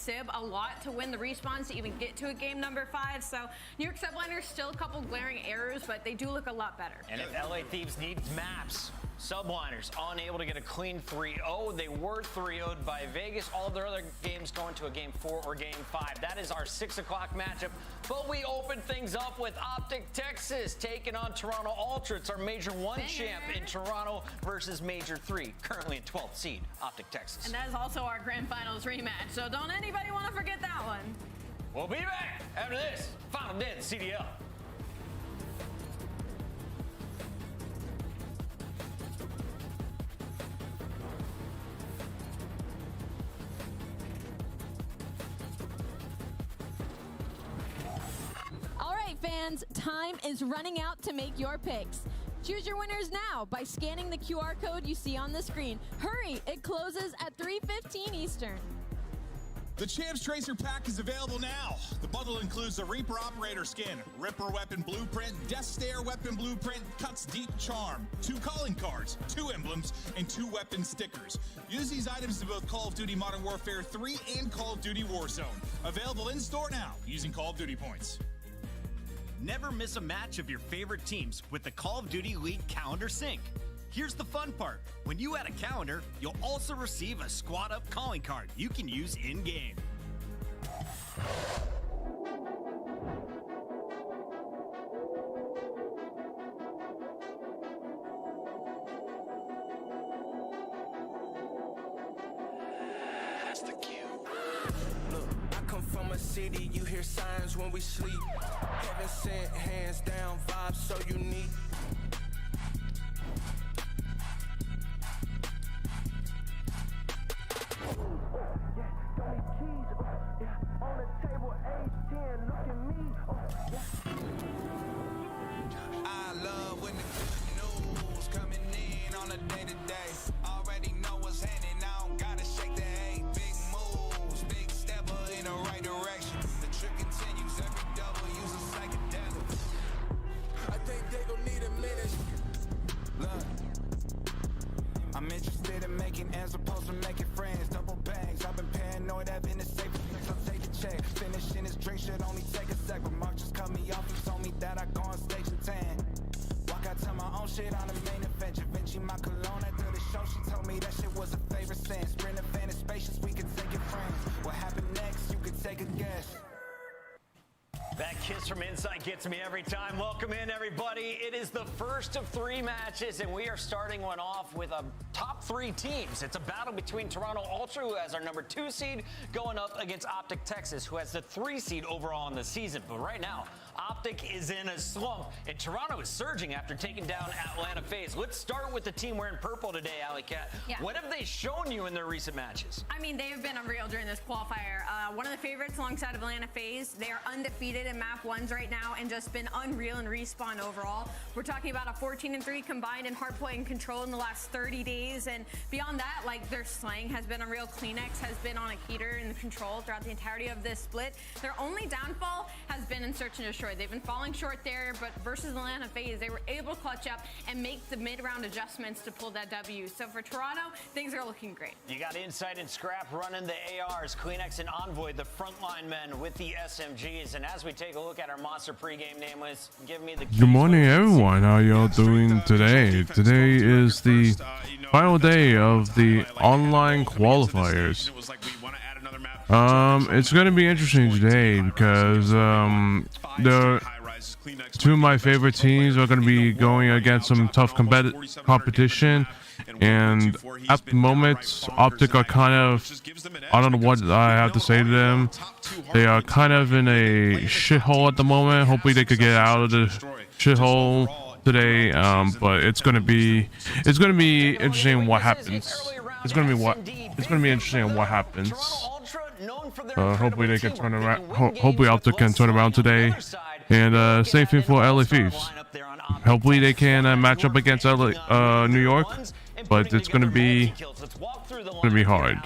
Sib a lot to win the respawns to even get to a game number 5. So New York Subliners still a couple glaring errors, but they do look a lot better. And if LA Thieves needs maps, Subliners unable to get a clean 3-0. They were 3-0'd by Vegas. All of their other games going to a game 4 or game 5. That is our 6 o'clock matchup. But we open things up with Optic Texas taking on Toronto Ultra. It's our Major 1 champ in Toronto versus Major 3, currently in 12th seed, Optic Texas. And that is also our Grand Finals rematch. So don't anybody want to forget that one. We'll be back after this. Final day of the CDL. Fans, time is running out to make your picks. Choose your winners now by scanning the QR code you see on the screen. Hurry, it closes at 3:15 Eastern. The Champs Tracer Pack is available now. The bundle includes a Reaper Operator skin, Ripper Weapon Blueprint, Death Stare Weapon Blueprint, Cuts Deep Charm, 2 calling cards, 2 emblems, and 2 weapon stickers. Use these items in both Call of Duty Modern Warfare 3 and Call of Duty Warzone. Available in store now using Call of Duty points. Never miss a match of your favorite teams with the Call of Duty League Calendar Sync. Here's the fun part. When you add a calendar, you'll also receive a squad up calling card you can use in-game. City, you hear signs when we sleep. Heaven sent, hands down, vibes so unique. On the table, 8-10, look at me. I love when the good news coming in on a day-to-day. Already know what's happening, I don't gotta shake the hay. Big moves, big stepper in the right direction. The trick continues, every double use a psychedelic. I think they gon' need a minute. Look, I'm interested in making as opposed to making friends. Double bags, I've been paranoid, having the safe place, I'll take a check. Finishing this drink should only take a sec, but Mark just cut me off, he told me that I go on stage and tan. Walk out to my own shit on the main event. Vinci my cologne after the show, she told me that shit was a favorite sense. Sprint a fan of spacious, we can take it friends. What happened next, you can take a guess. That kiss from inside gets me every time. Welcome in, everybody. It is the first of 3 matches, and we are starting one off with a top 3 teams. It's a battle between Toronto Ultra, who has our number 2 seed, going up against Optic Texas, who has the 3 seed overall in the season. But right now, Optic is in a slump, and Toronto is surging after taking down Atlanta FaZe. Let's start with the team wearing purple today, Alley Cat. Yeah. What have they shown you in their recent matches? I mean, they have been unreal during this qualifier. One of the favorites alongside of Atlanta FaZe. They are undefeated in map 1s right now and just been unreal in respawn overall. We're talking about a 14-3 combined in hardpoint and control in the last 30 days. And beyond that, like, their slang has been unreal. Kleenex has been on a heater in control throughout the entirety of this split. Their only downfall has been in search and destroy. They've been falling short there, but versus Atlanta FaZe, they were able to clutch up and make the mid-round adjustments to pull that W. So for Toronto, things are looking great. You got Insight and Scrap running the ARs, Kleenex and Envoy, the frontline men with the SMGs. And as we take a look at our Monster pregame name list, give me the Good morning, everyone. How y'all doing today? Today is the final day of the online qualifiers. It's going to be interesting today because the 2 of my favorite teams are going to be going against some tough competition, and at the moment Optic are kind of, I don't know what I have to say to them. They are kind of in a shithole at the moment. Hopefully they could get out of the shithole today, but it's going to be interesting what happens. It's going to be interesting what happens. Hopefully they can turn around. Hopefully Optic can turn around today. And same thing for LA Thieves. Hopefully they can match up against New York but it's going to be hard.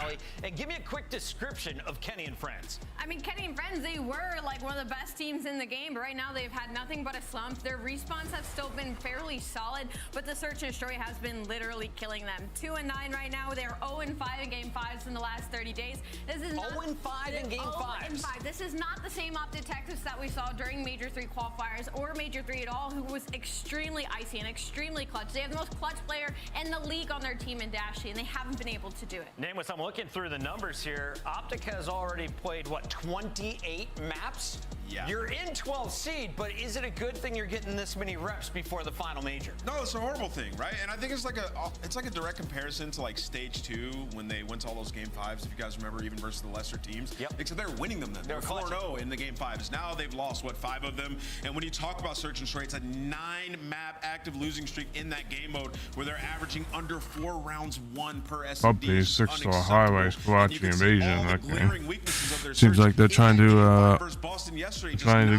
And give me a quick description of Kenny and Friends. I mean, Kenny and Friends, they were like one of the best teams in the game, but right now they've had nothing but a slump. Their respawns have still been fairly solid, but the search and destroy has been literally killing them. 2-9 right now. They're 0-5 in game 5s in the last 30 days. This is 0-5 in game 5s. This is not the same Optic Texas that we saw during Major 3 qualifiers or Major 3 at all, who was extremely icy and extremely clutch. They have the most clutch player in the league on their team in Dashy, and they haven't been able to do it. Nameless, I'm looking through the numbers here. Optic has already played, what, 28 maps? Yeah. You're in 12 seed, but is it a good thing you're getting this many reps before the final major? No, it's a horrible thing, right? And I think it's like a direct comparison to like stage 2 when they went to all those game 5s, if you guys remember, even versus the lesser teams. Yep. Except they're winning them then. They're 4-0 in the game 5s. Now they've lost, what, 5 of them? And when you talk about search and destroy, it's a 9-map active losing streak in that game mode where they're averaging under 4 rounds won per SMD. Probably 6-star highway squatchy invasion. Okay. Seems like they're trying to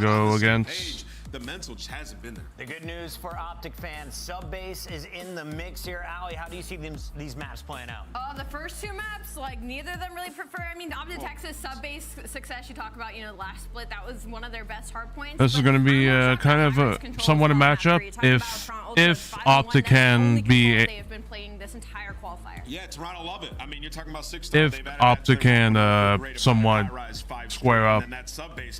go against. The mental just hasn't been there. The good news for Optic fans, Subbase is in the mix here. Allie, how do you see these maps playing out? The first 2 maps, like neither of them really prefer. I mean, Optic Texas Subbase success, you talk about, you know, last split, that was one of their best hard points. This is going to be kind of a somewhat a matchup if Optic can be they've been playing this entire qualifier. Yeah, Toronto love it. I mean, you're talking about 6. If Optic can somewhat square up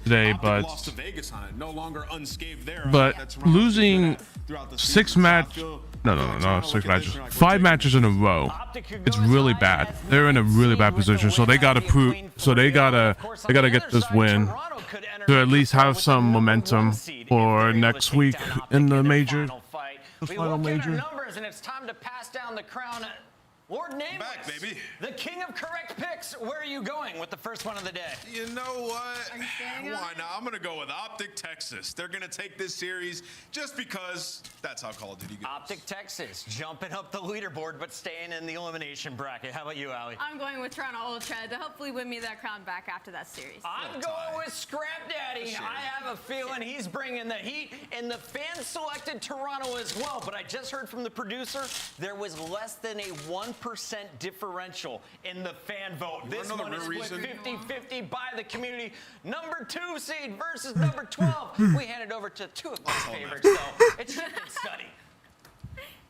today, but lost to Vegas on it. No longer unscathed there. But losing 6 matches, no, 6 matches, 5 matches in a row, it's really bad. They're in a really bad position, so they gotta prove. So they gotta get this win to at least have some momentum for next week in the major, the final major. Numbers, and it's time to pass down the crown. Lord Nameless, back, baby. The king of correct picks. Where are you going with the first one of the day? You know what? Are you standing Why up? not? I'm going to go with Optic Texas. They're going to take this series just because that's how Call of Duty goes. Optic Texas jumping up the leaderboard, but staying in the elimination bracket. How about you, Allie? I'm going with Toronto Ultra to hopefully win me that crown back after that series. I'm going with Scrap Daddy. Sure. I have a feeling he's bringing the heat, and the fans selected Toronto as well. But I just heard from the producer there was less than a 1% differential in the fan vote. This one is split 50-50 by the community. Number 2 seed versus number 12. We handed over to 2 of my favorites, so it should have been Study.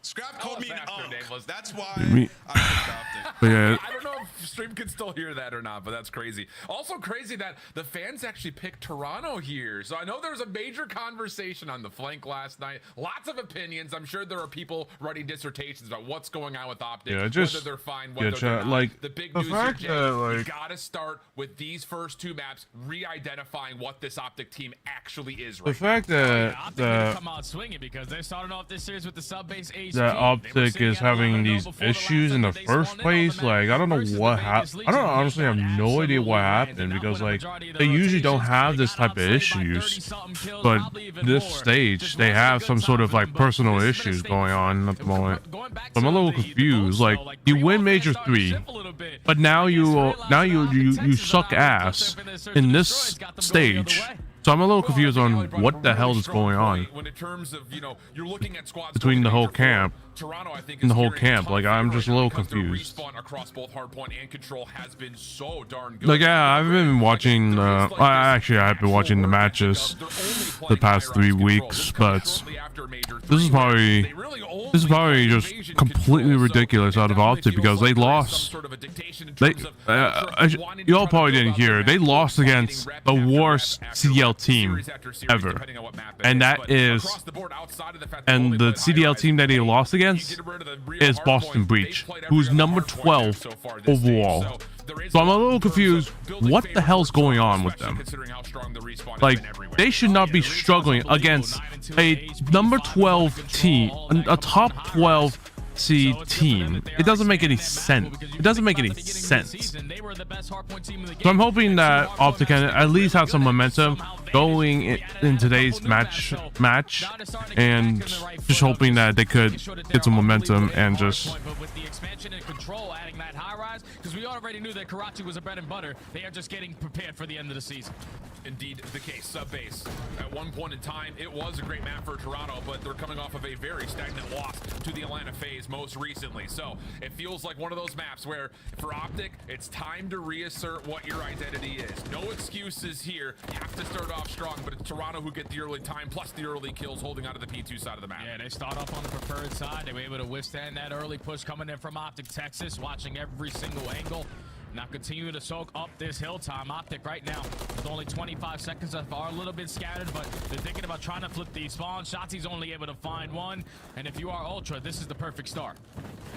Scrap called me an unk. That's why Me- I picked Optic. But yeah, I don't know if stream can still hear that or not, but that's crazy. Also crazy that the fans actually picked Toronto here. So I know there was a major conversation on the flank last night. Lots of opinions. I'm sure there are people writing dissertations about what's going on with Optic, Yeah, just- whether they're fine, yeah, whether they're not. like, The big the news here, fact Jay, that, you like- gotta start with these first 2 maps, re-identifying what this Optic team actually is the right fact that come out swinging because they started off this series with the sub-base HG. that Optic is having these issues in the first place, like I don't know what happened. I don't honestly have no idea what happened because like they usually don't have this type of issues, but this stage they have some sort of like personal issues going on at the moment. So I'm a little confused. Like you win Major 3, but now you suck ass in this stage. So I'm a little confused on what the hell is going on When in terms of, you know, you're looking at squads between the whole camp. Toronto, I think, in the is whole carrying camp. tough Like I'm favor just a right now little because their confused. respawn across both hardpoint and control has been so darn good. Like yeah, I've been watching. I've been watching the matches the past 3 weeks, but this is probably just completely ridiculous out of Optic because they lost. You all probably didn't hear. They lost against the worst CDL team ever, and that is, and the CDL team that they lost against is Boston Breach, who's number 12 overall. So I'm a little confused. What the hell's going on with them? Like, they should not be struggling against a number 12 team, a top 12 seed team. It doesn't make any sense. It doesn't make any sense. So I'm hoping that Optic can at least have some momentum going in today's match, and just hoping that they could get some momentum and just. Because we already knew that Karachi was a bread and butter. They are just getting prepared for the end of the season. Indeed the case. Subbase, at one point in time, it was a great map for Toronto, but they're coming off of a very stagnant loss to the Atlanta FaZe days, most recently. So it feels like one of those maps where for Optic, it's time to reassert what your identity is. No excuses here. Have to start off strong, but it's Toronto who get the early time plus the early kills holding out of the P2 side of the map. Yeah, they start off on the preferred side. They were able to withstand that early push coming in from Optic Texas, watching every single angle. Now continue to soak up this hill time. Optic right now with only 25 seconds left are a little bit scattered, but they're thinking about trying to flip these spawns. Shotzi's only able to find one, and if you are Ultra, this is the perfect start.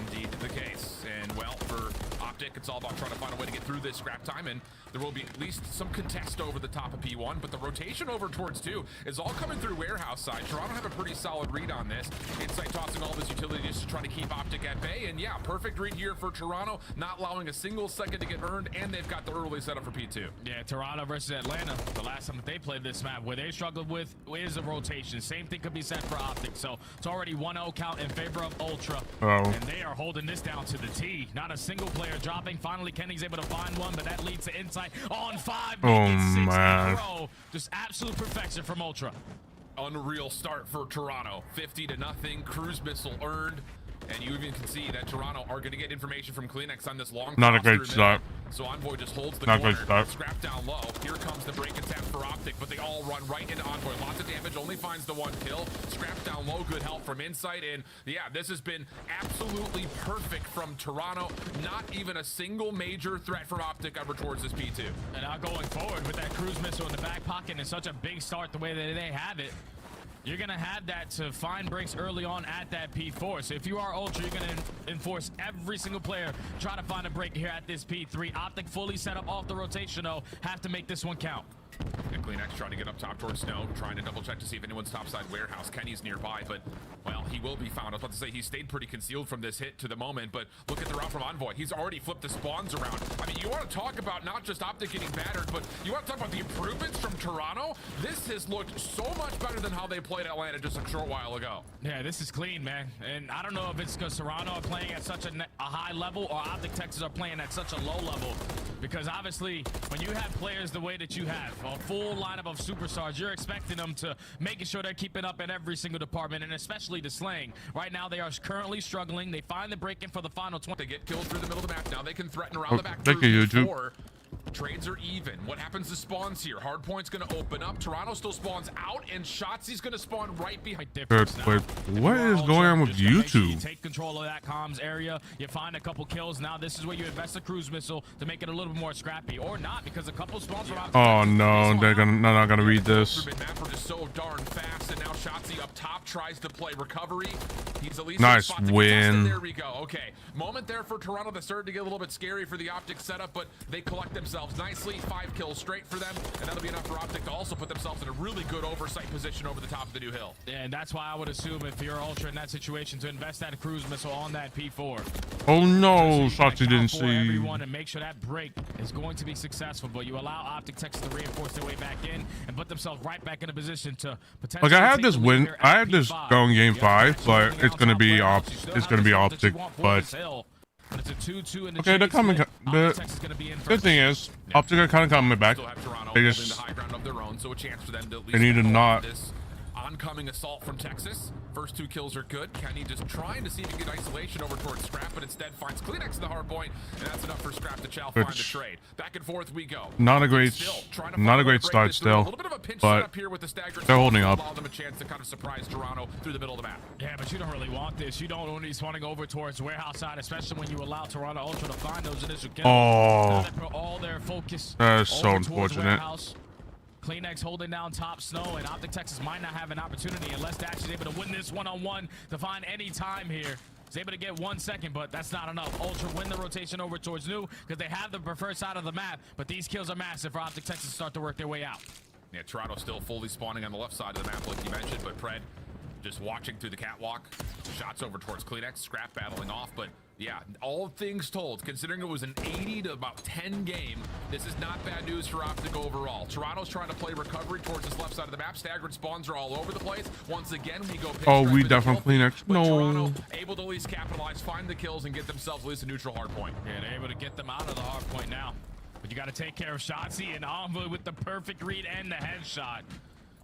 Indeed the case. And well, for Optic, it's all about trying to find a way to get through this scrap time, and there will be at least some contest over the top of P1, but the rotation over towards 2 is all coming through warehouse side. Toronto have a pretty solid read on this. Insight tossing all of his utility just to try to keep Optic at bay, and yeah, perfect read here for Toronto, not allowing a single second to get earned, and they've got the early setup for P2. Yeah, Toronto versus Atlanta, the last time that they played this map, where they struggled with is a rotation. Same thing could be said for Optic, so it's already 1-0 count in favor of Ultra, and they are holding this down to the T. Not a single player dropping. Finally, Kenny's able to find one, but that leads to Insight on 5. Oh, 6 in a man. row. Just absolute perfection from Ultra. Unreal start for Toronto. 50-0, cruise missile earned. And you even can see that Toronto are going to get information from Kleenex on this long. Not a great start. So Envoy just holds the Not corner. good start. Scrap down low. Here comes the break attack for Optic, but they all run right into Envoy. Lots of damage, only finds the 1 kill. Scrap down low, good help from Insight. And yeah, this has been absolutely perfect from Toronto. Not even a single major threat from Optic ever towards this P2. And now going forward with that cruise missile in the back pocket and such a big start the way that they have it, you're going to have that to find breaks early on at that P4. So if you are Ultra, you're going to enforce every single player try to find a break here at this P3. Optic fully set up off the rotation, though. Have to make this one count. And Kleenex trying to get up top towards Snow, trying to double check to see if anyone's topside warehouse. Kenny's nearby, but, well, he will be found. I was about to say he stayed pretty concealed from this hit to the moment, but look at the route from Envoy. He's already flipped the spawns around. I mean, you want to talk about not just Optic getting battered, but you want to talk about the improvements from Toronto? This has looked so much better than how they played Atlanta just a short while ago. Yeah, this is clean, man. And I don't know if it's because Toronto are playing at such a high level or Optic Texas are playing at such a low level. Because obviously, when you have players the way that you have, a full lineup of superstars, you're expecting them to making sure they're keeping up in every single department, and especially the slaying. Right now, they are currently struggling. They find the break-in for the final 20. They get killed through the middle of the map. Now they can threaten around the back. Thank you, YouTube. Trades are even. What happens to spawns here? Hardpoint's going to open up. Toronto still spawns out, and Shotzi's going to spawn right behind. What is going on with YouTube? You take control of that comms area. You find a couple kills. Now this is where you invest a cruise missile to make it a little bit more scrappy, or not, because a couple spawns are out. Oh no, they're not gonna read this. Map are just so darn fast, and now Shotzi up top tries to play recovery. He's at least nice win. There we go. Okay, moment there for Toronto that started to get a little bit scary for the Optic setup, but they collect themselves nicely. 5 kills straight for them, and that'll be enough for Optic to also put themselves in a really good oversight position over the top of the new hill. And that's why I would assume if you're Ultra in that situation to invest that cruise missile on that P4. Oh no, Shotzi didn't see. Everyone and make sure that break is going to be successful, but you allow Optic Texas to reinforce their way back in and put themselves right back in a position to potentially. Like I have this win, I have this going game 5, but it's gonna be Optic, but. It's a 2-2 in the okay, they're coming. The good thing is, Optic are kind of coming back. They just they need to not. This oncoming assault from Texas. First 2 kills are good. Kenny just trying to see if he can get isolation over towards Scrap, but instead finds Kleenex in the hard point, and that's enough for Scrap to find the trade. Back and forth we go. Not a great start still, a little bit of a pinch but up here with the stagger. they're holding up. Allow them a chance to kind of surprise Toronto through the middle of the map. Yeah, but you don't really want this. You don't want to be spawning over towards warehouse side, especially when you allow Toronto Ultra to find those initial kills. Oh, they put all their focus. That's so unfortunate. Kleenex holding down top Snow, and Optic Texas might not have an opportunity unless Dash is able to win this one-on-one to find any time here. He's able to get 1 second, but that's not enough. Ultra win the rotation over towards New because they have the preferred side of the map, but these kills are massive for Optic Texas to start to work their way out. Yeah, Toronto still fully spawning on the left side of the map, like you mentioned, but Pred just watching through the catwalk. Shots over towards Kleenex, Scrap battling off, but yeah, all things told, considering it was an 80 to about 10 game, this is not bad news for Optic overall. Toronto's trying to play recovery towards this left side of the map. Staggered spawns are all over the place. Once again, we go. Oh, we definitely Kleenex. No. Toronto able to at least capitalize, find the kills, and get themselves at least a neutral hard point. Yeah, they're able to get them out of the hard point now. But you got to take care of Shotzi and Envoy with the perfect read and the headshot.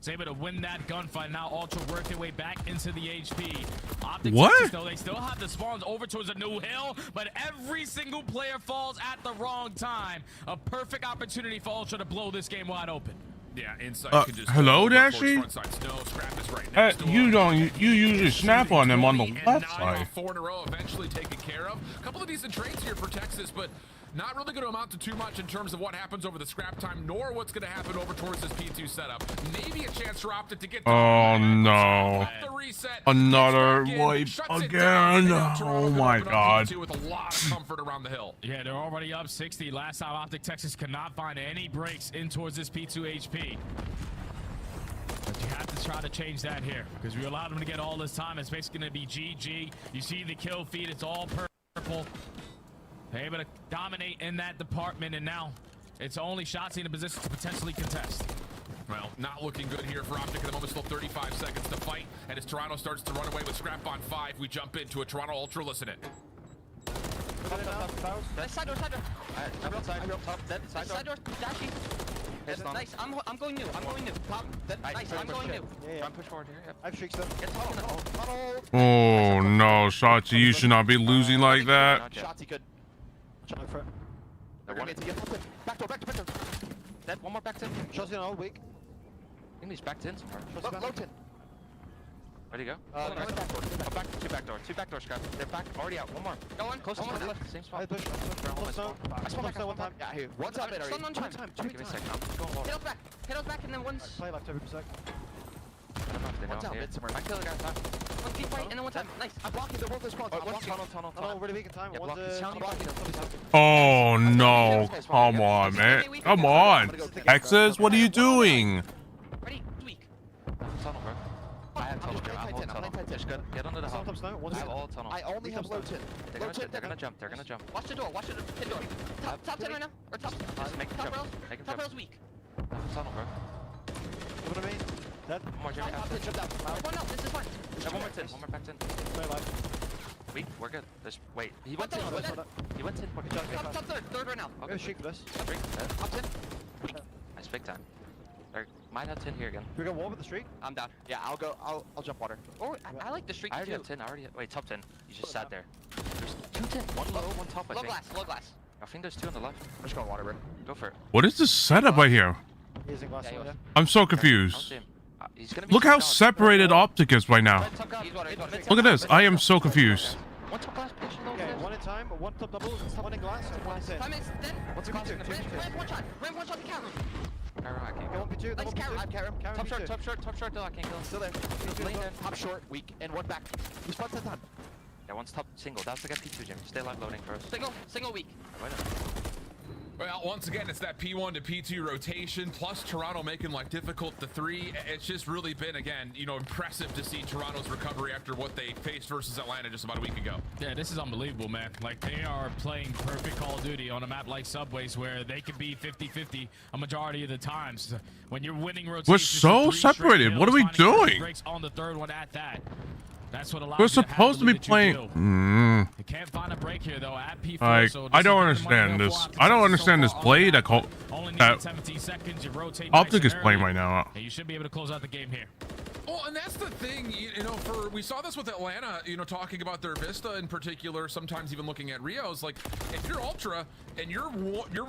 is able to win that gunfight. Now Ultra work their way back into the HP. Optic What? Texas, though, they still have the spawns over towards a new hill, but every single player falls at the wrong time. A perfect opportunity for Ultra to blow this game wide open. Yeah, inside can just hello, go towards Dashy? front side. Snow, Scrap is right next to You him. don't. You usually snap on them on the And left 9 side. off 4 in a row, eventually taken care of. A couple of decent trades here for Texas, but not really going to amount to too much in terms of what happens over the scrap time, nor what's going to happen over towards this P2 setup. Maybe a chance for Optic to get. Oh no! The reset. Another Gets back in, wipe shuts it down, and again! now Toronto Oh can my open up god! P2 with a lot of comfort around the hill. Yeah, they're already up 60. Last time Optic Texas could not find any breaks in towards this P2 HP. But you have to try to change that here, because we allowed them to get all this time. It's basically going to be GG. You see the kill feed, it's all purple. They're able to dominate in that department, and now it's only Shotzi in a position to potentially contest. Well, not looking good here for Optic at the moment. Still 35 seconds to fight, and as Toronto starts to run away with Scrap on 5, we jump into a Toronto Ultra. Listen it. Side door. I'm top. Side door. Dashy. Nice. I'm going new. Top. Nice. I'm going new. Yeah. Push forward here. Yep. I've streaks them. Get tunnel. Oh no, Shotzi, you should not be losing like that. Shotzi good. Trying for it. They're going to get back door. Dead. One more back tin. Shots in all weak. I think he's back tin somewhere. Low tin. Where'd he go? Back door. Two back door, Scrap. They're back. Already out. One more. Go on. Close to the left. Same spot. I push. I spawn back one time. Yeah, here. One time already. One time. Give me a second. I'm going low. Hit us back and then once. Play left every sec. I don't know if they know One here. mid somewhere. Back to the other guy's time. One keep right and then one time. Nice. I'm blocking. They're both this spawn. One tunnel. No, really weak in time. Yeah, One's block. I'm blocking them. Oh no! Come on, man! Come on, Texas, what are you doing? Ready? Tweak. Tunnel, bro. I have tunnel. I'm holding tunnel. Just good. Get under the hub. I have all tunnel. I only have low tin. They're gonna jump. Watch the door. Tin door. Top 10 right now. Or top. Just make them jump. Top rail's weak. Tunnel, bro. What do I mean? Dead. One more Jeremy. Jump down. One up. This is fine. One more tin. One more back tin. Play live. Weak. We're good. Wait. He went tin. He went tin. Top third right now. I'm gonna shake for this. Top 10. Nice. Big time. Might have 10 here again. We got wall with the streak. I'm down. Yeah, I'll go. I'll jump water. Oh, I like the streak too. I already have 10. Wait, top 10. You just sat there. There's 2 10. One low, one top. I think. Low glass. I think there's two on the left. I'm just going water, bro. Go for it. What is this setup right here? He's in glass. Yeah, I'm so confused. He's gonna be Look how separated Optic is right now. Look at this. I am so confused. One top glass, pitch, low okay, one in time, one top double, one in glass, and one in set. 5 minutes, then. What's the cost? Ramp one shot. Ramp one shot to carry. I can't go. 1v2, Nice carry. I'm carry. Top short, though. I can't kill him. Still there. Lane there. Top short, weak, and one back. He's front time. Yeah, one's top single. That's the guy P2, Jimmy. Stay live loading first. Single weak. Well, once again, it's that P1 to P2 rotation, plus Toronto making life difficult to 3. It's just really been, again, you know, impressive to see Toronto's recovery after what they faced versus Atlanta just about a week ago. Yeah, this is unbelievable, man. Like, they are playing perfect Call of Duty on a map like Subways where they can be 50-50 a majority of the times. When you're winning rotations, We're so separated. What are we doing? Breaks on the third one at that. That's what allows We're you to have supposed the to be lead that you playing. do. You can't find a break here though at P4. Like, so I don't understand this. I don't understand this play that that 17 seconds, you rotate Optic nice is playing early, right now. and you should be able to close out the game here. Well, and that's the thing, you know, we saw this with Atlanta, you know, talking about their Vista in particular, sometimes even looking at Rio's. Like, if you're Ultra and you're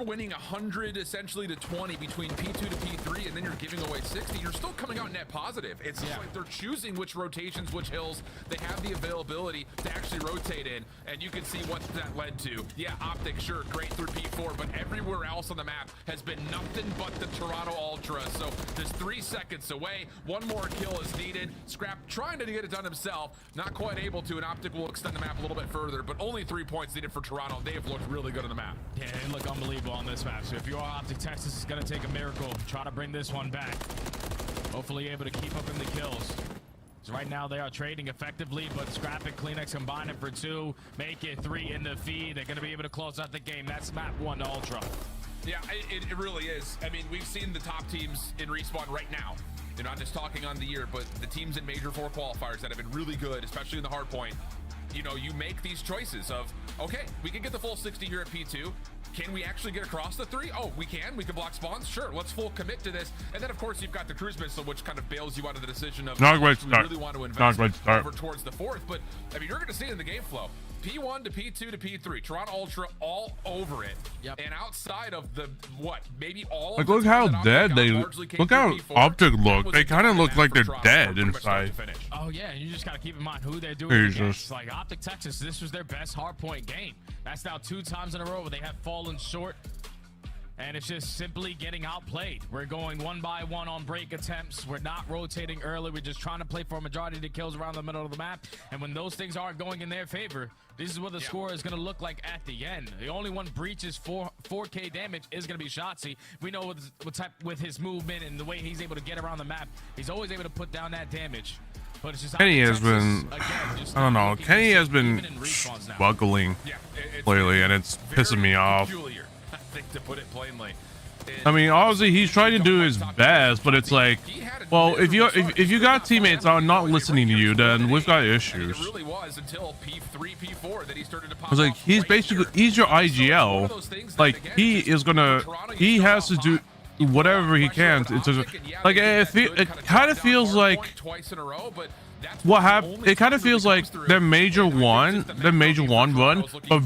winning 100 essentially to 20 between P2 to P3, and then you're giving away 60, you're still coming out net positive. It's just like they're choosing which rotations, which hills they have the availability to actually rotate in, and you can see what that led to. Yeah, Optic, sure, great through P4, but everywhere else on the map has been nothing but the Toronto Ultra. So there's 3 seconds away. One more kill is needed. Scrap trying to get it done himself, not quite able to, and Optic will extend the map a little bit further, but only 3 points needed for Toronto. They have looked really good on the map. Yeah, they look unbelievable on this map. So if you are Optic Texas, it's going to take a miracle. Try to bring this one back. Hopefully able to keep up in the kills. So right now they are trading effectively, but Scrap and Kleenex combining for 2, make it 3 in the feed. They're going to be able to close out the game. That's map 1 to Ultra. Yeah, it really is. I mean, we've seen the top teams in Respawn right now. You're not just talking on the year, but the teams in Major 4 qualifiers that have been really good, especially in the hard point. You know, you make these choices of, okay, we can get the full 60 here at P2. can we actually get across the 3? Oh, we can block spawns. Sure, let's full commit to this. And then of course you've got the cruise missile, which kind of bails you out of the decision of not great we start. really want to invest Not great start. over towards the 4th. But I mean, you're going to see it in the game flow. P1 to P2 to P3, Toronto Ultra all over it. Yep. And outside of the maybe all Like, of the look how time that dead Optic they largely came look through how P4, Optic that look. was They a kind of dominant look like for they're Toronto dead for pretty much start inside. to finish. Oh yeah, and you just gotta keep in mind who they're doing it Jesus. against. Like Optic Texas, this was their best hardpoint game. That's now 2 times in a row where they have fallen short. And it's just simply getting outplayed. We're going 1 by 1 on break attempts. We're not rotating early. We're just trying to play for a majority of the kills around the middle of the map. And when those things aren't going in their favor, this is what the score is going to look like at the end. The only one breaches 4K damage is going to be Shotzi. We know with his movement and the way he's able to get around the map, he's always able to put down that damage. But it's just Kenny has Texas, been, again, just I don't not know. looking Kenny to has been even in respawns now. struggling It's lately, and it's pissing me off. Peculiar, I think, to put it plainly. I mean, obviously he's trying to do his best, but it's like, well, if you got teammates are not listening to you, then we've got issues. It really was until P3, P4 that he started to pop It's like off he's right basically here. he's your And so it's one of IGL. those things that, Like again, he just is gonna, Toronto, you he start has to off do hot, whatever he can. It's just, like it kind of feels like twice in a row, but that's what the happened. only It kind of time really feels like comes through. their major one, their major one run, but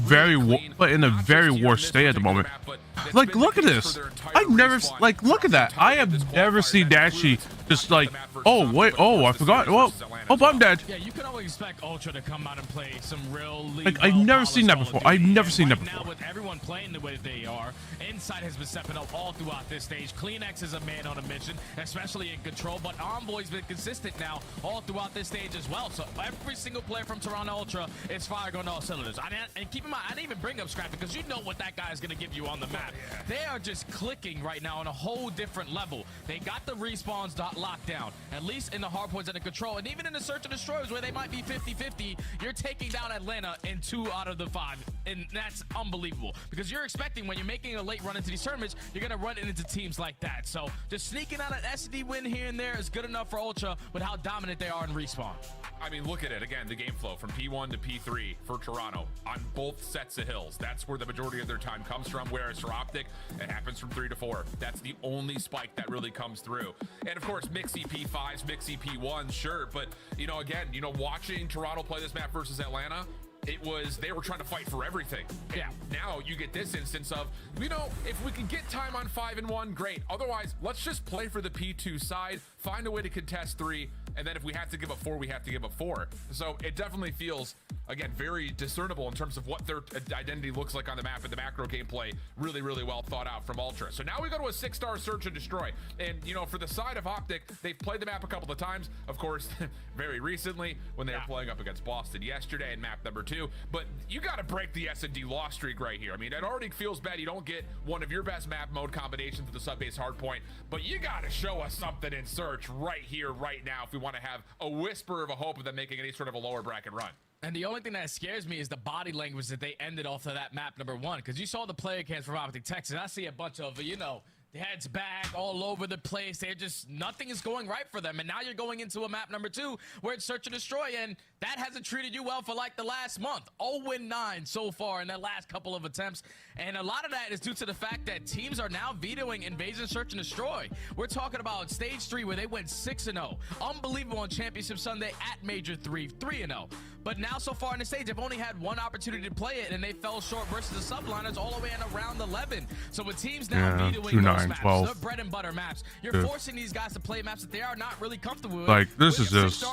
but in a Not very just here in worse this state at the particular moment. map, but that's Like, been look the at case this. for their entire I've never respawn like look at that. I have never seen Dashy just like, oh wait, oh I forgot. Oh, I'm dead. Yeah, you can always expect Ultra to come out and play some really Like, I've never seen that before. I've never seen that Right now, before. with everyone playing the way they are, Inside has been stepping up all throughout this stage. Kleenex is a man on a mission, especially in control, but Envoy's been consistent now all throughout this stage as well. So every single player from Toronto Ultra is firing on all cylinders. And keep in mind, I didn't even bring up Scrappy because you know what that guy is going to give you on the map. They are just clicking right now on a whole different level. They got the respawns locked down, at least in the hardpoints and the control, and even in the search and destroys where they might be 50-50, you're taking down Atlanta in 2 out of the 5, and that's unbelievable because you're expecting when you're making a late run into these tournaments, you're going to run into teams like that. So just sneaking out an SD win here and there is good enough for Ultra with how dominant they are in respawn. I mean, look at it again, the game flow from P1 to P3 for Toronto on both sets of hills. That's where the majority of their time comes from, whereas for Optic, it happens from 3 to 4. That's the only spike that really comes through. And of course, mixy P5s, mixy P1s, sure, but you know, again, you know, watching Toronto play this map versus Atlanta, it was, they were trying to fight for everything. Yeah. Now you get this instance of, you know, if we can get time on 5 and 1, great. Otherwise, let's just play for the P2 side, find a way to contest 3, and then if we have to give up 4, we have to give up 4. So it definitely feels, again, very discernible in terms of what their identity looks like on the map, and the macro gameplay really, really well thought out from Ultra. So now we go to a 6-star search and destroy. And, you know, for the side of Optic, they've played the map a couple of times. Of course, very recently when they were playing up against Boston yesterday in map number 2. But you got to break the S&D loss streak right here. I mean, it already feels bad you don't get one of your best map mode combinations with the sub-base hardpoint, but you got to show us something in search right here, right now, if we want to have a whisper of a hope of them making any sort of a lower bracket run. And the only thing that scares me is the body language that they ended off of that map number 1, because you saw the player cams from Optic Texas. I see a bunch of, you know, heads back all over the place. They're just, nothing is going right for them. And now you're going into a map number 2 where it's search and destroy, and that hasn't treated you well for like the last month. 0-9 so far in their last couple of attempts. And a lot of that is due to the fact that teams are now vetoing invasion, search, and destroy. We're talking about stage 3 where they went 6-0. Unbelievable on Championship Sunday at Major 3, 3-0. But now so far in the stage, they've only had one opportunity to play it, and they fell short versus the subliners all the way in around 11. So with teams now vetoing those maps, 12. the bread and butter maps, you're forcing these guys to play maps that they are not really comfortable with. Like, this is just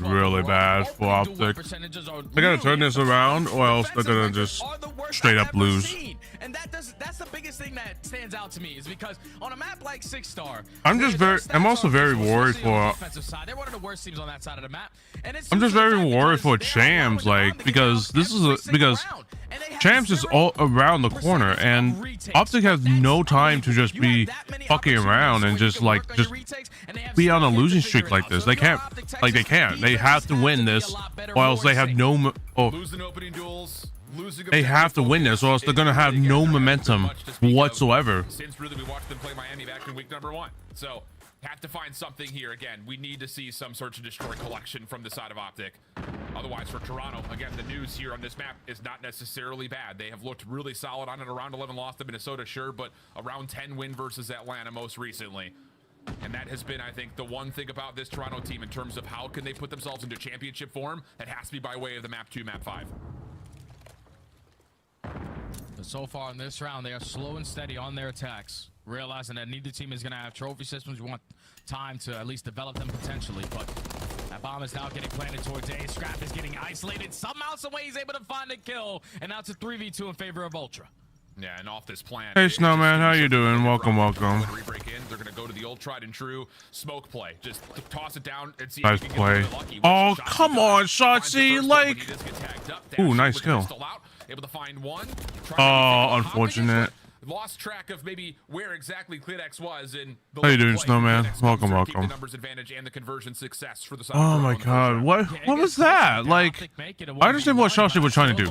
really bad for Optic. They gotta turn this around, or else they're gonna just straight up lose. And that's the biggest thing that stands out to me, is because on a map like 6-star, I'm also very worried for. they're one of the worst teams on that side of the map. And I'm just very worried for Champs, like, because Champs is all around the corner, and Optic has no time to just be fucking around and just be on a losing streak like this. They can't, They have to win this, or else they have no. Losing opening duels. They have to win this, or else they're gonna have no momentum whatsoever. Since really we watched them play Miami back in week number 1. So Have to find something here. Again, we need to see some search and destroy collection from the side of Optic. Otherwise, for Toronto, again, the news here on this map is not necessarily bad. They have looked really solid on it. Around 11 loss to Minnesota, sure, but around 10 win versus Atlanta most recently. And that has been, I think, the one thing about this Toronto team in terms of how can they put themselves into championship form. It has to be by way of the map 2, map 5. But so far in this round, they are slow and steady on their attacks, realizing that neither team is going to have trophy systems. We want time to at least develop them potentially, but that bomb is now getting planted towards A. Scrap is getting isolated. Somehow, some way he's able to find a kill, and now it's a 3v2 in favor of Ultra. Yeah, and off this plan. Hey, Snowman, how you doing? Welcome, welcome. Re-break in, they're going to go to the old tried and true smoke play. Just toss it down and see nice if you play. Get lucky. Oh, come on, Shotzi. Like, ooh, nice kill. Able to find one. Oh, unfortunate. Lost track of maybe where exactly CleanX was in the how you doing, Snowman? Welcome, welcome. The numbers advantage and the conversion success for the oh my god, what was that? Like, I understand what Shotzi was trying to do,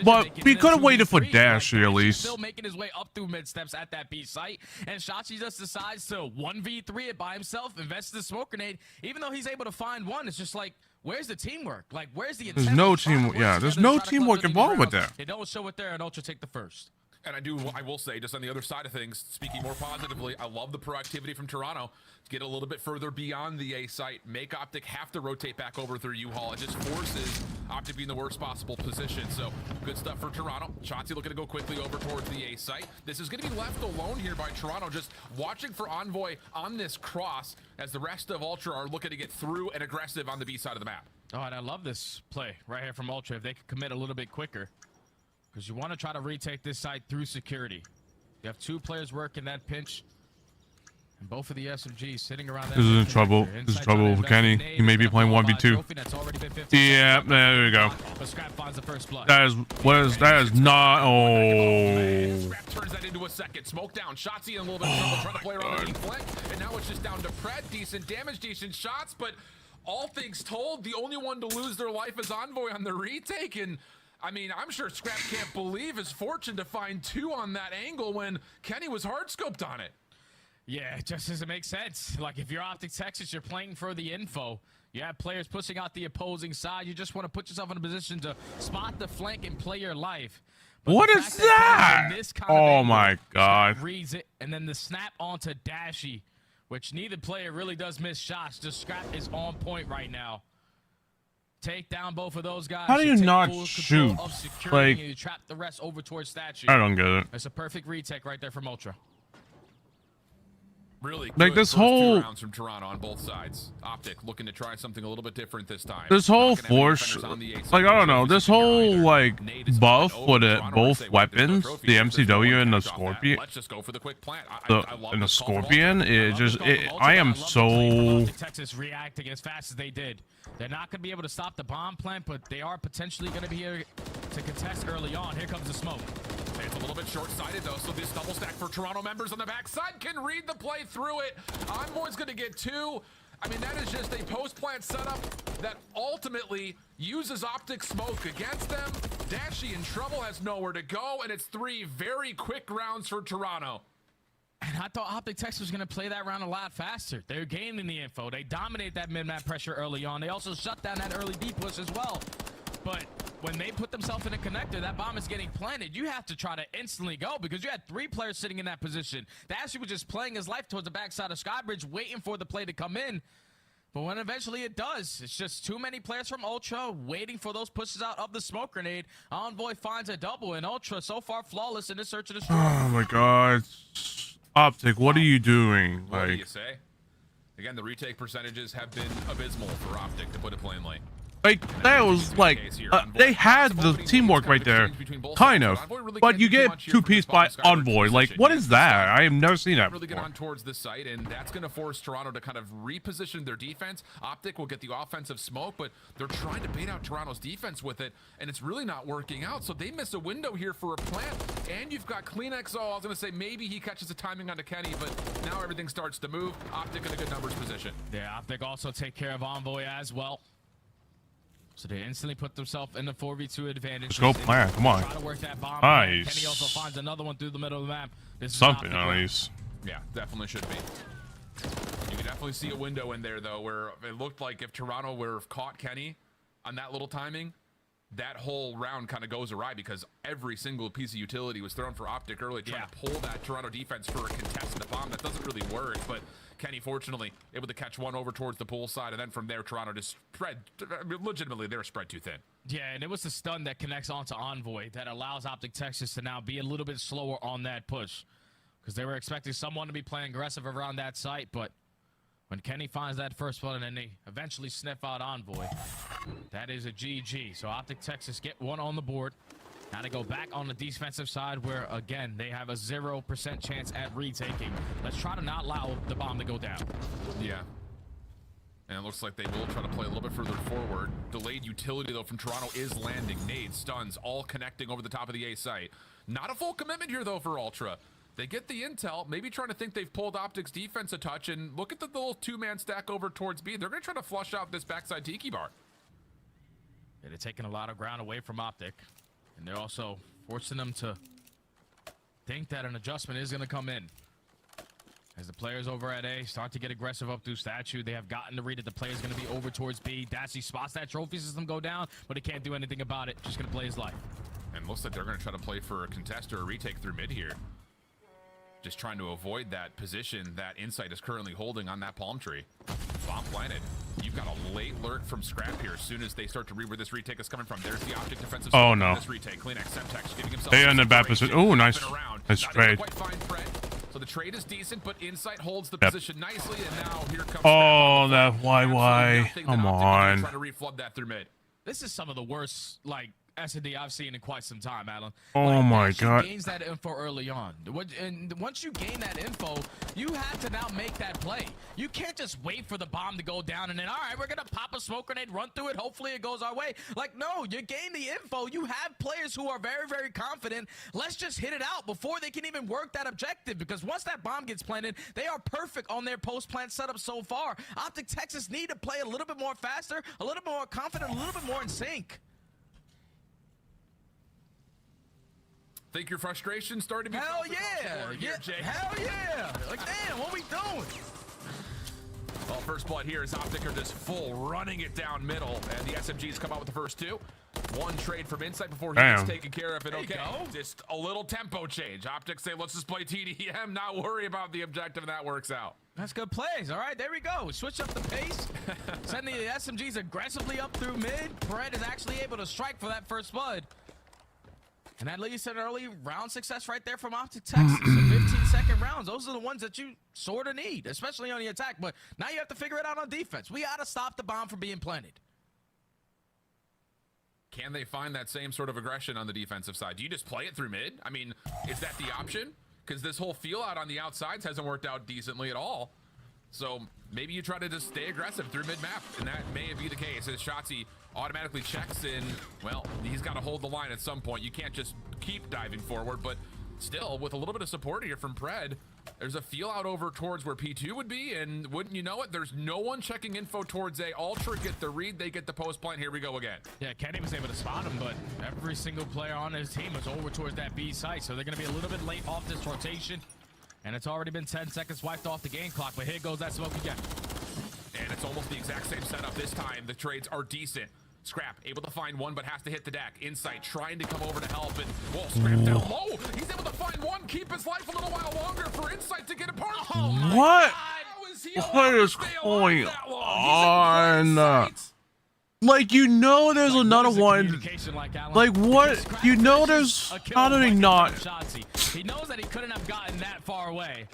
but we could have waited for Dashy at least. Still making his way up through mid steps at that B site, and Shotzi just decides to 1v3 it by himself, invest in the smoke grenade, even though he's able to find one. It's just like, where's the teamwork? Like, where's the There's no teamwork. Yeah, there's no teamwork involved with that. They don't show it there, and Ultra take the first. And I will say, just on the other side of things, speaking more positively, I love the proactivity from Toronto. Get a little bit further beyond the A site, make Optic have to rotate back over through U-Haul. It just forces Optic to be in the worst possible position. So good stuff for Toronto. Chauncey looking to go quickly over towards the A site. This is going to be left alone here by Toronto, just watching for Envoy on this cross as the rest of Ultra are looking to get through and aggressive on the B side of the map. Oh, and I love this play right here from Ultra. If they could commit a little bit quicker, because you want to try to retake this site through security. You have two players working that pinch, and both of the SMGs sitting around that. This is in trouble. This is trouble for Kenny. He may be playing 1v2. Yeah, there we go. But Scrap finds the first blood. That is not. Oh. Scrap turns that into a second. Smoke down. Shotzi in a little bit of trouble trying to play around the deep flank, and now it's just down to Pred. Decent damage, decent shots, but all things told, the only one to lose their life is Envoy on the retake. And I mean, I'm sure Scrap can't believe his fortune to find two on that angle when Kenny was hard scoped on it. Yeah, it just doesn't make sense. Like, if you're Optic Texas, you're playing for the info. You have players pushing out the opposing side. You just want to put yourself in a position to spot the flank and play your life. But what is that? Oh my god. Reads it, and then the snap onto Dashy, which neither player really does miss shots. Just Scrap is on point right now. Take down both of those guys. How do you not shoot? Like, you trap the rest over towards Statue. I don't get it. It's a perfect retake right there from Ultra. Really like this whole rounds from Toronto on both sides. Optic looking to try something a little bit different this time. This whole force, like, I don't know, this whole like buff with it, both weapons, the MCW and the Scorpion, Let's just go for the quick plant. and the Scorpion, it just, I am so. Texas reacting as fast as they did. They're not going to be able to stop the bomb plant, but they are potentially going to be here to contest early on. Here comes the smoke. It's a little bit short-sighted though, so this double stack for Toronto members on the backside can read the play through it. Envoy's going to get two. I mean, that is just a post-plant setup that ultimately uses Optic smoke against them. Dashy in trouble, has nowhere to go, and it's three very quick rounds for Toronto. And I thought Optic Texas was going to play that round a lot faster. They're gaining the info. They dominate that mid-map pressure early on. They also shut down that early deep push as well. But when they put themselves in a connector, that bomb is getting planted. You have to try to instantly go because you had three players sitting in that position. Dashy was just playing his life towards the backside of Skybridge, waiting for the play to come in. But when eventually it does, it's just too many players from Ultra waiting for those pushes out of the smoke grenade. Envoy finds a double, and Ultra so far flawless in the search of the destroy. Oh my god. Optic, what are you doing? What do you say? Again, the retake percentages have been abysmal for Optic, to put it plainly. Like, that was like, they had the teamwork right there, kind of, but you get two-piece by Envoy. Like, what is that? I have never seen that really before. Get on towards this site, and that's going to force Toronto to kind of reposition their defense. Optic will get the offensive smoke, but they're trying to bait out Toronto's defense with it, and it's really not working out. So they miss a window here for a plant, and you've got CleanXO. I was going to say maybe he catches the timing onto Kenny, but now everything starts to move. Optic in a good numbers position. Yeah, Optic also take care of Envoy as well. So they instantly put themselves in the 4v2 advantage. Let's go plan. Come on. Try to work that bomb. Nice. Kenny also finds another one through the middle of the map. This is something at least. Yeah, definitely should be. You can definitely see a window in there, though, where it looked like if Toronto were caught Kenny on that little timing, that whole round kind of goes awry because every single piece of utility was thrown for Optic early, trying to pull that Toronto defense for a contest in the bomb. That doesn't really work, but Kenny, fortunately, able to catch one over towards the pool side, and then from there, Toronto just spread. Legitimately, they were spread too thin. Yeah, and it was the stun that connects onto Envoy that allows Optic Texas to now be a little bit slower on that push because they were expecting someone to be playing aggressive around that site, but when Kenny finds that first one and then they eventually sniff out Envoy, that is a GG. So Optic Texas get one on the board. Now to go back on the defensive side where, again, they have a 0% chance at retaking. Let's try to not allow the bomb to go down. Yeah. And it looks like they will try to play a little bit further forward. Delayed utility, though, from Toronto is landing. Nades, stuns, all connecting over the top of the A site. Not a full commitment here, though, for Ultra. They get the intel, maybe trying to think they've pulled Optic's defense a touch, and look at the little two-man stack over towards B. They're going to try to flush out this backside Tiki bar. Yeah, they're taking a lot of ground away from Optic, and they're also forcing them to think that an adjustment is going to come in. As the players over at A start to get aggressive up through statue, they have gotten to read that the player's going to be over towards B. Dashy spots that trophy system go down, but he can't do anything about it. Just going to play his life. And looks like they're going to try to play for a contest or a retake through mid here. Just trying to avoid that position that Insight is currently holding on that palm tree. Bomb planted. You've got a late lurk from Scrap here as soon as they start to read where this retake is coming from. There's the Optic defensive. Oh no. This retake. Cleanex, Semtex giving himself. They in the bad position. Oh, nice. Nice trade. So the trade is decent, but Insight holds the position nicely, and now here comes. Oh, that why? Come on. Trying to reflood that through mid. This is some of the worst, like, S&D I've seen in quite some time, Alan. Oh my God. Gains that info early on. And once you gain that info, you have to now make that play. You can't just wait for the bomb to go down and then, all right, we're going to pop a smoke grenade, run through it. Hopefully it goes our way. Like, no, you gain the info. You have players who are very, very confident. Let's just hit it out before they can even work that objective, because once that bomb gets planted, they are perfect on their post-plant setup so far. Optic Texas need to play a little bit more faster, a little bit more confident, a little bit more in sync. Think your frustration started to be Hell yeah! Hell yeah! Like, damn, what we doing? Well, first blood here is Optic are just full running it down middle, and the SMGs come out with the first two. One trade from Insight before he gets taken care of it. Okay, just a little tempo change. Optic say, let's just play TDM, not worry about the objective, and that works out. That's good plays. All right, there we go. Switch up the pace. Send the SMGs aggressively up through mid. Pred is actually able to strike for that first blood. And that leads to an early round success right there from Optic Texas. So 15-second rounds. Those are the ones that you sort of need, especially on the attack. But now you have to figure it out on defense. We got to stop the bomb from being planted. Can they find that same sort of aggression on the defensive side? Do you just play it through mid? I mean, is that the option? Because this whole feel out on the outsides hasn't worked out decently at all. So maybe you try to just stay aggressive through mid-map, and that may be the case as Shotzi automatically checks in. Well, he's got to hold the line at some point. You can't just keep diving forward, but still, with a little bit of support here from Pred, there's a feel out over towards where P2 would be, and wouldn't you know it, there's no one checking info towards A. Ultra get the read, they get the post plant. Here we go again. Yeah, Kenny was able to spot him, but every single player on his team was over towards that B site, so they're going to be a little bit late off this rotation. And it's already been 10 seconds wiped off the game clock, but here goes that smoke again. And it's almost the exact same setup this time. The trades are decent. Scrap able to find one, but has to hit the deck. Insight trying to come over to help, and whoa, Scrap down low. He's able to find one, keep his life a little while longer for Insight to get apart. Oh what? What is going on? Like, you know there's another one. Like, what? You know there's... How do they not? He knows that he couldn't have gotten that far away.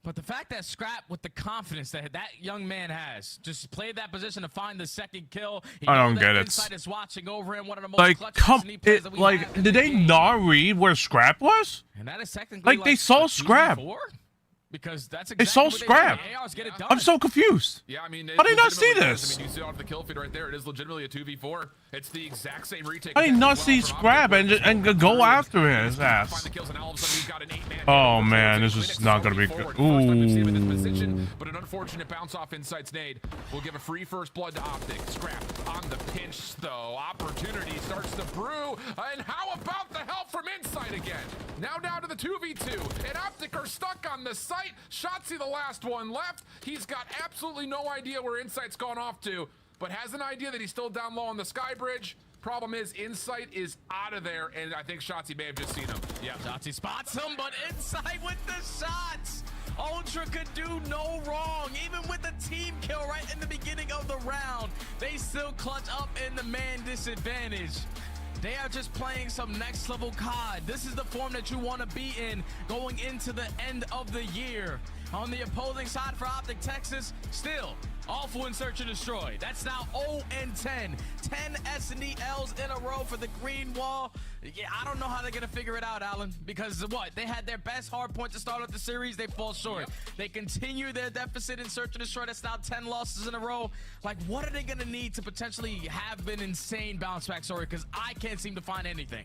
But the fact that Scrap, with the confidence that that young man has, just played that position to find the second kill. I don't get it. Insight is watching over him. One of the most like, did they game. not read where Scrap was? And that is technically like they saw Scrap. Because that's exactly they saw Scrap. I'm so confused. Yeah, I mean, how did I not see this? I mean, you see it off the kill feed right there. It is legitimately a 2v4. It's the exact same retake. I did not see Scrap and go after his ass. Oh man, this is not gonna be good. Ooh. But an unfortunate bounce off Insight's nade will give a free first blood to Optic. Scrap on the pinch though. Opportunity starts to brew. And how about the help from Insight again? Now down to the 2v2. And Optic are We're stuck on the site. Shotzzy, the last one left. He's got absolutely no idea where Insight's gone off to, but has an idea that he's still down low on the sky bridge. Problem is, Insight is out of there, and I think Shotzzy may have just seen him. Yeah, Shotzzy spots him, but Insight with the shots. Ultra could do no wrong. Even with the team kill right in the beginning of the round, they still clutch up in the man disadvantage. They are just playing some next level COD. This is the form that you want to be in going into the end of the year. On the opposing side for Optic Texas, still awful in search and destroy. That's now 0-10. 10 S&D L's in a row for the green wall. Yeah, I don't know how they're gonna figure it out, Alan, because what? They had their best hard point to start off the series, they fall short. Yep. They continue their deficit in search and destroy. That's now 10 losses in a row. Like, what are they gonna need to potentially have an insane bounce back story? Because I can't seem to find anything.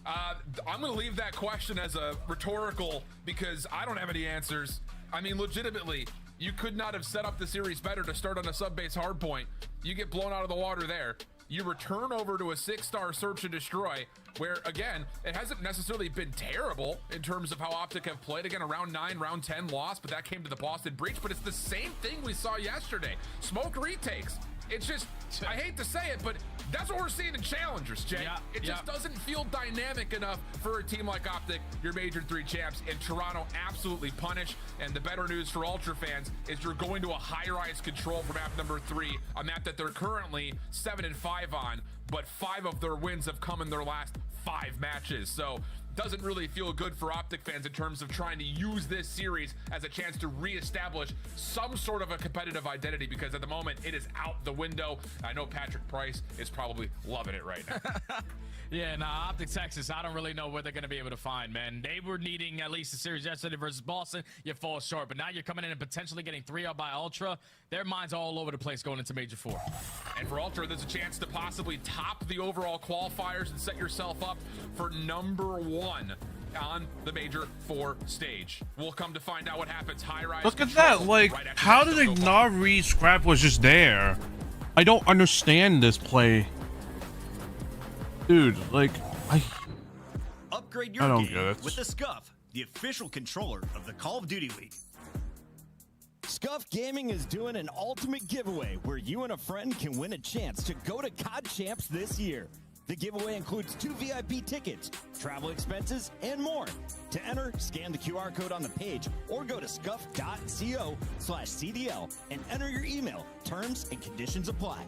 I'm gonna leave that question as a rhetorical because I don't have any answers. I mean, legitimately, you could not have set up the series better to start on a sub-base hardpoint. You get blown out of the water there. You return over to a 6-star search and destroy, where, again, it hasn't necessarily been terrible in terms of how Optic have played. Again, a round 9, round 10 loss, but that came to the Boston Breach. But it's the same thing we saw yesterday. Smoked retakes. It's just, I hate to say it, but that's what we're seeing in challengers, Jay. Yeah, it just doesn't feel dynamic enough for a team like Optic, your Major 3 champs, and Toronto absolutely punish. And the better news for Ultra fans is you're going to a high-rise control for map number 3, a map that they're currently 7-5 on, but 5 of their wins have come in their last 5 matches. So doesn't really feel good for Optic fans in terms of trying to use this series as a chance to reestablish some sort of a competitive identity, because at the moment it is out the window. I know Patrick Price is probably loving it right now. Yeah, nah, Optic Texas, I don't really know what they're going to be able to find, man. They were needing at least a series yesterday versus Boston. You fall short, but now you're coming in and potentially getting 3-0 by Ultra. Their minds are all over the place going into Major 4. And for Ultra, there's a chance to possibly top the overall qualifiers and set yourself up for number 1 on the Major 4 stage. We'll come to find out what happens. High-rise. Look at that. Like, right how did they not read Scrap was just there? I don't understand this play. Dude, like, Upgrade your don't game get it. with the Scuff, the official controller of the Call of Duty League. Scuff Gaming is doing an ultimate giveaway where you and a friend can win a chance to go to COD Champs this year. The giveaway includes 2 VIP tickets, travel expenses, and more. To enter, scan the QR code on the page or go to scuff.co/CDL and enter your email. Terms and conditions apply.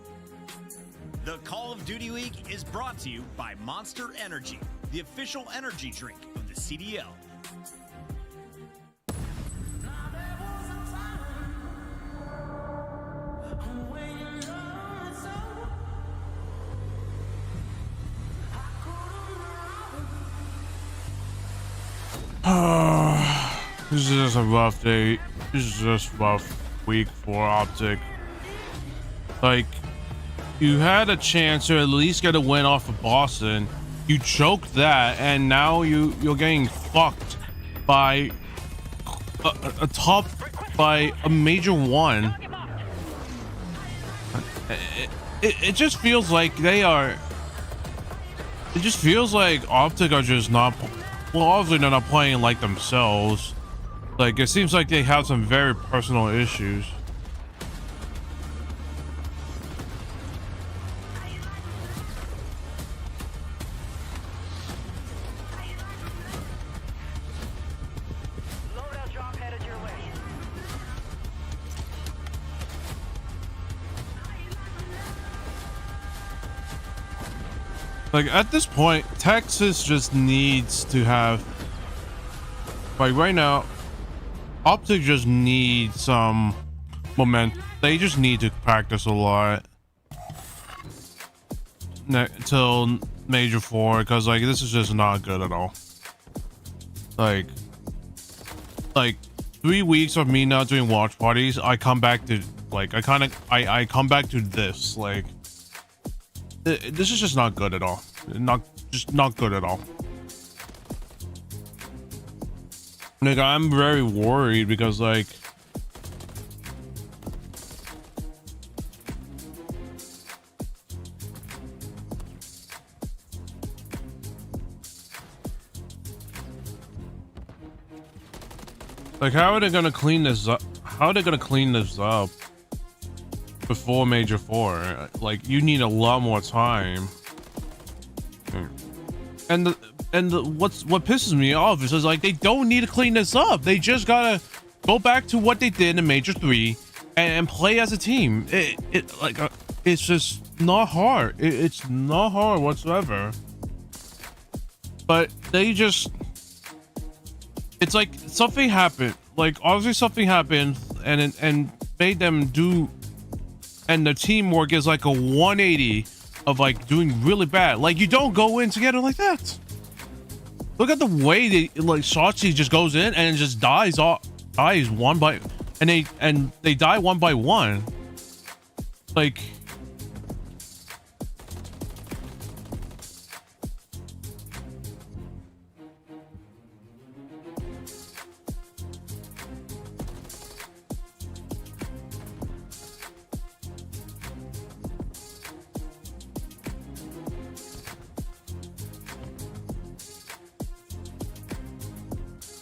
The Call of Duty League is brought to you by Monster Energy, the official energy drink of the CDL. This is just a rough day. This is just a rough week for Optic. Like, you had a chance to at least get a win off of Boston. You choked that, and now you're getting fucked by by a Major 1. It just feels like they are. It just feels like Optic are just not. Well, obviously they're not playing like themselves. Like, it seems like they have some very personal issues. Like, at this point, Texas just needs to have, like, right now, Optic just needs some momentum. They just need to practice a lot till Major 4, because, like, this is just not good at all. Like 3 weeks of me not doing watch parties, I come back to, like, I come back to this, like, this is just not good at all. Not good at all. Like, I'm very worried because, like, Like, how are they gonna clean this up? How are they gonna clean this up before Major 4? Like, you need a lot more time. And what pisses me off is like they don't need to clean this up. They just gotta go back to what they did in Major 3 and play as a team. It's just not hard. It's not hard whatsoever. But they just, it's like something happened. Like obviously something happened and made them do, and the teamwork is like a 180 of like doing really bad. Like you don't go in together like that. Look at the way they like Sachi just goes in and just dies one by, and they die one by one. Like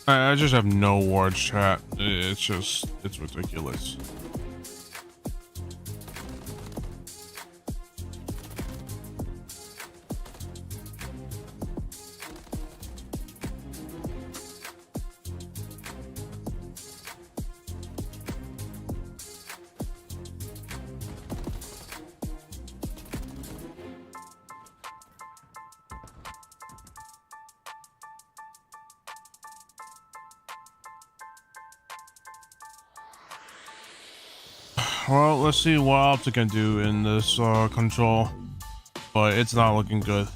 I just have no words, chat. It's ridiculous. Well, let's see what Optic can do in this control, but it's not looking good.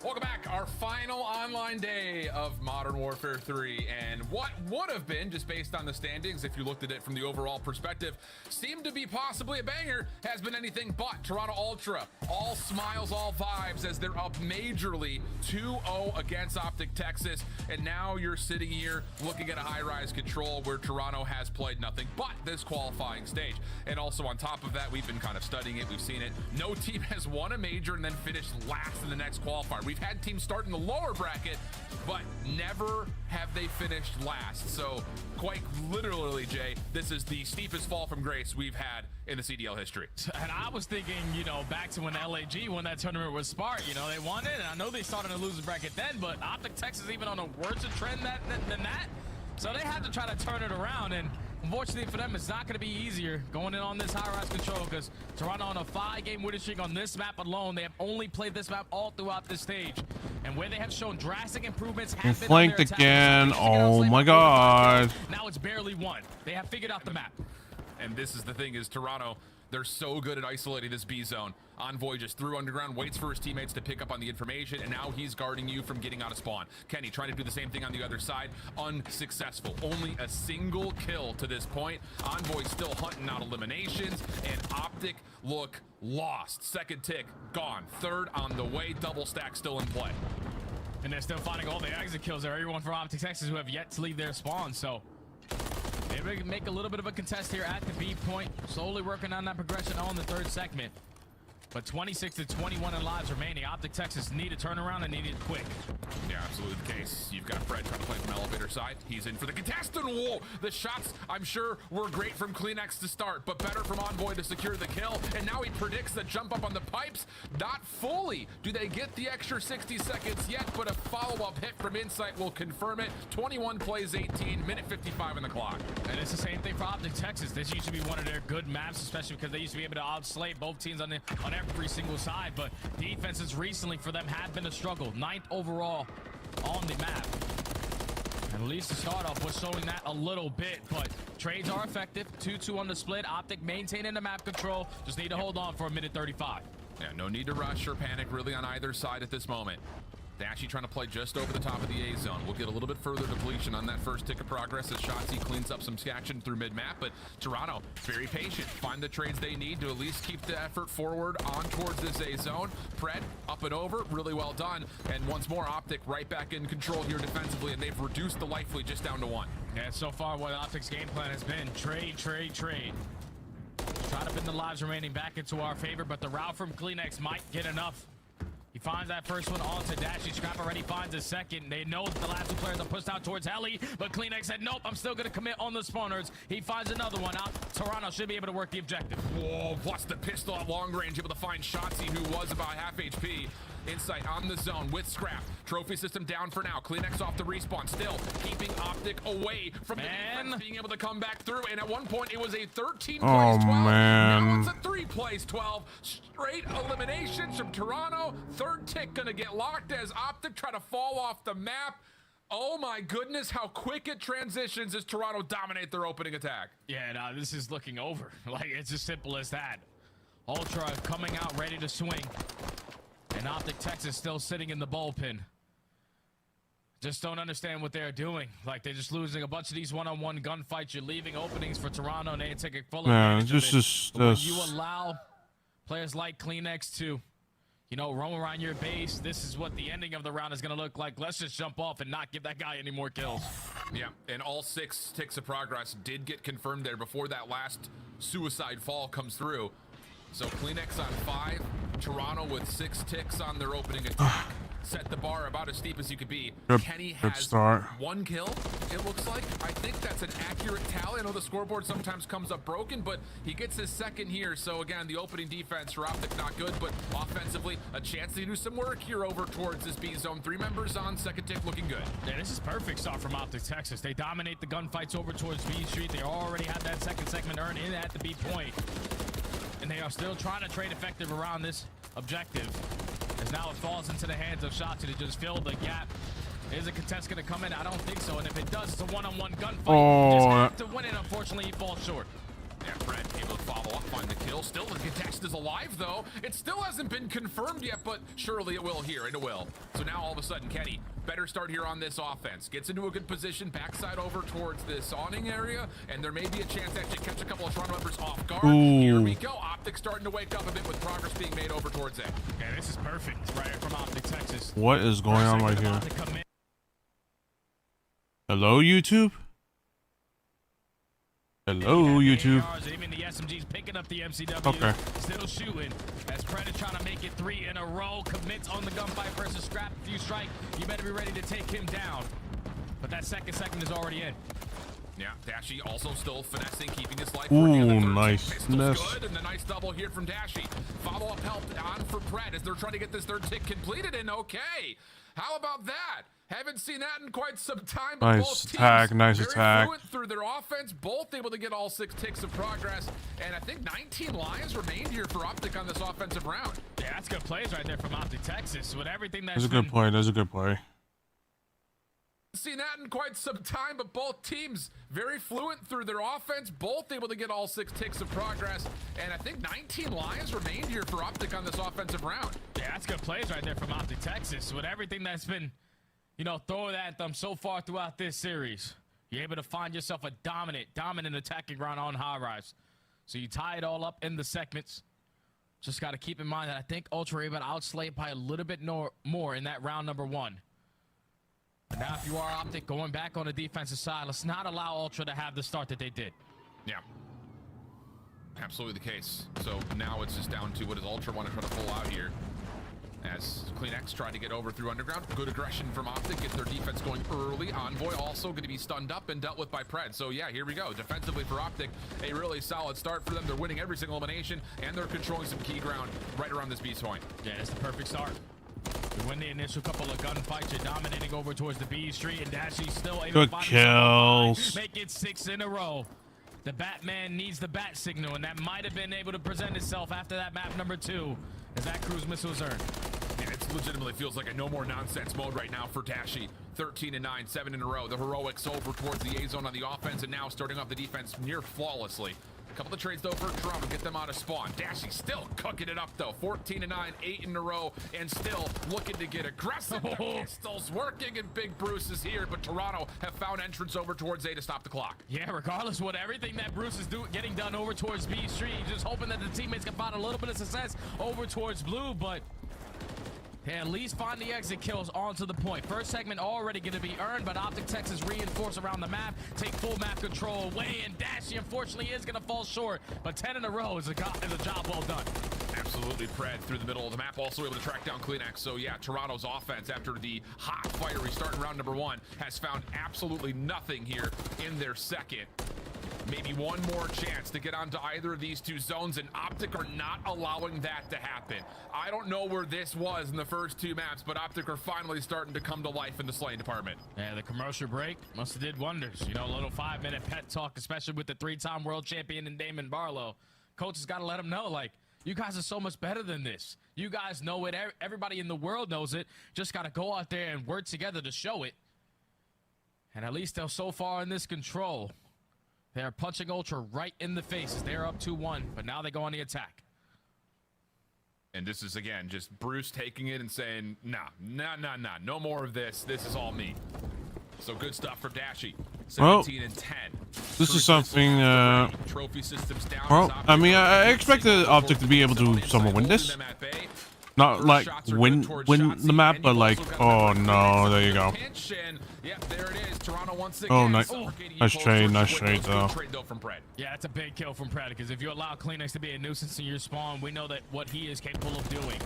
Welcome back. Our final online day of Modern Warfare 3, and what would have been, just based on the standings, if you looked at it from the overall perspective, seemed to be possibly a banger, has been anything but. Toronto Ultra, all smiles, all vibes, as they're up majorly 2-0 against Optic Texas, and now you're sitting here looking at a high-rise control where Toronto has played nothing but this qualifying stage. And also on top of that, we've been kind of studying it, we've seen it. No team has won a major and then finished last in the next qualifier. We've had teams start in the lower bracket, but never have they finished last. So quite literally, Jay, this is the steepest fall from grace we've had in the CDL history. And I was thinking, you know, back to when LAG won that tournament with Spark, you know, they won it, and I know they started in a loser bracket then, but Optic Texas even on a worse trend than that. So they had to try to turn it around, and unfortunately for them, it's not going to be easier going in on this high-rise control, because Toronto on a 5-game winning streak on this map alone. They have only played this map all throughout this stage, and where they have shown drastic improvements have been flanked again. Oh my god. Now it's barely won. They have figured out the map. And this is the thing, is Toronto, they're so good at isolating this B zone. Envoy just threw underground, waits for his teammates to pick up on the information, and now he's guarding you from getting out of spawn. Kenny trying to do the same thing on the other side, unsuccessful. Only a single kill to this point. Envoy still hunting out eliminations, and Optic look lost. Second tick gone, third on the way, double stack still in play. And they're still finding all the exit kills there. Everyone from Optic Texas who have yet to leave their spawn, so maybe we can make a little bit of a contest here at the B point, slowly working on that progression on the third segment. But 26 to 21 in lives remaining. Optic Texas need a turnaround and need it quick. Yeah, absolutely the case. You've got Fred trying to play from elevator side. He's in for the contest, and whoa, the shots, I'm sure, were great from CleanX to start, but better from Envoy to secure the kill. And now he predicts the jump up on the pipes. Not fully. Do they get the extra 60 seconds yet? But a follow-up hit from Insight will confirm it. 21 plays 18, minute 55 in the clock. And it's the same thing for Optic Texas. This used to be one of their good maps, especially because they used to be able to outslay both teams on every single side, but defenses recently for them have been a struggle. 9th overall on the map. At least the start off was showing that a little bit, but trades are effective. 2-2 on the split. Optic maintaining the map control. Just need to hold on for a minute 35. Yeah, no need to rush or panic really on either side at this moment. Dashy trying to play just over the top of the A zone. We'll get a little bit further depletion on that first tick of progress as Shotzi cleans up some action through mid-map, but Toronto, very patient. Find the trades they need to at least keep the effort forward on towards this A zone. Pred, up and over, really well done. And once more, Optic right back in control here defensively, and they've reduced the life lead just down to 1. Yeah, so far what Optic's game plan has been trade, trade, trade. Try to bend the lives remaining back into our favor, but the route from Kleenex might get enough. He finds that first one onto Dashy. Scrap already finds a second. They know that the last two players are pushed out towards Heli, but Kleenex said, nope, I'm still going to commit on the spawners. He finds another one out. Toronto should be able to work the objective. Whoa, plus the pistol at long range, able to find Shotzi, who was about half HP. Insight on the zone with Scrap. Trophy system down for now. Kleenex off the respawn. Still keeping Optic away from the defense, being able to come back through. And at one point, it was a 13 plays 12. Now it's a 3 plays 12. Straight eliminations from Toronto. Third tick gonna get locked as Optic try to fall off the map. Oh my goodness, how quick it transitions as Toronto dominate their opening attack. Yeah, no, this is looking over. Like, it's as simple as that. Ultra coming out ready to swing. And Optic Texas still sitting in the bullpen. Just don't understand what they're doing. Like, they're just losing a bunch of these one-on-one gunfights. You're leaving openings for Toronto, and they take a full advantage of it. When you allow players like Kleenex to, you know, roam around your base, this is what the ending of the round is going to look like. Let's just jump off and not give that guy any more kills. Yeah, and all 6 ticks of progress did get confirmed there before that last suicide fall comes through. So Kleenex on 5, Toronto with 6 ticks on their opening attack. Set the bar about as steep as you could be. Kenny has 1 kill, it looks like. I think that's an accurate tally. I know the scoreboard sometimes comes up broken, but he gets his second here. So again, the opening defense for Optic not good, but offensively, a chance to do some work here over towards this B zone. 3 members on second tick looking good. Yeah, this is perfect start from Optic Texas. They dominate the gunfights over towards B Street. They already had that second segment earned in at the B point. And they are still trying to trade effective around this objective. As now it falls into the hands of Shotzi to just fill the gap. Is a contest going to come in? I don't think so. And if it does, it's a one-on-one gunfight. Just have to win it. Unfortunately, he falls short. Yeah, Fred able to follow up, find the kill. Still, the contest is alive, though. It still hasn't been confirmed yet, but surely it will here, and it will. So now, all of a sudden, Kenny, better start here on this offense. Gets into a good position, backside over towards this awning area, and there may be a chance to actually catch a couple of Toronto members off guard. Here we go. Optic starting to wake up a bit with progress being made over towards it. Okay, this is perfect right here from Optic Texas. What is going on right here? Hello, YouTube? Hello, YouTube. Even the SMG's picking up the MCW. Okay. Still shooting. As Predator trying to make it 3 in a row. Commits on the gunfight versus Scrap. If you strike, you better be ready to take him down. But that second segment is already in. Yeah, Dashy also still finessing, keeping his life. Ooh, nice. Good, and the nice double here from Dashy. Follow-up help on for Pred as they're trying to get this third tick completed, and okay. How about that? Haven't seen that in quite some time. But nice attack, nice attack. Fluent through their offense, both able to get all 6 ticks of progress, and I think 19 lives remained here for Optic on this offensive round. Yeah, that's good plays right there from Optic Texas. With everything that's a good play. That's a good play. Seen that in quite some time, but both teams very fluent through their offense, both able to get all 6 ticks of progress, and I think 19 lives remained here for Optic on this offensive round. Yeah, that's good plays right there from Optic Texas. With everything that's been, you know, thrown at them so far throughout this series, you're able to find yourself a dominant attacking round on high rise. So you tie it all up in the segments. Just got to keep in mind that I think Ultra were able to outslay it by a little bit more in that round number 1. But now if you are Optic going back on the defensive side, let's not allow Ultra to have the start that they did. Yeah. Absolutely the case. So now it's just down to what does Ultra want to try to pull out here. As Kleenex tried to get over through underground. Good aggression from Optic. Get their defense going early. Envoy also going to be stunned up and dealt with by Pred. So yeah, here we go. Defensively for Optic, a really solid start for them. They're winning every single elimination, and they're controlling some key ground right around this B point. Yeah, it's the perfect start. You win the initial couple of gunfights. You're dominating over towards the B Street, and Dashy's still able to find kills. Make it 6 in a row. The Batman needs the bat signal, and that might have been able to present itself after that map number 2 as that cruise missile was earned. Yeah, it legitimately feels like a no more nonsense mode right now for Dashy. 13 and 9, 7 in a row. The heroics over towards the A zone on the offense, and now starting off the defense near flawlessly. A couple of trades though for Toronto, get them out of spawn. Dashy still cooking it up though. 14 and 9, 8 in a row, and still looking to get aggressive. Pistols working, and Big Bruce is here, but Toronto have found entrance over towards A to stop the clock. Yeah, regardless of what everything that Bruce is getting done over towards B Street, just hoping that the teammates can find a little bit of success over towards Blue, but They at least find the exit kills onto the point. First segment already going to be earned, but Optic Texas reinforce around the map, take full map control away, and Dashy unfortunately is going to fall short, but 10 in a row is a job well done. Absolutely, Pred through the middle of the map, also able to track down Kleenex. So yeah, Toronto's offense after the hot fiery start in round number 1 has found absolutely nothing here in their second. Maybe one more chance to get onto either of these two zones, and Optic are not allowing that to happen. I don't know where this was in the first 2 maps, but Optic are finally starting to come to life in the slaying department. Yeah, the commercial break must have did wonders. You know, a little 5-minute pet talk, especially with the 3-time world champion and Damon Barlow. Coach has got to let him know, like, you guys are so much better than this. You guys know it. Everybody in the world knows it. Just got to go out there and work together to show it. And at least they're so far in this control. They're punching Ultra right in the face as they're up 2-1, but now they go on the attack. And this is, again, just Bruce taking it and saying, nah, no more of this. This is all me. So good stuff for Dashy. 17 and 10. This is something, trophy systems down. well, I mean, I expected Optic to be able to somewhat win this. Not like win the map, but like, oh no, there you go. Yep, there it is. Toronto once Oh, again. nice trade though. Yeah, it's a big kill from Pred, because if you allow Kleenex to be a nuisance in your spawn, we know that what he is capable of doing.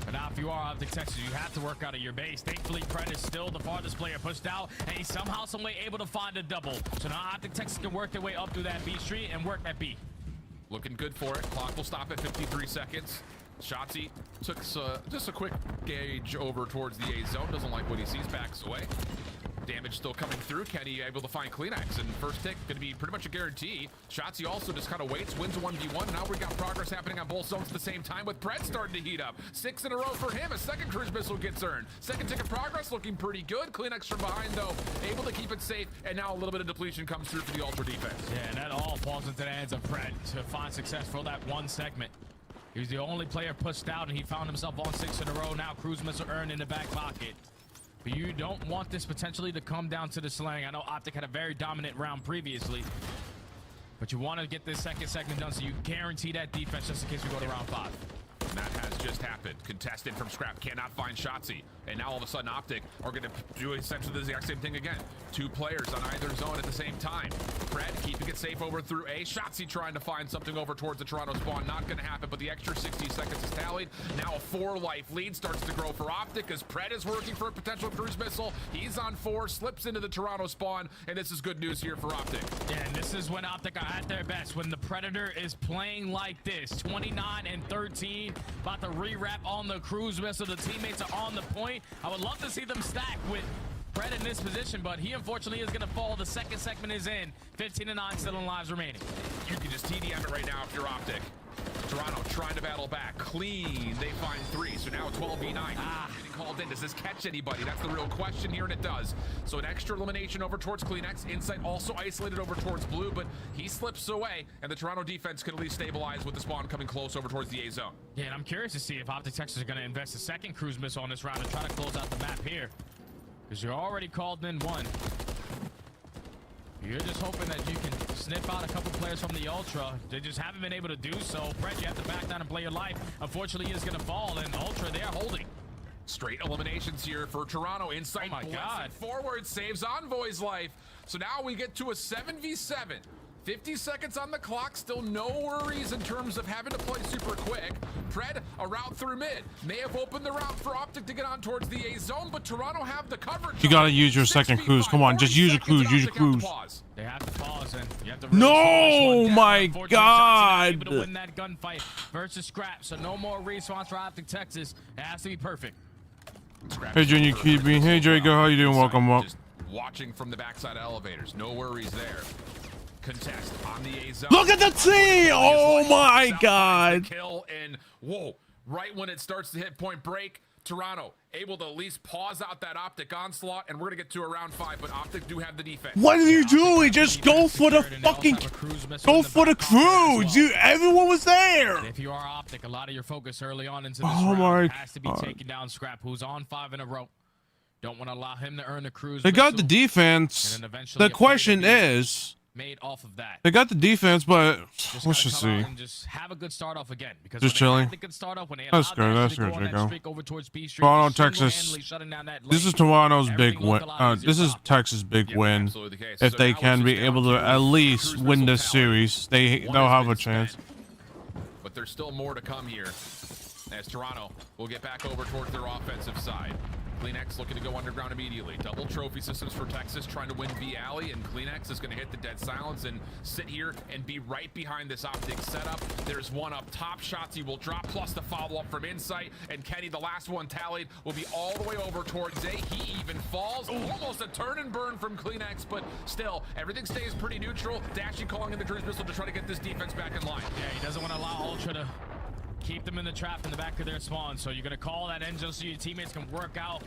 But now if you are Optic Texas, you have to work out of your base. Thankfully, Pred is still the farthest player pushed out, and he's somehow, some way able to find a double. So now Optic Texas can work their way up through that B street and work that B. Looking good for it. Clock will stop at 53 seconds. Shotzi took just a quick gauge over towards the A zone. Doesn't like what he sees, backs away. Damage still coming through. Kenny able to find Kleenex, and first tick going to be pretty much a guarantee. Shotzi also just kind of waits, wins a 1v1. Now we got progress happening on both zones at the same time, with Pred starting to heat up. 6 in a row for him. A second cruise missile gets earned. Second tick of progress looking pretty good. Kleenex from behind though, able to keep it safe, and now a little bit of depletion comes through for the Ultra defense. Yeah, and that all falls into the hands of Pred to find success for that one segment. He was the only player pushed out, and he found himself on 6 in a row. Now cruise missile earned in the back pocket. But you don't want this potentially to come down to the slang. I know Optic had a very dominant round previously, but you want to get this second segment done so you guarantee that defense just in case we go to round 5. And that has just happened. Contested from Scrap cannot find Shotzi. And now all of a sudden Optic are going to do essentially the exact same thing again. 2 players on either zone at the same time. Pred keeping it safe over through A. Shotzi trying to find something over towards the Toronto spawn. Not going to happen, but the extra 60 seconds is tallied. Now a 4-life lead starts to grow for Optic as Pred is working for a potential cruise missile. He's on 4, slips into the Toronto spawn, and this is good news here for Optic. Yeah, and this is when Optic are at their best, when the Predator is playing like this. 29 and 13, about to re-wrap on the cruise missile. The teammates are on the point. I would love to see them stack with Pred in this position, but he unfortunately is going to fall. The second segment is in. 15 and 9 still in lives remaining. You can just TDM it right now if you're Optic. Toronto trying to battle back. Clean. They find 3. So now 12v9. Getting called in. Does this catch anybody? That's the real question here, and it does. So an extra elimination over towards Kleenex. Insight also isolated over towards Blue, but he slips away, and the Toronto defense can at least stabilize with the spawn coming close over towards the A zone. Yeah, and I'm curious to see if Optic Texas are going to invest a second cruise missile on this round and try to close out the map here, because you're already called in 1. You're just hoping that you can snip out a couple players from the Ultra. They just haven't been able to do so. Pred, you have to back down and play your life. Unfortunately, he is going to fall, and Ultra, they are holding. Straight eliminations here for Toronto. Insight, oh my God, forward saves Envoy's life. So now we get to a 7v7. 50 seconds on the clock, still no worries in terms of having to play super quick. Pred, a route through mid. May have opened the route for Optic to get on towards the A zone, but Toronto have the coverage. You gotta use your second cruise. Come on, just use your cruise. Use your cruise. They have to pause, and you have to really no, my God. Able to win that gunfight versus Scrap, so no more respawns for Optic Texas. It has to be perfect. Hey, Junior Keeping. Hey, Draco, how you doing? Welcome up. Just watching from the backside of elevators. No worries there. Contest on the A zone. Look at the T! Oh my God! Kill, and whoa! Right when it starts to hit point break, Toronto able to at least pause out that Optic onslaught, and we're gonna get to a round 5. But Optic do have the defense. What are you doing? Just go for the fucking, go for the cruise! You, everyone was there. If you are Optic, a lot of your focus early on into this round has to be taking down Scrap, who's on 5 in a row. Don't want to allow him to earn the cruise. They got the defense. The question is, made off of that. They got the defense, but let's just see. And just have a good start off again. Because just chilling. Good start off when they That's good. That's good, Jacob. Toronto, Texas. This is Toronto's big win. This is Texas' big win. If they can be able to at least win this series, they'll have a chance. But there's still more to come here, as Toronto will get back over towards their offensive side. Kleenex looking to go underground immediately. Double trophy systems for Texas, trying to win V Alley, and Kleenex is going to hit the dead silence and sit here and be right behind this optic setup. There's one up top. Shots he will drop, plus the follow-up from Insight, and Kenny, the last one tallied, will be all the way over towards A. He even falls. Almost a turn and burn from Kleenex, but still, everything stays pretty neutral. Dashy calling in the Drews missile to try to get this defense back in line. Yeah, he doesn't want to allow Ultra to keep them in the trap in the back of their spawn. So you're going to call that in just so your teammates can work out.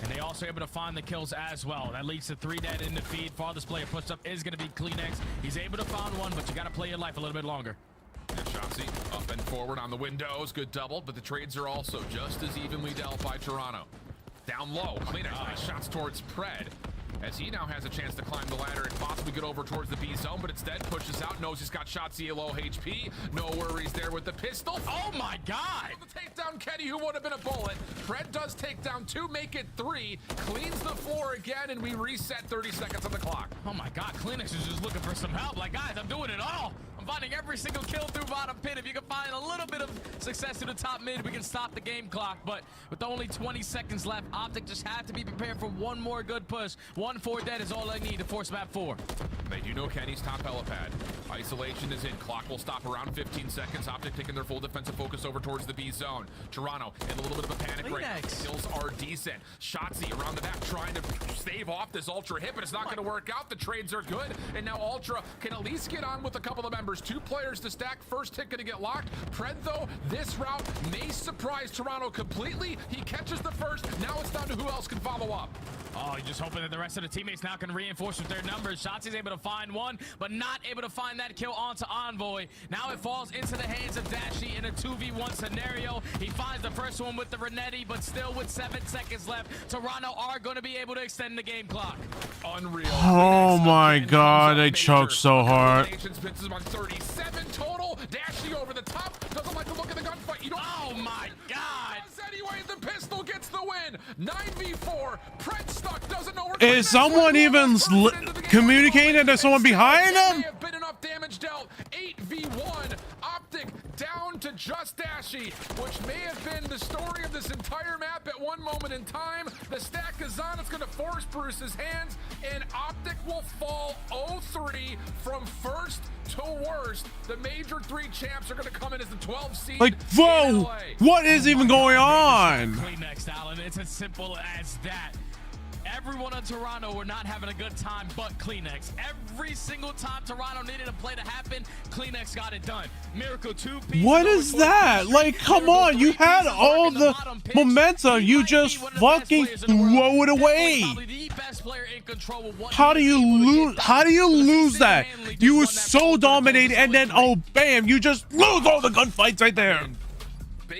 And they also able to find the kills as well. That leads to 3 dead in the feed. Farthest player pushed up is going to be Kleenex. He's able to find one, but you got to play your life a little bit longer. And Shotzi up and forward on the windows. Good double, but the trades are also just as evenly dealt by Toronto. Down low, Kleenex, nice shots towards Pred, as he now has a chance to climb the ladder and possibly get over towards the B zone, but instead pushes out, knows he's got Shotzi low HP. No worries there with the pistol. Oh my God! The takedown Kenny, who would have been a bullet. Fred does take down 2, make it 3, cleans the floor again, and we reset 30 seconds on the clock. Oh my God, Kleenex is just looking for some help. Like, guys, I'm doing it all. I'm finding every single kill through bottom pin. If you can find a little bit of success through the top mid, we can stop the game clock. But with only 20 seconds left, Optic just have to be prepared for one more good push. 1-4 dead is all they need to force map 4. They do know Kenny's top helipad. Isolation is in. Clock will stop around 15 seconds. Optic taking their full defensive focus over towards the B zone. Toronto in a little bit of a panic break. Kills are decent. Shotzi around the back trying to stave off this Ultra hit, but it's not going to work out. The trades are good, and now Ultra can at least get on with a couple of members. 2 players to stack. First hit going to get locked. Pred, though, this route may surprise Toronto completely. He catches the first. Now it's down to who else can follow up. Oh, you're just hoping that the rest of the teammates now can reinforce with their numbers. Shotzi's able to find one, but not able to find that kill onto Envoy. Now it falls into the hands of Dashy in a 2v1 scenario. He finds the first one with the Renetti, but still with 7 seconds left, Toronto are going to be able to extend the game clock. Unreal. Oh my God, they choked so hard. 37 total. Dashy over the top. Doesn't like the look of the gunfight. You don't. Oh my God. Anyway, the pistol gets the win. 9v4. Pred stuck. Doesn't know where. Is someone even communicating that there's someone behind them? Have been enough damage dealt. 8v1. Optic down to just Dashy, which may have been the story of this entire map at one moment in time. The stack is on. It's going to force Bruce's hands, and Optic will fall 0-3 from first to worst. The major 3 champs are going to come in as the 12th seed. Like, whoa, what is even going on? Kleenex, Alan. It's as simple as that. Everyone in Toronto were not having a good time but Kleenex. Every single time Toronto needed a play to happen, Kleenex got it done. Miracle 2 pieces. What is that? Like, come on, you had all the momentum. You just fucking throw it away. How do you lose? How do you lose that? You were so dominated, and then, oh, bam, you just lose all the gunfights right there.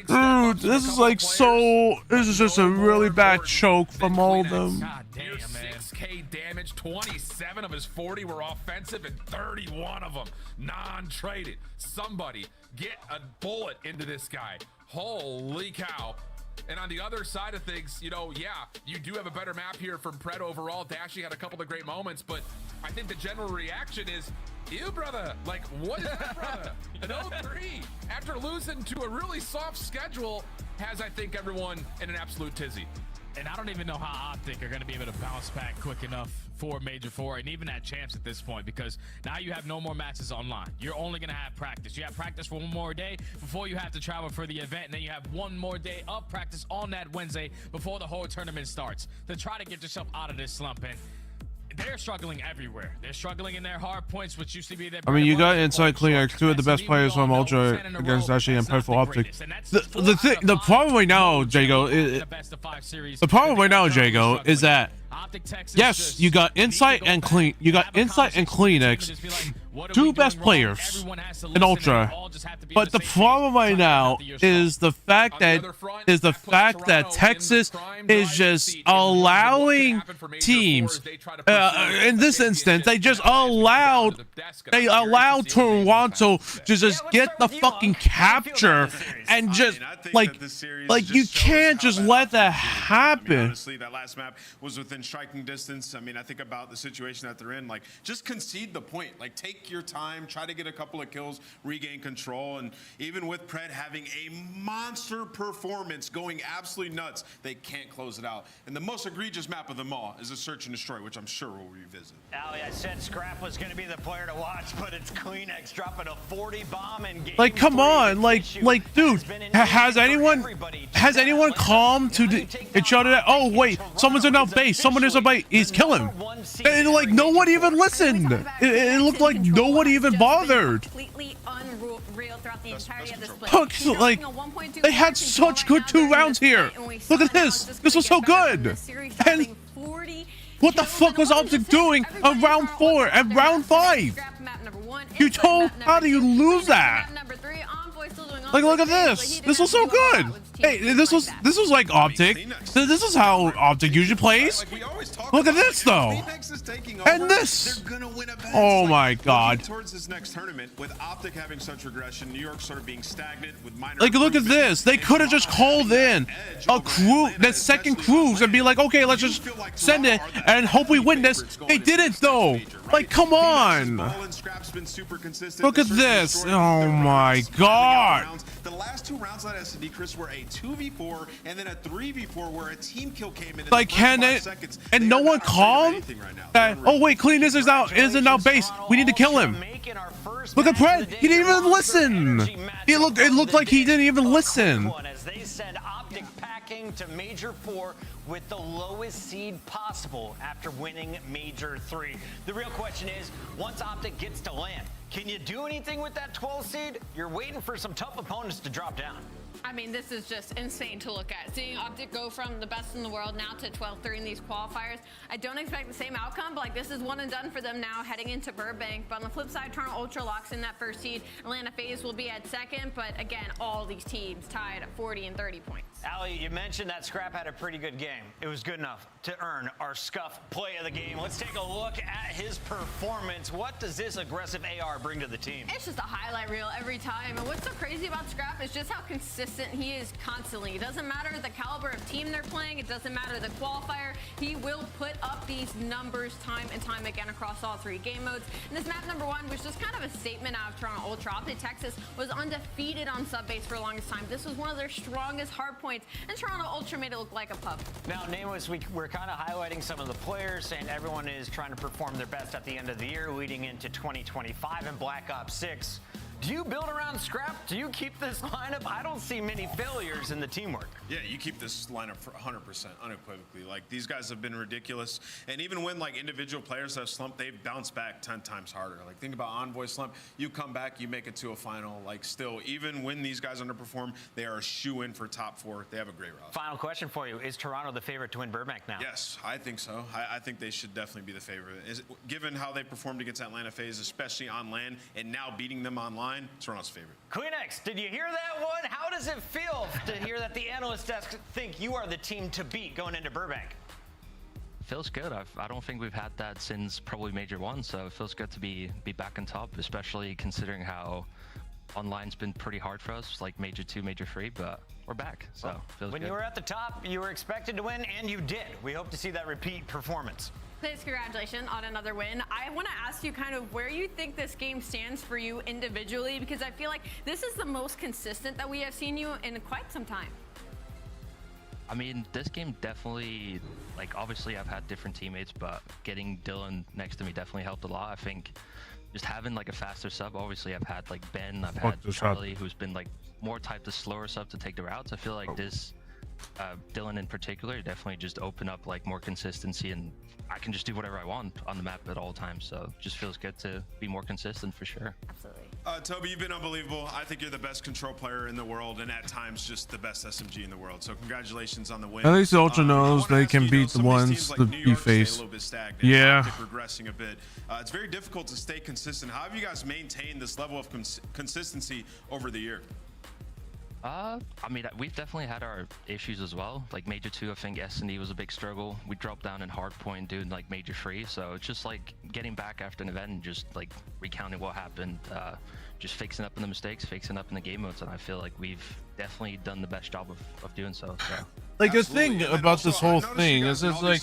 Dude, this is like this is just a really bad choke from all of them. God damn, man. 6k damage, 27 of his 40 were offensive, and 31 of them non-traded. Somebody get a bullet into this guy. Holy cow. And on the other side of things, you know, yeah, you do have a better map here from Pred overall. Dashy had a couple of great moments, but I think the general reaction is, ew, brother. Like, what is that, brother? An 0-3 after losing to a really soft schedule has, I think, everyone in an absolute tizzy. And I don't even know how Optic are going to be able to bounce back quick enough for Major 4 and even at champs at this point, because now you have no more matches online. You're only going to have practice. You have practice for one more day before you have to travel for the event, and then you have one more day of practice on that Wednesday before the whole tournament starts to try to get yourself out of this slump. And they're struggling everywhere. They're struggling in their hard points, which used to be their. I mean, you got Inside Kleenex, 2 of the best players from Ultra against Dashy and Pred for Optic. The problem right now, Jago, is that yes, you got Insight and Kleenex. two best players in Ultra. But the problem right now is the fact that Texas is just allowing teams. In this instance, they allowed Toronto to just get the fucking capture and just like you can't just let that happen. Honestly, that last map was within striking distance. I mean, I think about the situation that they're in. Like, just concede the point. Like, take your time, try to get a couple of kills, regain control. And even with Pred having a monster performance, going absolutely nuts, they can't close it out. And the most egregious map of them all is a Search and Destroy, which I'm sure we'll revisit. Ali, I said Scrap was going to be the player to watch, but it's Kleenex dropping a 40 bomb in game. Like, come on, like, dude, has anyone calm to each other that, oh wait, someone's in our base, someone is a base, he's killing. And like no one even listened. It looked like no one even bothered. Completely unreal throughout the entirety of this play. Look, like they had such good 2 rounds here. Look at this. This was so good. And what the fuck was Optic doing on round 4 and round 5? You told, how do you lose that? Like, look at this. This was so good. Hey, this was like Optic. This is how Optic usually plays. Look at this though. And this. Oh my god. Towards this next tournament, with Optic having such regression, New York sort of being stagnant with minor. Like, look at this. They could have just called in a crew, the second cruise, and be like, okay, let's just send it and hope we win this. They didn't though. Like, come on. Look at this. Oh my god. The last 2 rounds that SD Chris were a 2v4 and then a 3v4 where a team kill came in. Like, can it? And no one calm? Oh wait, Clean is now base. We need to kill him. Look at Pred. He didn't even listen. It looked like he didn't even listen. As they send Optic packing to Major 4 with the lowest seed possible after winning Major 3. The real question is, once Optic gets to land, can you do anything with that 12 seed? You're waiting for some tough opponents to drop down. I mean, this is just insane to look at. Seeing Optic go from the best in the world now to 12-3 in these qualifiers. I don't expect the same outcome, but like this is one and done for them now heading into Burbank. But on the flip side, Toronto Ultra locks in that first seed. Atlanta FaZe will be at second, but again, all these teams tied at 40 and 30 points. Ali, you mentioned that Scrap had a pretty good game. It was good enough to earn our Scuff play of the game. Let's take a look at his performance. What does this aggressive AR bring to the team? It's just a highlight reel every time. And what's so crazy about Scrap is just how consistent he is constantly. It doesn't matter the caliber of team they're playing. It doesn't matter the qualifier. He will put up these numbers time and time again across all 3 game modes. And this map number 1 was just kind of a statement out of Toronto Ultra. Optic Texas was undefeated on subbase for the longest time. This was one of their strongest hard points, and Toronto Ultra made it look like a pub. Now, Nameless, we're kind of highlighting some of the players, saying everyone is trying to perform their best at the end of the year, leading into 2025 in Black Ops 6. Do you build around Scrap? Do you keep this lineup? I don't see many failures in the teamwork. Yeah, you keep this lineup for 100%, unequivocally. Like, these guys have been ridiculous. And even when, like, individual players have slumped, they've bounced back 10 times harder. Like, think about Envoy slump. You come back, you make it to a final. Like, still, even when these guys underperform, they are a shoe-in for top 4. They have a great roster. Final question for you. Is Toronto the favorite to win Burbank now? Yes, I think so. I think they should definitely be the favorite. Given how they performed against Atlanta FaZe, especially on land, and now beating them online, Toronto's favorite. Kleenex, did you hear that one? How does it feel to hear that the analyst desk think you are the team to beat going into Burbank? Feels good. I don't think we've had that since probably Major 1, so it feels good to be back on top, especially considering how online's been pretty hard for us, like Major 2, Major 3, but we're back, so feels good. When you were at the top, you were expected to win, and you did. We hope to see that repeat performance. Please, congratulations on another win. I want to ask you kind of where you think this game stands for you individually, because I feel like this is the most consistent that we have seen you in quite some time. I mean, this game definitely, like, obviously I've had different teammates, but getting Dylan next to me definitely helped a lot. I think just having like a faster sub, obviously I've had like Ben, I've had Charlie, who's been like more type the slower sub to take the routes. I feel like this Dylan in particular definitely just open up like more consistency, and I can just do whatever I want on the map at all times. So it just feels good to be more consistent for sure. Absolutely. Toby, you've been unbelievable. I think you're the best control player in the world, and at times just the best SMG in the world. So congratulations on the win. At least Ultra knows they can beat the ones that you face. Yeah. Regressing a bit. It's very difficult to stay consistent. How have you guys maintained this level of consistency over the year? I mean, we've definitely had our issues as well. Like Major 2, I think S&D was a big struggle. We dropped down in Hardpoint doing like Major 3. So it's just like getting back after an event and just like recounting what happened, just fixing up in the mistakes, fixing up in the game modes. And I feel like we've definitely done the best job of doing so. Like the thing about this whole thing is it's like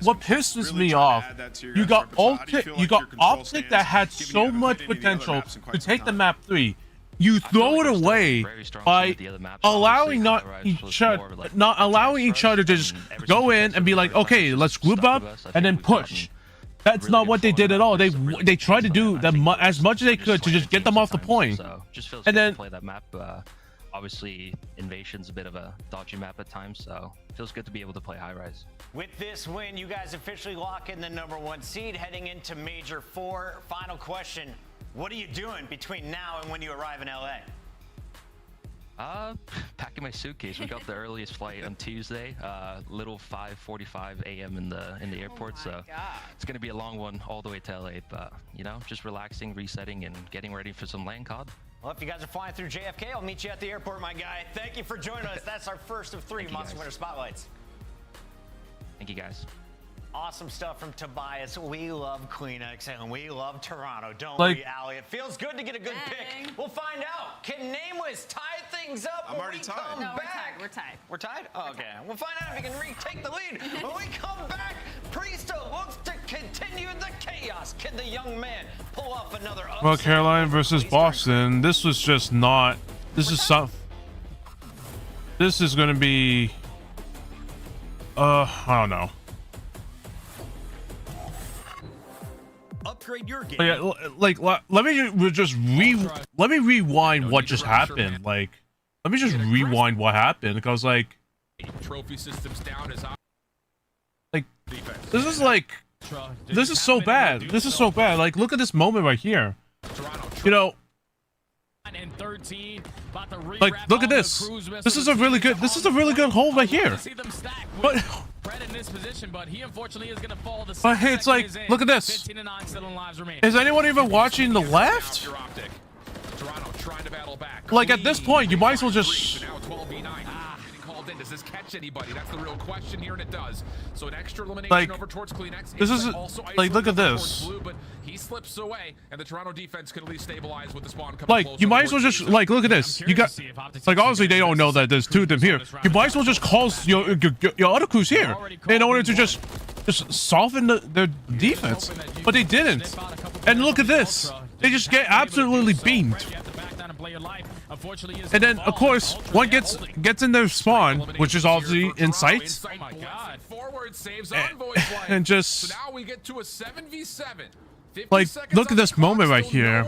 what pisses me off. You got Optic that had so much potential to take the map 3. You throw it away by allowing not each other to just go in and be like, okay, let's group up and then push. That's not what they did at all. They tried to do as much as they could to just get them off the point. And then play that map. Obviously, Invasion's a bit of a dodgy map at times, so it feels good to be able to play high rise. With this win, you guys officially lock in the #1 seed heading into Major 4. Final question. What are you doing between now and when you arrive in LA? Packing my suitcase. We got the earliest flight on Tuesday, little 5:45 a.m. in the airport. So it's gonna be a long one all the way to LA. But you know, just relaxing, resetting, and getting ready for some land COD. Well, if you guys are flying through JFK, I'll meet you at the airport, my guy. Thank you for joining us. That's our first of 3 Monster Winter Spotlights. Thank you, guys. Awesome stuff from Tobias. We love Kleenex and we love Toronto, don't like, we, Allie? It feels good to get a good pick. We'll find out. Can Nameless tie things up? I'm already tied. No, we're tied. We're tied? Oh, okay. We'll find out if he can retake the lead. When we come back, Priesta looks to continue the chaos. Can the young man pull off another upset? Well, Carolina versus Boston. This was just not. This is some. This is going to be. I don't know. Upgrade your game. Yeah, like let me just rewind what just happened. Like, let me just rewind what happened because like trophy systems down as like this is like this is so bad. This is so bad. Like, look at this moment right here. You know. Like, look at this. This is a really good. This is a really good hold right here. But. But hey, it's like, look at this. Is anyone even watching the left? Like at this point, you might as well just. Does this catch anybody? That's the real question here, and it does. So an extra elimination like, over towards Kleenex. This is like, look at this. Blue, but he slips away, and the Toronto defense can at least stabilize with the spawn coming like, you might as well just like look at this. You got like obviously they don't know that there's 2 of them here. You might as well just call your other crews here in order to just soften their defense, but they didn't. And look at this. They just get absolutely beamed. And then, of course, one gets in their spawn, which is obviously in sight. And just so now we get to a 7v7. like, look at this moment right here.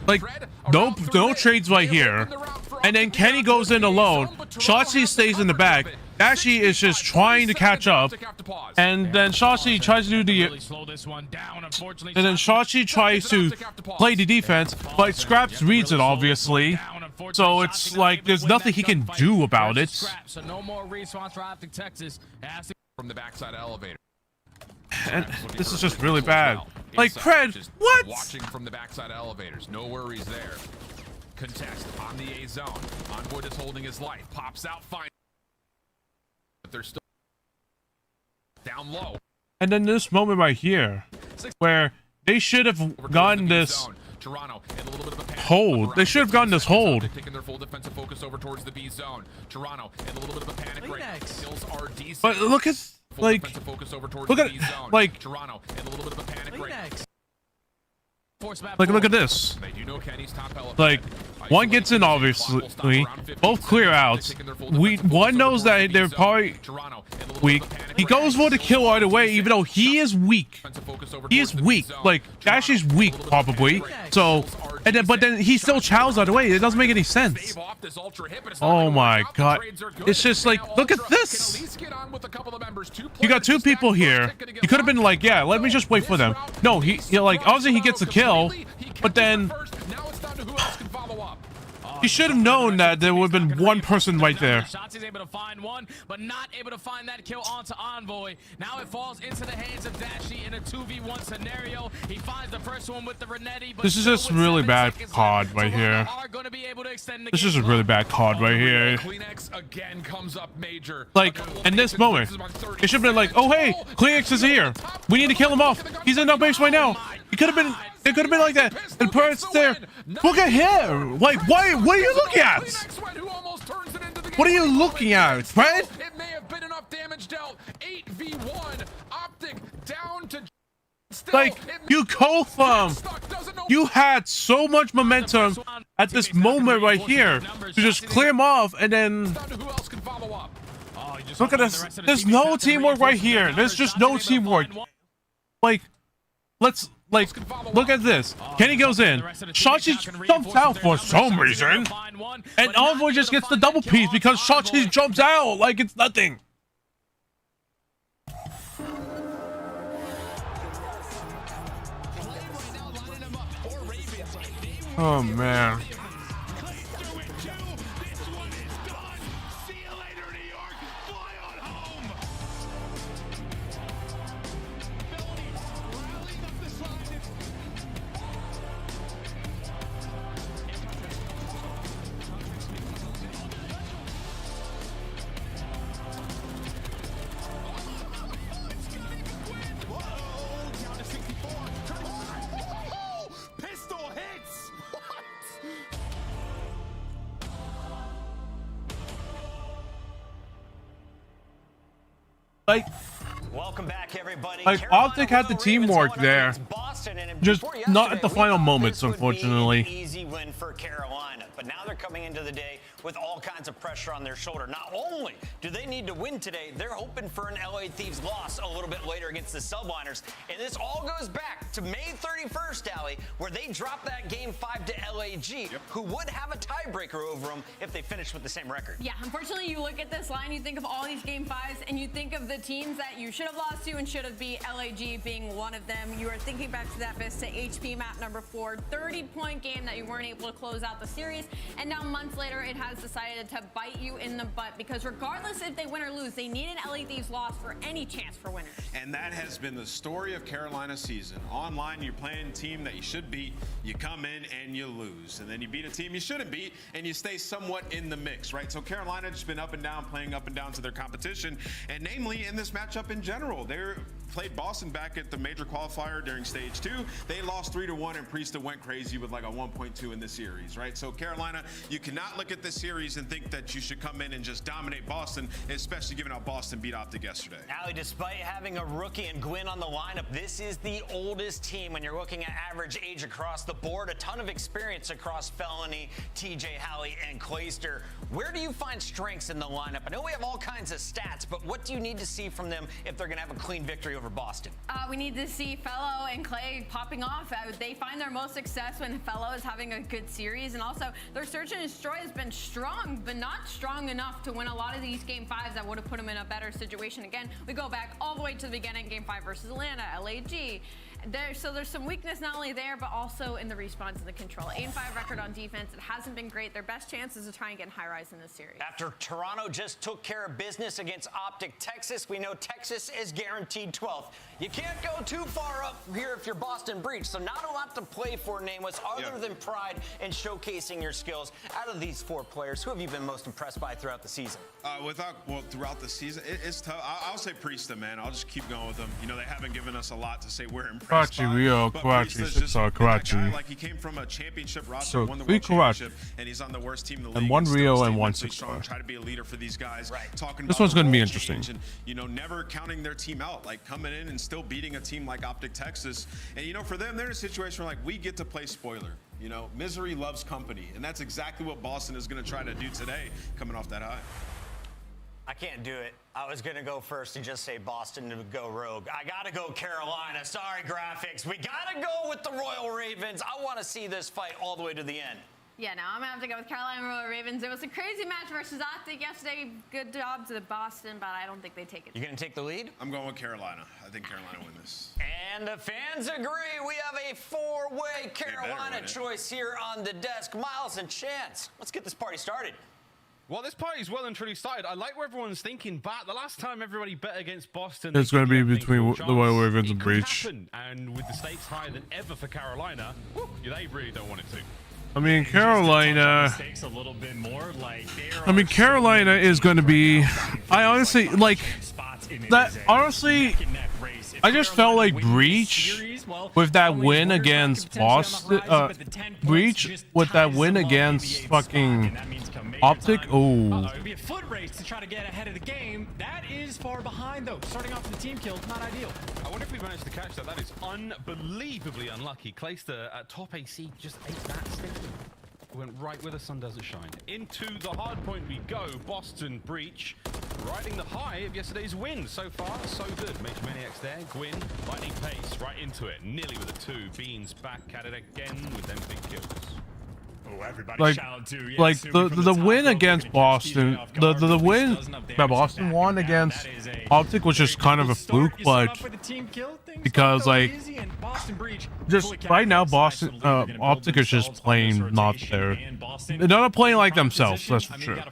Like, no trades right here. And then Kenny goes in alone. Shotzi stays in the back. Ashy is just trying to catch up, and then Shotzi tries to do the, and then Shotzi tries to play the defense, but Scraps reads it obviously, so it's like there's nothing he can do about it. So no more response for Optic Texas. From the backside elevator. And this is just really bad. Like, Cred, what? Watching from the backside elevators, no worries there. Contest on the A zone. Onwood is holding his life. Pops out fine. But they're still down low. And then this moment right here, where they should have gotten this hold. They should have gotten this hold. Taking their full defensive focus over towards the B zone. Toronto in a little bit of a panic right now. Kills are decent. But look at like, look at like, Toronto in a little bit of a panic right now. Like, look at this. Like, one gets in obviously, both clear outs. One knows that they're probably weak. He goes for the kill right away, even though he is weak. He is weak. Like, Dash is weak probably. So And then, but then he still chows out of the way. It doesn't make any sense. Oh my god. It's just like, look at this. You got two people here. You could have been like, yeah, let me just wait for them. No, he like, obviously he gets a kill, but then he should have known that there would have been one person right there. Shotzi's able to find one, but not able to find that kill onto Envoy. Now it falls into the hands of Dashy in a 2v1 scenario. He finds the first one with the Renetti. This is just really bad COD right here. This is a really bad COD right here. Like, in this moment, it should have been like, oh hey, Kleenex is here. We need to kill him off. He's in our base right now. It could have been like that. And Pert's there. Look at him. Like, why? What are you looking at? What are you looking at, Fred? It may have been enough damage dealt. 8v1. Optic down to. Like, you Kotham, you had so much momentum at this moment right here to just clear him off, and then look at this. There's no teamwork right here. There's just no teamwork. Like, let's look at this. Kenny goes in. Shotzi jumps out for some reason, and Envoy just gets the double piece because Shotzi jumps out like it's nothing. Oh man. Like, welcome back, everybody. Like, Optic had the teamwork there, just not at the final moments, unfortunately. Easy win for Carolina, but now they're coming into the day with all kinds of pressure on their shoulder. Not only do they need to win today, they're hoping for an LA Thieves loss a little bit later against the Subliners. And this all goes back to May 31st, Allie, where they dropped that Game 5 to LAG, who would have a tiebreaker over them if they finished with the same record. Yeah, unfortunately, you look at this line, you think of all these Game 5s, and you think of the teams that you should have lost to and should have beat, LAG being one of them. You are thinking back to that Vista HP map number 4, 30-point game that you weren't able to close out the series, and now months later, it has decided to bite you in the butt, because regardless if they win or lose, they need an LA Thieves loss for any chance for winners. And that has been the story of Carolina's season. Online, you're playing a team that you should beat, you come in and you lose. And then you beat a team you shouldn't beat, and you stay somewhat in the mix, right? So Carolina just been up and down, playing up and down to their competition, and namely in this matchup in general. They're played Boston back at the major qualifier during stage 2. They lost 3-1, and Priesta went crazy with like a 1.2 in the series, right? So Carolina, you cannot look at this series and think that you should come in and just dominate Boston, especially given how Boston beat Optic yesterday. Allie, despite having a rookie and Gwyn on the lineup, this is the oldest team when you're looking at average age across the board. A ton of experience across Felony, TJ, Hallie, and Clayster. Where do you find strengths in the lineup? I know we have all kinds of stats, but what do you need to see from them if they're going to have a clean victory over Boston? We need to see Fellow and Clay popping off. They find their most success when Fellow is having a good series, and also their search and destroy has been strong, but not strong enough to win a lot of these Game 5s that would have put them in a better situation. Again, we go back all the way to the beginning, Game 5 versus Atlanta, LAG. So there's some weakness not only there, but also in the respawns and the control. 8-5 record on defense. It hasn't been great. Their best chance is to try and get high rise in this series. After Toronto just took care of business against Optic Texas, we know Texas is guaranteed 12th. You can't go too far up here if you're Boston Breach, so not a lot to play for, Nameless, other than pride and showcasing your skills. Out of these 4 players, who have you been most impressed by throughout the season? Throughout the season, it's tough. I'll say Priesta, man. I'll just keep going with them. You know, they haven't given us a lot to say we're impressed by. Karachi. Like, he came from a championship roster, won the world championship, and he's on the worst team in the league. And 1 Rio and 1 6-star. Try to be a leader for these guys. Talking this about one's going to be interesting. And, you know, never counting their team out, like coming in and still beating a team like Optic Texas. And, you know, for them, they're in a situation where, like, we get to play spoiler. You know, misery loves company, and that's exactly what Boston is going to try to do today, coming off that high. I can't do it. I was going to go first and just say Boston to go rogue. I got to go Carolina. Sorry, graphics. We got to go with the Royal Ravens. I want to see this fight all the way to the end. Yeah, no, I'm going to have to go with Carolina Royal Ravens. It was a crazy match versus Optic yesterday. Good job to Boston, but I don't think they take it. You going to take the lead? I'm going with Carolina. I think Carolina win this. And the fans agree. We have a four-way Carolina choice here on the desk. Miles and Chance, let's get this party started. Well, this party's well and truly started. I like where everyone's thinking back. The last time everybody bet against Boston, It's going to be between the Royal Ravens and Breach. And with the stakes higher than ever for Carolina, they really don't want it to. I mean, Carolina. A little bit more, like Carolina is going to be. I honestly like that. Honestly, I just felt like Breach with that win against Boston. Breach with that win against fucking Optic. Oh. It'd be a foot race to try to get ahead of the game. That is far behind, though. Starting off with the team kill, not ideal. I wonder if we managed to catch that. That is unbelievably unlucky. Clayster at top AC just ate that stick. Went right where the sun doesn't shine. Into the hard point we go. Boston Breach riding the high of yesterday's win. So far, so good. Major Maniacs there. Gwyn, lightning pace, right into it. Nearly with a 2. Beans back at it again with them big kills. Like the win against Boston, the win that Boston won against Optic was just kind of a fluke, but because like just right now Boston Optic is just playing not there. They're not playing like themselves, that's for sure.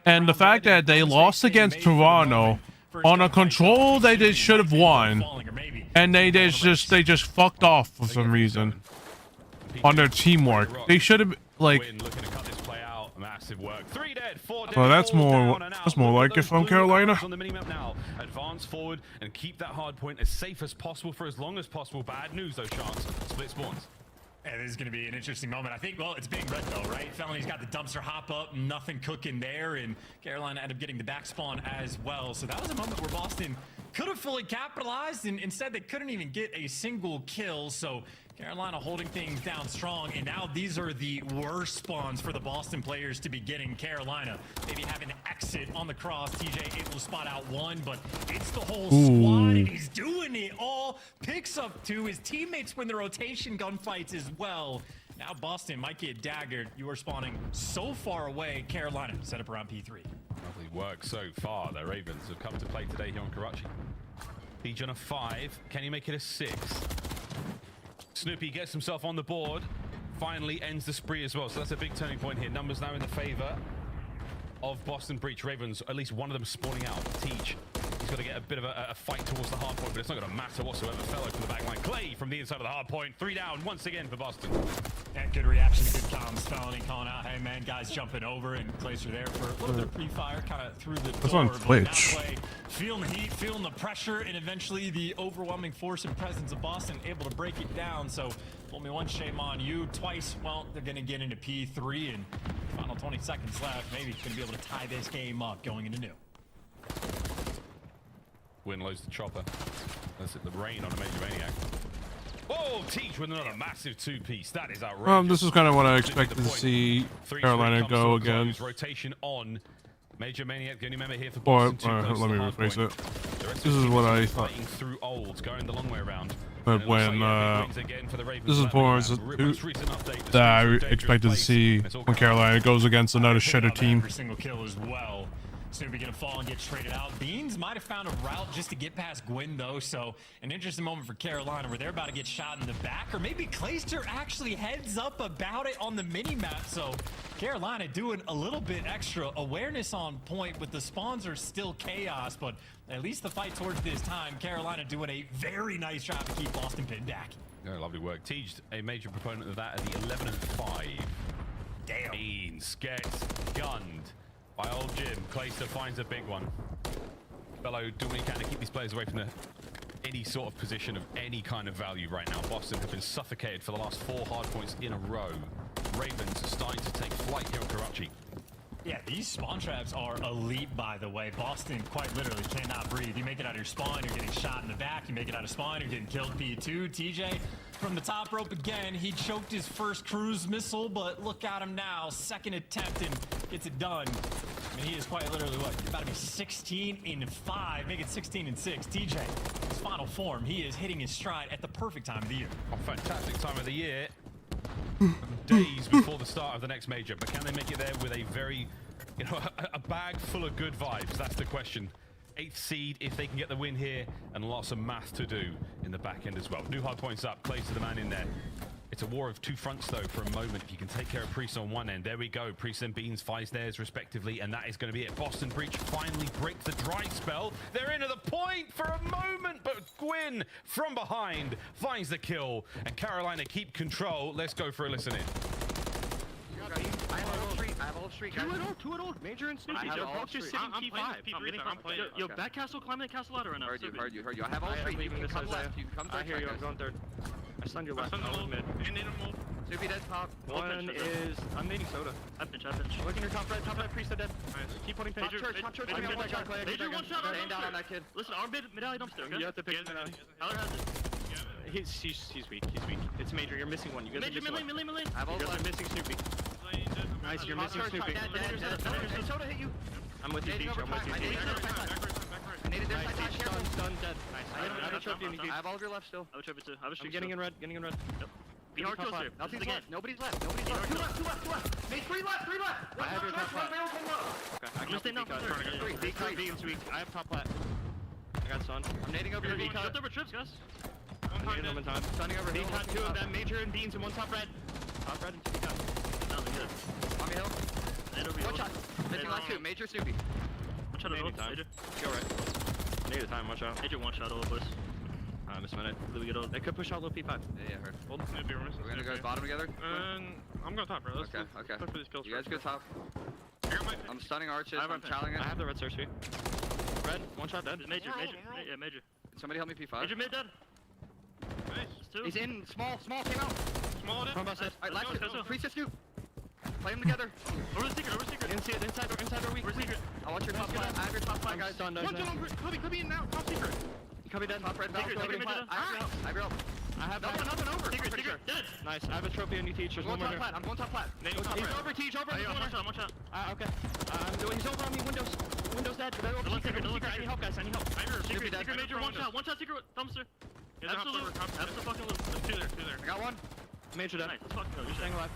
And the fact that they lost against Toronto on a control they should have won, and they just fucked off for some reason. On their teamwork, they should have like. Massive work. 3 dead, 4 dead. Well, that's more like it from Carolina. On the minimap now. Advance forward and keep that hard point as safe as possible for as long as possible. Bad news though, Chance. Split spawns. Yeah, this is going to be an interesting moment. I think, well, it's being red though, right? Felony's got the dumpster hop up, nothing cooking there, and Carolina ended up getting the back spawn as well. So that was a moment where Boston could have fully capitalized, and instead they couldn't even get a single kill. So Carolina holding things down strong, and now these are the worst spawns for the Boston players to be getting. Carolina maybe having to exit on the cross. TJ able to spot out 1, but it's the whole squad, and he's doing it all. Picks up 2. His teammates win the rotation gunfights as well. Now Boston might get daggered. You are spawning so far away. Carolina set up around P3. Lovely work so far. The Ravens have come to play today here on Karachi. PJ on a 5. Can he make it a 6? Snoopy gets himself on the board, finally ends the spree as well. So that's a big turning point here. Numbers now in the favor of Boston Breach. Ravens, at least one of them spawning out. Teach, he's got to get a bit of a fight towards the hard point, but it's not going to matter whatsoever. Fellow from the back line. Clay from the inside of the hard point. 3 down once again for Boston. And good reaction, good comms. Felony calling out, hey man, guys jumping over, and Clayster there for a little bit of pre-fire, kind of through the That's door. on Twitch. Feeling the heat, feeling the pressure, and eventually the overwhelming force and presence of Boston able to break it down. So only one, shame on you. Twice, well, they're going to get into P3, and final 20 seconds left. Maybe going to be able to tie this game up going into new. Win loads the chopper. That's it, the rain on a Major Maniac. Oh, Teach with another massive 2-piece. That is outrageous. This is kind of what I expected to see Carolina go against. Rotation on Major Maniac, the only member here for Boston. Let me rephrase it. This is what I thought. Through olds, going the long way around. But when this is more that I expected to see when Carolina goes against another shitter team. Every single kill as well. Snoopy gonna fall and get traded out. Beans might have found a route just to get past Gwyn though, so an interesting moment for Carolina where they're about to get shot in the back, or maybe Clayster actually heads up about it on the mini-map. So Carolina doing a little bit extra awareness on point, but the spawns are still chaos, but at least the fight towards this time, Carolina doing a very nice job to keep Boston pinned back. Yeah, lovely work. Teach, a major proponent of that at the 11-5. Damn. Beans gets gunned by old Jim. Clayster finds a big one. Bello doing what he can to keep these players away from any sort of position of any kind of value right now. Boston have been suffocated for the last 4 hard points in a row. Ravens are starting to take flight here in Karachi. Yeah, These spawn traps are elite, by the way. Boston quite literally cannot breathe. You make it out of your spawn, you're getting shot in the back. You make it out of spawn, you're getting killed P2. TJ from the top rope again. He choked his first cruise missile, but look at him now. Second attempt and gets it done. I mean, he is quite literally what? You're about to be 16 in 5, make it 16 in 6. TJ, his final form, he is hitting his stride at the perfect time of the year. A fantastic time of the year. Days before the start of the next major, but can they make it there with a very, you know, a bag full of good vibes? That's the question. 8th seed, if they can get the win here, and lots of math to do in the back end as well. New hard points up, Clay's to the man in there. It's a war of two fronts, though, for a moment. If you can take care of Priest on one end, there we go. Priest and Beans, Fies theirs, respectively, and that is going to be it. Boston Breach finally break the dry spell. They're into the point for a moment, but Gwyn from behind finds the kill, and Carolina keep control. Let's go for a listen in. I have all street. I have all street. Two at all. Major and Snoopy. They're both just sitting I'm P5. I'm playing. Yo, back castle, climb that castle ladder right now. Heard you. I have all street. You can come left. You can come third. I hear you. I'm going third. I stunned your left. Mid. Snoopy dead top. One is... I'm needing soda. I pinch. Looking your top right, Priest dead. Nice. Keep putting Top church. I got one shot. Major one shot. Stand down on that kid. Listen, our mid-alley dumpster, okay? You have to pick mid-alley. Tyler has it. He's weak. It's Major. You're missing one. You guys are missing one. Millie. I have all You guys are missing Snoopy. Nice, you're missing Snoopy. Soda hit you. I'm with you, Peach. I'm with you, Peach. Stun, dead. Nice. I have a trophy in the I have all of your left still. I have a trophy too. I'm getting in red. Yep. Be hard kills here. Nobody's left. Two left. Mate, three left. I have your top plat. Okay, I can stay now. Three. Beans weak. I have top plat. I got stun. I'm nading over your Jump over trips, guys. I'm getting them in time. Stunning over Beans had two of them. Major and Beans and one top red. Top red and two cut. That was good. Tommy Hill. One shot. Missing last two. Major Snoopy. One shot of Major. Go right. Negative time. Watch out. Major one shot all of us. Miss a minute. Really good. They could push out low P5. Yeah, heard. Hold. We're gonna go bottom together. I'm going top, bro. Okay. Look for these kills. You guys go top. I'm stunning arches. I'm challenging it. I have the red search feed. Red. One shot dead. Major. Yeah, Major. Somebody help me P5. Major mid dead. Nice. He's in. Small. Came out. Small dead. Alright, last hit. Priest and Snoop. Play them together. Over the secret. Inside door weak. We're secret. I want your top flat. I have your top flat, guys. One shot. Could be in now. Top secret. Copy dead. Top red. I have your help. I have nothing over. Secret. Dead. Nice. I have a trophy on you, Teach. I'm going top flat. He's over, Teach. Over. One shot. Okay. He's over on me. Windows dead. Secret. I need help, guys. Secret Major. One shot. Secret. Dumpster. Absolute fucking loop. Two there. I got one. Major dead. Nice. Let's fucking go. You're staying alive.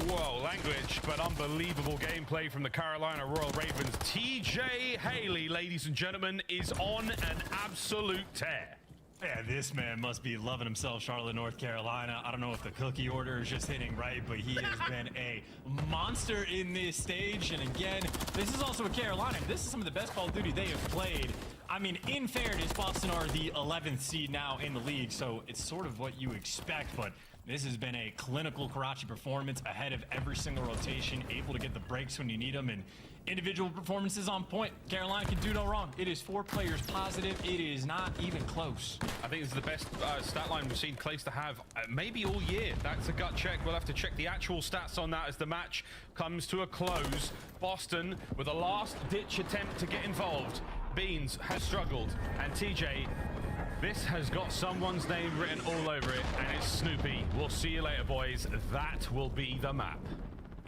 Whoa, language, but unbelievable gameplay from the Carolina Royal Ravens. TJ Haley, ladies and gentlemen, is on an absolute tear. Yeah, this man must be loving himself, Charlotte, North Carolina. I don't know if the cookie order is just hitting right, but he has been a monster in this stage. And again, this is also a Carolina. This is some of the best Call of Duty they have played. I mean, in fairness, Boston are the 11th seed now in the league, so it's sort of what you expect, but this has been a clinical Karachi performance ahead of every single rotation, able to get the breaks when you need them, and individual performances on point. Carolina can do no wrong. It is 4 players positive. It is not even close. I think this is the best stat line we've seen Clays to have maybe all year. That's a gut check. We'll have to check the actual stats on that as the match comes to a close. Boston with a last-ditch attempt to get involved. Beans has struggled, and TJ, this has got someone's name written all over it, and it's Snoopy. We'll see you later, boys. That will be the map.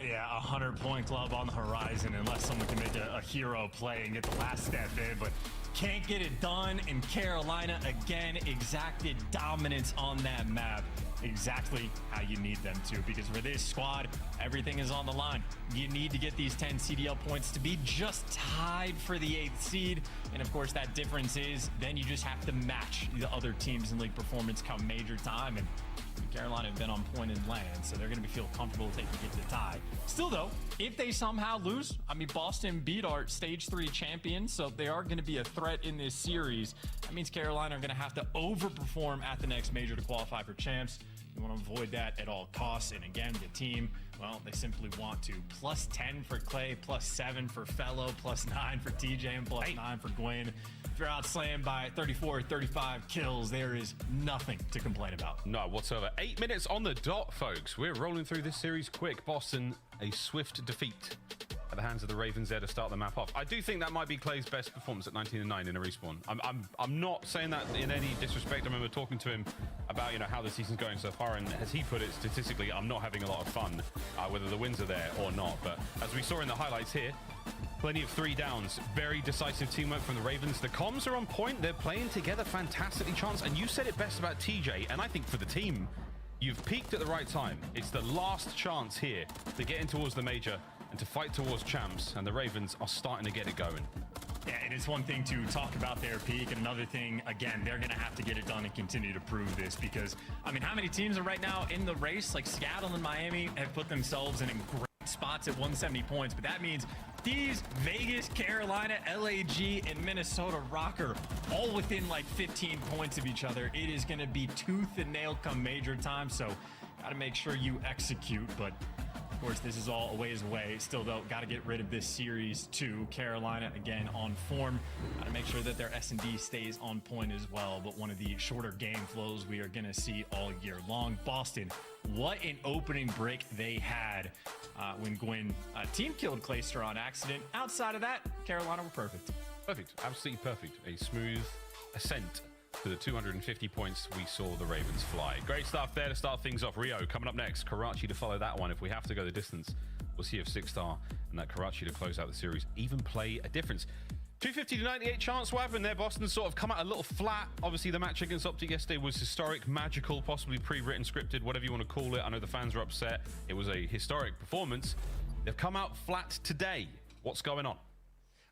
Yeah, 100-point club on the horizon, unless someone can make a hero play and get the last step in, but can't get it done. And Carolina, again, exacted dominance on that map. Exactly how you need them to, because for this squad, everything is on the line. You need to get these 10 CDL points to be just tied for the 8th seed. And of course, that difference is then you just have to match the other teams in league performance come major time. And Carolina have been on point in land, so they're going to feel comfortable if they can get the tie. Still, though, if they somehow lose, I mean, Boston beat our Stage 3 champions, so they are going to be a threat in this series. That means Carolina are going to have to overperform at the next major to qualify for champs. You want to avoid that at all costs. And again, the team, well, they simply want to. Plus 10 for Clay, plus 7 for Fellow, plus 9 for TJ, and plus 9 for Gwyn. If you're outslammed by 34 or 35 kills, there is nothing to complain about. No, whatsoever. 8 minutes on the dot, folks. We're rolling through this series quick. Boston, a swift defeat the hands of the Ravens there to start the map off. I do think that might be Clay's best performance at 19-9 in a respawn. I'm not saying that in any disrespect. I remember talking to him about, you know, how the season's going so far, and as he put it, statistically, I'm not having a lot of fun, whether the wins are there or not. But as we saw in the highlights here, plenty of 3 downs, very decisive teamwork from the Ravens. The comms are on point. They're playing together fantastically, Chance. And you said it best about TJ, and I think for the team, you've peaked at the right time. It's the last chance here to get in towards the major and to fight towards champs, and the Ravens are starting to get it going. Yeah, it is one thing to talk about their peak, and another thing, again, they're going to have to get it done and continue to prove this, because, I mean, how many teams are right now in the race? Like Seattle and Miami have put themselves in great spots at 170 points, but that means these Vegas, Carolina, LAG, and Minnesota Rocker all within like 15 points of each other. It is going to be tooth and nail come major time, so got to make sure you execute, but of course, this is all a ways away. Still, though, got to get rid of this series too. Carolina, again, on form. Got to make sure that their S&D stays on point as well. But one of the shorter game flows we are going to see all year long. Boston, what an opening break they had when Gwyn team killed Clayster on accident. Outside of that, Carolina were perfect. Perfect. Absolutely perfect. A smooth ascent to the 250 points we saw the Ravens fly. Great stuff there to start things off. Rio coming up next. Karachi to follow that one. If we have to go the distance, we'll see if 6-star and that Karachi to close out the series even play a difference. 250 to 98 chance what happened there. Boston sort of come out a little flat. Obviously, the match against Optic yesterday was historic, magical, possibly pre-written, scripted, whatever you want to call it. I know the fans are upset. It was a historic performance. They've come out flat today. What's going on?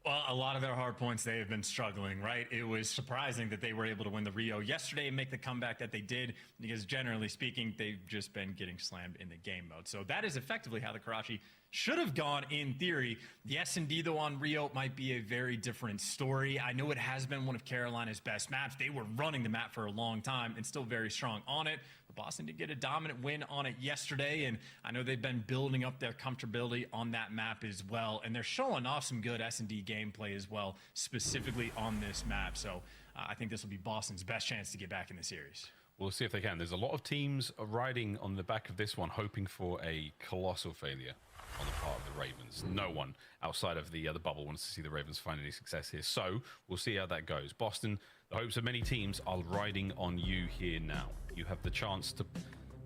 Well, a lot of their hard points, they have been struggling, right? It was surprising that they were able to win the Rio yesterday and make the comeback that they did, because generally speaking, they've just been getting slammed in the game mode. So that is effectively how the Karachi should have gone in theory. The S&D, though, on Rio might be a very different story. I know it has been one of Carolina's best maps. They were running the map for a long time and still very strong on it. But Boston did get a dominant win on it yesterday, and I know they've been building up their comfortability on that map as well. And they're showing off some good S&D gameplay as well, specifically on this map. So I think this will be Boston's best chance to get back in the series. We'll see if they can. There's a lot of teams riding on the back of this one, hoping for a colossal failure on the part of the Ravens. No one outside of the bubble wants to see the Ravens find any success here. So we'll see how that goes. Boston, the hopes of many teams are riding on you here now. You have the chance to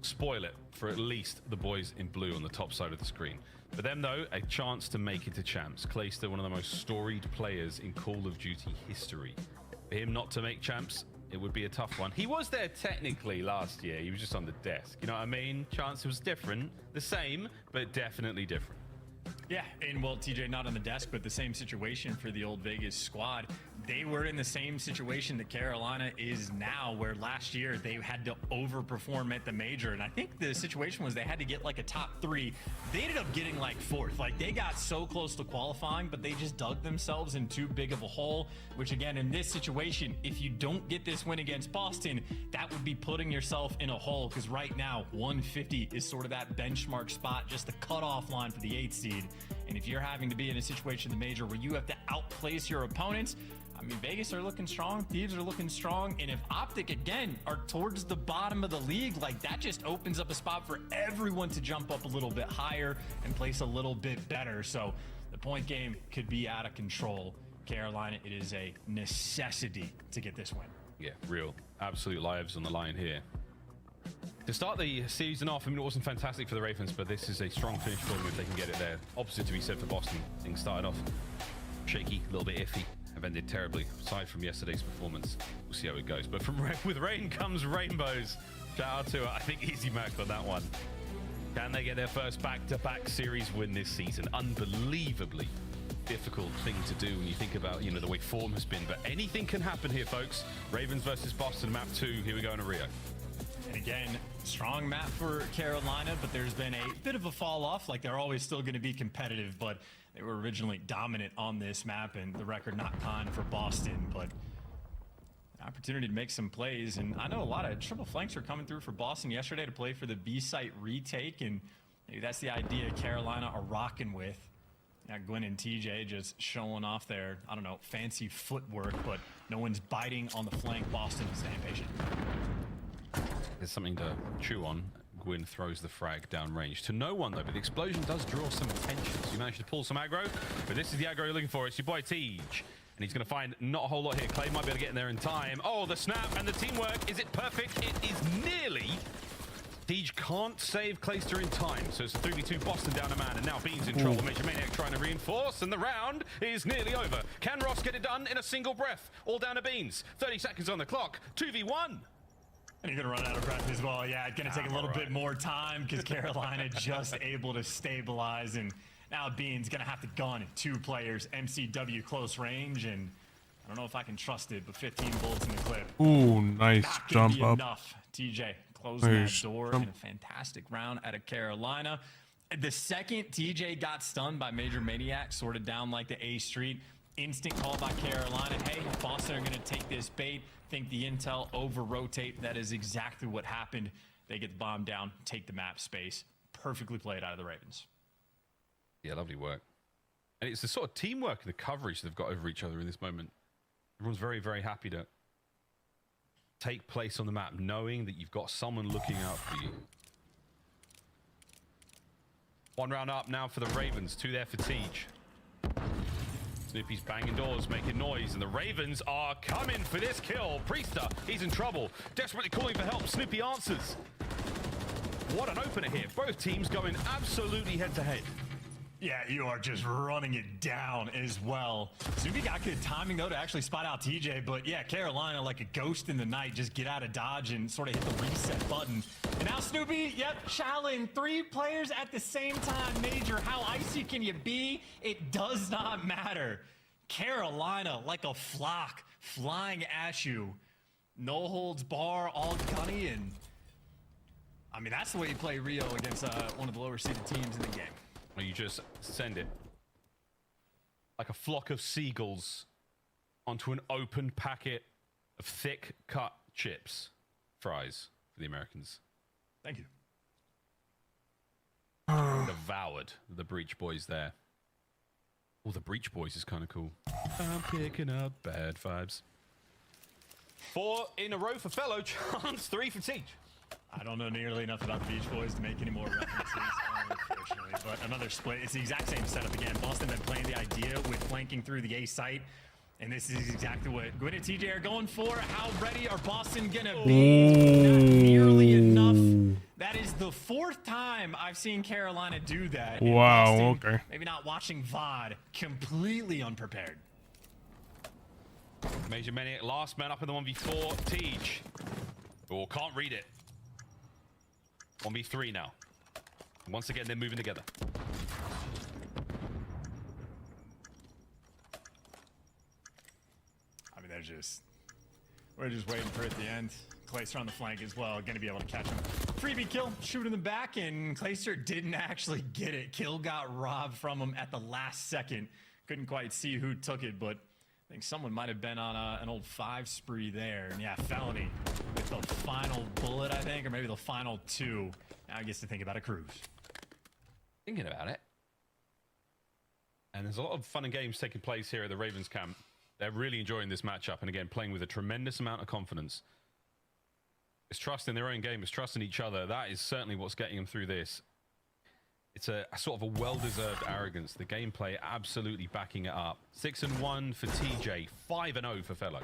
spoil it for at least the boys in blue on the top side of the screen. For them, though, a chance to make it to champs. Clayster, one of the most storied players in Call of Duty history. For him not to make champs, it would be a tough one. He was there technically last year. He was just on the desk. You know what I mean? Chance was different. The same, but definitely different. Yeah, and well, TJ, not on the desk, but the same situation for the old Vegas squad. They were in the same situation that Carolina is now, where last year they had to overperform at the major. And I think the situation was they had to get like a top 3. They ended up getting like 4th. Like, they got so close to qualifying, but they just dug themselves in too big of a hole, which again, in this situation, if you don't get this win against Boston, that would be putting yourself in a hole, because right now 150 is sort of that benchmark spot, just the cutoff line for the 8th seed. And if you're having to be in a situation in the major where you have to outplace your opponents, I mean, Vegas are looking strong, Thieves are looking strong, and if Optic, again, are towards the bottom of the league, like, that just opens up a spot for everyone to jump up a little bit higher and place a little bit better. So the point game could be out of control. Carolina, it is a necessity to get this win. Yeah, real absolute lives on the line here. To start the season off, I mean, it wasn't fantastic for the Ravens, but this is a strong finish for them if they can get it there. Opposite to be said for Boston. Things started off shaky, a little bit iffy, have ended terribly. Aside from yesterday's performance, we'll see how it goes. But with rain comes rainbows. Shout out to, I think, Easy Mac on that one. Can they get their first back-to-back series win this season? Unbelievably difficult thing to do when you think about, you know, the way form has been. But anything can happen here, folks. Ravens versus Boston, map 2. Here we go in a Rio. And again, strong map for Carolina, but there's been a bit of a fall off. Like, they're always still going to be competitive, but they were originally dominant on this map, and the record not kind for Boston, but an opportunity to make some plays. And I know a lot of triple flanks were coming through for Boston yesterday to play for the B-site retake, and maybe that's the idea Carolina are rocking with. Yeah, Gwyn and TJ just showing off their, I don't know, fancy footwork, but no one's biting on the flank. Boston is staying patient. There's something to chew on. Gwyn throws the frag down range. To no one, though, but the explosion does draw some attention. So you managed to pull some aggro, but this is the aggro you're looking for. It's your boy Tej. And he's going to find not a whole lot here. Clay might be able to get in there in time. Oh, the snap and the teamwork. Is it perfect? It is nearly. Tej can't save Clayster in time. So it's a 3v2 Boston down a man. And now Beans in trouble. Major Maniac trying to reinforce. And the round is nearly over. Can Ross get it done in a single breath? All down to Beans. 30 seconds on the clock. 2v1. And you're going to run out of breath as well. Yeah, it's going to take a little bit more time because Carolina just able to stabilize. And now Bean's going to have to gun 2 players, MCW close range. And I don't know if I can trust it, but 15 bullets in the clip. Ooh, nice jump up. Enough. TJ closing that door in a fantastic round out of Carolina. The second TJ got stunned by Major Maniac, sorted down like the A Street. Instant call by Carolina. Hey, Boston are going to take this bait. Think the intel over-rotate. That is exactly what happened. They get the bomb down, take the map space. Perfectly played out of the Ravens. Yeah, lovely work. And it's the sort of teamwork and the coverage they've got over each other in this moment. Everyone's very, very happy to take place on the map, knowing that you've got someone looking out for you. 1 round up now for the Ravens, 2 there for Tej. Snoopy's banging doors, making noise, and the Ravens are coming for this kill. Priester, he's in trouble, desperately calling for help. Snoopy answers. What an opener here. Both teams going absolutely head-to-head. Yeah, you are just running it down as well. Snoopy got good timing, though, to actually spot out TJ. But, yeah, Carolina, like a ghost in the night, just get out of dodge and sort of hit the reset button. And now Snoopy, challenge 3 players at the same time. Major, how icy can you be? It does not matter. Carolina, like a flock, flying at you. No holds bar, all gunny, and I mean, that's the way you play Rio against one of the lower seeded teams in the game. Well, you just send it like a flock of seagulls onto an open packet of thick cut chips. Fries for the Americans. Thank you. Devoured the Breach Boys there. Oh, the Breach Boys is kind of cool. I'm picking up bad vibes. 4 in a row for Fellow. Chance 3 for Tej. I don't know nearly enough about the Beach Boys to make any more references, unfortunately. But another split. It's the exact same setup again. Boston been playing the idea with flanking through the A site. And this is exactly what Gwyn and TJ are going for. How ready are Boston going to be? Not nearly enough. That is the 4th time I've seen Carolina do that. Wow, Boston, okay. Maybe not watching VOD. Completely unprepared. Major Maniac, last man up in the 1v4. Tej. Oh, can't read it. 1v3 now. Once again, they're moving together. I mean, we're just waiting for it at the end. Clayster on the flank as well, gonna be able to catch him. Freebie kill, shoot in the back, and Clayster didn't actually get it. Kill got robbed from him at the last second. Couldn't quite see who took it, but I think someone might have been on an old 5 spree there. And yeah, Felony with the final bullet, I think, or maybe the final 2. Now he gets to think about a cruise. Thinking about it. And there's a lot of fun and games taking place here at the Ravens camp. They're really enjoying this matchup, and again, playing with a tremendous amount of confidence. It's trust in their own game, it's trust in each other. That is certainly what's getting them through this. It's a sort of a well-deserved arrogance. The gameplay absolutely backing it up. 6-1 for TJ, 5-0 for Fellow.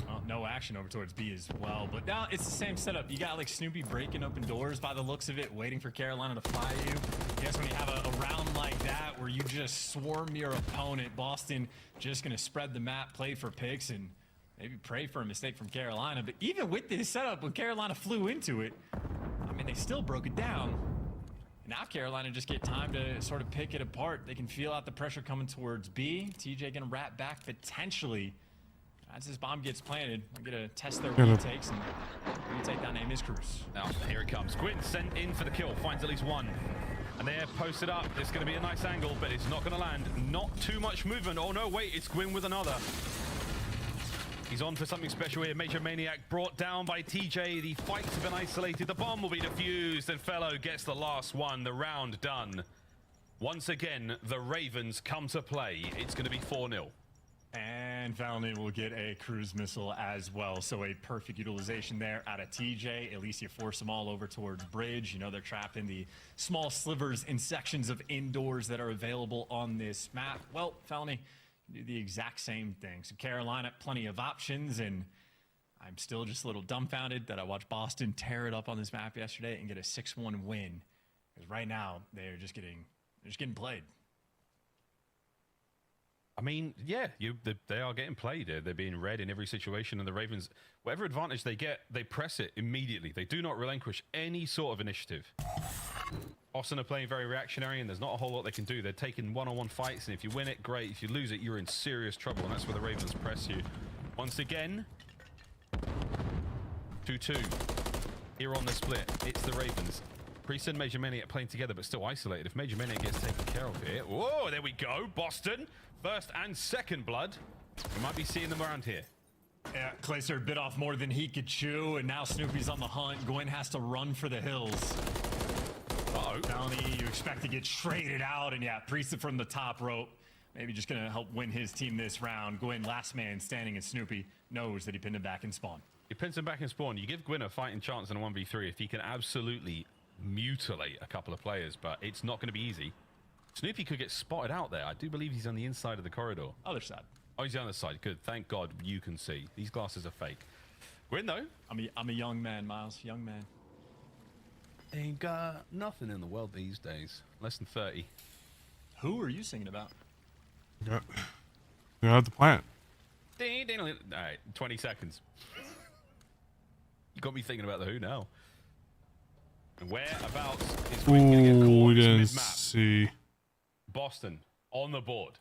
Well, no action over towards B as well, but now it's the same setup. You got like Snoopy breaking open doors by the looks of it, waiting for Carolina to fly you. I guess when you have a round like that where you just swarm your opponent, Boston just going to spread the map, play for picks, and maybe pray for a mistake from Carolina. But even with this setup, when Carolina flew into it, I mean, they still broke it down. And now Carolina just get time to sort of pick it apart. They can feel out the pressure coming towards B. TJ gonna wrap back potentially. As this bomb gets planted, we're gonna test their retakes and retake that name is Cruz. Now, here it comes. Gwyn sent in for the kill, finds at least 1. And they're posted up. It's gonna be a nice angle, but it's not gonna land. Not too much movement. Oh no, wait, it's Gwyn with another. He's on for something special here. Major Maniac brought down by TJ. The fights have been isolated. The bomb will be defused, and Fellow gets the last one. The round done. Once again, the Ravens come to play. It's going to be 4-0. And And Felony will get a cruise missile as well. So a perfect utilization there out of TJ. At least you force them all over towards bridge. You know they're trapped in the small slivers and sections of indoors that are available on this map. Well, Felony do the exact same thing. So Carolina, plenty of options, and I'm still just a little dumbfounded that I watched Boston tear it up on this map yesterday and get a 6-1 win. Because right now they're just getting played. I mean, yeah, they are getting played. They're being read in every situation, and the Ravens, whatever advantage they get, they press it immediately. They do not relinquish any sort of initiative. Boston are playing very reactionary, and there's not a whole lot they can do. They're taking one-on-one fights, and if you win it, great. If you lose it, you're in serious trouble, and that's where the Ravens press you. Once again, 2-2 here on the split. It's the Ravens. Priest and Major Maniac playing together, but still isolated. If Major Maniac gets taken care of here, whoa, there we go. Boston, first and second blood. We might be seeing them around here. Yeah, Clayster bit off more than he could chew, and now Snoopy's on the hunt. Gwen has to run for the hills. Uh-oh. Felony, you expect to get traded out, and yeah, Priest from the top rope. Maybe just going to help win his team this round. Gwen, last man standing, and Snoopy knows that he pinned him back in spawn. He pins him back in spawn. You give Gwyn a fighting chance in a 1v3 if he can absolutely mutilate a couple of players, but it's not going to be easy. Snoopy could get spotted out there. I do believe he's on the inside of the corridor. Other side. Oh, he's on the other side. Good. Thank God you can see. These glasses are fake. Gwyn, though. I'm a young man, Miles. Young man. Ain't got nothing in the world these days. Less than 30. Who are you singing about? Yeah. You have the plant. All right, 20 seconds. You got me thinking about the Who now. And whereabouts is Gwyn going to get caught? We didn't mid-map. see. Boston on the board.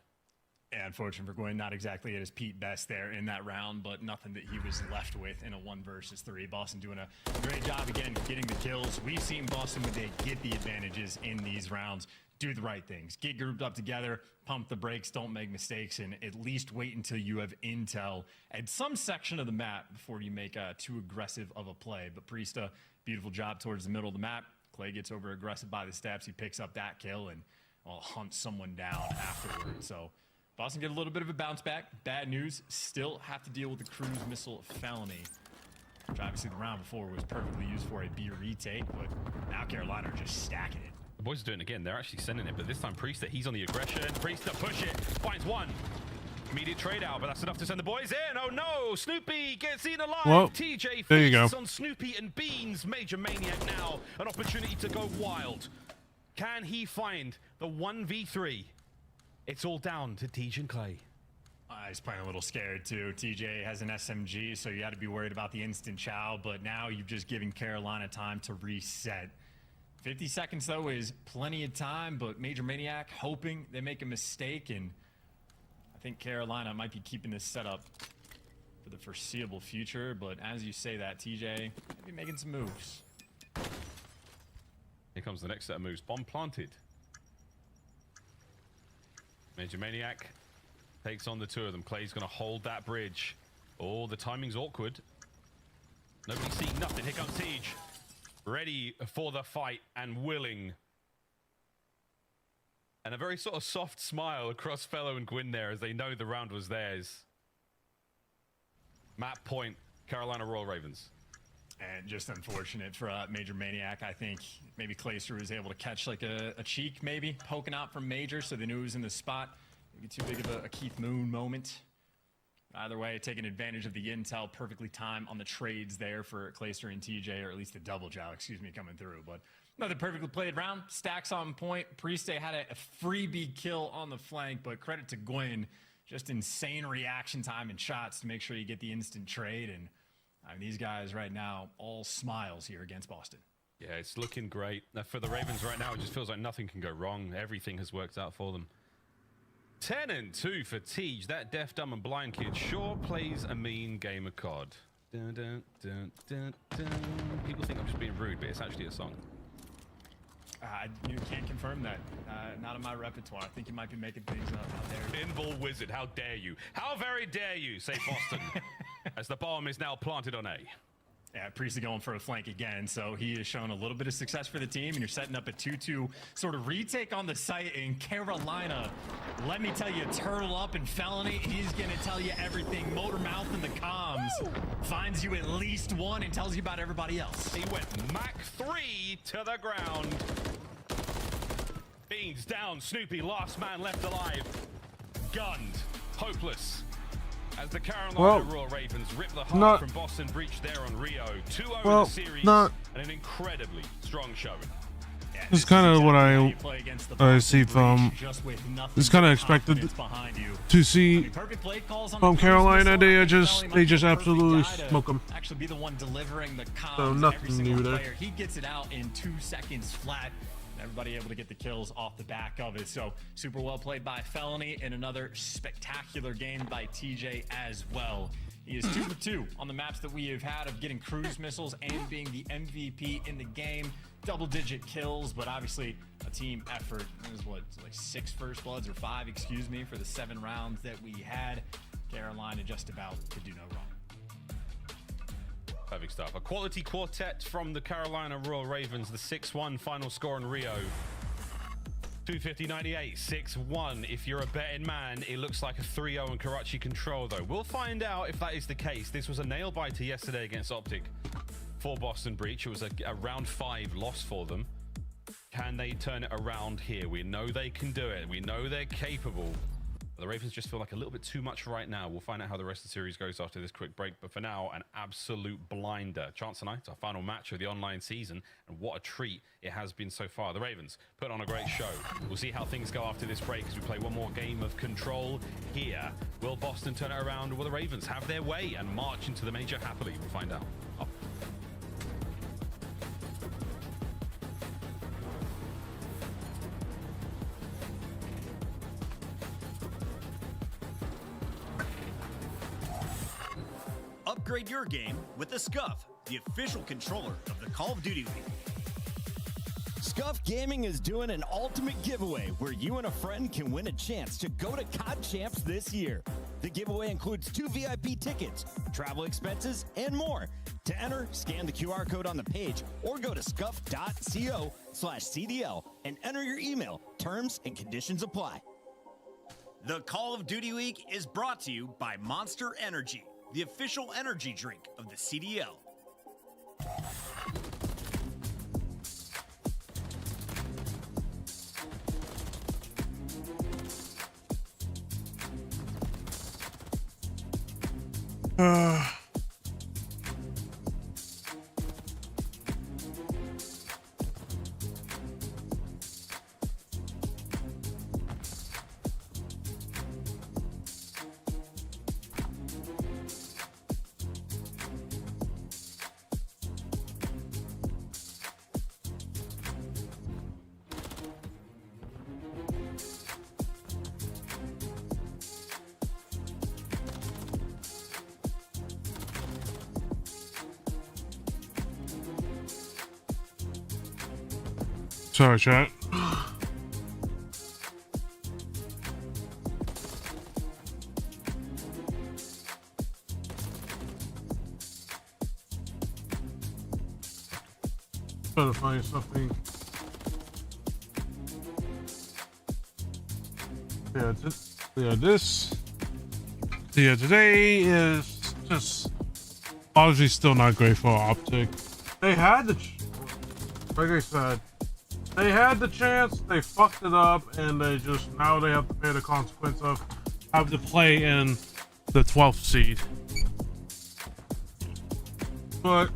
Yeah, unfortunate for Gwyn, not exactly at his Pete best there in that round, but nothing that he was left with in a 1 versus 3. Boston doing a great job again getting the kills. We've seen Boston when they get the advantages in these rounds do the right things. Get grouped up together, pump the brakes, don't make mistakes, and at least wait until you have intel at some section of the map before you make too aggressive of a play. But Priesta, beautiful job towards the middle of the map. Clay gets over aggressive by the steps. He picks up that kill and hunts someone down afterwards. So Boston get a little bit of a bounce back. Bad news, still have to deal with the cruise missile felony, which obviously the round before was perfectly used for a B retake, but now Carolina are just stacking it. The boys are doing it again. They're actually sending it, but this time Priesta, he's on the aggression. Priesta push it, finds one. Immediate trade out, but that's enough to send the boys in. Oh no, Snoopy gets eaten alive. Well, TJ there you go. feasts on Snoopy and Beans. Major Maniac now, an opportunity to go wild. Can he find the 1v3? It's all down to TJ and Clay. He's playing a little scared too. TJ has an SMG, so you got to be worried about the instant chow, but now you've just given Carolina time to reset. 50 seconds, though, is plenty of time, but Major Maniac hoping they make a mistake, and I think Carolina might be keeping this set up for the foreseeable future, but as you say that, TJ might be making some moves. Here comes the next set of moves. Bomb planted. Major Maniac takes on the two of them. Clay's going to hold that bridge. Oh, the timing's awkward. Nobody seeing nothing. Here comes Siege. Ready for the fight and willing. And a very sort of soft smile across Fellow and Gwyn there as they know the round was theirs. Map point, Carolina Royal Ravens. And just unfortunate for Major Maniac. I think maybe Clayster was able to catch like a cheek maybe, poking out from Major, so they knew he was in the spot. Maybe too big of a Keith Moon moment. Either way, taking advantage of the intel, perfectly timed on the trades there for Clayster and TJ, or at least the double jow, coming through. But another perfectly played round. Stacks on point. Prieste had a freebie kill on the flank, but credit to Gwyn. Just insane reaction time and shots to make sure you get the instant trade. And these guys right now, all smiles here against Boston. Yeah, it's looking great. For the Ravens right now, it just feels like nothing can go wrong. Everything has worked out for them. 10-2 for Tej. That deaf, dumb, and blind kid sure plays a mean game of COD. Dun, dun, dun, dun, dun. People think I'm just being rude, but it's actually a song. You can't confirm that. Not in my repertoire. I think you might be making things up out there. Pinball Wizard, how dare you? How very dare you, say Boston, as the bomb is now planted on A. Yeah, Priestley going for a flank again, so he has shown a little bit of success for the team, and you're setting up a 2-2 sort of retake on the site in Carolina. Let me tell you, turtle up and felony, he's going to tell you everything. Motor mouth in the comms, finds you at least one and tells you about everybody else. He went Mach 3 to the ground. Beans down, Snoopy, last man left alive. Gunned, hopeless. As the Carolina Royal Ravens rip the heart from Boston Breach there on Rio. 2-0 in the series and an incredibly strong showing. This is kind of what I see from. It's kind of expected to see from Carolina. They just absolutely smoke them. Actually, be the one delivering the comms. So nothing new there. He gets it out in 2 seconds flat. Everybody able to get the kills off the back of it. So super well played by Felony, and another spectacular game by TJ as well. He is 2 for 2 on the maps that we have had of getting cruise missiles and being the MVP in the game. Double-digit kills, but obviously a team effort. It was what, like 6 first bloods, or 5, excuse me, for the 7 rounds that we had. Carolina just about could do no wrong. Perfect stuff. A quality quartet from the Carolina Royal Ravens. The 6-1 final score in Rio. 250-98, 6-1. If you're a betting man, it looks like a 3-0 in Karachi control, though. We'll find out if that is the case. This was a nail-biter yesterday against Optic for Boston Breach. It was a round 5 loss for them. Can they turn it around here? We know they can do it. We know they're capable. The Ravens just feel like a little bit too much right now. We'll find out how the rest of the series goes after this quick break. But for now, an absolute blinder. Chance tonight, it's our final match of the online season. And what a treat it has been so far. The Ravens put on a great show. We'll see how things go after this break as we play one more game of Control here. Will Boston turn it around, or will the Ravens have their way and march into the major happily? We'll find out. Upgrade your game with the Scuff, the official controller of the Call of Duty League. Scuff Gaming is doing an ultimate giveaway where you and a friend can win a chance to go to COD Champs this year. The giveaway includes 2 VIP tickets, travel expenses, and more. To enter, scan the QR code on the page or go to scuff.co/CDL and enter your email. Terms and conditions apply. The Call of Duty League is brought to you by Monster Energy, the official energy drink of the CDL. Sorry, chat. Trying to find something. Yeah, today is just obviously still not great for Optic. They had the, like I said, they had the chance, they fucked it up, and now they have to pay the consequence of having to play in the 12th seed. But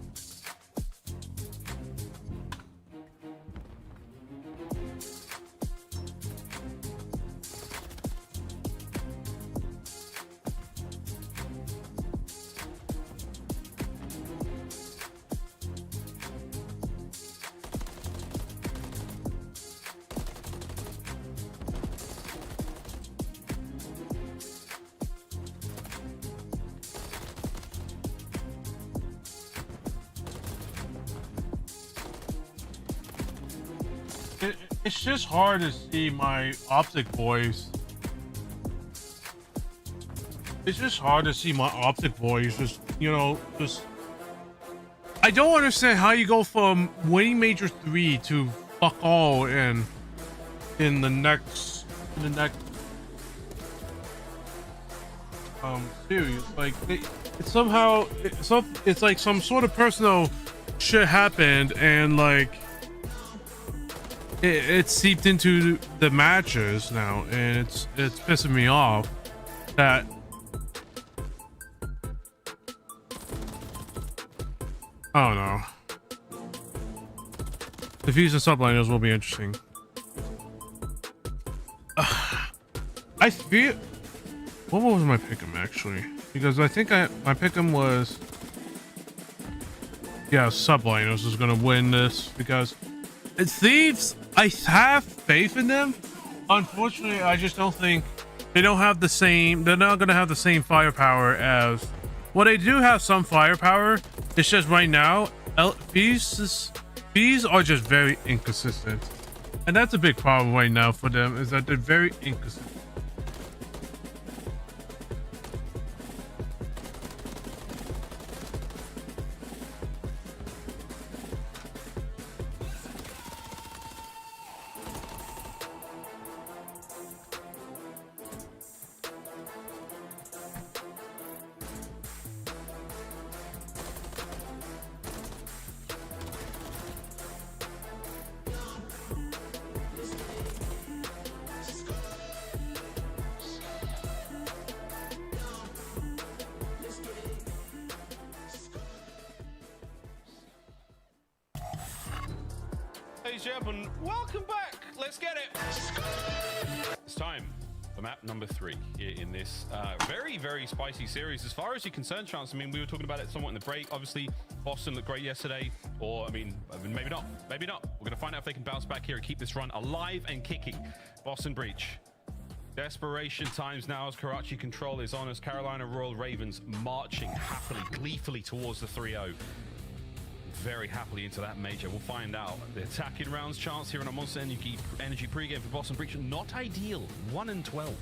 it's just hard to see my Optic boys. It's just hard to see my Optic boys just I don't understand how you go from winning Major 3 to fuck all in the next series. Like it's like some sort of personal shit happened, and like it seeped into the matches now, and it's pissing me off that I don't know. The Fuse and subliners will be interesting. I feel. What was my pick'em actually? Because I think my pick'em was. Yeah, subliners is gonna win this because Thieves. I have faith in them. Unfortunately, I just don't think they don't have the same. They're not gonna have the same firepower as. Well, they do have some firepower. It's just right now, Thieves are just very inconsistent, and that's a big problem right now for them. Is that they're very inconsistent. Ladies and gentlemen, welcome back. Let's get it. It's time for map number 3 here in this very, very spicy series. As far as you're concerned, Chance, I mean, we were talking about it somewhat in the break. Obviously, Boston looked great yesterday, or I mean, maybe not. Maybe not. We're going to find out if they can bounce back here and keep this run alive and kicking. Boston breach. Desperation times now as Karachi control is on as Carolina Royal Ravens marching happily, gleefully towards the 3-0. Very happily into that major. We'll find out. The attacking rounds chance here on a Monster Energy pregame for Boston Breach. Not ideal. 1-12.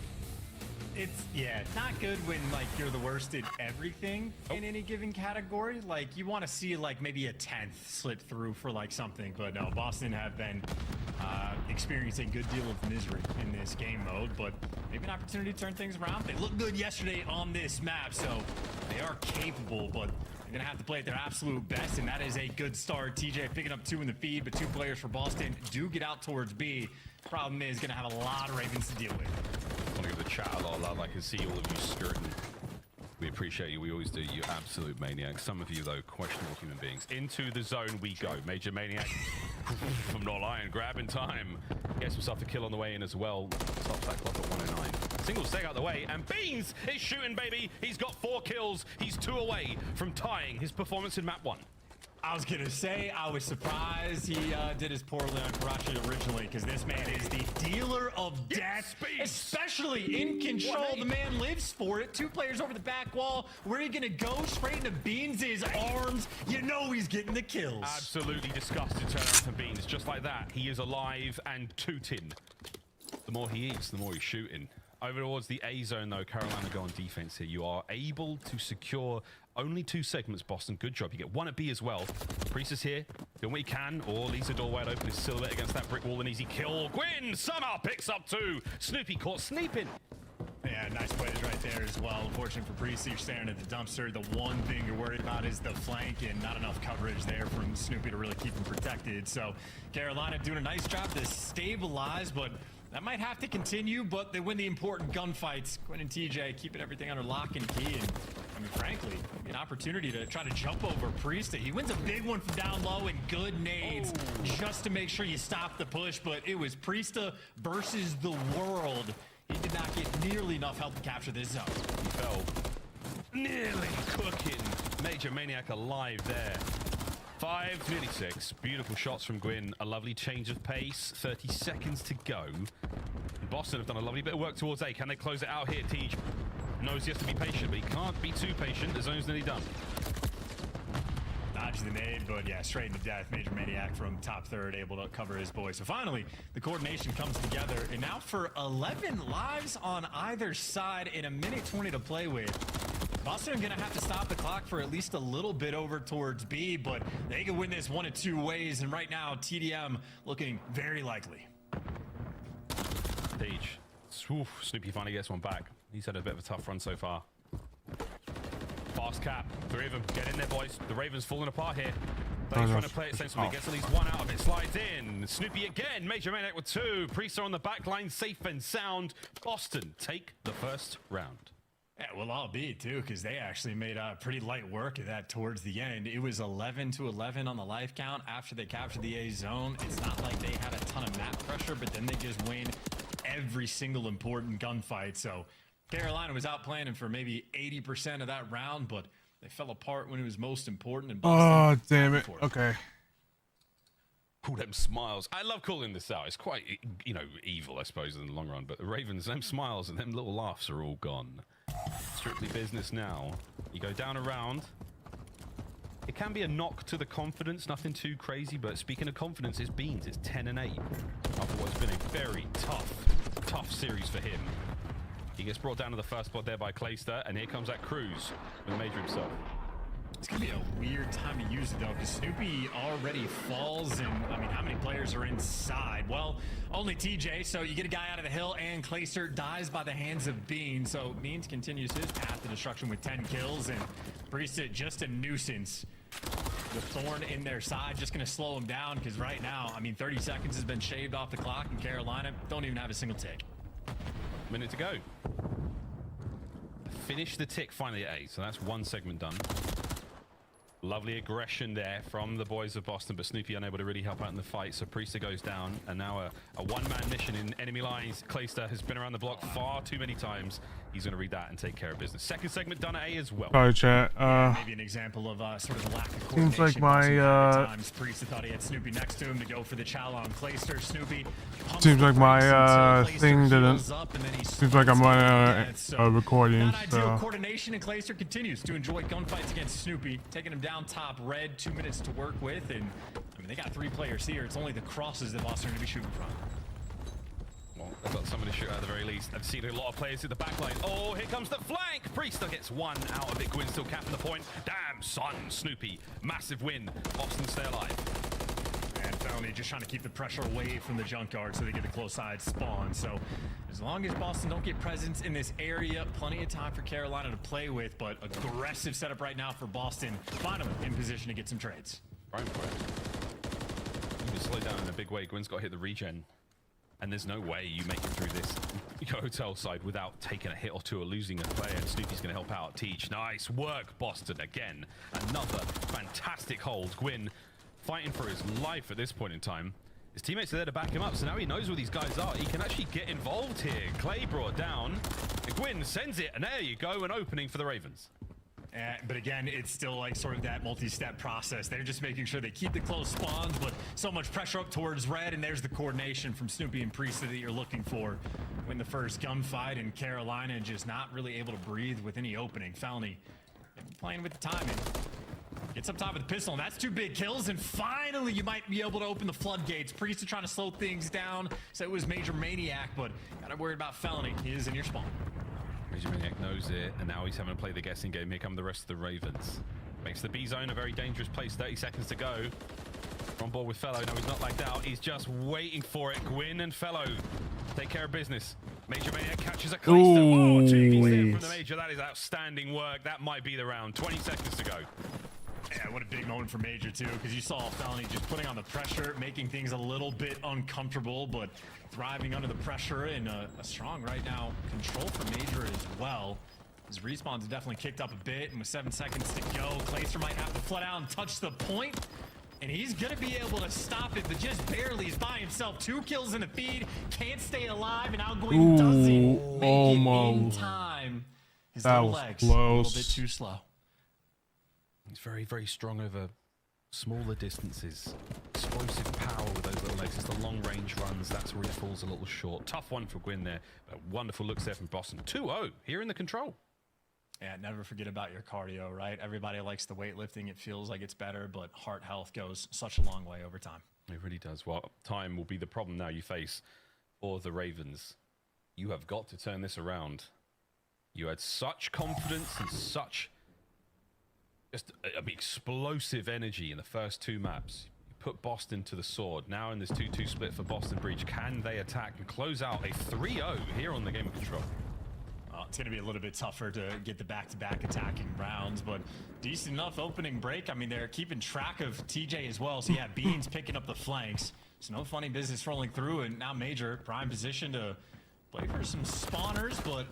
It's not good when like you're the worst at everything in any given category. Like you want to see like maybe a 10th slip through for like something, but no, Boston have been experiencing a good deal of misery in this game mode, but maybe an opportunity to turn things around. They looked good yesterday on this map, so they are capable, but they're gonna have to play at their absolute best, and that is a good start. TJ picking up 2 in the feed, but 2 players for Boston do get out towards B. Problem is gonna have a lot of Ravens to deal with. I want to give the chat a lot of love. I can see all of you skirting. We appreciate you. We always do. You absolute maniacs. Some of you, though, questionable human beings. Into the zone we go. Major Maniac, I'm not lying, grabbing time. Gets himself a kill on the way in as well. Stops that clock at 109. Single steg out the way, and Beans is shooting, baby. He's got 4 kills. He's 2 away from tying his performance in map 1. I was gonna say, I was surprised he did as poorly on Karachi originally, because this man is the dealer of death, especially in control. The man lives for it. 2 players over the back wall. Where are you gonna go? Straight into Beans' arms. You know he's getting the kills. Absolutely disgusted turnaround from Beans. Just like that, he is alive and tooting. The more he eats, the more he's shooting. Over towards the A zone, though, Carolina go on defense here. You are able to secure only 2 segments, Boston. Good job. You get 1 at B as well. Priest is here, doing what he can, or leaves the door wide open. Is Silhouette against that brick wall, an easy kill. Gwyn somehow picks up 2. Snoopy caught sneaping. Yeah, nice plays right there as well. Unfortunate for Priest, you're staring at the dumpster. The one thing you're worried about is the flank, and not enough coverage there from Snoopy to really keep him protected. So Carolina doing a nice job to stabilize, but that might have to continue, but they win the important gunfights. Quinn and TJ keeping everything under lock and key, and I mean, frankly, an opportunity to try to jump over Priesta. He wins a big one from down low and good nades just to make sure you stop the push, but it was Priesta versus the world. He did not get nearly enough help to capture this zone. He fell nearly cooking. Major Maniac alive there. 5, nearly 6. Beautiful shots from Gwyn. A lovely change of pace. 30 seconds to go. And Boston have done a lovely bit of work towards A. Can they close it out here? Tej knows he has to be patient, but he can't be too patient. The zone's nearly done. Dodged the nade, but yeah, straight into death. Major Maniac from top third, able to cover his boy. So finally, the coordination comes together. And now for 11 lives on either side in a minute 20 to play with. Boston are going to have to stop the clock for at least a little bit over towards B, but they can win this one of two ways, and right now, TDM looking very likely. Teach. Oof, Snoopy finally gets one back. He's had a bit of a tough run so far. Fast cap. 3 of them. Get in there, boys. The Ravens falling apart here. He's trying to play it sensibly. Gets at least 1 out of it. Slides in. Snoopy again. Major Maniac with 2. Priest are on the back line. Safe and sound. Boston take the first round. Yeah, well, I'll be too, because they actually made pretty light work of that towards the end. It was 11-11 on the life count after they captured the A zone. It's not like they had a ton of map pressure, but then they just win every single important gunfight. So Carolina was out planning for maybe 80% of that round, but they fell apart when it was most important. And Oh, damn it. Okay. All them smiles. I love calling this out. It's quite, you know, evil, I suppose, in the long run. But the Ravens, them smiles and them little laughs are all gone. Strictly business now. You go down a round. It can be a knock to the confidence, nothing too crazy. But speaking of confidence, it's Beans. It's 10-8 after what's been a very tough series for him. He gets brought down to the first spot there by Clayster, and here comes that Cruz with Major himself. It's going to be a weird time to use it, though, because Snoopy already falls, and, I mean, how many players are inside? Well, only TJ, so you get a guy out of the hill, and Clayster dies by the hands of Beans, so Beans continues his path to destruction with 10 kills, and Priest just a nuisance. The thorn in their side just going to slow him down, because right now, I mean, 30 seconds has been shaved off the clock, and Carolina don't even have a single tick. Minute to go. Finish the tick finally at 8, so that's one segment done. Lovely aggression there from the boys of Boston, but Snoopy unable to really help out in the fight, so Priester goes down, and now a one-man mission in enemy lines. Clayster has been around the block far too many times. He's going to read that and take care of business. Second segment done at A as well. Sorry, chat. Maybe an example of sort of the lack of Seems coordination. like my Priest thought he had Snoopy next to him to go for the chow on Clayster. Snoopy seems like my thing didn't. Seems like I'm on a recording. Not ideal So. coordination, and Clayster continues to enjoy gunfights against Snoopy, taking him down top red. 2 minutes to work with, and I mean they got 3 players here. It's only the crosses that Boston are going to be shooting from. Well, they've got someone to shoot at the very least. I've seen a lot of players in the back line. Oh, here comes the flank. Priester gets 1 out of it. Gwyn still capping the point. Damn, son. Snoopy. Massive win. Boston stay alive. And Felony just trying to keep the pressure away from the junkyard so they get the close side spawn. So as long as Boston don't get presence in this area, plenty of time for Carolina to play with, but aggressive setup right now for Boston. Finally in position to get some trades. Right for it. You can slow down in a big way. Gwyn's got to hit the regen. And there's no way you make it through this hotel side without taking a hit or two or losing a player. And Snoopy's going to help out. Teach. Nice work, Boston. Again, another fantastic hold. Gwyn fighting for his life at this point in time. His teammates are there to back him up, so now he knows where these guys are. He can actually get involved here. Clay brought down. And Gwyn sends it, and there you go, an opening for the Ravens. But again, it's still like sort of that multi-step process. They're just making sure they keep the close spawns, but so much pressure up towards red, and there's the coordination from Snoopy and Priest that you're looking for. Win the first gunfight in Carolina and just not really able to breathe with any opening. Felony playing with the timing. Gets up top with the pistol, and that's 2 big kills, and finally you might be able to open the floodgates. Priest is trying to slow things down, so it was Major Maniac, but gotta worry about Felony. He is in your spawn. Major Maniac knows it, and now he's having to play the guessing game. Here come the rest of the Ravens. Makes the B zone a very dangerous place. 30 seconds to go. On board with Fellow. No, he's not lagged out. He's just waiting for it. Gwyn and Fellow take care of business. Major Maniac catches a Clayster. Oh, jeez. From the Major. That is outstanding work. That might be the round. 20 seconds to go. Yeah, what a big moment for Major, too, because you saw Felony just putting on the pressure, making things a little bit uncomfortable, but thriving under the pressure, and a strong right now control for Major as well. His respawn's definitely kicked up a bit, and with 7 seconds to go, Clayster might have to flood out and touch the point, and he's going to be able to stop it, but just barely. He's by himself. 2 kills in the feed, can't stay alive, and now Gwyn doesn't make it in time. His little legs a little bit too slow. He's very, very strong over smaller distances. Explosive power with those little legs. It's the long-range runs. That's where he falls a little short. Tough one for Gwyn there. But wonderful looks there from Boston. 2-0 here in the control. Yeah, never forget about your cardio, right? Everybody likes the weightlifting. It feels like it's better, but heart health goes such a long way over time. It really does. Well, time will be the problem now you face for the Ravens. You have got to turn this around. You had such confidence and such just explosive energy in the first 2 maps. You put Boston to the sword. Now in this 2-2 split for Boston Breach, can they attack and close out a 3-0 here on the Game of Control? It's going to be a little bit tougher to get the back-to-back attacking rounds, but decent enough opening break. I mean, they're keeping track of TJ as well, so yeah, Beans picking up the flanks. So no funny business rolling through, and now Major prime position to play for some spawners, but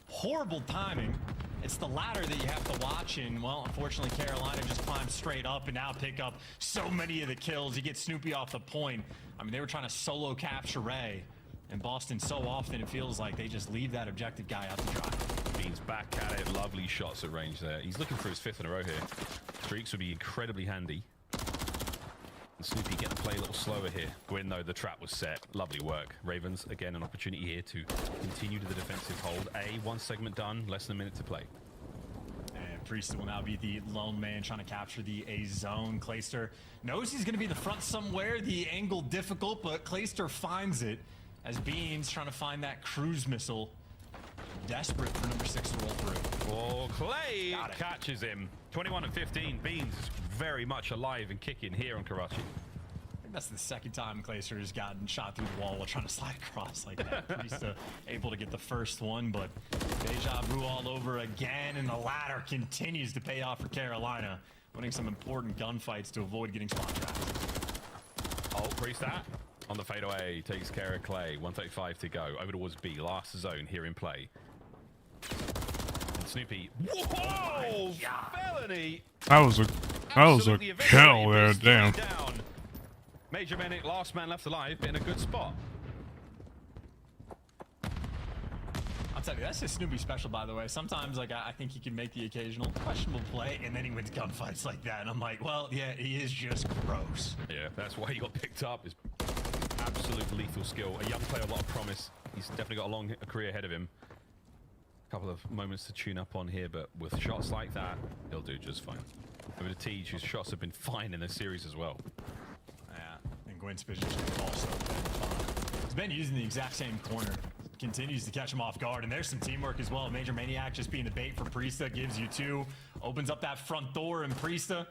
horrible timing. It's the ladder that you have to watch, and well, unfortunately, Carolina just climbs straight up and now pick up so many of the kills. You get Snoopy off the point. I mean, they were trying to solo capture Ray. And Boston, so often it feels like they just leave that objective guy out to dry. Beans back at it. Lovely shots at range there. He's looking for his 5th in a row here. Streaks would be incredibly handy. And Snoopy getting to play a little slower here. Gwyn, though, the trap was set. Lovely work. Ravens, again, an opportunity here to continue to the defensive hold. One segment done. Less than a minute to play. And Priest will now be the lone man trying to capture the A zone. Clayster knows he's going to be in the front somewhere. The angle difficult, but Clayster finds it. As Beans trying to find that cruise missile. Desperate for number 6 to roll through. Oh, Clay catches him. 21 and 15. Beans is very much alive and kicking here on Karachi. I think that's the second time Clayster has gotten shot through the wall while trying to slide across like that. He's able to get the first one, but deja vu all over again, and the ladder continues to pay off for Carolina, winning some important gunfights to avoid getting spot trapped. Oh, Priest that. On the fadeaway, takes care of Clay. 135 to go. Over towards B. Last zone here in play. And Snoopy. Whoa! Felony! That was a kill there, damn. Down. Major Manic, last man left alive, but in a good spot. I'll tell you, that's his Snoopy special, by the way. Sometimes, like, I think he can make the occasional questionable play, and then he wins gunfights like that. And I'm like, well, yeah, he is just gross. Yeah, that's why he got picked up. Is absolute lethal skill. A young player, a lot of promise. He's definitely got a long career ahead of him. A couple of moments to tune up on here, but with shots like that, he'll do just fine. Over to Teej, whose shots have been fine in this series as well. Yeah, and Gwyn's position has also been fine. He's been using the exact same corner. Continues to catch him off guard, and there's some teamwork as well. Major Maniac just being the bait for Priesta, gives you 2. Opens up that front door, and Priesta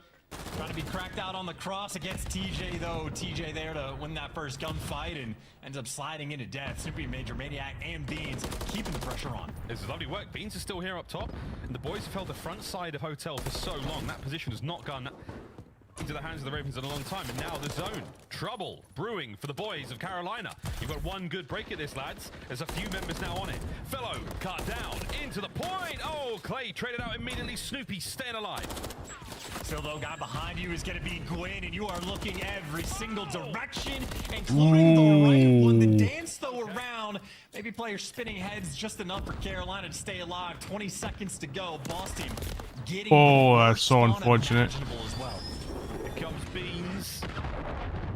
trying to be cracked out on the cross against TJ, though. TJ there to win that first gunfight and ends up sliding into death. Snoopy, Major Maniac, and Beans keeping the pressure on. This is lovely work. Beans is still here up top, and the boys have held the front side of Hotel for so long. That position has not gone into the hands of the Ravens in a long time, and now the zone. Trouble brewing for the boys of Carolina. You've got one good break at this, lads. There's a few members now on it. Fellow cut down into the point. Oh, Clay traded out immediately. Snoopy staying alive. Still, though, guy behind you is going to be Gwyn, and you are looking every single direction, including the right one. The dance, though, around. Maybe players spinning heads just enough for Carolina to stay alive. 20 seconds to go. Boston getting... Oh, that's so unfortunate. As well. Here comes Beans.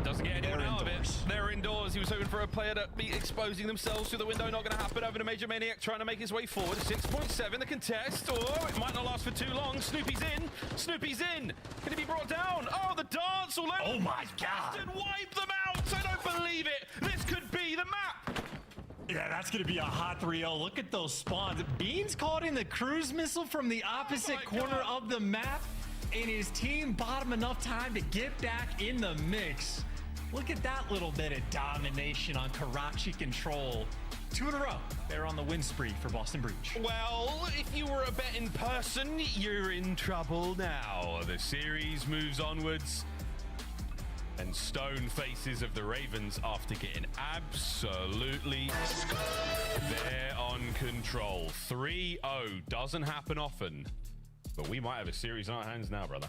Doesn't get anyone out of it. They're indoors. He was hoping for a player to be exposing themselves through the window. Not going to happen. Over to Major Maniac trying to make his way forward. 6.7 the contest. Oh, it might not last for too long. Snoopy's in. Snoopy's in. Can he be brought down? Oh, the dance all over. Oh my God. And wipe them out. I don't believe it. This could be the map. Yeah, that's going to be a hot 3-0. Look at those spawns. Beans caught in the cruise missile from the opposite corner of the map, and his team bought him enough time to get back in the mix. Look at that little bit of domination on Karachi control. 2 in a row. They're on the win spree for Boston Breach. Well, if you were a betting person, you're in trouble now. The series moves onwards. And stone faces of the Ravens after getting absolutely... They're on control. 3-0 doesn't happen often. But we might have a series on our hands now, brother.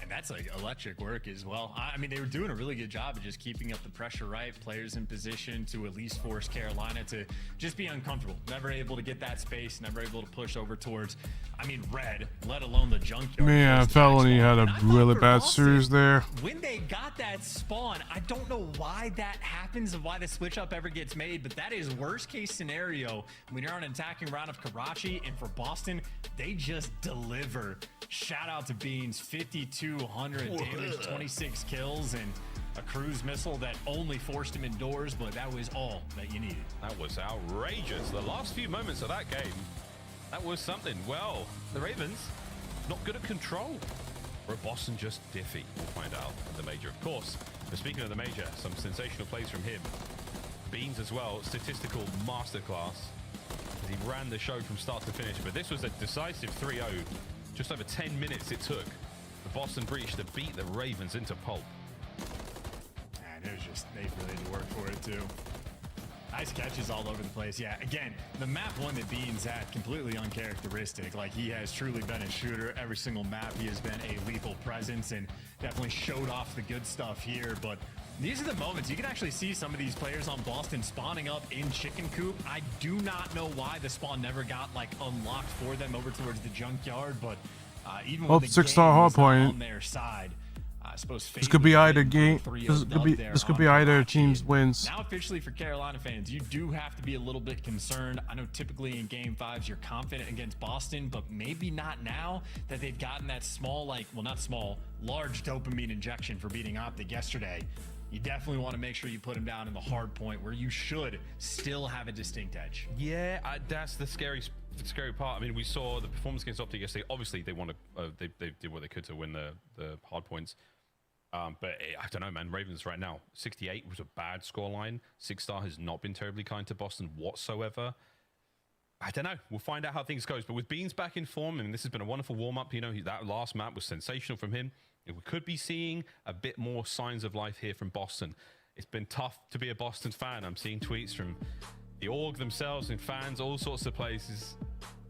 And that's like electric work as well. I mean, they were doing a really good job of just keeping up the pressure, right? Players in position to at least force Carolina to just be uncomfortable. Never able to get that space, never able to push over towards, I mean, red, let alone the junkyard. Man, Felony had a really bad series there. When they got that spawn, I don't know why that happens and why the switch up ever gets made, but that is worst case scenario when you're on an attacking round of Karachi, and for Boston, they just deliver. Shout out to Beans, 5,200 damage, 26 kills, and a cruise missile that only forced him indoors, but that was all that you needed. That was outrageous. The last few moments of that game, That was something. Well, the Ravens, not good at control. Or Boston just diffy. We'll find out at the major, of course. But speaking of the major, some sensational plays from him. Beans as well, statistical masterclass. He ran the show from start to finish, but this was a decisive 3-0. Just over 10 minutes it took the Boston Breach to beat the Ravens into pulp. And it was just, they really had to work for it too. Nice catches all over the place. Yeah, again, the map one that Beans had, completely uncharacteristic. Like, he has truly been a shooter. Every single map, he has been a lethal presence and definitely showed off the good stuff here. But these are the moments you can actually see some of these players on Boston spawning up in Chicken Coop. I do not know why the spawn never got like unlocked for them over towards the junkyard, but even when the 6-star hard point on their side, I suppose this could be either game. This could be either team's wins. Now officially for Carolina fans, you do have to be a little bit concerned. I know typically in game 5s you're confident against Boston, but maybe not now that they've gotten that small, like, well, not small, large dopamine injection for beating Optic yesterday. You definitely want to make sure you put him down in the hard point where you should still have a distinct edge. Yeah, that's the scary part. I mean, we saw the performance against Optic yesterday. Obviously, they want to, they did what they could to win the hard points. But I don't know, man. Ravens right now, 68 was a bad scoreline. 6-star has not been terribly kind to Boston whatsoever. I don't know. We'll find out how things goes. But with Beans back in form, I mean, this has been a wonderful warm-up. You know, that last map was sensational from him. We could be seeing a bit more signs of life here from Boston. It's been tough to be a Boston fan. I'm seeing tweets from the org themselves and fans, all sorts of places.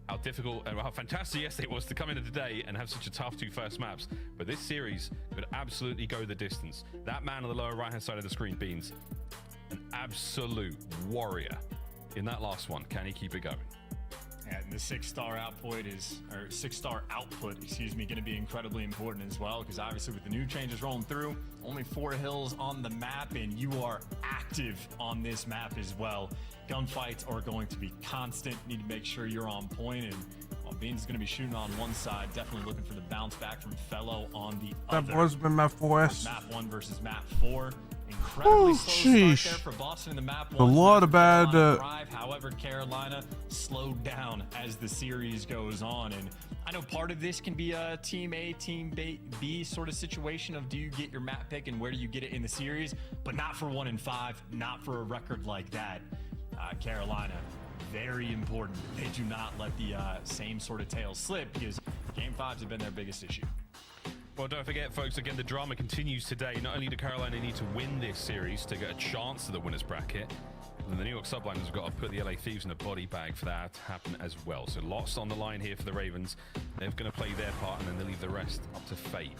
How difficult and how fantastic yesterday it was to come into today and have such a tough 2 first maps. But this series could absolutely go the distance. That man on the lower right-hand side of the screen, Beans, an absolute warrior in that last one. Can he keep it going? And the 6-star output is, or 6-star output, excuse me, going to be incredibly important as well, because obviously with the new changes rolling through, only 4 hills on the map, and you are active on this map as well. Gunfights are going to be constant. Need to make sure you're on point, and while Beans is going to be shooting on one side, definitely looking for the bounce back from Fellow on the other. That was map 4S. Map 1 versus map 4. Incredibly slow start there for Boston in the map 1. A lot of bad drive. However, Carolina slowed down as the series goes on, and I know part of this can be a team A, team B sort of situation of do you get your map pick and where do you get it in the series, but not for 1 and 5, not for a record like that. Carolina, very important. They do not let the same sort of tail slip, because game 5s have been their biggest issue. Well, don't forget, folks, again, the drama continues today. Not only do Carolina need to win this series to get a chance to the winner's bracket, and the New York Subliners have got to put the LA Thieves in a body bag for that to happen as well. So lots on the line here for the Ravens. They're going to play their part, and then they leave the rest up to fate.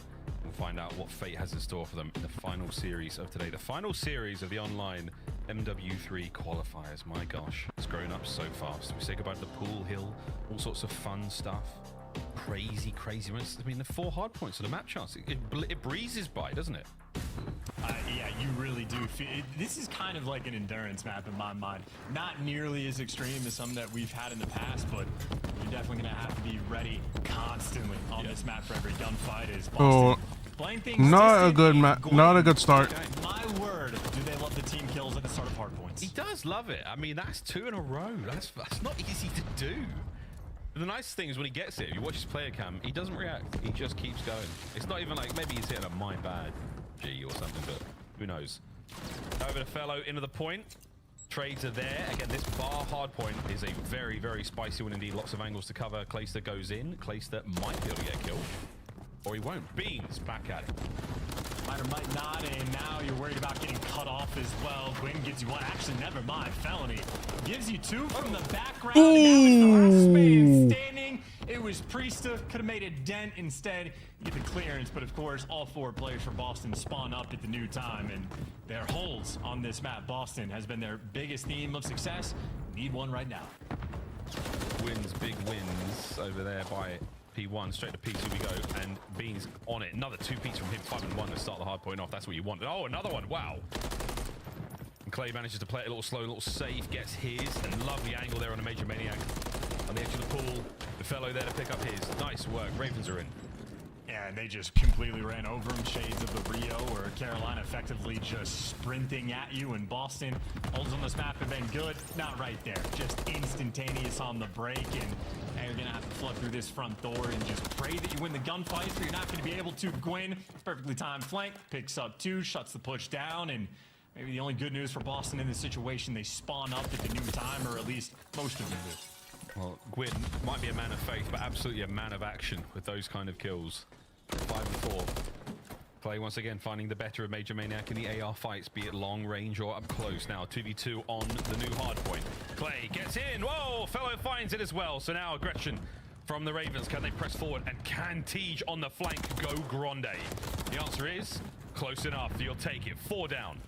We'll find out what fate has in store for them in the final series of today. The final series of the online MW3 qualifiers. My gosh, it's grown up so fast. We say goodbye to the pool hill, all sorts of fun stuff. Crazy. I mean, the 4 hard points on the map charts, it breezes by, doesn't it? Yeah, you really do. This is kind of like an endurance map in my mind. Not nearly as extreme as some that we've had in the past, but you're definitely going to have to be ready constantly on this map for every gunfight. Is Boston playing things not a good map, not a good start. My word, do they love the team kills at the start of hard points? He does love it. I mean, that's 2 in a row. That's not easy to do. The nice thing is when he gets it, if you watch his player cam, he doesn't react. He just keeps going. It's not even like maybe he's hitting a my bad G or something, but who knows. Over to Fellow into the point. Trades are there. Again, this bar hard point is a very, very spicy one indeed. Lots of angles to cover. Clayster goes in. Clayster might be able to get a kill. Or he won't. Beans back at it. Might or might not, and now you're worried about getting cut off as well. Gwyn gives you 1. Actually, never mind. Felony gives you 2 from the background. And now it's the last man standing. It was Priesta. Could have made a dent. Instead, you get the clearance. But of course, all 4 players for Boston spawn up at the new time, and their holds on this map. Boston has been their biggest theme of success. Need one right now. Wins, big wins over there by P1, straight to P2 we go, and Beans on it. Another 2 Ps from him, 5 and 1 to start the hard point off. That's what you want. Oh, another one. Wow. And Clay manages to play it a little slow, a little safe, gets his, and lovely angle there on a Major Maniac. On the edge of the pool, the Fellow there to pick up his. Nice work. Ravens are in. Yeah, and they just completely ran over him. Shades of the Rio, where Carolina effectively just sprinting at you, and Boston holds on this map have been good. Not right there, just instantaneous on the break, and you're gonna have to flood through this front door and just pray that you win the gunfight, but you're not gonna be able to. Gwyn, perfectly timed flank, picks up 2, shuts the push down, and maybe the only good news for Boston in this situation, they spawn up at the new time, or at least most of them do. Well, Gwyn might be a man of faith, but absolutely a man of action with those kind of kills. 5-4. Clay once again finding the better of Major Maniac in the AR fights, be it long range or up close. Now 2v2 on the new hardpoint. Clay gets in. Whoa, Fellow finds it as well. So now aggression from the Ravens. Can they press forward? And can Tej on the flank go Grande? The answer is close enough. You'll take it. 4 down.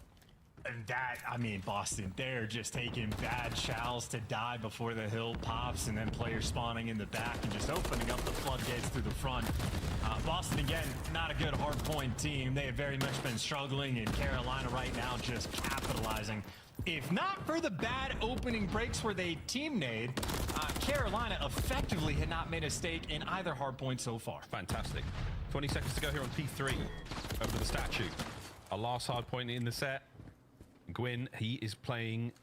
And that, I mean, Boston, they're just taking bad chows to die before the hill pops, and then players spawning in the back and just opening up the floodgates through the front. Boston, again, not a good hardpoint team. They have very much been struggling, and Carolina right now just capitalizing. If not for the bad opening breaks where they team nade, Carolina effectively had not made a stake in either hardpoint so far. Fantastic. 20 seconds to go here on P3 over the statue. Our last hardpoint in the set. Gwyn, he is playing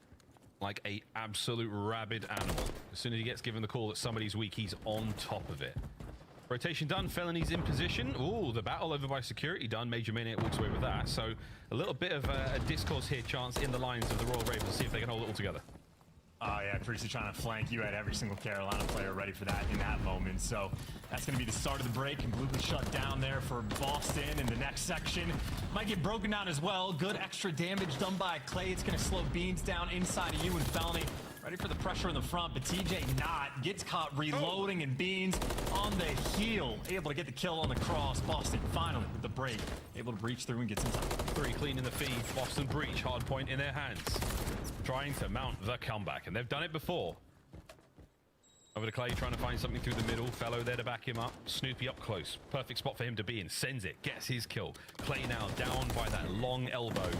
like a absolute rabid animal. As soon as he gets given the call that somebody's weak, he's on top of it. Rotation done, Felony's in position. Ooh, the battle over by security done. Major Maniac walks away with that. So a little bit of a discourse here, chance in the lines of the Royal Ravens. See if they can hold it all together. Oh yeah, Priestley trying to flank. You had every single Carolina player ready for that in that moment. So that's going to be the start of the break. Completely shut down there for Boston. And the next section might get broken down as well. Good extra damage done by Clay. It's going to slow Beans down inside of you, and Felony ready for the pressure in the front, but TJ not. Gets caught reloading, and Beans on the heel. Able to get the kill on the cross. Boston finally with the break. Able to breach through and get inside. 3 clean in the feed. Boston breach. Hard point in their hands. Trying to mount the comeback, and they've done it before. Over to Clay, trying to find something through the middle. Fellow there to back him up. Snoopy up close. Perfect spot for him to be in. Sends it. Gets his kill. Clay now down by that long elbow.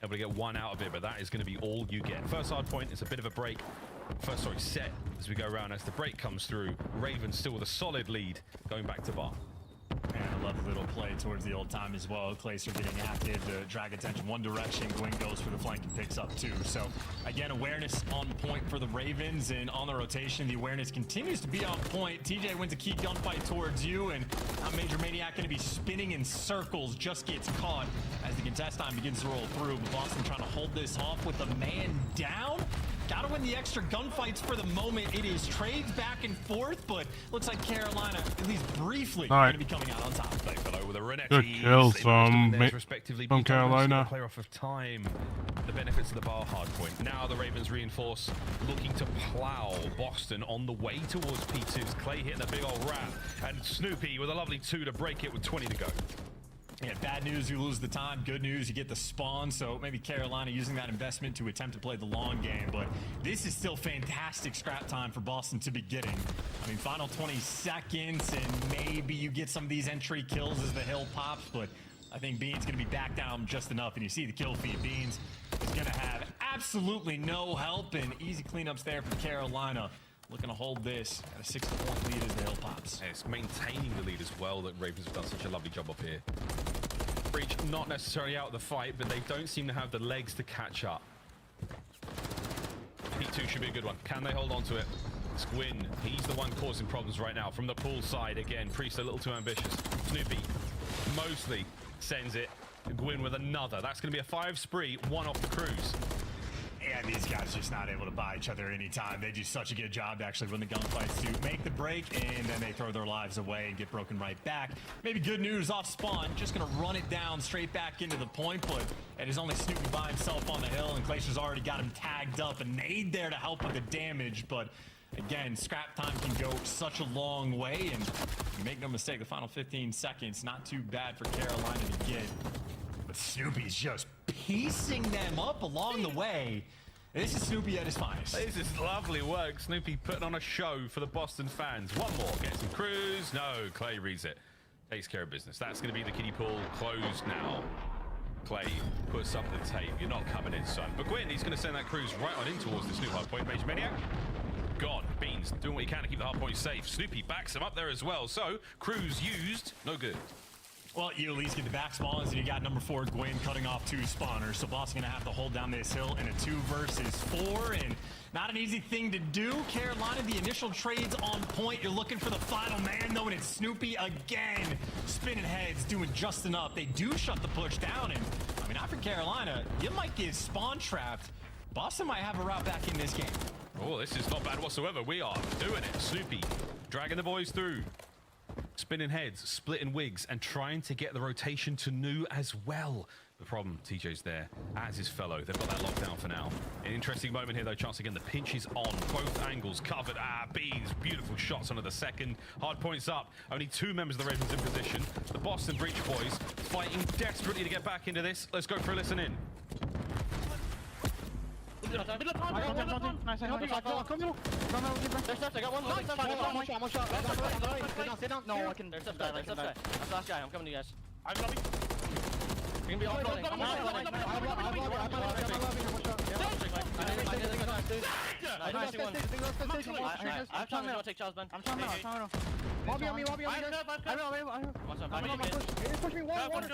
Able to get 1 out of it, but that is going to be all you get. First hard point, it's a bit of a break. Set as we go around as the break comes through. Ravens still with a solid lead going back to bar. And I love the little play towards the old time as well. Clayster getting active to drag attention one direction. Gwyn goes for the flank and picks up 2. So again, awareness on point for the Ravens, and on the rotation, the awareness continues to be on point. TJ wins a key gunfight towards you, and Major Maniac going to be spinning in circles, just gets caught as the contest time begins to roll through. But Boston trying to hold this off with a man down. Gotta win the extra gunfights for the moment. It is trades back and forth, but looks like Carolina, at least briefly, going to be coming out on top. With a good kills from Carolina. Player off of time. The benefits of the bar hard point. Now the Ravens reinforce, looking to plow Boston on the way towards P2s. Clay hitting a big old wrap, and Snoopy with a lovely 2 to break it with 20 to go. Yeah, bad news, you lose the time. Good news, you get the spawn. So maybe Carolina using that investment to attempt to play the long game. But this is still fantastic scrap time for Boston to be getting. I mean, final 20 seconds, and maybe you get some of these entry kills as the hill pops. But I think Beans going to be back down just enough. And you see the kill feed. Beans is going to have absolutely no help, and easy cleanups there for Carolina. Looking to hold this at a 6-point lead as the hill pops. Yeah, it's maintaining the lead as well that Ravens have done such a lovely job up here. Breach not necessarily out of the fight, but they don't seem to have the legs to catch up. P2 should be a good one. Can they hold on to it? It's Gwyn. He's the one causing problems right now. From the pool side, again, Priest a little too ambitious. Snoopy mostly sends it. Gwyn with another. That's going to be a 5 spree, 1 off the cruise. And these guys just not able to buy each other any time. They do such a good job to actually win the gunfights to make the break, and then they throw their lives away and get broken right back. Maybe good news off spawn, just gonna run it down straight back into the point, but it is only Snoopy by himself on the hill, and Glaciers already got him tagged up. A nade there to help with the damage, but again, scrap time can go such a long way, and make no mistake, the final 15 seconds, not too bad for Carolina to get. But Snoopy's just piecing them up along the way. This is Snoopy at his finest. This is lovely work. Snoopy putting on a show for the Boston fans. One more. Gets some cruise. No, Clay reads it. Takes care of business. That's going to be the kiddie pool closed now. Clay puts up the tape. You're not coming in, son. But Gwyn, he's going to send that cruise right on in towards this new hard point. Major Maniac. God. Beans doing what he can to keep the hard point safe. Snoopy backs him up there as well. So, Cruz used, no good. Well, you at least get the back spawns, and you got number 4 Gwyn cutting off 2 spawners. So Boston gonna have to hold down this hill in a 2 versus 4, and not an easy thing to do. Carolina, the initial trades on point. You're looking for the final man, though, and it's Snoopy again. Spinning heads, doing just enough. They do shut the push down, and I mean, after Carolina, you might get spawn trapped. Boston might have a route back in this game. Oh, this is not bad whatsoever. We are doing it. Snoopy dragging the boys through. Spinning heads, splitting wigs, and trying to get the rotation to new as well. The problem, TJ's there, as his fellow. They've got that lockdown for now. An interesting moment here, though. Chance again, the pinch is on. Both angles covered. Beans, beautiful shots onto the second. Hard points up. Only 2 members of the Ravens in position. The Boston Breach boys fighting desperately to get back into this. Let's go for a listen in. Nice, I got one. One shot. Sit down. No, I can. There's stuff guy. That's last guy. I'm coming to you guys. I'm coming. You're gonna be all rolling. I'm trying to take Charles, man. I'm trying to. Lobby on me. Push me. Water.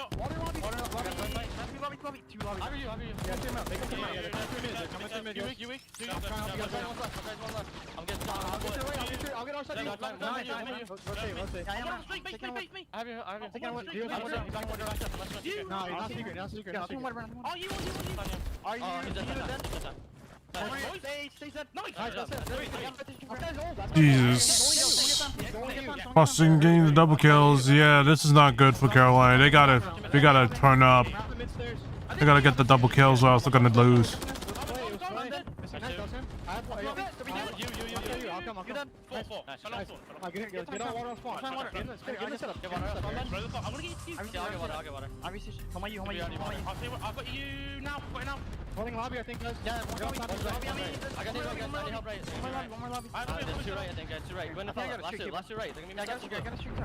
You weak. I'm getting I'll get our side. I have you. No, you're not secret. Oh, you. Are you Jesus. Boston getting the double kills. Yeah, this is not good for Carolina. They gotta turn up. They gotta get the double kills or else they're gonna lose. Holding lobby, I think, guys. Yeah, one lobby. I got help right. One more lobby. There's 2 right, I think, guys. 2 right. Go in the follow. Last 2 right. They're gonna be I got a shoot.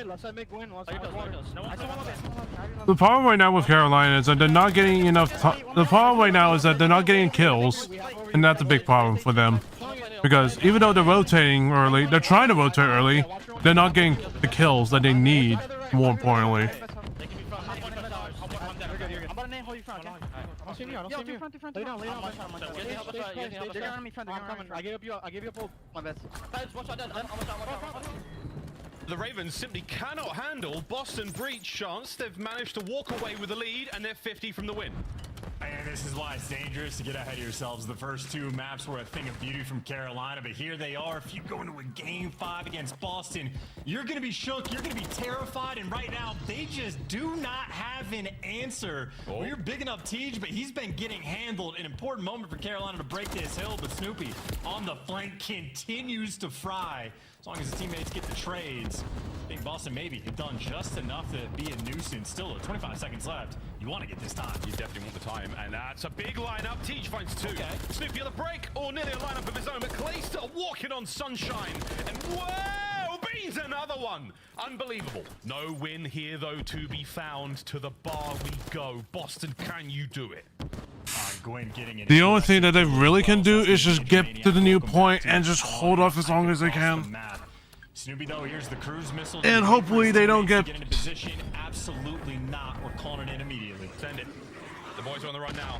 Left side mid, Gwyn. The problem right now with Carolina is that they're not getting enough. The problem right now is that they're not getting kills, and that's a big problem for them. Because even though they're rotating early, they're trying to rotate early, they're not getting the kills that they need. More importantly. I gave you a pull. My best. The Ravens simply cannot handle Boston Breach chance. They've managed to walk away with the lead, and they're 50 from the win. And this is why it's dangerous to get ahead of yourselves. The first 2 maps were a thing of beauty from Carolina, but here they are. If you go into a game 5 against Boston, you're going to be shook, you're going to be terrified, and right now, they just do not have an answer. We're bigging up Tej, but he's been getting handled. An important moment for Carolina to break this hill, but Snoopy on the flank continues to fry. As long as his teammates get the trades, I think Boston maybe have done just enough to be a nuisance. Still 25 seconds left. You want to get this time. You definitely want the time, and that's a big lineup. Tej finds 2. Okay. Snoopy on the break, or nearly a lineup of his own, but Clayster walking on sunshine, and whoa, Beans another one. Unbelievable. No win here, though, to be found. To the bar we go. Boston, can you do it? The only thing that they really can do is just get to the new point and just hold off as long as they can. Snoopy, though, here's the cruise missile. And hopefully they don't get into position. Absolutely not. We're calling it in immediately. Send it. The boys are on the run now.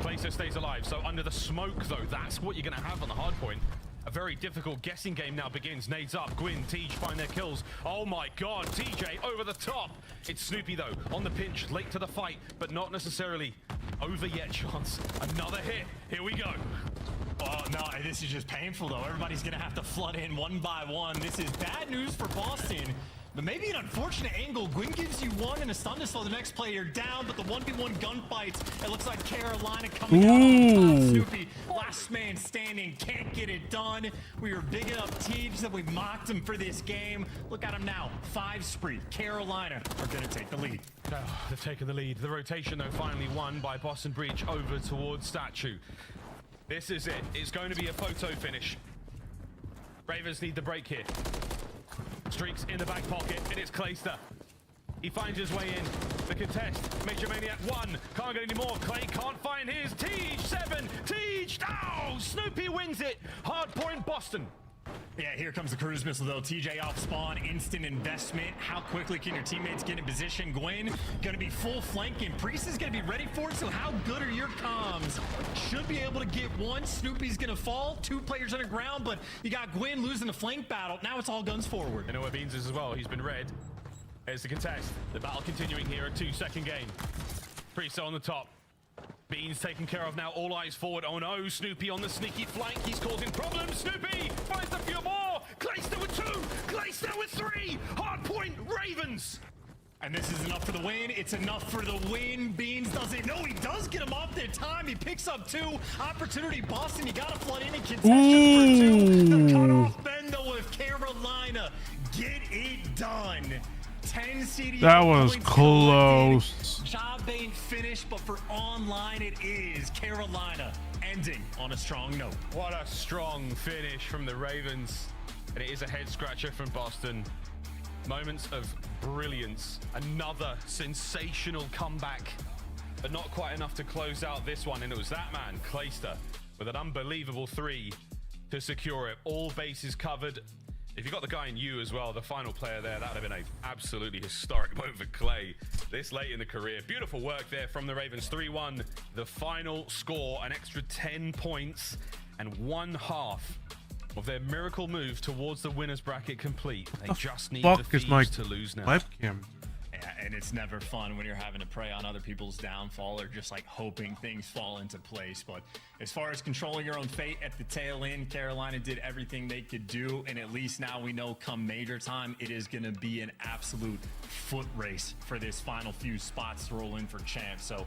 Clayster stays alive. So under the smoke, though, that's what you're going to have on the hard point. A very difficult guessing game now begins. Nades up. Gwyn, Tej find their kills. Oh my god, TJ over the top. It's Snoopy, though, on the pinch, late to the fight, but not necessarily over yet. Chance. Another hit. Here we go. Oh, no, this is just painful, though. Everybody's going to have to flood in one by one. This is bad news for Boston. But maybe an unfortunate angle. Gwyn gives you 1 and a stun to slow the next player down, but the 1v1 gunfights, it looks like Carolina coming out on top. Snoopy, last man standing, can't get it done. We were bigging up Tej that we mocked him for this game. Look at him now, 5 spree. Carolina are going to take the lead. Oh, they've taken the lead. The rotation, though, finally won by Boston Breach over towards Statue. This is it. It's going to be a photo finish. Ravens need the break here. Streaks in the back pocket, and it's Clayster. He finds his way in. The contest, Major Maniac 1. Can't get any more. Clay can't find his. Tej 7. Tej down. Oh, Snoopy wins it. Hard point, Boston. Yeah, here comes the cruise missile though. TJ off spawn, instant investment. How quickly can your teammates get in position? Gwen gonna be full flanking. Priest is gonna be ready for it, so how good are your comms? Should be able to get one. Snoopy's gonna fall. 2 players underground, but you got Gwen losing the flank battle. Now it's all guns forward. You know where Beans is as well. He's been red. Here's the contest. The battle continuing here, a 2-second game. Priest on the top. Beans taken care of now, all eyes forward. Oh no, Snoopy on the sneaky flank. He's causing problems. Snoopy finds a few more. Clayster with 2. Clayster with 3. Hard point, Ravens. And this is enough for the win. It's enough for the win. Beans doesn't know. He does get him off their time. He picks up 2. Opportunity, Boston. You got to flood in and contestation for 2. The cutoff bend though with Carolina. Get it done. 10 CDO. That was close. Job ain't finished, but for online it is. Carolina ending on a strong note. What a strong finish from the Ravens. And it is a head scratcher from Boston. Moments of brilliance. Another sensational comeback, but not quite enough to close out this one. And it was that man, Clayster, with an unbelievable 3 to secure it. All bases covered. If you got the guy in you as well, the final player there, that would have been an absolutely historic moment for Clay this late in the career. Beautiful work there from the Ravens. 3-1, the final score, an extra 10 points and 1/2 of their miracle move towards the winner's bracket complete. They just need the Thieves to lose now. Webcam. Yeah, and it's never fun when you're having to prey on other people's downfall or just like hoping things fall into place. But as far as controlling your own fate at the tail end, Carolina did everything they could do. And at least now we know come major time, it is going to be an absolute foot race for this final few spots to roll in for champs. So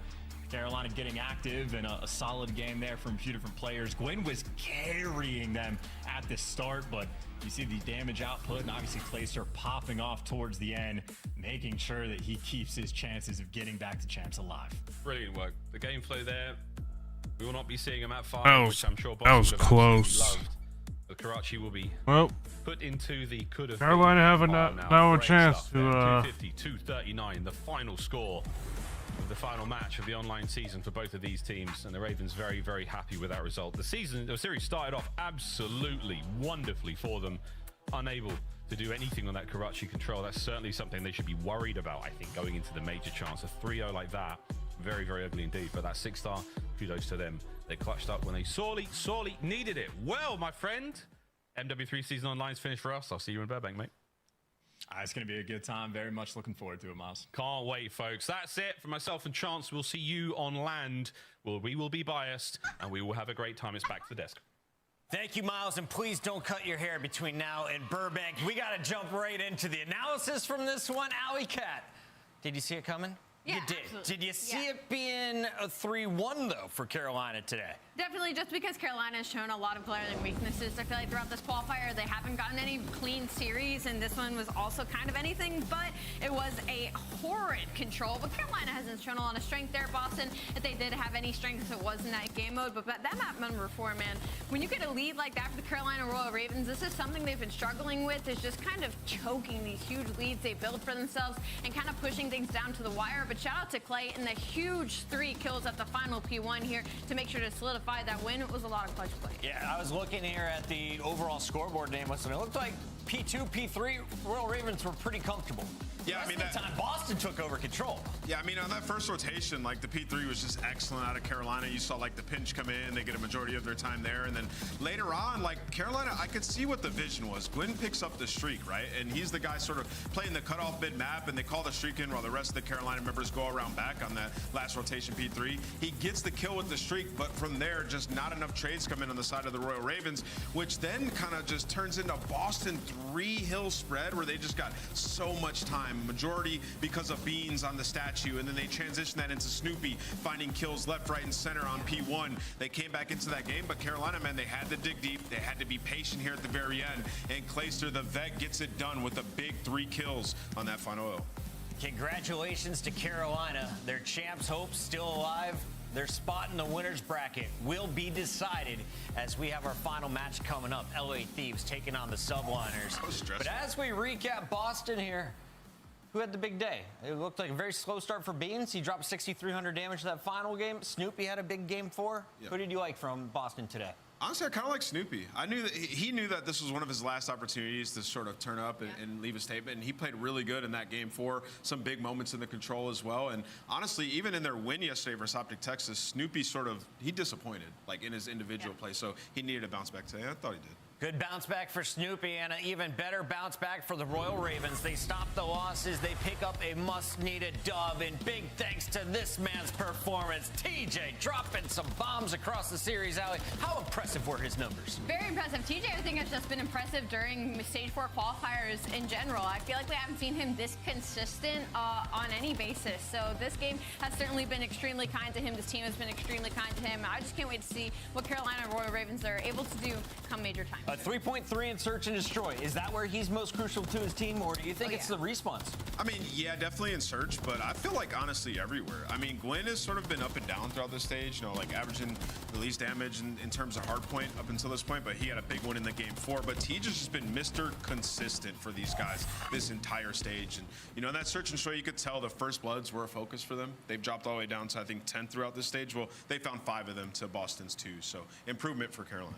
Carolina getting active and a solid game there from a few different players. Gwen was carrying them at the start, but you see the damage output and obviously Clayster popping off towards the end, making sure that he keeps his chances of getting back to champs alive. Brilliant work. The game flow there, we will not be seeing him at 5, which I'm sure that was close. Loved. But Karachi will be put into the could have Carolina have now a chance to 250-239, the final score of the final match of the online season for both of these teams, and the Ravens very, very happy with that result. The series started off absolutely wonderfully for them, unable to do anything on that Karachi control. That's certainly something they should be worried about, I think, going into the major chance. A 3-0 like that, very, very ugly indeed. But that 6-star, kudos to them. They clutched up when they sorely needed it. Well, my friend, MW3 season online's finished for us. I'll see you in Burbank, mate. It's going to be a good time. Very much looking forward to it, Miles. Can't wait, folks. That's it for myself and Chance. We'll see you on land. Well, we will be biased, and we will have a great time. It's back to the desk. Thank you, Miles, and please don't cut your hair between now and Burbank. We got to jump right into the analysis from this one. Alley Cat, did you see it coming? Yeah, you did. absolutely. Did you see it being a 3-1, though, for Carolina today? Definitely, just because Carolina has shown a lot of glaring weaknesses. I feel like throughout this qualifier, they haven't gotten any clean series, and this one was also kind of anything, but it was a horrid control. But Carolina hasn't shown a lot of strength there. Boston, if they did have any strength, it was in that game mode. But that map number 4, man, when you get a lead like that for the Carolina Royal Ravens, this is something they've been struggling with, is just kind of choking these huge leads they build for themselves and kind of pushing things down to the wire. But shout out to Clay and the huge 3 kills at the final P1 here to make sure to solidify that win. It was a lot of clutch play. Yeah, I was looking here at the overall scoreboard name, and it looked like P2, P3, Royal Ravens were pretty comfortable. Yeah, I mean, that time Boston took over control. Yeah, I mean, on that first rotation, like the P3 was just excellent out of Carolina. You saw like the pinch come in, they get a majority of their time there, and then later on, like Carolina, I could see what the vision was. Gwen picks up the streak, right? And he's the guy sort of playing the cutoff mid map, and they call the streak in while the rest of the Carolina members go around back on that last rotation P3. He gets the kill with the streak, but from there, just not enough trades come in on the side of the Royal Ravens, which then kind of just turns into Boston 3-hill spread where they just got so much time. Majority because of Beans on the statue, and then they transition that into Snoopy finding kills left, right, and center on P1. They came back into that game, but Carolina, man, they had to dig deep. They had to be patient here at the very end, and Clayster, the vet, gets it done with a big 3 kills on that final L. Congratulations to Carolina. Their champs' hopes still alive. Their spot in the winner's bracket will be decided as we have our final match coming up. LA Thieves taking on the Subliners. But as we recap Boston here, who had the big day? It looked like a very slow start for Beans. He dropped 6,300 damage that final game. Snoopy had a big game 4. Yeah. Who did you like from Boston today? Honestly, I kind of like Snoopy. I knew that he knew that this was one of his last opportunities to sort of turn up and leave a statement. And he played really good in that game 4. Some big moments in the control as well. And honestly, even in their win yesterday versus Optic Texas, Snoopy he disappointed, like in his individual play. So he needed to bounce back today. I thought he did. Good bounce back for Snoopy and an even better bounce back for the Royal Ravens. They stop the losses. They pick up a much-needed dub, and big thanks to this man's performance. TJ dropping some bombs across the series alley. How impressive were his numbers? Very impressive. TJ, I think, has just been impressive during Stage 4 qualifiers in general. I feel like we haven't seen him this consistent on any basis. So this game has certainly been extremely kind to him. This team has been extremely kind to him. I just can't wait to see what Carolina Royal Ravens are able to do come major time. A 3.3 in search and destroy. Is that where he's most crucial to his team, or do you think it's the respawns? I mean, yeah, definitely in search, but I feel like honestly everywhere. I mean, Gwen has sort of been up and down throughout this stage, you know, like averaging the least damage in terms of hard point up until this point, but he had a big one in the game 4. But TJ's just been Mr. Consistent for these guys this entire stage. And, you know, in that search and destroy, you could tell the first bloods were a focus for them. They've dropped all the way down to, I think, 10 throughout this stage. Well, they found 5 of them to Boston's 2, so improvement for Carolina.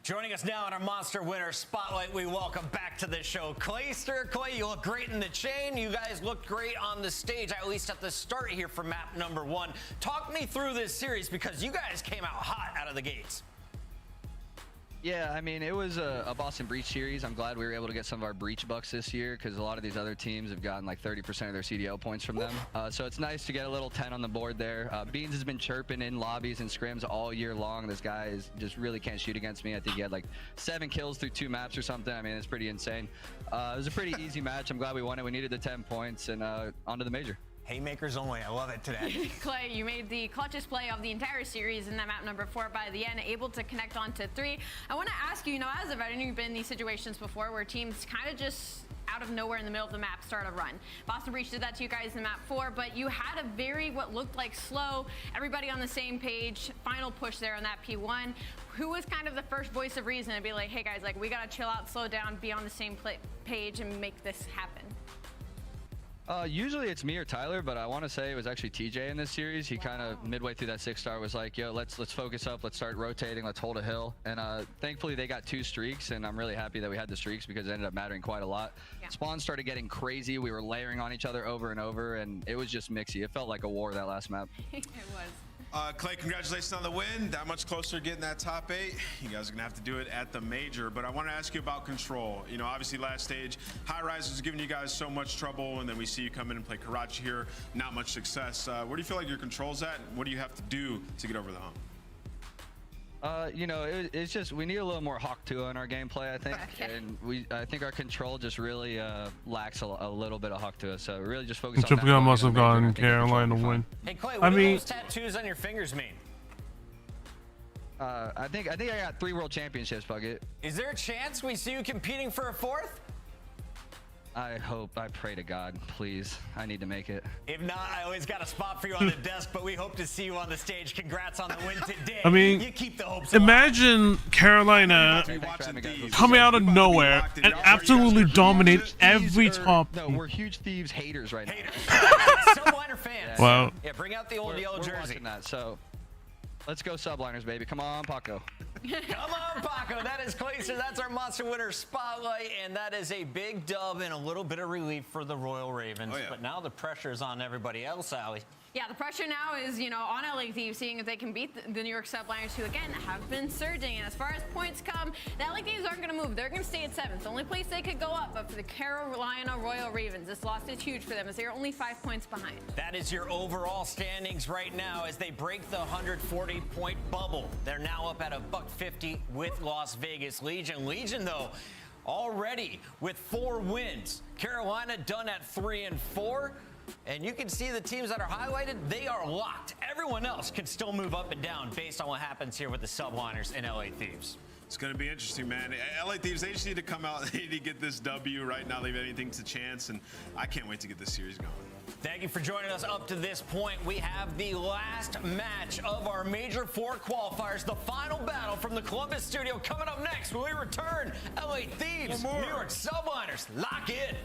Joining us now in our Monster Winner Spotlight, we welcome back to the show Clayster. Clay, you look great in the chain. You guys looked great on the stage, at least at the start here for map number 1. Talk me through this series because you guys came out hot out of the gates. Yeah, I mean, it was a Boston Breach series. I'm glad we were able to get some of our Breach bucks this year because a lot of these other teams have gotten like 30% of their CDL points from them. So it's nice to get a little 10 on the board there. Beans has been chirping in lobbies and scrims all year long. This guy just really can't shoot against me. I think he had like 7 kills through 2 maps or something. I mean, it's pretty insane. It was a pretty easy match. I'm glad we won it. We needed the 10 points and on to the major. Haymakers only. I love it today. Clay, you made the clutchest play of the entire series in that map number 4 by the end, able to connect on to 3. I want to ask you, as a veteran, you've been in these situations before where teams kind of just out of nowhere in the middle of the map start a run. Boston Breach did that to you guys in map 4, but you had a what looked like slow, everybody on the same page, final push there on that P1. Who was kind of the first voice of reason to be like, hey guys, like we got to chill out, slow down, be on the same page and make this happen? Usually it's me or Tyler, but I want to say it was actually TJ in this series. He kind of midway through that 6-star was like, yo, let's focus up, let's start rotating, let's hold a hill. And thankfully they got 2 streaks, and I'm really happy that we had the streaks because it ended up mattering quite a lot. Yeah. Spawns started getting crazy. We were layering on each other over and over, and it was just mixy. It felt like a war that last map. It was. Clay, congratulations on the win. That much closer to getting that top 8. You guys are going to have to do it at the major. But I want to ask you about control. You know, obviously last stage, High Rise was giving you guys so much trouble, and then we see you come in and play Karachi here. Not much success. Where do you feel like your control's at? What do you have to do to get over the hump? You know, it's just we need a little more Hawk 2 in our gameplay, I think. Okay. And I think our control just really lacks a little bit of Hawk 2. So really just focus on that. Must have gotten Carolina to win. Hey Clay, what do those tattoos on your fingers mean? I think I got 3 world championships, Bucket. Is there a chance we see you competing for a 4th? I pray to God, please. I need to make it. If not, I always got a spot for you on the desk, but we hope to see you on the stage. Congrats on the win today. I mean, you keep the hopes imagine Carolina coming out of nowhere and absolutely dominate every top. No, we're huge Thieves haters right now. Subliner fans. Wow. Yeah, bring out the old yellow jersey. That, so let's go Subliners, baby. Come on, Paco. Come on, Paco. That is Clayster. That's our Monster Winner Spotlight, and that is a big dub and a little bit of relief for the Royal Ravens. Oh, yeah. But now the pressure is on everybody else, Allie. Yeah, the pressure now is, on LA Thieves, seeing if they can beat the New York Subliners, who, again, have been surging. And as far as points come, the LA Thieves aren't going to move. They're going to stay at 7. It's the only place they could go up. But for the Carolina Royal Ravens, this loss is huge for them as they're only 5 points behind. That is your overall standings right now as they break the 140-point bubble. They're now up at $150 with Las Vegas Legion. Legion, though, already with 4 wins. Carolina done at 3 and 4. And you can see the teams that are highlighted, they are locked. Everyone else can still move up and down based on what happens here with the Subliners and LA Thieves. It's going to be interesting, man. LA Thieves, they just need to come out. They need to get this W right now. Leave anything to chance, and I can't wait to get this series going. Thank you for joining us up to this point. We have the last match of our Major 4 qualifiers, the final battle from the Columbus studio coming up next when we return. LA Thieves, New York Subliners, lock in.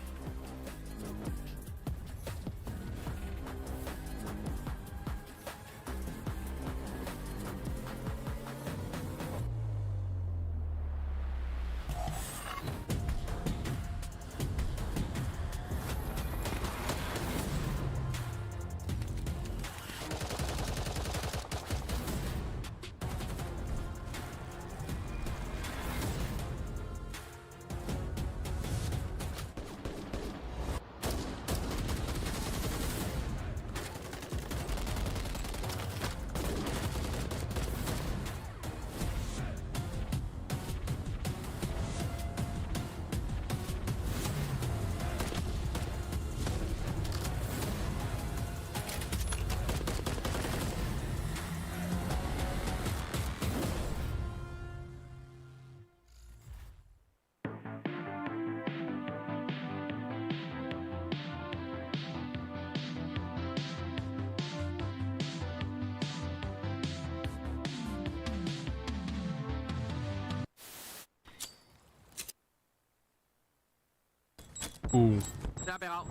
Se ha pegado.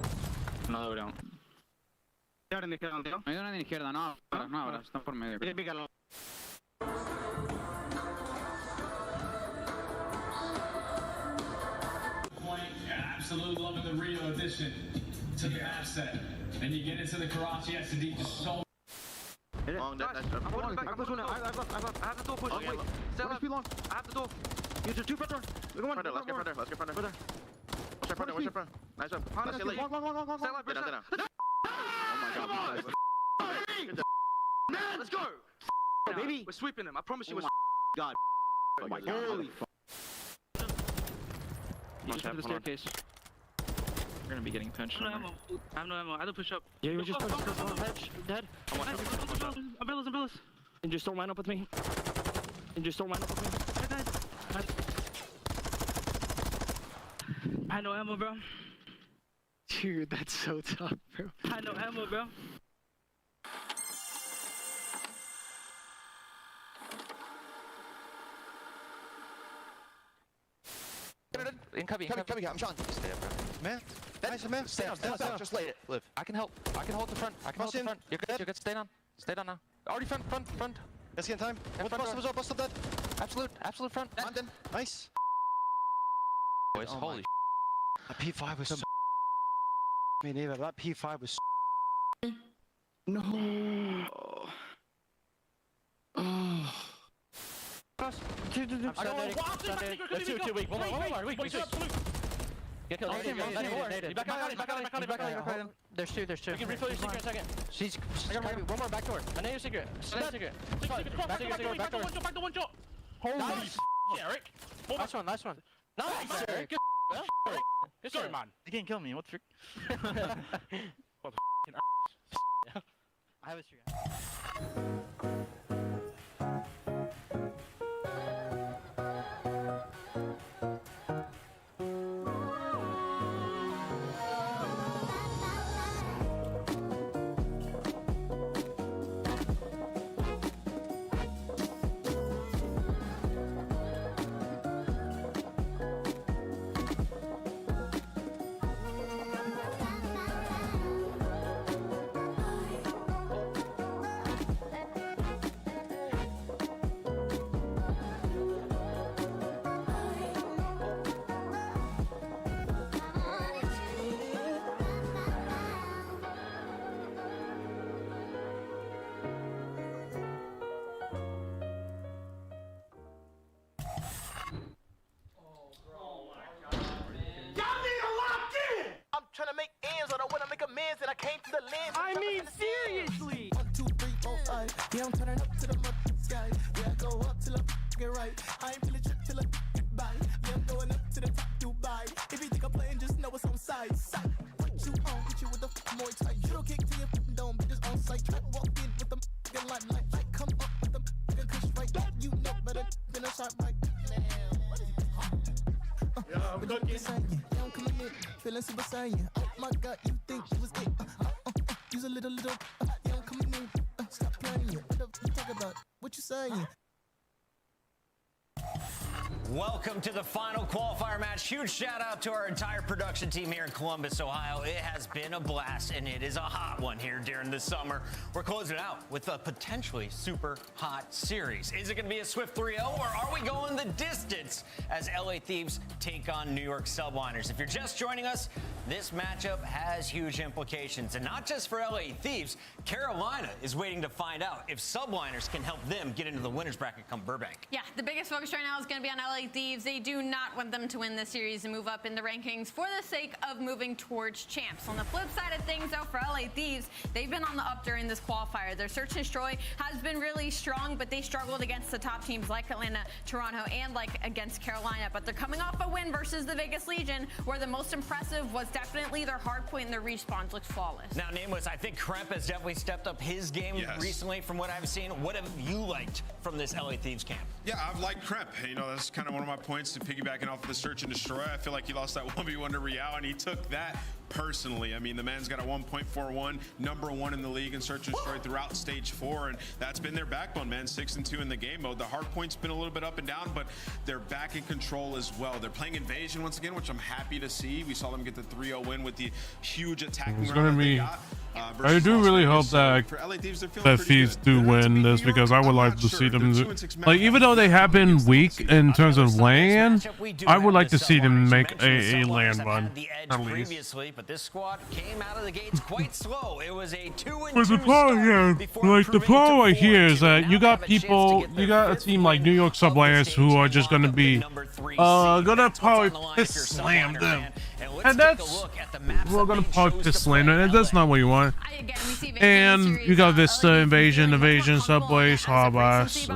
No lo veo. Ahora en izquierda, tío. Hay una en izquierda, no, ahora, están por medio. Pícalo. Absolutely loving the Rio addition to the asset. And you get into the Karachi SD just so. Long, I push one. I have the door push. Wait, stay left. I have the door. You just two front door. Go on. Let's get front door. Let's get front door. Watch your front. Nice one. Let's get late. Stay left. Get down. Oh my god. Let's go. Baby. We're sweeping them. I promise you. God. Oh my god. Holy fuck. You just the staircase. We're gonna be getting pinched. I have no ammo. I have to push up. Yeah, you just push on the edge. Dead. Umbrellas. And just don't line up with me. I have no ammo, bro. Dude, that's so tough, bro. I have no ammo, bro. In cubby, I'm Sean. Stay up, bro. Man. Stay down. Just lay it. Live. I can help. I can hold the front. You're good. Stay down now. Already front. Let's get in time. Bust up dead. Absolute front. Dead. Nice. Boys, holy That P5 was so. Me neither. That P5 was. No. Oh. I'm too weak. One more. Weak. get killed. Back out. There's two. You can refill your secret in a second. She's one more back door. I know your secret. Secret. Back door. One shot. Holy Eric. Last one. Nice, Eric. Good story, man. You can't kill me. What the frick? What the I have a streak. Trying to make ends, I don't wanna make amends, and I came to the lens. I mean, seriously. 1, 2, 3, 4, 5. Yeah, I'm turning up to the sky. Yeah, I go up till I get right. I ain't feeling trip till I get by. Yeah, I'm going up to the top, Dubai. If you think I'm playing, just know it's on side. What you on? Hit you with the more tight. You don't kick till you don't, bitches on sight. Try to walk in with them limelight. I come up with them kush right. You know better than a shot right. Man, what is it? I'm looking. Yeah, I'm coming in, feeling super saiyan. Oh my God, you think you was it? Use a little. Yeah, I'm coming in. Stop playing. What the you talk about? What you saying? Welcome to the final qualifier match. Huge shout out to our entire production team here in Columbus, Ohio. It has been a blast, and it is a hot one here during the summer. We're closing it out with a potentially super hot series. Is it going to be a swift 3-0, or are we going the distance as LA Thieves take on New York Subliners? If you're just joining us, this matchup has huge implications, and not just for LA Thieves. Carolina is waiting to find out if Subliners can help them get into the winner's bracket come Burbank. Yeah, the biggest focus right now is going to be on LA Thieves. They do not want them to win this series and move up in the rankings for the sake of moving towards champs. On the flip side of things, though, for LA Thieves, they've been on the up during this qualifier. Their search and destroy has been really strong, but they struggled against the top teams like Atlanta, Toronto, and like against Carolina. But they're coming off a win versus the Vegas Legion, where the most impressive was definitely their hard point and their respawns looked flawless. Now, Nameless, I think Kremp has definitely stepped up his game recently from what I've seen. What have you liked from this LA Thieves camp? Yeah, I've liked Kremp. You know, that's kind of one of my points to piggybacking off of the search and destroy. I feel like he lost that 1v1 to Real, and he took that personally. I mean, the man's got a 1.41, #1 in the league in search and destroy throughout stage 4, and that's been their backbone, man. 6-2 in the game mode. The hard point's been a little bit up and down, but they're back in control as well. They're playing Invasion once again, which I'm happy to see. We saw them get the 3-0 win with the huge attacking It's run gonna that they be. got. I do really hope that Thieves do win this, because I would like to see them like, even though they have been weak in terms of land, I would like to see them make a land run at least. Previously, but this squad came out of the gates quite slow. It was a 2-2 But the problem here, like the problem right here is that you got a team like New York Subliners who are just gonna be, gonna probably piss slam them, and that's we're gonna probably piss slam them, and that's not what you want. And you got Vista, Invasion, Subway, Harbas.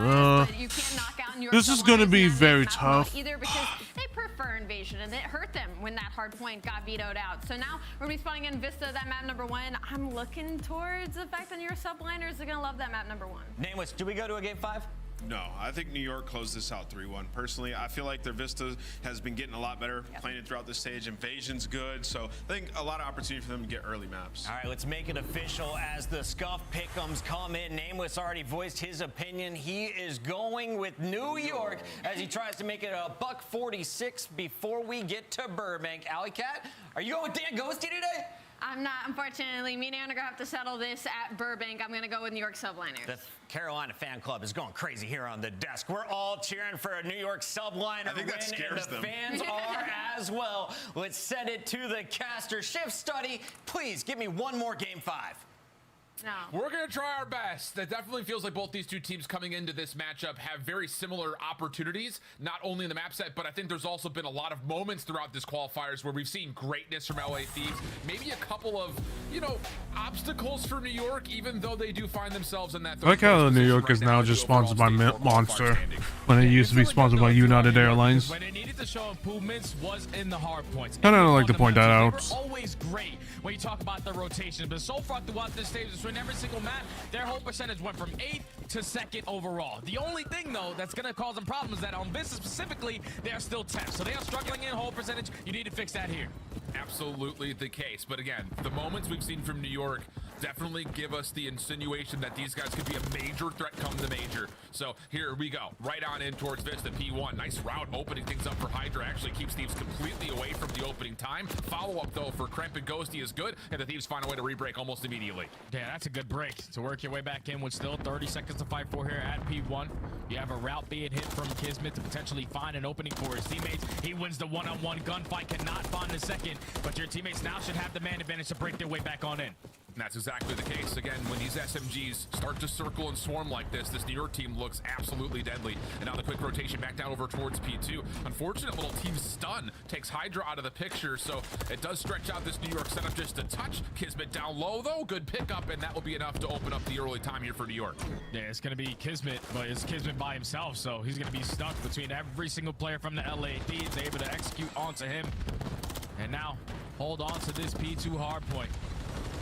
This is gonna be very tough. Either because they prefer Invasion and it hurt them when that hard point got vetoed out. So now we're gonna be spawning in Vista, that map #1. I'm looking towards the fact that your subliners are gonna love that map #1. Nameless, do we go to a game 5? No, I think New York closed this out 3-1. Personally, I feel like their Vista has been getting a lot better, playing it throughout the stage. Invasion's good, so I think a lot of opportunity for them to get early maps. All right, let's make it official as the Scuff pick'ems come in. Nameless already voiced his opinion. He is going with New York as he tries to make it a $146 before we get to Burbank. Alley Cat, are you going with Dan Ghosty today? I'm not, unfortunately. Me and Anna are gonna have to settle this at Burbank. I'm gonna go with New York Subliners. The Carolina fan club is going crazy here on the desk. We're all cheering for a New York Subliner I think that win, scares and the them. fans are as well. Let's send it to the caster. Shift study, please give me one more game 5. No. We're going to try our best. That definitely feels like both these two teams coming into this matchup have very similar opportunities, not only in the map set, but I think there's also been a lot of moments throughout this qualifiers where we've seen greatness from LA Thieves. Maybe a couple of, obstacles for New York, even though they do find themselves in that. I like how New York is now just sponsored by Monster, when it used to be sponsored by United Airlines. When they needed to show improvements was in the hard points. I don't like to point that out. They were always great when you talk about the rotation, but so far throughout this stage, in every single map, their whole percentage went from 8th to 2nd overall. The only thing, though, that's going to cause them problems is that on Vista specifically, they're still 10th. So they are struggling in whole percentage. You need to fix that here. Absolutely the case. But again, the moments we've seen from New York definitely give us the insinuation that these guys could be a major threat come the major. So here we go. Right on in towards Vista. P1. Nice route opening things up for Hydra. Actually keeps Thieves completely away from the opening time. Follow-up, though, for Kremp and Ghosty is good. And the Thieves find a way to re-break almost immediately. Yeah, that's a good break to work your way back in with still 30 seconds to fight for here at P1. You have a route being hit from Kismet to potentially find an opening for his teammates. He wins the one-on-one gunfight, cannot find the second, but your teammates now should have the man advantage to break their way back on in. And that's exactly the case. Again, when these SMGs start to circle and swarm like this New York team looks absolutely deadly. And now the quick rotation back down over towards P2. Unfortunate little team stun takes Hydra out of the picture, so it does stretch out this New York setup just a touch. Kismet down low, though. Good pickup, and that will be enough to open up the early time here for New York. Yeah, it's going to be Kismet, but it's Kismet by himself, so he's going to be stuck between every single player from the LA Thieves, able to execute onto him. And now, hold on to this P2 hard point.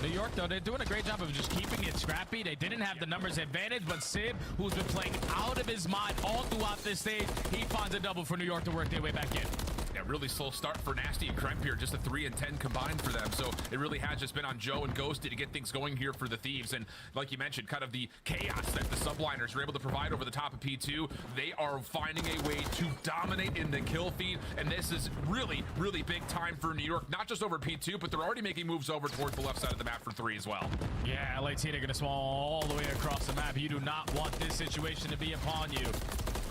New York, though, they're doing a great job of just keeping it scrappy. They didn't have the numbers advantage, but Sib, who's been playing out of his mind all throughout this stage, he finds a double for New York to work their way back in. Yeah, really slow start for Nasty and Kremp here. Just a 3 and 10 combined for them. So it really has just been on Joe and Ghosty to get things going here for the Thieves. And like you mentioned, kind of the chaos that the Subliners were able to provide over the top of P2. They are finding a way to dominate in the kill feed. And this is really, really big time for New York. Not just over P2, but they're already making moves over towards the left side of the map for 3 as well. Yeah, LAT, they're going to small all the way across the map. You do not want this situation to be upon you.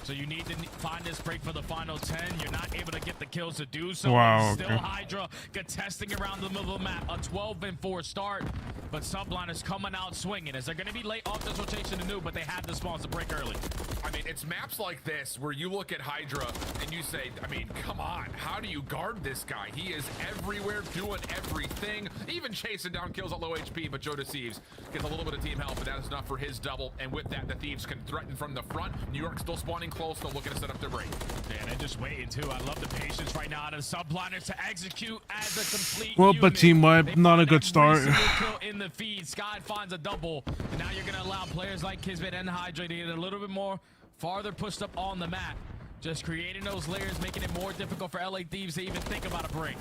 So you need to find this break for the final 10. You're not able to get the kills to do so. Wow, Still okay. Hydra contesting around the middle of the map. A 12-4 start, but Subliners coming out swinging. As they're going to be late off this rotation to new, but they have the spawns to break early. I mean, it's maps like this where you look at Hydra and you say, I mean, come on, how do you guard this guy? He is everywhere, doing everything, even chasing down kills at low HP, but Joe Deceives gets a little bit of team help, and that is enough for his double. And with that, the Thieves can threaten from the front. New York still spawning close, still looking to set up their break. Man, they're just waiting too. I love the patience right now out of the Subliners to execute as a complete Well, unit. but Team Web, not a good start. Every single kill in the feed. Sky finds a double, and now you're gonna allow players like Kismet and Hydra to get a little bit more farther pushed up on the map, just creating those layers, making it more difficult for LA Thieves to even think about a break.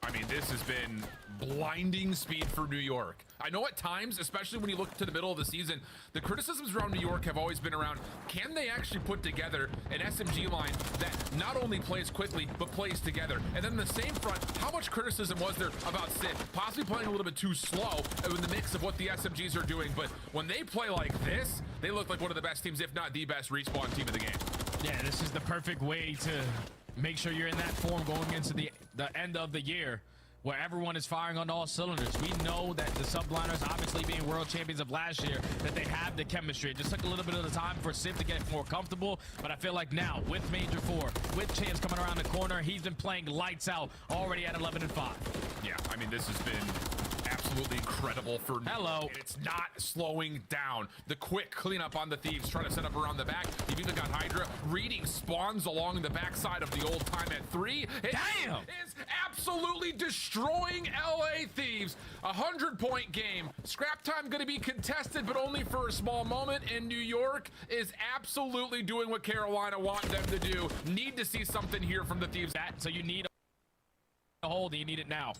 All I mean, this has been blinding speed for New York. I know at times, especially when you look to the middle of the season, the criticisms around New York have always been around, can they actually put together an SMG line that not only plays quickly, but plays together? And then on the same front, how much criticism was there about Sid possibly playing a little bit too slow in the mix of what the SMGs are doing? But when they play like this, they look like one of the best teams, if not the best respawn team of the game. Yeah, this is the perfect way to make sure you're in that form going into the end of the year, where everyone is firing on all cylinders. We know that the subliners, obviously being world champions of last year, that they have the chemistry. It just took a little bit of the time for Civ to get more comfortable, but I feel like now, with Major 4, with Champs coming around the corner, he's been playing lights out, already at 11-5. Yeah, I mean, this has been absolutely incredible for New York, and it's not slowing down. The quick cleanup on the Thieves, trying to set up around the back. You've even got Hydra reading spawns along the backside of the old time at 3. Damn! Is absolutely destroying LA Thieves. 100-point game. Scrap time going to be contested, but only for a small moment. And New York is absolutely doing what Carolina want them to do. Need to see something here from the Thieves. So you need a hold, you need it now.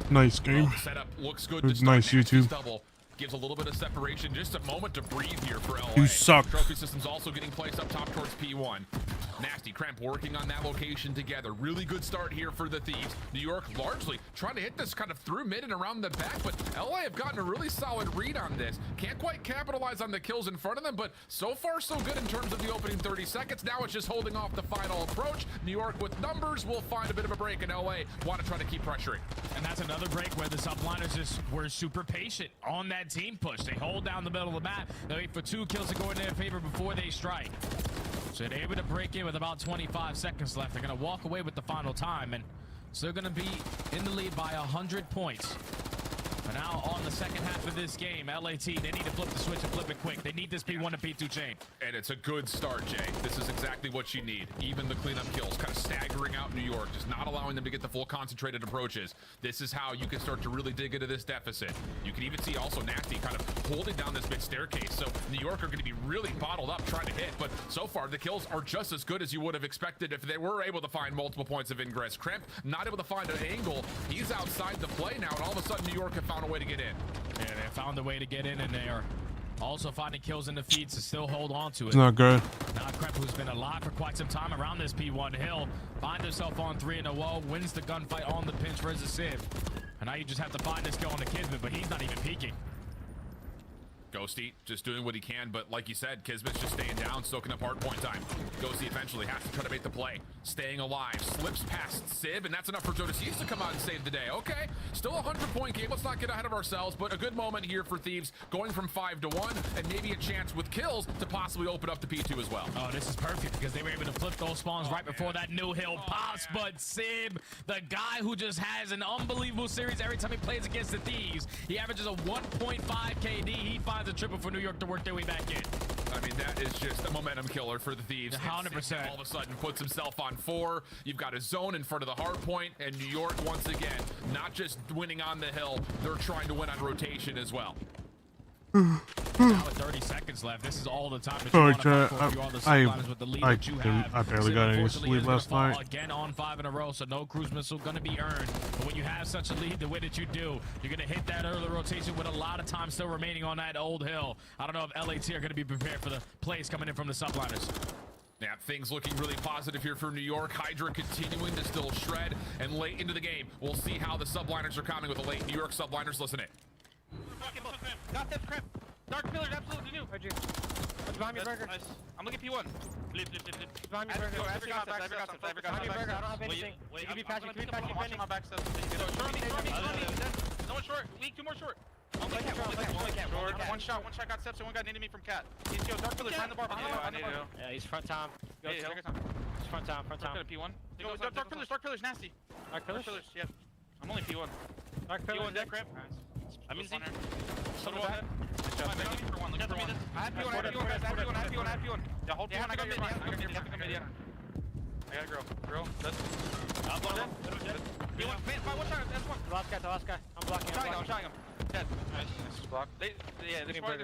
Nice game. The setup looks good. It's nice, YouTube. Double gives a little bit of separation, just a moment to breathe here for LA. You suck. Trophy systems also getting placed up top towards P1. Nasty Cramp working on that location together. Really good start here for the Thieves. New York largely trying to hit this kind of through mid and around the back, but LA have gotten a really solid read on this. Can't quite capitalize on the kills in front of them, but so far so good in terms of the opening 30 seconds. Now it's just holding off the final approach. New York with numbers will find a bit of a break, and LA want to try to keep pressuring. And that's another break where the subliners just were super patient on that team push. They hold down the middle of the map. They wait for 2 kills to go in their favor before they strike. So they're able to break in with about 25 seconds left. They're going to walk away with the final time, and still going to be in the lead by 100 points. But now on the second half of this game, LAT, they need to flip the switch and flip it quick. They need this P1 and P2 chain. And it's a good start, Jay. This is exactly what you need. Even the cleanup kills, kind of staggering out New York, just not allowing them to get the full concentrated approaches. This is how you can start to really dig into this deficit. You can even see also Nasty kind of holding down this mid staircase. So New York are going to be really bottled up trying to hit. But so far, the kills are just as good as you would have expected if they were able to find multiple points of ingress. Cramp not able to find an angle. He's outside the play now, and all of a sudden, New York have found a way to get in. Yeah, they found a way to get in, and they are also finding kills in the feeds to still hold on to it. It's not good. Now Crep, who's been alive for quite some time around this P1 hill, finds himself on 3 in a row, wins the gunfight on the pinch versus Civ. And now you just have to find this kill on the Kismet, but he's not even peeking. Ghosty just doing what he can, but like you said, Kismet's just staying down, soaking up hard point time. Ghosty eventually has to try to make the play. Staying alive, slips past Civ, and that's enough for Jodecius to come out and save the day. Okay, still a 100-point game. Let's not get ahead of ourselves, but a good moment here for Thieves, going from 5 to 1, and maybe a chance with kills to possibly open up the P2 as well. Oh, this is perfect because they were able to flip those spawns right before that new hill pops, but Civ, the guy who just has an unbelievable series every time he plays against the Thieves, he averages a 1.5 KD. He finds a triple for New York to work their way back in. I mean, that is just a momentum killer for the Thieves. 100%. All of a sudden puts himself on 4. You've got a zone in front of the hard point, and New York, once again, not just winning on the hill, they're trying to win on rotation as well. Now with 30 seconds left, this is all the time that you want to fight for if you are the subliners with the lead that you have. I barely got any sleep last night. Again on 5 in a row, so no cruise missile going to be earned. But when you have such a lead the way that you do, you're going to hit that early rotation with a lot of time still remaining on that old hill. I don't know if LAT are going to be prepared for the plays coming in from the subliners. Yeah, things looking really positive here for New York. Hydra continuing to still shred, and late into the game, we'll see how the subliners are coming with the late New York subliners. Listen in. Got that Cramp. Dark Pillar's absolutely new. Heard you. What's behind me, Burger? Nice. I'm looking P1. Flip. Behind me, Burger. Behind me, Burger. I don't have anything. Wait, You can be patching. I'm watching my back steps. Short me. No one short. Weak, 2 more short. Only cap. One shot got steps and one guy needed me from cat. He's Dark Pillar behind the bar. Yeah, he's front time. He's front time. P1. Dark Pillar's nasty. Dark Pillars? Yeah. I'm only P1. Dark Pillars. P1 dead Cramp. I'm in Z. Someone go ahead. I have P1. Yeah, hold P1. I got mid. I gotta grow. That's. I'm blocked. P1. Fight one shot. That's one. The last guy. I'm blocking. I'm shotting him. Dead. Nice. Block. They're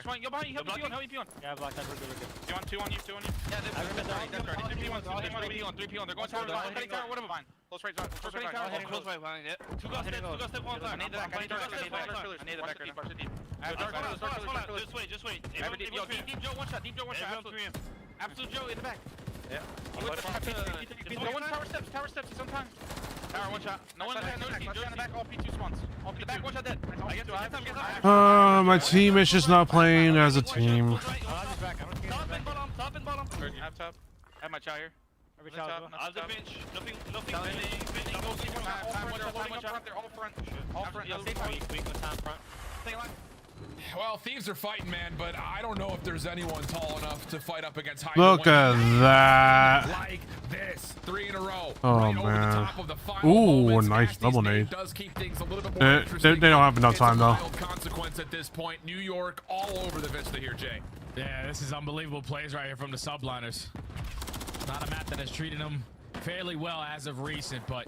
spawning. Yo, behind you. Help me P1. Yeah, I blocked that. We're good. 2 on you. Yeah, that's right. 3 P1. They're going towards the line. What am I behind? Close right, close right. Close right, behind it. Two go step, one time. I need the back, I need the back right now. Just wait. Deep Joe, one shot, Absolute Joe in the back. Yeah. No one tower steps, he's on time. Tower, one shot. No one in the back, Joe's in the back, all P2 spawns. All P2. The back, one shot dead. I get time. My team is just not playing as a team. Top and bottom. I have my child here. On the bench. Nothing. All front. Well, Thieves are fighting, man, but I don't know if there's anyone tall enough to fight up against Hydra. Look at that. Like this, 3 in a row. Oh, right man. over the top of the final Ooh, moments. nice double nade. Does keep things a little bit more They don't have enough time, though. It's a wild consequence at this point. New York all over the Vista here, Jay. Yeah, this is unbelievable plays right here from the subliners. Not a map that has treated them fairly well as of recent, but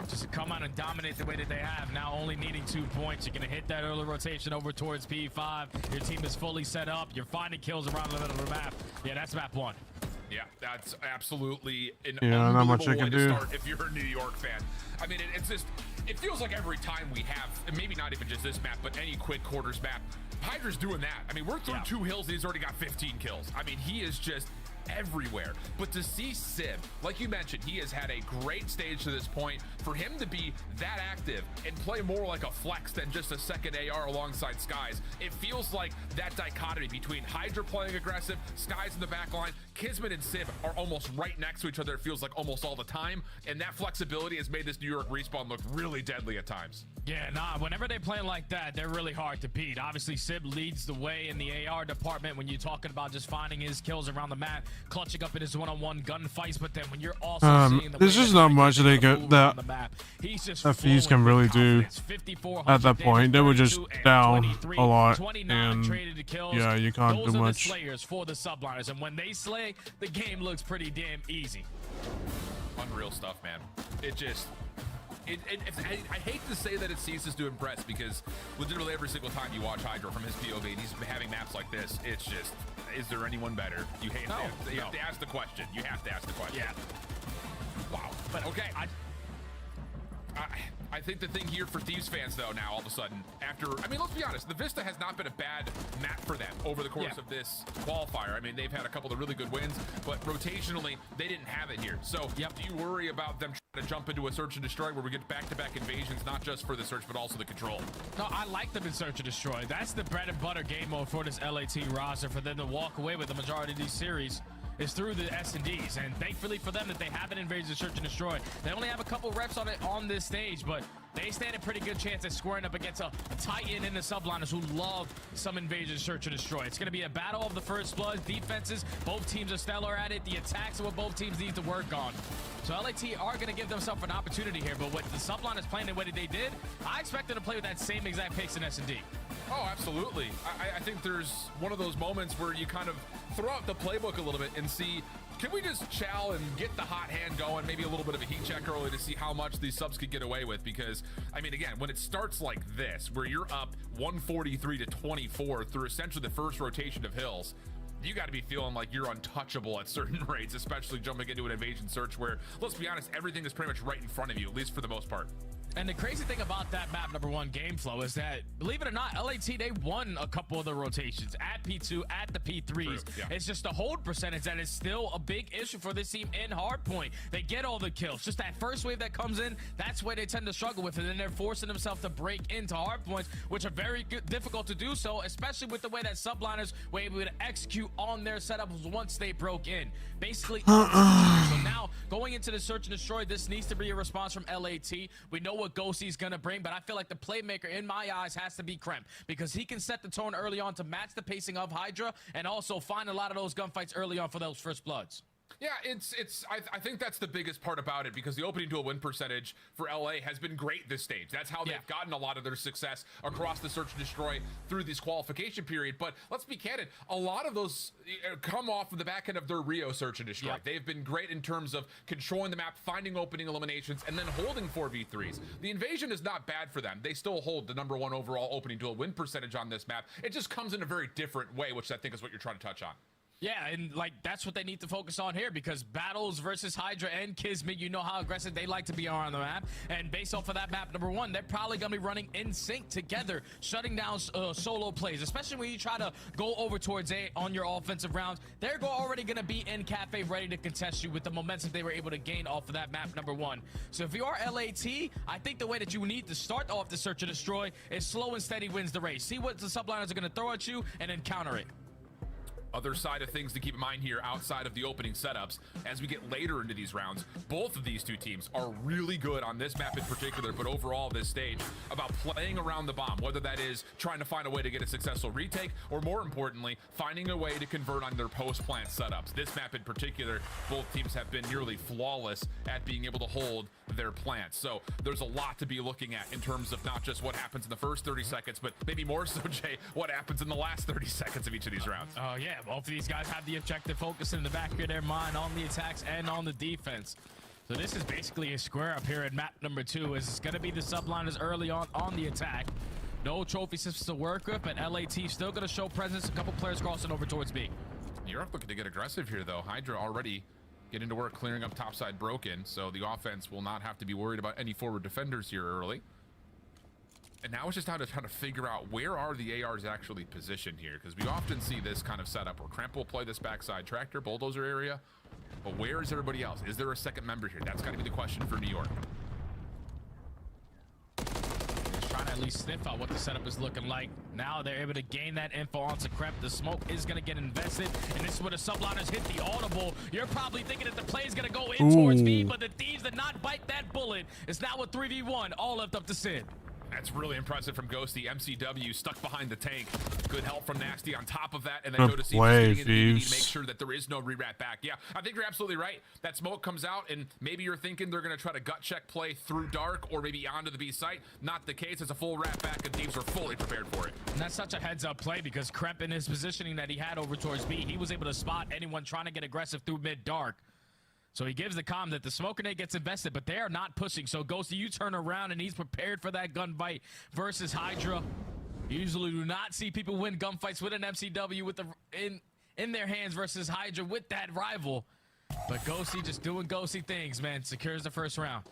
just to come out and dominate the way that they have, now only needing 2 points. You're going to hit that early rotation over towards P5. Your team is fully set up. You're finding kills around the middle of the map. Yeah, that's map 1. Yeah, that's absolutely an not much I unbelievable way can to do. start if you're a New York fan. I mean, it's just, it feels like every time we have, and maybe not even just this map, but any quick quarters map, Hydra's doing that. I mean, we're through 2 hills and he's already got 15 kills. I mean, he is just everywhere. But to see Sib, like you mentioned, he has had a great stage to this point. For him to be that active and play more like a flex than just a second AR alongside Skies, it feels like that dichotomy between Hydra playing aggressive, Skies in the back line, Kismet and Sib are almost right next to each other, it feels like almost all the time, and that flexibility has made this New York respawn look really deadly at times. Yeah, whenever they play like that, they're really hard to beat. Obviously, Sib leads the way in the AR department when you're talking about just finding his kills around the map, clutching up in his one-on-one gunfights, but then when you're also seeing the there's way just that not much they move can around the map, he's just FEs can really do at that point. They were just down a lot, and yeah, you can't Those do are the much. slayers for the subliners, and when they slay, the game looks pretty damn easy. Unreal stuff, man. It just, I hate to say that it ceases to impress, because literally every single time you watch Hydra from his POV and he's having maps like this, it's just, is there anyone better? You have to ask the question. You have to ask the question. Yeah. Wow. But okay, I think the thing here for Thieves fans, though, now all of a sudden, after, I mean, let's be honest, the Vista has not been a bad map for them over the course of this qualifier. I mean, they've had a couple of really good wins, but rotationally, they didn't have it here. So do you worry about them trying to jump into a search and destroy where we get back-to-back invasions, not just for the search, but also the control? No, I like them in search and destroy. That's the bread and butter game mode for this LAT roster, for them to walk away with the majority of these series is through the S&Ds, and thankfully for them that they haven't invaded the search and destroy. They only have a couple reps on it on this stage, but they stand a pretty good chance at squaring up against a Titan in the subliners who love some invasion search and destroy. It's going to be a battle of the first blood. Defenses, both teams are stellar at it. The attacks are what both teams need to work on. So LAT are going to give themselves an opportunity here, but with the subliners playing the way that they did, I expect them to play with that same exact pace in S&D. Oh, absolutely. I think there's one of those moments where you kind of throw out the playbook a little bit and see, can we just chow and get the hot hand going, maybe a little bit of a heat check early to see how much these subs could get away with? Because, I mean, again, when it starts like this, where you're up 143 to 24 through essentially the first rotation of hills, you got to be feeling like you're untouchable at certain rates, especially jumping into an invasion search where, let's be honest, everything is pretty much right in front of you, at least for the most part. And the crazy thing about that map number 1 game flow is that, believe it or not, LAT, they won a couple of the rotations at P2, at the P3s. It's just the hold percentage that is still a big issue for this team in hardpoint. They get all the kills. Just that first wave that comes in, that's where they tend to struggle with it. And they're forcing themselves to break into hardpoints, which are very difficult to do so, especially with the way that subliners were able to execute on their setups once they broke in. Basically, so now going into the search and destroy, this needs to be a response from LAT. We know what Ghostie's gonna bring, but I feel like the playmaker in my eyes has to be Kremp, because he can set the tone early on to match the pacing of Hydra and also find a lot of those gunfights early on for those first bloods. Yeah, I think that's the biggest part about it, because the opening to a win percentage for LA has been great this stage. That's how they've gotten a lot of their success across the search and destroy through this qualification period. But let's be candid, a lot of those come off of the back end of their Rio search and destroy. They've been great in terms of controlling the map, finding opening eliminations, and then holding 4v3s. The invasion is not bad for them. They still hold the #1 overall opening to a win percentage on this map. It just comes in a very different way, which I think is what you're trying to touch on. Yeah, and like that's what they need to focus on here, because Battles versus Hydra and Kismet, you know how aggressive they like to be on the map, and based off of that map, number one, they're probably gonna be running in sync together, shutting down solo plays, especially when you try to go over towards A on your offensive rounds. They're already gonna be in Cafe ready to contest you with the momentum they were able to gain off of that map, number one. So if you are LAT, I think the way that you need to start off the search and destroy is slow and steady wins the race. See what the subliners are gonna throw at you and then counter it. Other side of things to keep in mind here outside of the opening setups, as we get later into these rounds, both of these two teams are really good on this map in particular, but overall this stage, about playing around the bomb, whether that is trying to find a way to get a successful retake, or more importantly, finding a way to convert on their post-plant setups. This map in particular, both teams have been nearly flawless at being able to hold their plants. So there's a lot to be looking at in terms of not just what happens in the first 30 seconds, but maybe more so, Jay, what happens in the last 30 seconds of each of these rounds. Oh yeah, both of these guys have the objective focus in the back of their mind on the attacks and on the defense. So this is basically a square up here at map number 2. It's going to be the subliners early on the attack. No trophy systems to work with, but LAT still going to show presence. A couple players crossing over towards B. Europe looking to get aggressive here, though. Hydra already getting to work clearing up topside broken, so the offense will not have to be worried about any forward defenders here early. And now it's just how to try to figure out where are the ARs actually positioned here, because we often see this kind of setup where Kremp will play this backside tractor bulldozer area, but where is everybody else? Is there a second member here? That's got to be the question for New York. Just trying to at least sniff out what the setup is looking like. Now they're able to gain that info onto Kremp. The smoke is going to get invested, and this is where the subliners hit the audible. You're probably thinking that the play is going to go in towards B, but the Thieves did not bite that bullet. It's now a 3v1, all left up to Sid. That's really impressive from Ghosty. MCW stuck behind the tank. Good help from Nasty on top of that. And then go to see to make sure that there is no re-rat back. Yeah, I think you're absolutely right. That smoke comes out, and maybe you're thinking they're going to try to gut check play through dark or maybe onto the B site. Not the case. It's a full rat back, and Thieves are fully prepared for it. And that's such a heads-up play, because Kremp, in his positioning that he had over towards B, he was able to spot anyone trying to get aggressive through mid-dark. So he gives the comm that the smoke grenade gets invested, but they are not pushing. So Ghosty, you turn around, and he's prepared for that gunfight versus Hydra. Usually do not see people win gunfights with an MCW with the in their hands versus Hydra with that rival. But Ghosty just doing Ghosty things, man. Secures the first round.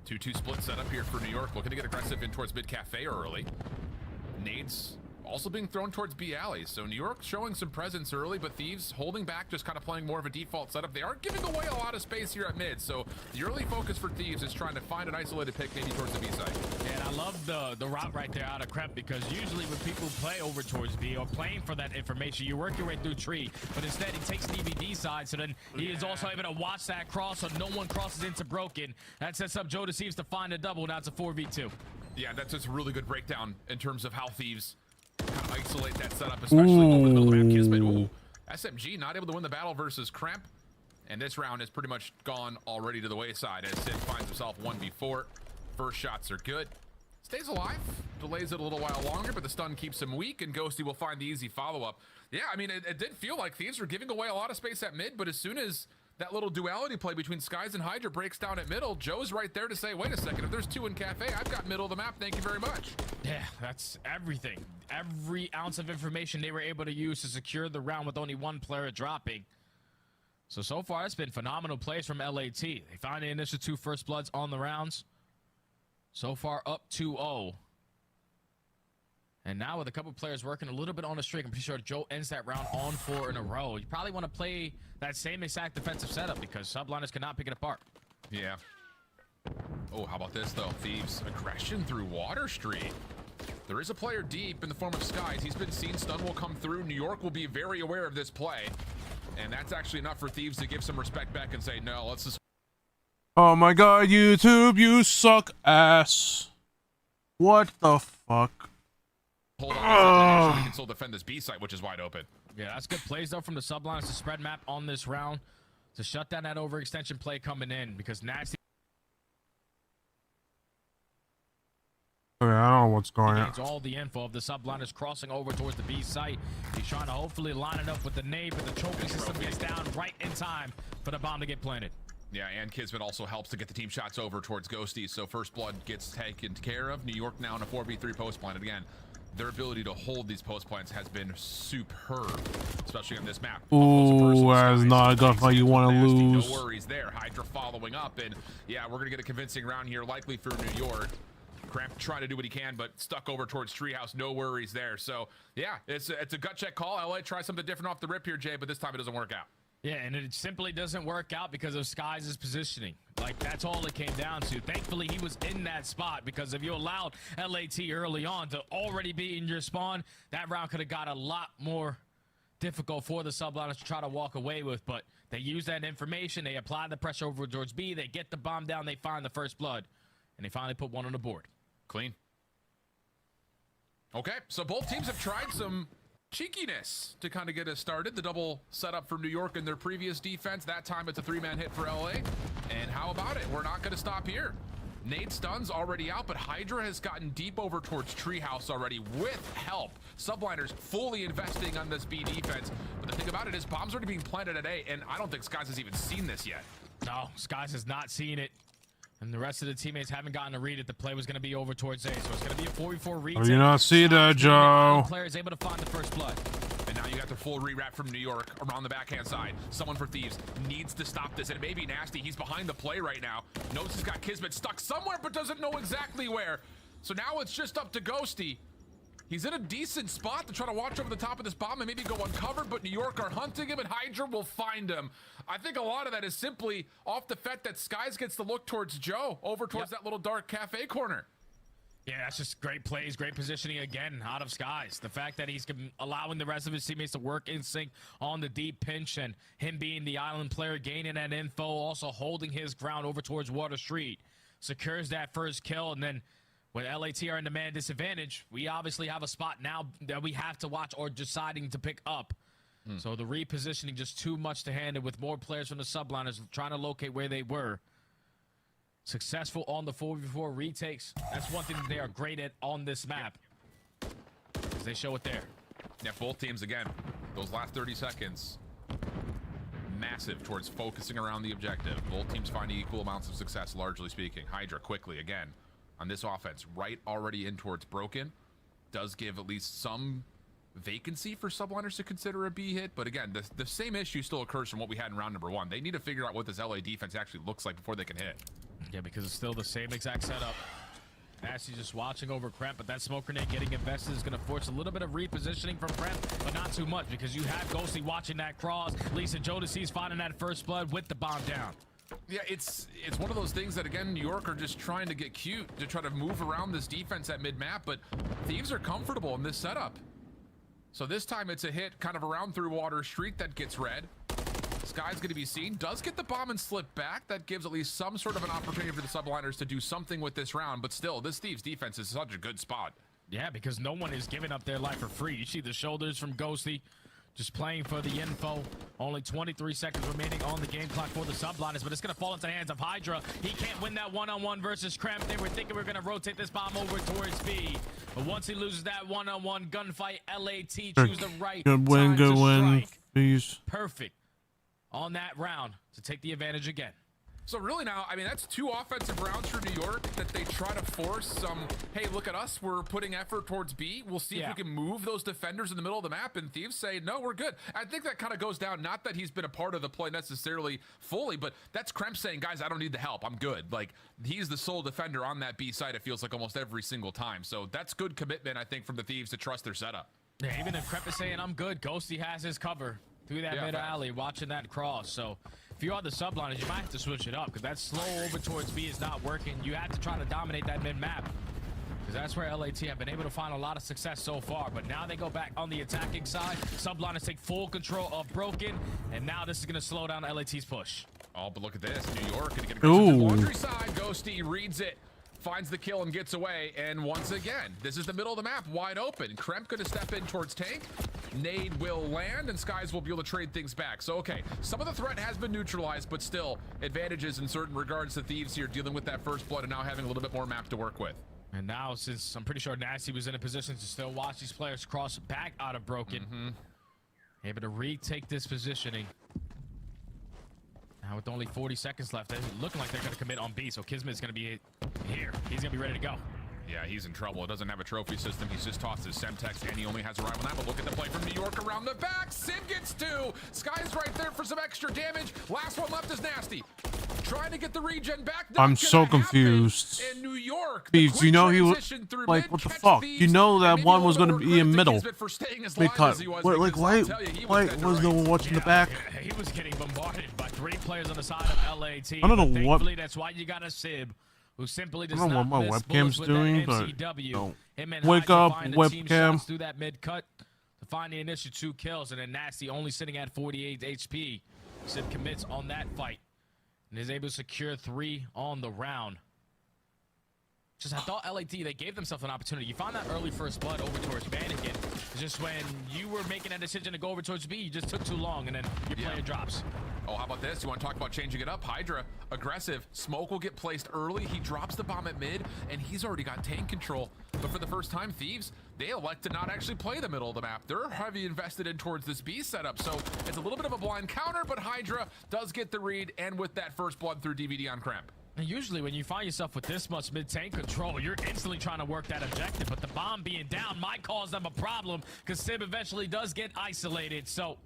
2-2 split setup here for New York. Looking to get aggressive in towards mid cafe early. Nades also being thrown towards B alleys. So New York showing some presence early, but Thieves holding back, just kind of playing more of a default setup. They aren't giving away a lot of space here at mid. So the early focus for Thieves is trying to find an isolated pick maybe towards the B side. Yeah, and I love the route right there out of Kremp, because usually when people play over towards B or playing for that information, you work your way through tree, but instead he takes the EVD side, so then he is also able to watch that cross so no one crosses into broken. That sets up Joe Deceives to find a double. Now it's a 4v2. Yeah, that's just a really good breakdown in terms of how Thieves kind of isolate that setup, especially over the map. Kismet, SMG not able to win the battle versus Kremp, and this round has pretty much gone already to the wayside as Sid finds himself 1v4. First shots are good. Stays alive, delays it a little while longer, but the stun keeps him weak, and Ghosty will find the easy follow-up. Yeah, I mean, it did feel like Thieves were giving away a lot of space at mid, but as soon as that little duality play between Skies and Hydra breaks down at middle, Joe's right there to say, wait a second, if there's two in cafe, I've got middle of the map, thank you very much. Yeah, that's everything. Every ounce of information they were able to use to secure the round with only one player dropping. So far, it's been phenomenal plays from LAT. They found the initial 2 first bloods on the rounds. So far, up 2-0. And now with a couple players working a little bit on the streak, I'm pretty sure Joe ends that round on 4 in a row. You probably want to play that same exact defensive setup, because subliners cannot pick it apart. Yeah. Oh, how about this, though? Thieves aggression through Water Street. There is a player deep in the form of Skies. He's been seen. Stun will come through. New York will be very aware of this play. And that's actually enough for Thieves to give some respect back and say, no, let's just... Oh my god, YouTube, you suck ass. What the fuck? Hold on, we can still defend this B site, which is wide open. Yeah, that's good plays, though, from the subliners to spread map on this round to shut down that overextension play coming in, because Nasty... Okay, I don't know what's going on. It's all the info of the subliners crossing over towards the B site. He's trying to hopefully line it up with the nade, but the trophy system gets down right in time for the bomb to get planted. Yeah, and Kismet also helps to get the team shots over towards Ghosty, so first blood gets taken care of. New York now in a 4v3 post planted again. their ability to hold these post plants has been superb, especially on this map. Ooh, that's not a gunfight you want to lose. No worries there. Hydra following up, and yeah, we're gonna get a convincing round here, likely for New York. Cramp trying to do what he can, but stuck over towards Treehouse. No worries there. So yeah, it's a gut check call. LA try something different off the rip here, Jay, but this time it doesn't work out. Yeah, and it simply doesn't work out because of Skies' positioning. Like, that's all it came down to. Thankfully, he was in that spot, because if you allowed LAT early on to already be in your spawn, that round could have got a lot more difficult for the subliners to try to walk away with. But they use that information, they apply the pressure over George B, they get the bomb down, they find the first blood, and they finally put one on the board. Clean. Okay, so both teams have tried some cheekiness to kind of get us started. The double setup for New York in their previous defense. That time it's a 3-man hit for LA. And how about it? We're not going to stop here. Nade Stun's already out, but Hydra has gotten deep over towards Treehouse already with help. Subliners fully investing on this B defense. But the thing about it is bombs are already being planted at A, and I don't think Skies has even seen this yet. No, Skies has not seen it. And the rest of the teammates haven't gotten a read that the play was going to be over towards A. So it's going to be a 4v4 retake. Oh, you not see that, Joe? Player is able to find the first blood. And now you got the full rewrap from New York around the backhand side. Someone for Thieves needs to stop this, and it may be nasty. He's behind the play right now. Knows he's got Kismet stuck somewhere, but doesn't know exactly where. So now it's just up to Ghosty. He's in a decent spot to try to watch over the top of this bomb and maybe go uncovered, but New York are hunting him, and Hydra will find him. I think a lot of that is simply off the fact that Skies gets the look towards Joe, over towards that little dark cafe corner. Yeah, that's just great plays, great positioning again out of Skies. The fact that he's allowing the rest of his teammates to work in sync on the deep pinch, and him being the island player, gaining that info, also holding his ground over towards Water Street, secures that first kill. And then when LAT are in the man disadvantage, we obviously have a spot now that we have to watch or deciding to pick up. So the repositioning just too much to handle, with more players from the subliners trying to locate where they were. Successful on the 4v4 retakes. That's one thing that they are great at on this map, because they show it there. Yeah, both teams, again, those last 30 seconds, massive towards focusing around the objective. Both teams finding equal amounts of success, largely speaking. Hydra quickly, again, on this offense, right already in towards Broken. Does give at least some vacancy for subliners to consider a B hit, but again, the same issue still occurs from what we had in round number 1. They need to figure out what this LA defense actually looks like before they can hit. Yeah, because it's still the same exact setup. Nasty just watching over Kremp, but that smoke grenade getting invested is going to force a little bit of repositioning from Kremp, but not too much, because you have Ghosty watching that cross. Lisa Jodeci's finding that first blood with the bomb down. Yeah, it's one of those things that, again, New York are just trying to get cute to try to move around this defense at mid-map, but Thieves are comfortable in this setup. So this time it's a hit kind of around through Water Street that gets red. Sky's going to be seen. Does get the bomb and slip back. That gives at least some sort of an opportunity for the subliners to do something with this round, but still, this Thieves defense is such a good spot. Yeah, because no one is giving up their life for free. You see the shoulders from Ghosty, just playing for the info. Only 23 seconds remaining on the game clock for the subliners, but it's going to fall into the hands of Hydra. He can't win that one-on-one versus Kremp. They were thinking we're going to rotate this bomb over towards B, but once he loses that one-on-one gunfight, LAT choose the right good win, good win. Please. Perfect on that round to take the advantage again. So really now, I mean, that's 2 offensive rounds for New York that they try to force some, hey, look at us, we're putting effort towards B. We'll see if we can move those defenders in the middle of the map, and Thieves say, no, we're good. I think that kind of goes down, not that he's been a part of the play necessarily fully, but that's Kremp saying, guys, I don't need the help, I'm good. Like, he's the sole defender on that B side, it feels like almost every single time. So that's good commitment, I think, from the Thieves to trust their setup. Yeah, even if Kremp is saying, I'm good, Ghosty has his cover through that mid alley, watching that cross. So if you are the subliners, you might have to switch it up, because that slow over towards B is not working. You have to try to dominate that mid map, because that's where LAT have been able to find a lot of success so far. But now they go back on the attacking side. Subliners take full control of Broken, and now this is going to slow down LAT's push. Oh, but look at this. New York going to get aggressive to the laundry side. Ghosty reads it, finds the kill, and gets away. And once again, this is the middle of the map, wide open. Kremp going to step in towards Tank. Nade will land, and Skies will be able to trade things back. So, okay, some of the threat has been neutralized, but still advantages in certain regards to Thieves here, dealing with that first blood and now having a little bit more map to work with. And now, since I'm pretty sure Nasty was in a position to still watch these players cross back out of Broken, able to retake this positioning. Now with only 40 seconds left, they're looking like they're going to commit on B, so Kismet's going to be here. He's going to be ready to go. Yeah, he's in trouble. It doesn't have a trophy system. He's just tossed his Semtex, and he only has a rival now. But look at the play from New York around the back. Sim gets 2. Sky's right there for some extra damage. Last one left is Nasty. Trying to get the regen back. I'm so confused. In New York, Thieves, you know he was like, what the fuck? You know that one was going to be in middle. Because, like, why was no one watching the back? He was getting bombarded by 3 players on the side of LAT. I don't know what. That's why you got a Sib who simply does I don't know not what my miss webcam's bullets doing, with that but MCW. no. Him and Wake Hydra up, find the team webcam. shots through that mid cut to find the initial 2 kills, and then Nasty only sitting at 48 HP. Sib commits on that fight and is able to secure 3 on the round. Just I thought LAT, they gave themselves an opportunity. You found that early first blood over towards Mannequin. It's just when you were making that decision to go over towards B, you just took too long, and then your player drops. Oh, how about this? You want to talk about changing it up? Hydra, aggressive. Smoke will get placed early. He drops the bomb at mid, and he's already got tank control. But for the first time, Thieves, they elect to not actually play the middle of the map. They're heavy invested in towards this B setup, so it's a little bit of a blind counter, but Hydra does get the read, and with that first blood through DVD on Cramp. And usually when you find yourself with this much mid-tank control, you're instantly trying to work that objective, but the bomb being down might cause them a problem because Sib eventually does get isolated. So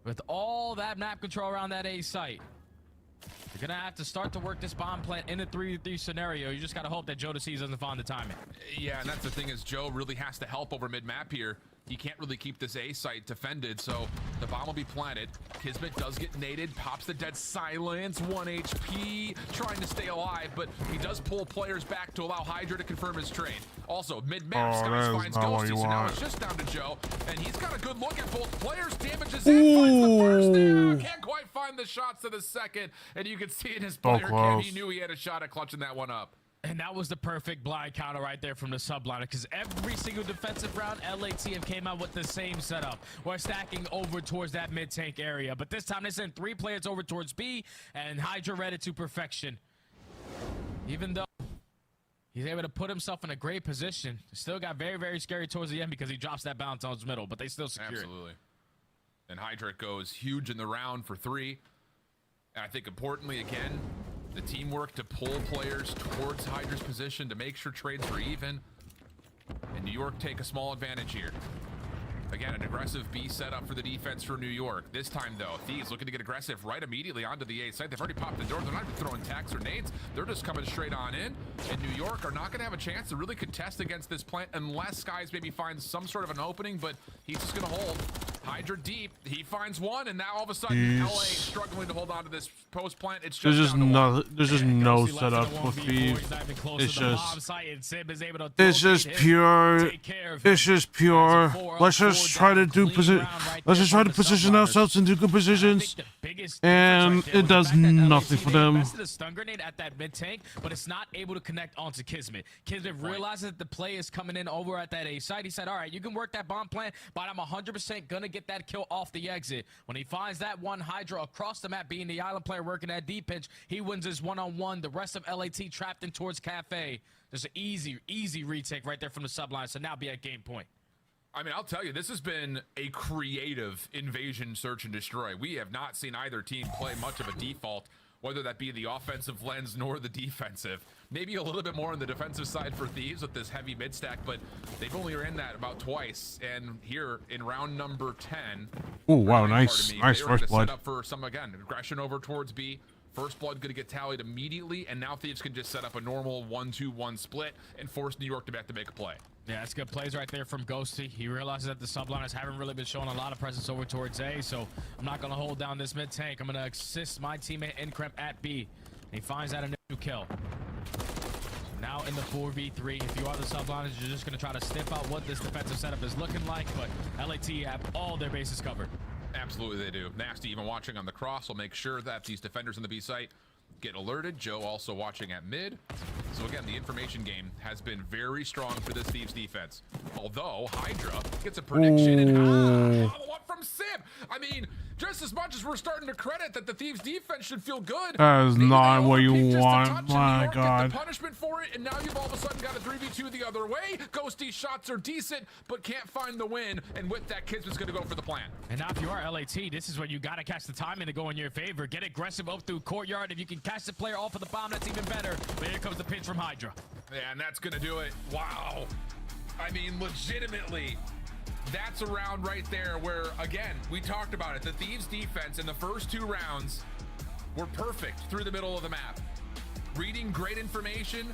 with all that map control around that A site, you're going to have to start to work this bomb plant in a 3v3 scenario. You just got to hope that Joe DeC doesn't find the timing. Yeah, and that's the thing is Joe really has to help over mid-map here. He can't really keep this A site defended, so the bomb will be planted. Kismet does get naded, pops the dead silence, 1 HP, trying to stay alive, but he does pull players back to allow Hydra to confirm his trade. Also, mid-map, Skies finds Ghosty, so now it's just down to Joe, and he's got a good look at both players, damages in, finds the first there, can't quite find the shots to the second, and you can see in his player cam, he knew he had a shot at clutching that one up. And that was the perfect blind counter right there from the subliner, because every single defensive round, LATM came out with the same setup. We're stacking over towards that mid-tank area. But this time they sent 3 players over towards B, and Hydra read it to perfection. Even though he's able to put himself in a great position, still got very, very scary towards the end because he drops that bounce on his middle, but they still secure it. Absolutely. And Hydra goes huge in the round for 3. And I think importantly, again, the teamwork to pull players towards Hydra's position to make sure trades are even. And New York take a small advantage here. Again, an aggressive B setup for the defense for New York. This time, though, Thieves looking to get aggressive right immediately onto the A site. They've already popped the door. They're not even throwing tacks or nades. They're just coming straight on in. And New York are not going to have a chance to really contest against this plant unless Skies maybe finds some sort of an opening, but he's just going to hold. Hydra deep. He finds one, and now all of a sudden, LA struggling to hold on to this post plant. It's just there's just no setup for Thieves. It's just pure. It's just pure. Let's just try to do position. Let's just try to position ourselves into good positions, and it does nothing for them. Invested a stun grenade at that mid tank, but it's not able to connect onto Kismet. Kismet realizes that the play is coming in over at that A site. He said, "All right, you can work that bomb plant, but I'm 100% gonna get that kill off the exit." When he finds that one Hydra across the map, being the island player working that deep pinch, he wins his one-on-one. The rest of LAT trapped in towards Cafe. There's an easy retake right there from the subline. So now be at game point. I mean, I'll tell you, this has been a creative invasion, search, and destroy. We have not seen either team play much of a default, whether that be the offensive lens nor the defensive. Maybe a little bit more on the defensive side for Thieves with this heavy mid stack, but they've only ran that about twice. And here in round number 10, oh wow, nice first blood. Set up for some, again, aggression over towards B. First blood going to get tallied immediately, and now Thieves can just set up a normal 1-2-1 split and force New York to have to make a play. Yeah, that's good plays right there from Ghosty. He realizes that the subliners haven't really been showing a lot of presence over towards A, so I'm not going to hold down this mid tank. I'm going to assist my teammate Encremp at B. And he finds that a new kill. Now in the 4v3, if you are the subliners, you're just going to try to sniff out what this defensive setup is looking like, but LAT have all their bases covered. Absolutely they do. Nasty even watching on the cross will make sure that these defenders on the B site get alerted. Joe also watching at mid. So again, the information game has been very strong for this Thieves defense. Although Hydra gets a prediction and follow up from Sib. I mean, just as much as we're starting to credit that the Thieves defense should feel good. That is not what you want. My God. Get the punishment for it, and now you've all of a sudden got a 3v2 the other way. Ghosty's shots are decent, but can't find the win. And with that, Kismet's going to go for the plan. And now if you are LAT, this is where you got to catch the timing to go in your favor. Get aggressive up through courtyard. If you can catch the player off of the bomb, that's even better. But here comes the pinch from Hydra. Yeah, and that's gonna do it. Wow. I mean, legitimately, that's a round right there where, again, we talked about it. The Thieves defense in the first 2 rounds were perfect through the middle of the map. Reading great information,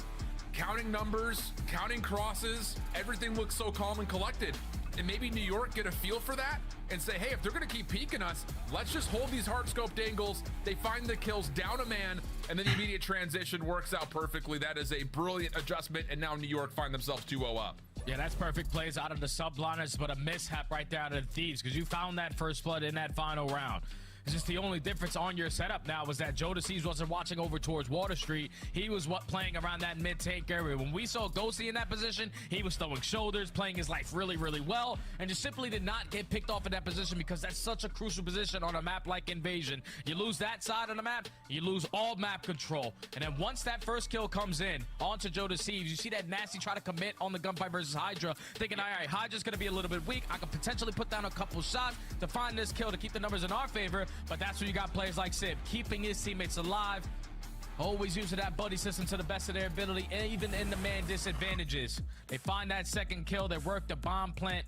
counting numbers, counting crosses, everything looks so calm and collected. And maybe New York get a feel for that and say, hey, if they're gonna keep peeking us, let's just hold these hard scoped angles. They find the kills down a man, and then the immediate transition works out perfectly. That is a brilliant adjustment, and now New York find themselves 2-0 up. Yeah, that's perfect plays out of the subliners, but a mishap right there out of the Thieves, because you found that first blood in that final round. It's just the only difference on your setup now was that Joe DeCeves wasn't watching over towards Water Street. He was playing around that mid-tank area. When we saw Ghosty in that position, he was throwing shoulders, playing his life really, really well, and just simply did not get picked off in that position because that's such a crucial position on a map like Invasion. You lose that side of the map, you lose all map control. And then once that first kill comes in onto Joe DeCeves, you see that Nasty try to commit on the gunfight versus Hydra, thinking, all right, Hydra's going to be a little bit weak. I could potentially put down a couple shots to find this kill to keep the numbers in our favor. But that's when you got players like Sib keeping his teammates alive, always using that buddy system to the best of their ability, even in the man disadvantages. They find that second kill, they work the bomb plant,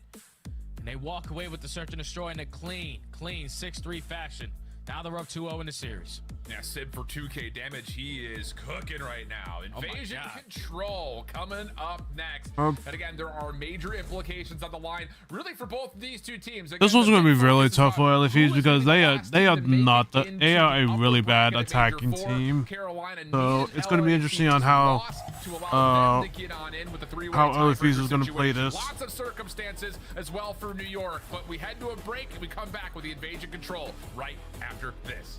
and they walk away with the search and destroy in a clean 6-3 fashion. Now they're up 2-0 in the series. Yeah, Sib for 2K damage. He is cooking right now. Invasion Control coming up next. And again, there are major implications on the line, really, for both of these two teams. Again, This one's going to be really tough for LFEs because they are a really bad attacking team. So it's going to be interesting on how LFEs is going to play this. Lots of circumstances as well for New York, but we head to a break and we come back with the Invasion Control right after this.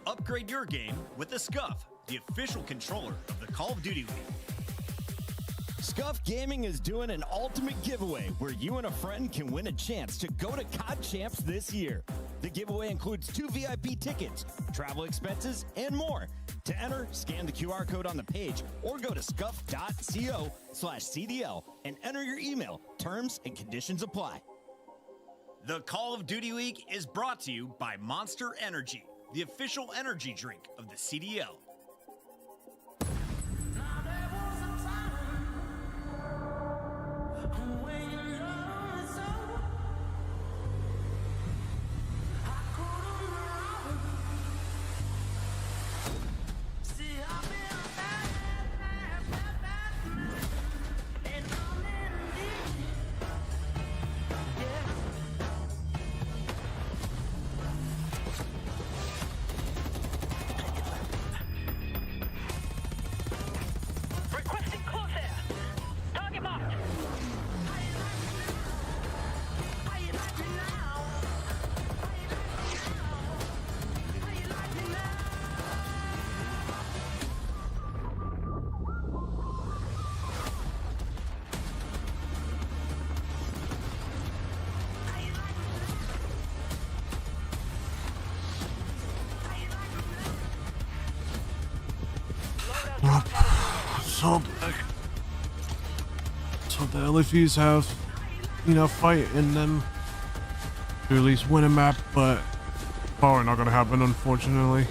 Upgrade your game with the Scuff, the official controller of the Call of Duty League. Scuff Gaming is doing an ultimate giveaway where you and a friend can win a chance to go to COD Champs this year. The giveaway includes 2 VIP tickets, travel expenses, and more. To enter, scan the QR code on the page or go to scuff.co/CDL and enter your email. Terms and conditions apply. The Call of Duty League is brought to you by Monster Energy, the official energy drink of the CDL. So the LFEs have enough fight in them to at least win a map, but probably not gonna happen, unfortunately.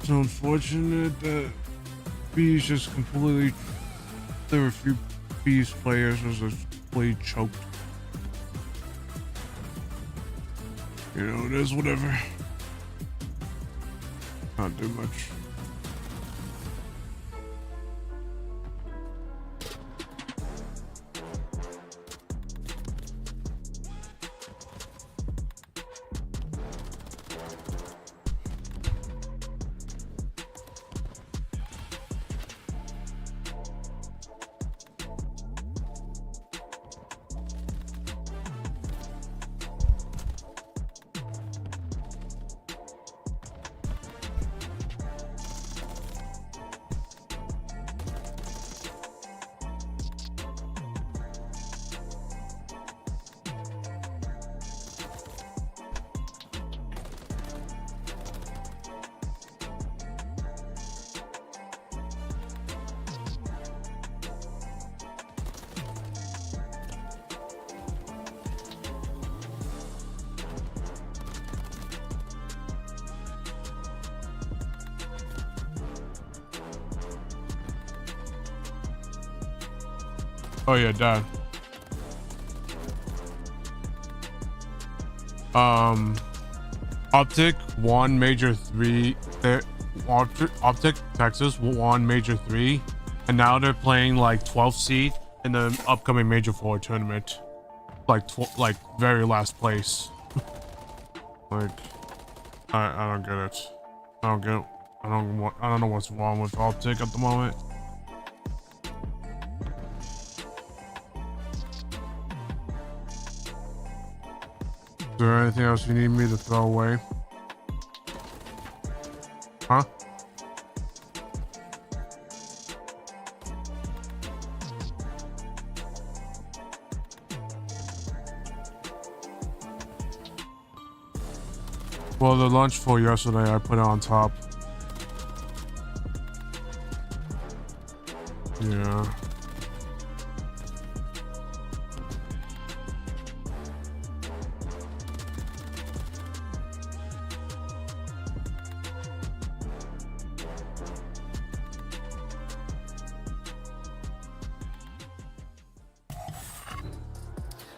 It's unfortunate that B's just completely, there were a few B's players was just completely choked. You know, it is whatever. Can't do much. Oh yeah, dad. Optic won major 3. Optic Texas won major 3, and now they're playing like 12th seed in the upcoming major 4 tournament. Like very last place. Like I don't get it. I don't get it. I don't know what's wrong with Optic at the moment. Is there anything else you need me to throw away? Huh? Well, the lunch for yesterday, I put it on top. Yeah.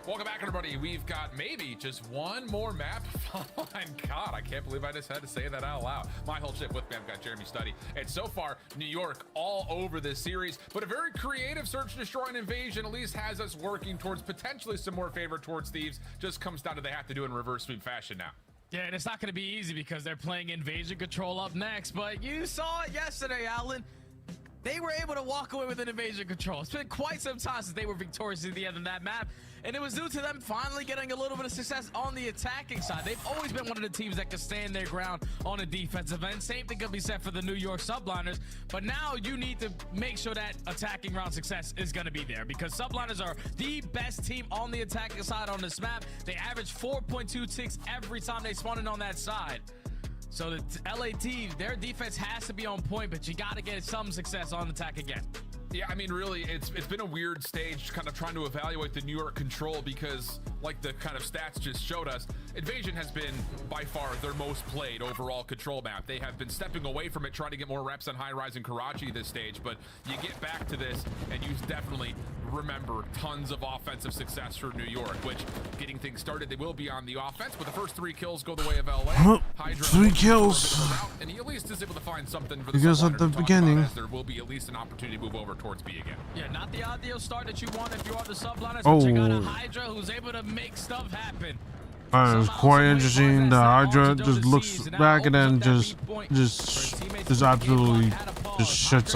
Welcome back, everybody. We've got maybe just one more map. Oh my God, I can't believe I just had to say that out loud. My whole ship with me, I've got Jeremy Studdy. And so far, New York all over this series, but a very creative search, destroy, and invasion at least has us working towards potentially some more favor towards Thieves. Just comes down to they have to do it in reverse sweep fashion now. Yeah, and it's not going to be easy because they're playing invasion control up next, but you saw it yesterday, Alan. They were able to walk away with an invasion control. It's been quite some time since they were victorious at the end of that map, and it was due to them finally getting a little bit of success on the attacking side. They've always been one of the teams that can stand their ground on a defensive end. Same thing could be said for the New York Subliners, but now you need to make sure that attacking round success is going to be there because Subliners are the best team on the attacking side on this map. They average 4.2 ticks every time they spawn in on that side. So the LAT, their defense has to be on point, but you got to get some success on attack again. Yeah, I mean, really, it's been a weird stage kind of trying to evaluate the New York control because, like the kind of stats just showed us, Invasion has been by far their most played overall control map. They have been stepping away from it, trying to get more reps on High Rise and Karachi this stage, but you get back to this and you definitely remember tons of offensive success for New York, which getting things started, they will be on the offense, but the first 3 kills go the way of LA. Hydra 3 kills. And he at least is able to find something for the because at the beginning. there will be at least an opportunity to move over towards B again. Yeah, not the ideal start that you want if you are the Subliners, Oh. but you got a Hydra who's able to make stuff happen. It's quite interesting. The Hydra just looks back and then just absolutely just shits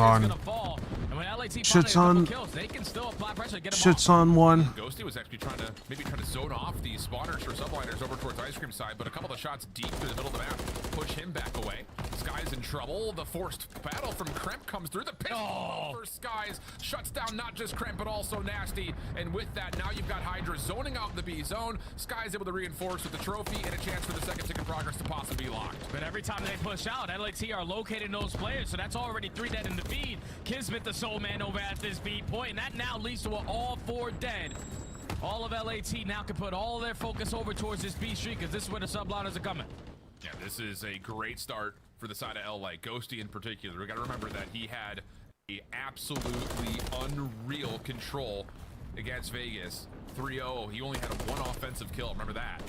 on one. Ghosty was actually trying to zone off the spawners for Subliners over towards Ice Cream side, but a couple of shots deep through the middle of the map push him back away. Sky's in trouble. The forced battle from Kremp comes through. The pistol for Skies shuts down not just Kremp but also Nasty. And with that, now you've got Hydra zoning out the B zone. Sky's able to reinforce with the trophy and a chance for the second tick in progress to possibly be locked. But every time they push out, LAT are locating those players, so that's already 3 dead in the feed. Kismet the soul man over at this B point, and that now leads to an all 4 dead. All of LAT now can put all their focus over towards this B street because this is where the Subliners are coming. Yeah, this is a great start for the side of LA. Ghosty in particular, we got to remember that he had a absolutely unreal control against Vegas. 3-0, he only had one offensive kill, remember that.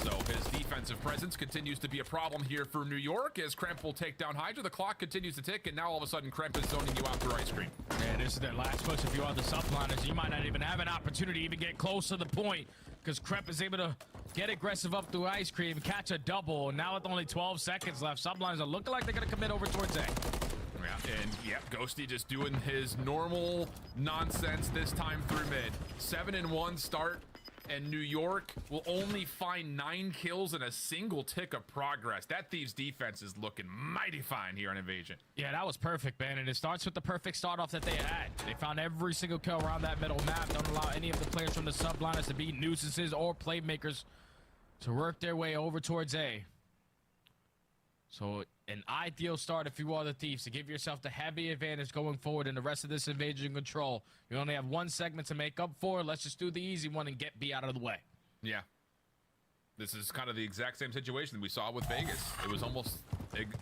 So his defensive presence continues to be a problem here for New York as Kremp will take down Hydra. The clock continues to tick, and now all of a sudden Kremp is zoning you out through Ice Cream. Yeah, this is their last push. If you are the Subliners, you might not even have an opportunity to even get close to the point because Kremp is able to get aggressive up through Ice Cream, catch a double. And now with only 12 seconds left, Subliners are looking like they're going to commit over towards A. Yeah, and yeah, Ghosty just doing his normal nonsense this time through mid. 7-1 start, and New York will only find 9 kills and a single tick of progress. That Thieves defense is looking mighty fine here on Invasion. Yeah, that was perfect, man, and it starts with the perfect start off that they had. They found every single kill around that middle map. Don't allow any of the players from the Subliners to be nuisances or playmakers to work their way over towards A. So an ideal start if you are the Thieves to give yourself the heavy advantage going forward in the rest of this invasion control. You only have 1 segment to make up for. Let's just do the easy one and get B out of the way. Yeah. This is kind of the exact same situation that we saw with Vegas. It was almost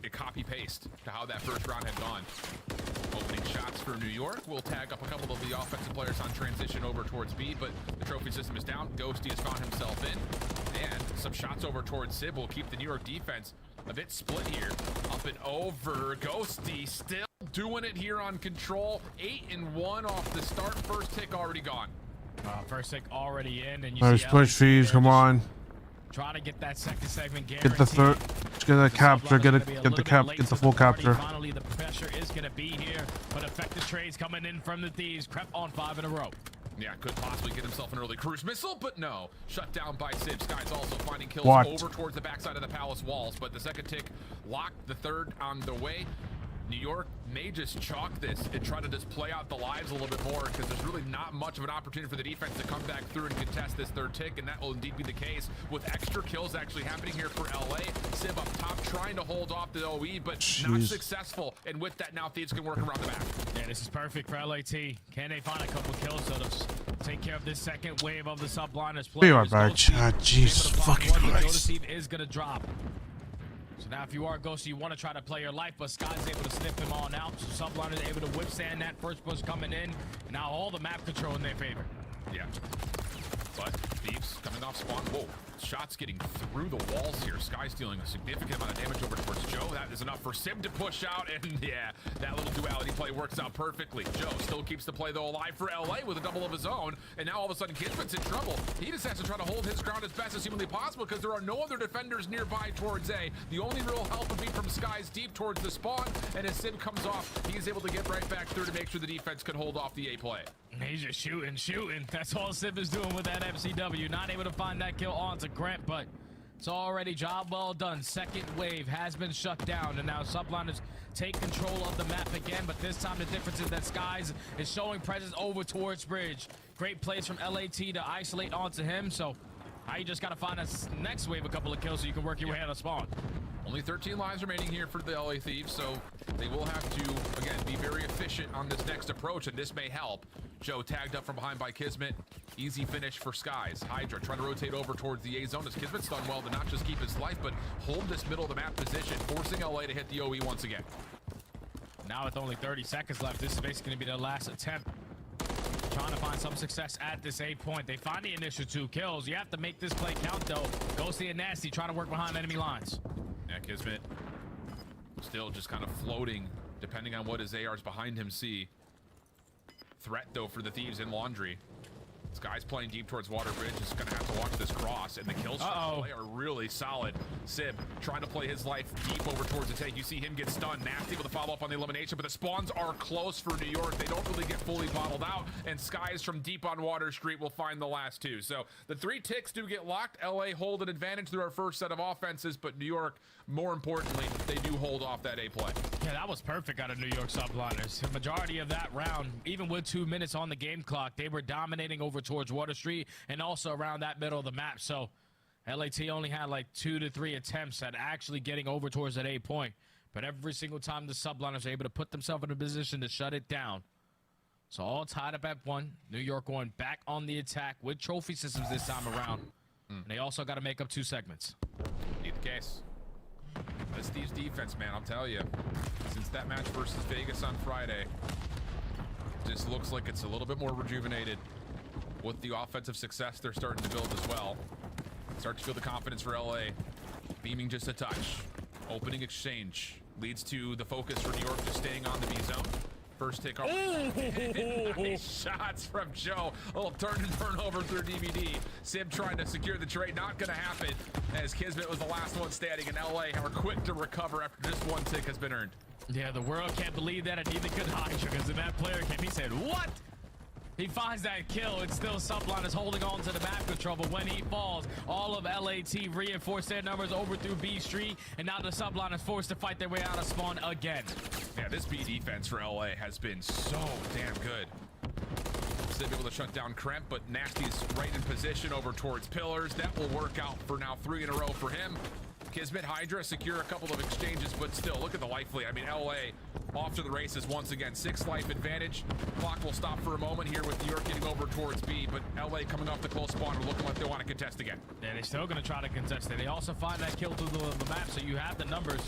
a copy-paste to how that first round had gone. Opening shots for New York. We'll tag up a couple of the offensive players on transition over towards B, but the trophy system is down. Ghosty has found himself in, and some shots over towards Sib will keep the New York defense a bit split here. Up and over. Ghosty still doing it here on control. 8-1 off the start. First tick already gone. First tick already in, and you Nice see push, Fees. Come on. Trying to get that second segment guaranteed. Get the third. Let's get a capture. Get the cap. Get the full capture. Finally, the pressure is going to be here, but effective trades coming in from the Thieves. Crep on 5 in a row. Yeah, could possibly get himself an early cruise missile, but no. Shut down by Sib. Sky's also finding kills over towards the backside of the palace walls, but the second tick locked, the third on the way. New York may just chalk this and try to just play out the lives a little bit more, because there's really not much of an opportunity for the defense to come back through and contest this third tick, and that will indeed be the case with extra kills actually happening here for LA. Sib up top trying to hold off the OE, but not successful, and with that now Thieves can work around the back. Yeah, this is perfect for LAT. Can they find a couple kills so to take care of this second wave of the subliners? We are back. Jesus fucking Christ. Is going to drop. So now if you are Ghosty, you want to try to play your life, but Sky's able to sniff him on out. So Subliners able to withstand that first push coming in. And now all the map control in their favor. Yeah. But Thieves coming off spawn. Whoa. Shots getting through the walls here. Sky's dealing a significant amount of damage over towards Joe. That is enough for Sim to push out. And yeah, that little duality play works out perfectly. Joe still keeps the play though alive for LA with a double of his own. And now all of a sudden Kismet's in trouble. He just has to try to hold his ground as best as humanly possible, because there are no other defenders nearby towards A. The only real help would be from Sky's deep towards the spawn. And as Sim comes off, he's able to get right back through to make sure the defense can hold off the A play. He's just shooting. That's all Sim is doing with that MCW. Not able to find that kill onto Grant, but it's already job well done. Second wave has been shut down, and now Subliners take control of the map again, but this time the difference is that Skies is showing presence over towards Bridge. Great plays from LAT to isolate onto him, so now you just got to find us next wave a couple of kills so you can work your way out of spawn. Only 13 lives remaining here for the LA Thieves, so they will have to, again, be very efficient on this next approach, and this may help. Joe tagged up from behind by Kismet. Easy finish for Skies. Hydra trying to rotate over towards the A zone as Kismet's done well to not just keep his life, but hold this middle of the map position, forcing LA to hit the OE once again. Now with only 30 seconds left, this is basically going to be their last attempt. Trying to find some success at this A point. They find the initial 2 kills. You have to make this play count, though. Ghosty and Nasty trying to work behind enemy lines. Yeah, Kismet still just kind of floating, depending on what his ARs behind him see. Threat, though, for the Thieves in Laundry. This guy's playing deep towards Waterbridge. Is going to have to watch this cross, and the kills from LA are really solid. Sib trying to play his life deep over towards the tank. You see him get stunned. Nasty with a follow-up on the elimination, but the spawns are close for New York. They don't really get fully bottled out, and Skies from deep on Water Street will find the last 2. So the 3 ticks do get locked. LA hold an advantage through our first set of offenses, but New York, more importantly, they do hold off that A play. Yeah, that was perfect out of New York Subliners. The majority of that round, even with 2 minutes on the game clock, they were dominating over towards Water Street and also around that middle of the map. So LAT only had like 2 to 3 attempts at actually getting over towards that A point. But every single time the Subliners are able to put themselves in a position to shut it down. So all tied up at 1. New York going back on the attack with trophy systems this time around. And they also got to make up 2 segments. Indeed the case. This Thieves defense, man, I'll tell you, since that match versus Vegas on Friday, just looks like it's a little bit more rejuvenated with the offensive success they're starting to build as well. Start to feel the confidence for LA. Beaming just a touch. Opening exchange leads to the focus for New York just staying on the B zone. First take off. Nice shots from Joe. A little turn and burn over through DVD. Sib trying to secure the trade. Not going to happen, as Kismet was the last one standing, and LA are quick to recover after just 1 tick has been earned. Yeah, the world can't believe that, and neither could Hydra, because when that player came, he said, what? He finds that kill. It's still Subliners holding on to the map control, but when he falls, all of LAT reinforce their numbers over through B Street, and now the Subliners forced to fight their way out of spawn again. Yeah, this B defense for LA has been so damn good. Sib able to shut down Kremp, but Nasty's right in position over towards Pillars. That will work out for now 3 in a row for him. Kismet, Hydra secure a couple of exchanges, but still, look at the life lead. I mean, LA off to the races once again. 6 life advantage. Clock will stop for a moment here with New York getting over towards B, but LA coming off the close spawn are looking like they want to contest again. Yeah, they're still going to try to contest it. They also find that kill through the map, so you have the numbers.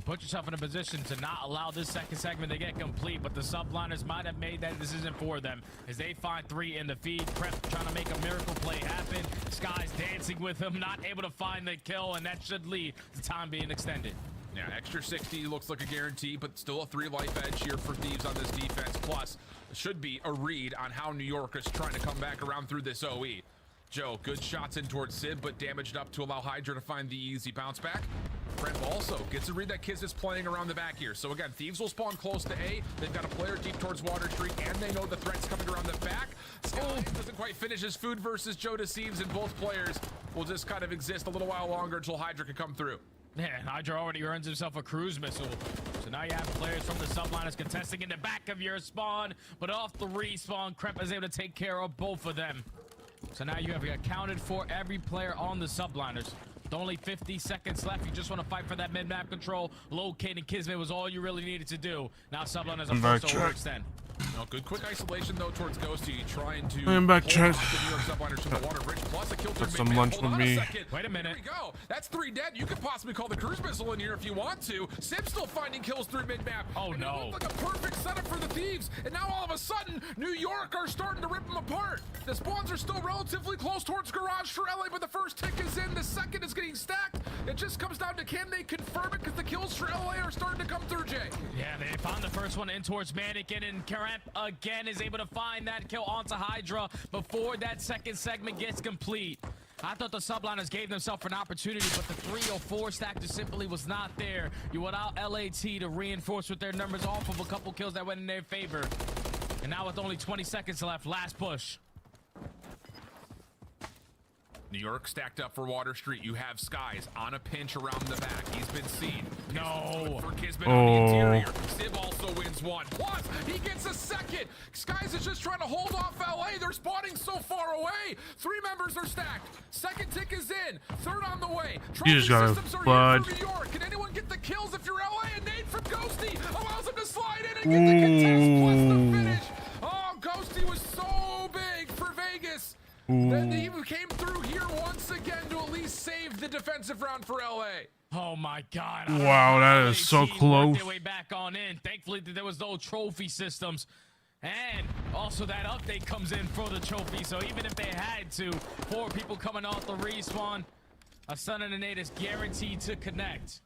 put yourself in a position to not allow this second segment to get complete, but the subliners might have made that decision for them as they find 3 in the feed. Crep trying to make a miracle play happen. Sky's dancing with him, not able to find the kill, and that should lead to time being extended. Yeah, extra 60 looks like a guarantee, but still a 3 life edge here for Thieves on this defense. Plus, should be a read on how New York is trying to come back around through this OE. Joe, good shots in towards Sib, but damaged up to allow Hydra to find the easy bounce back. Brent also gets a read that Kiz is playing around the back here. So again, Thieves will spawn close to A. They've got a player deep towards Water Street, and they know the threat's coming around the back. Sky doesn't quite finish his food versus Joe deceives, and both players will just kind of exist a little while longer until Hydra can come through. Yeah, Hydra already earns himself a cruise missile. So now you have players from the subliners contesting in the back of your spawn, but off the respawn, Crep is able to take care of both of them. So now you have accounted for every player on the subliners. With only 50 seconds left, you just want to fight for that mid-map control. Locating Kismet was all you really needed to do. Now subliners are forced to overextend. No, good quick isolation though towards Ghosty, trying to I'm back, chat. the New York subliners from the water bridge, plus a kill Got to some mid-man. lunch Hold with on me. a second. Wait a minute. Here we go. That's 3 dead. You could possibly call the cruise missile in here if you want to. Sib still finding kills through mid-map. Oh, and no. It looked like a perfect setup for the Thieves. And now all of a sudden, New York are starting to rip them apart. The spawns are still relatively close towards Garage for LA, but the first tick is in. The second is getting stacked. It just comes down to can they confirm it, because the kills for LA are starting to come through, Jay. Yeah, they found the first one in towards Mannequin, and Karep again is able to find that kill onto Hydra before that second segment gets complete. I thought the subliners gave themselves an opportunity, but the 3 or 4 stack just simply was not there. You without LAT to reinforce with their numbers off of a couple kills that went in their favor. And now with only 20 seconds left, last push. New York stacked up for Water Street. You have Skies on a pinch around the back. He's been seen. No. For Kismet on the interior. Civ also wins 1. Plus, he gets a second. Skies is just trying to hold off LA. They're spawning so far away. 3 members are stacked. Second tick is in. Third on the way. You just got Systems are blood. here for New York. Can anyone get the kills if you're LA? And Nate from Ghosty allows him to slide in and get the contest plus the finish. Oh, Ghosty was so big for Vegas. Then he came through here once again to at least save the defensive round for LA. Oh my God! Wow, that is so close. Their way back on in. Thankfully, there was no trophy systems, and also that update comes in for the trophy. So even if they had to, 4 people coming off the respawn, a Sun and a Nate is guaranteed to connect.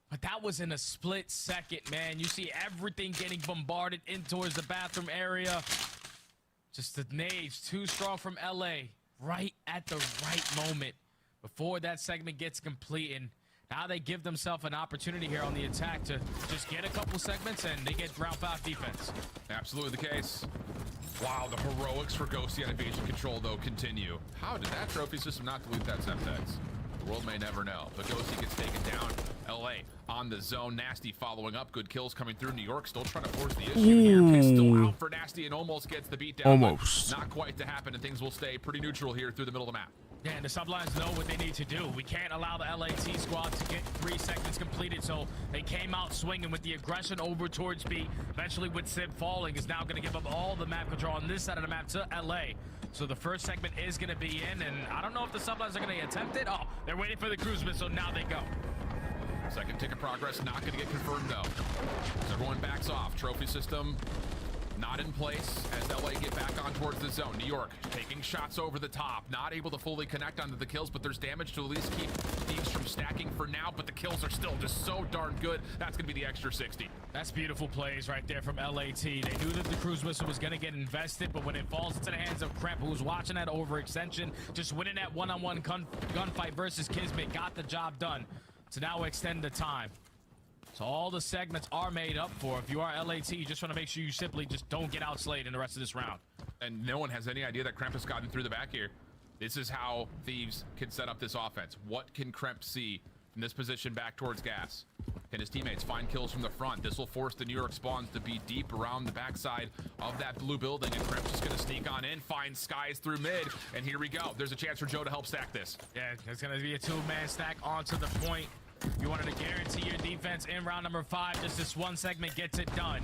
But that was in a split second, man. You see everything getting bombarded in towards the bathroom area. Just the nades too strong from LA right at the right moment before that segment gets complete. And now they give themselves an opportunity here on the attack to just get a couple segments and they get round 5 defense. Absolutely the case. Wow, the heroics for Ghosty on evasion control though continue. How did that trophy system not delete that Semtex? The world may never know. But Ghosty gets taken down. LA on the zone. Nasty following up. Good kills coming through. New York still trying to force the issue here. Pick's still out for Nasty and almost gets the beat down. Almost. Not quite to happen, and things will stay pretty neutral here through the middle of the map. Yeah, and the sublines know what they need to do. We can't allow the LAT squad to get 3 seconds completed, so they came out swinging with the aggression over towards B. Eventually, with Sib falling, is now going to give up all the map control on this side of the map to LA. So the first segment is going to be in, and I don't know if the sublines are going to attempt it. Oh, they're waiting for the cruise missile, so now they go. Second tick of progress, not going to get confirmed though. As everyone backs off, trophy system not in place as LA get back on towards the zone. New York taking shots over the top, not able to fully connect onto the kills, but there's damage to at least keep Thieves from stacking for now, but the kills are still just so darn good. That's gonna be the extra 60. That's beautiful plays right there from LAT. They knew that the cruise missile was gonna get invested, but when it falls into the hands of Kremp, who's watching that overextension, just winning that one-on-one gunfight versus Kismet, got the job done to now extend the time. So all the segments are made up for. If you are LAT, you just want to make sure you simply just don't get outslayed in the rest of this round. And no one has any idea that Kremp has gotten through the back here. This is how Thieves can set up this offense. What can Kremp see from this position back towards gas? Can his teammates find kills from the front? This will force the New York spawns to be deep around the backside of that blue building, and Kremp's just gonna sneak on in, find Skies through mid, and here we go. There's a chance for Joe to help stack this. Yeah, it's gonna be a 2-man stack onto the point. You wanted to guarantee your defense in round number 5. Just this one segment gets it done.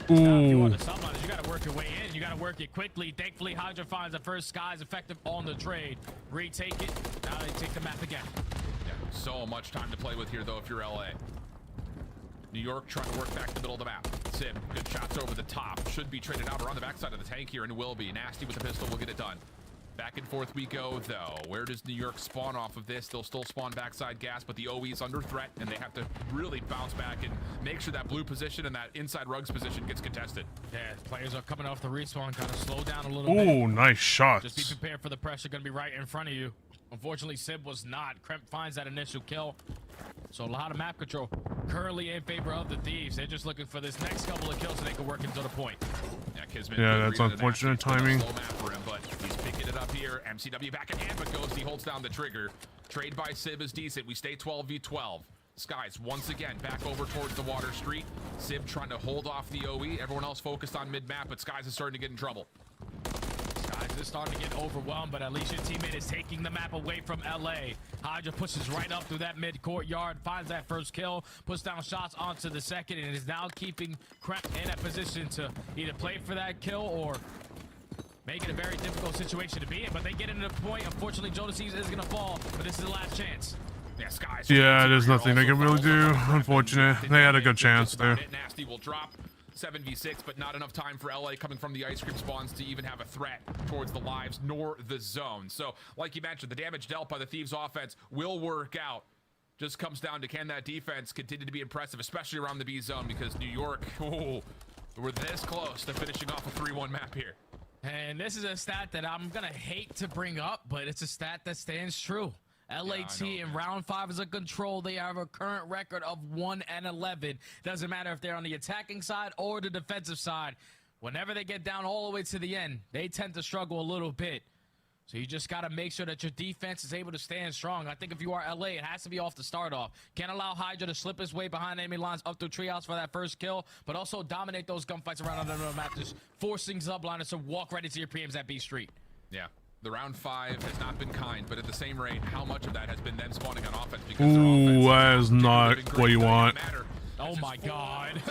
Now, if you want the subliners, you got to work your way in. You got to work it quickly. Thankfully, Hydra finds the first. Skies effective on the trade. Retake it. Now they take the map again. Yeah, So much time to play with here, though, if you're LA. New York trying to work back the middle of the map. Sib, good shots over the top. Should be traded out around the backside of the tank here, and will be. Nasty with the pistol will get it done. Back and forth we go, though. Where does New York spawn off of this? They'll still spawn backside gas, but the OE's under threat, and they have to really bounce back and make sure that blue position and that inside rugs position gets contested. Yeah, players are coming off the respawn, kind of slow down a little bit. Ooh, nice shots. Just be prepared for the pressure going to be right in front of you. Unfortunately, Sib was not. Kremp finds that initial kill. So a lot of map control currently in favor of the Thieves. They're just looking for this next couple of kills so they can work into the point. Yeah, Kismet. Yeah, that's unfortunate timing. Slow map for him, but he's picking it up here. MCW back in hand, but goes. He holds down the trigger. Trade by Sib is decent. We stay 12v12. Skies once again back over towards the water street. Sib trying to hold off the OE. Everyone else focused on mid-map, but Skies is starting to get in trouble. Skies is starting to get overwhelmed, but at least your teammate is taking the map away from LA. Hydra pushes right up through that mid-courtyard, finds that first kill, puts down shots onto the second, and is now keeping Kremp in a position to either play for that kill or make it a very difficult situation to be in. But they get into the point. Unfortunately, Jodeci is going to fall, but this is the last chance. Yeah, Skies. Yeah, there's nothing they can really do. Unfortunate. They had a good chance there. Nasty will drop. 7v6, but not enough time for LA coming from the ice cream spawns to even have a threat towards the lives nor the zone. So, like you mentioned, the damage dealt by the Thieves offense will work out. Just comes down to can that defense continue to be impressive, especially around the B zone, because New York, we're this close to finishing off a 3-1 map here. And this is a stat that I'm going to hate to bring up, but it's a stat that stands true. LAT in round 5 is a control. They have a current record of 1-11. Doesn't matter if they're on the attacking side or the defensive side. Whenever they get down all the way to the end, they tend to struggle a little bit. So you just got to make sure that your defense is able to stand strong. I think if you are LA, it has to be off the start off. Can't allow Hydra to slip his way behind enemy lines up through Treehouse for that first kill, but also dominate those gunfights around the map, just forcing subliners to walk right into your preems at B Street. Yeah. The round 5 has not been kind, but at the same rate, how much of that has been them spawning on offense? Because ooh, that is not what you want. Oh my God.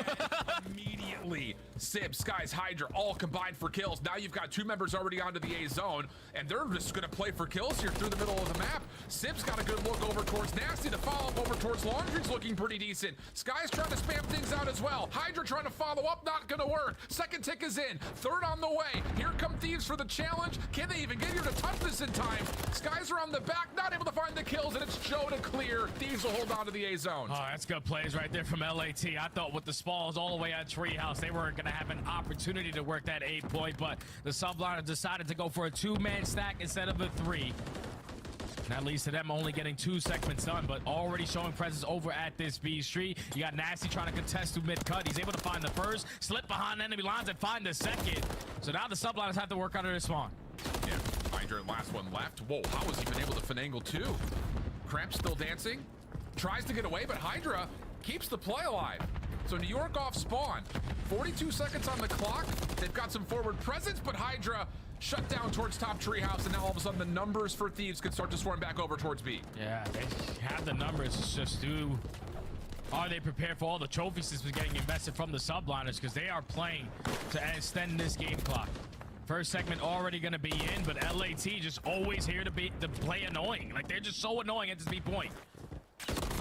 Immediately, Sib, Skies, Hydra, all combined for kills. Now you've got 2 members already onto the A zone, and they're just going to play for kills here through the middle of the map. Sib's got a good look over towards Nasty. The follow-up over towards Laundry's looking pretty decent. Skies trying to spam things out as well. Hydra trying to follow up, not going to work. Second tick is in. Third on the way. Here come Thieves for the challenge. Can they even get here to touch this in time? Skies are on the back, not able to find the kills, and it's Joe to clear. Thieves will hold on to the A zone. Oh, that's good plays right there from LAT. I thought with the spalls all the way at Treehouse, they weren't going to have an opportunity to work that 8 point, but the subliner decided to go for a 2-man stack instead of a 3. That leads to them only getting 2 segments done, but already showing presence over at this B Street. You got Nasty trying to contest through mid-cut. He's able to find the first, slip behind enemy lines, and find the second. So now the subliners have to work under their spawn. Yeah, Hydra, last one left. Whoa, how has he been able to finagle 2? Kremp still dancing. Tries to get away, but Hydra keeps the play alive. So New York off spawn. 42 seconds on the clock. They've got some forward presence, but Hydra shut down towards top Treehouse, and now all of a sudden the numbers for Thieves can start to swarm back over towards B. Yeah, they have the numbers. It's just are they prepared for all the trophies that's been getting invested from the subliners, because they are playing to extend this game clock. First segment already going to be in, but LAT just always here to play annoying. Like, they're just so annoying at this B point.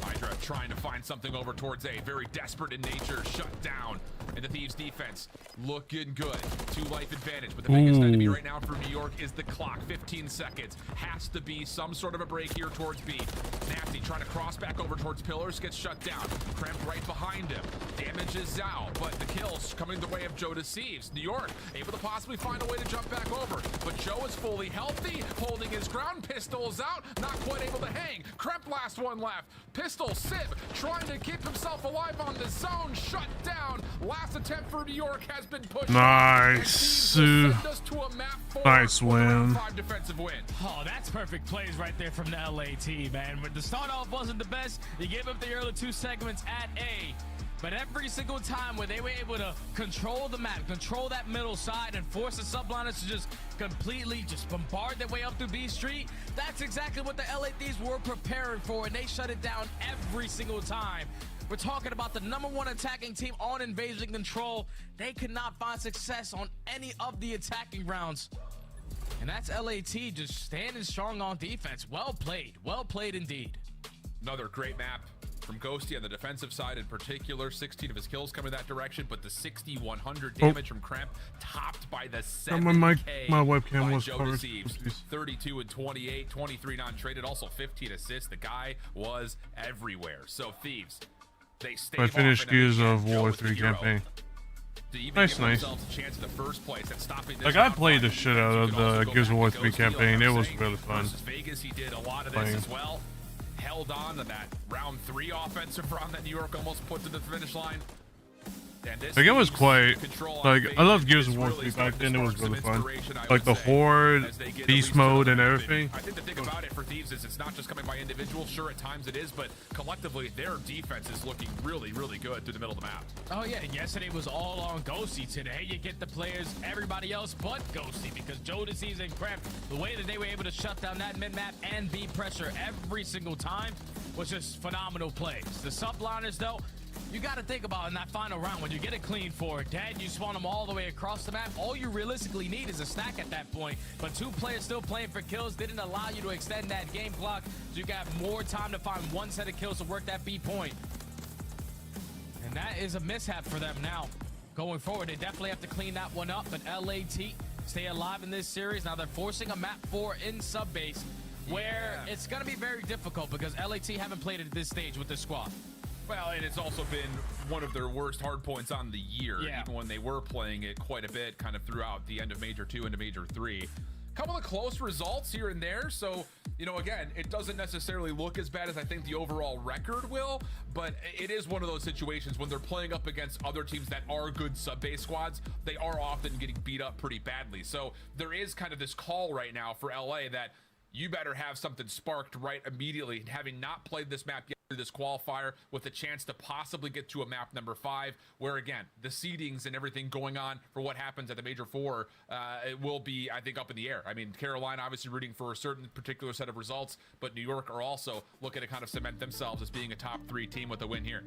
Hydra trying to find something over towards A. Very desperate in nature. Shut down. And the Thieves defense looking good. 2 life advantage. But the biggest enemy right now for New York is the clock. 15 seconds. Has to be some sort of a break here towards B. Nasty trying to cross back over towards Pillars. Gets shut down. Kremp right behind him. Damage is out. But the kills coming the way of Joe Deceives. New York able to possibly find a way to jump back over. But Joe is fully healthy. Holding his ground. Pistols out. Not quite able to hang. Kremp last one left. Pistol, Sib trying to keep himself alive on the zone. Shut down. Last attempt for New York has been pushed. Nice. Nice win. 5 defensive win. Oh, that's perfect plays right there from the LAT, man. But the start off wasn't the best. You gave up the early 2 segments at A. But every single time where they were able to control the map, control that middle side, and force the subliners to just completely bombard their way up through B Street, that's exactly what the LA Thieves were preparing for, and they shut it down every single time. We're talking about the #1 attacking team on invasion control. They could not find success on any of the attacking rounds. And that's LAT just standing strong on defense. Well played indeed. Another great map from Ghosty on the defensive side in particular. 16 of his kills coming that direction, but the 6,100 damage from Cramp, topped by the 7K my webcam was Joe covered. Deceives. 32 and 28, 23 non-traded, also 15 assists. The guy was everywhere. So Thieves, they stay. I finished Gears of War 3 campaign. Nice. A chance in the first place at stopping this Like, I played the shit out of the Gears of War 3 campaign. It was really fun. Vegas, he did a lot of this as well. Held on to that round 3 offensive run that New York almost put to the finish line. And this like, it was quite, like, I loved Gears of War 3 back then. It was really fun. Like, the Horde, Beast Mode, and everything. I think the thing about it for Thieves is it's not just coming by individual. Sure, at times it is, but collectively, their defense is looking really, really good through the middle of the map. Oh, yeah. Yesterday was all on Ghosty. Today, you get the players, everybody else but Ghosty, because Joe Deceives and Cramp, the way that they were able to shut down that mid-map and beat pressure every single time was just phenomenal plays. The subliners, though, you got to think about in that final round when you get a clean for dead, you spawn them all the way across the map. All you realistically need is a stack at that point. But 2 players still playing for kills didn't allow you to extend that game clock, so you got more time to find 1 set of kills to work that B point. And that is a mishap for them now. Going forward, they definitely have to clean that one up. But LAT stay alive in this series. Now they're forcing a map 4 in sub base, where it's going to be very difficult because LAT haven't played it at this stage with this squad. Well, and it's also been one of their worst hard points on the year, even when they were playing it quite a bit kind of throughout the end of Major 2 into Major 3. Couple of close results here and there, so, you know, again, it doesn't necessarily look as bad as I think the overall record will, but it is one of those situations when they're playing up against other teams that are good sub-base squads, they are often getting beat up pretty badly. So there is kind of this call right now for LA that you better have something sparked right immediately, having not played this map yet through this qualifier, with a chance to possibly get to a map number 5, where again, the seedings and everything going on for what happens at the Major 4, it will be, I think, up in the air. I mean, Carolina obviously rooting for a certain particular set of results, but New York are also looking to kind of cement themselves as being a top 3 team with a win here.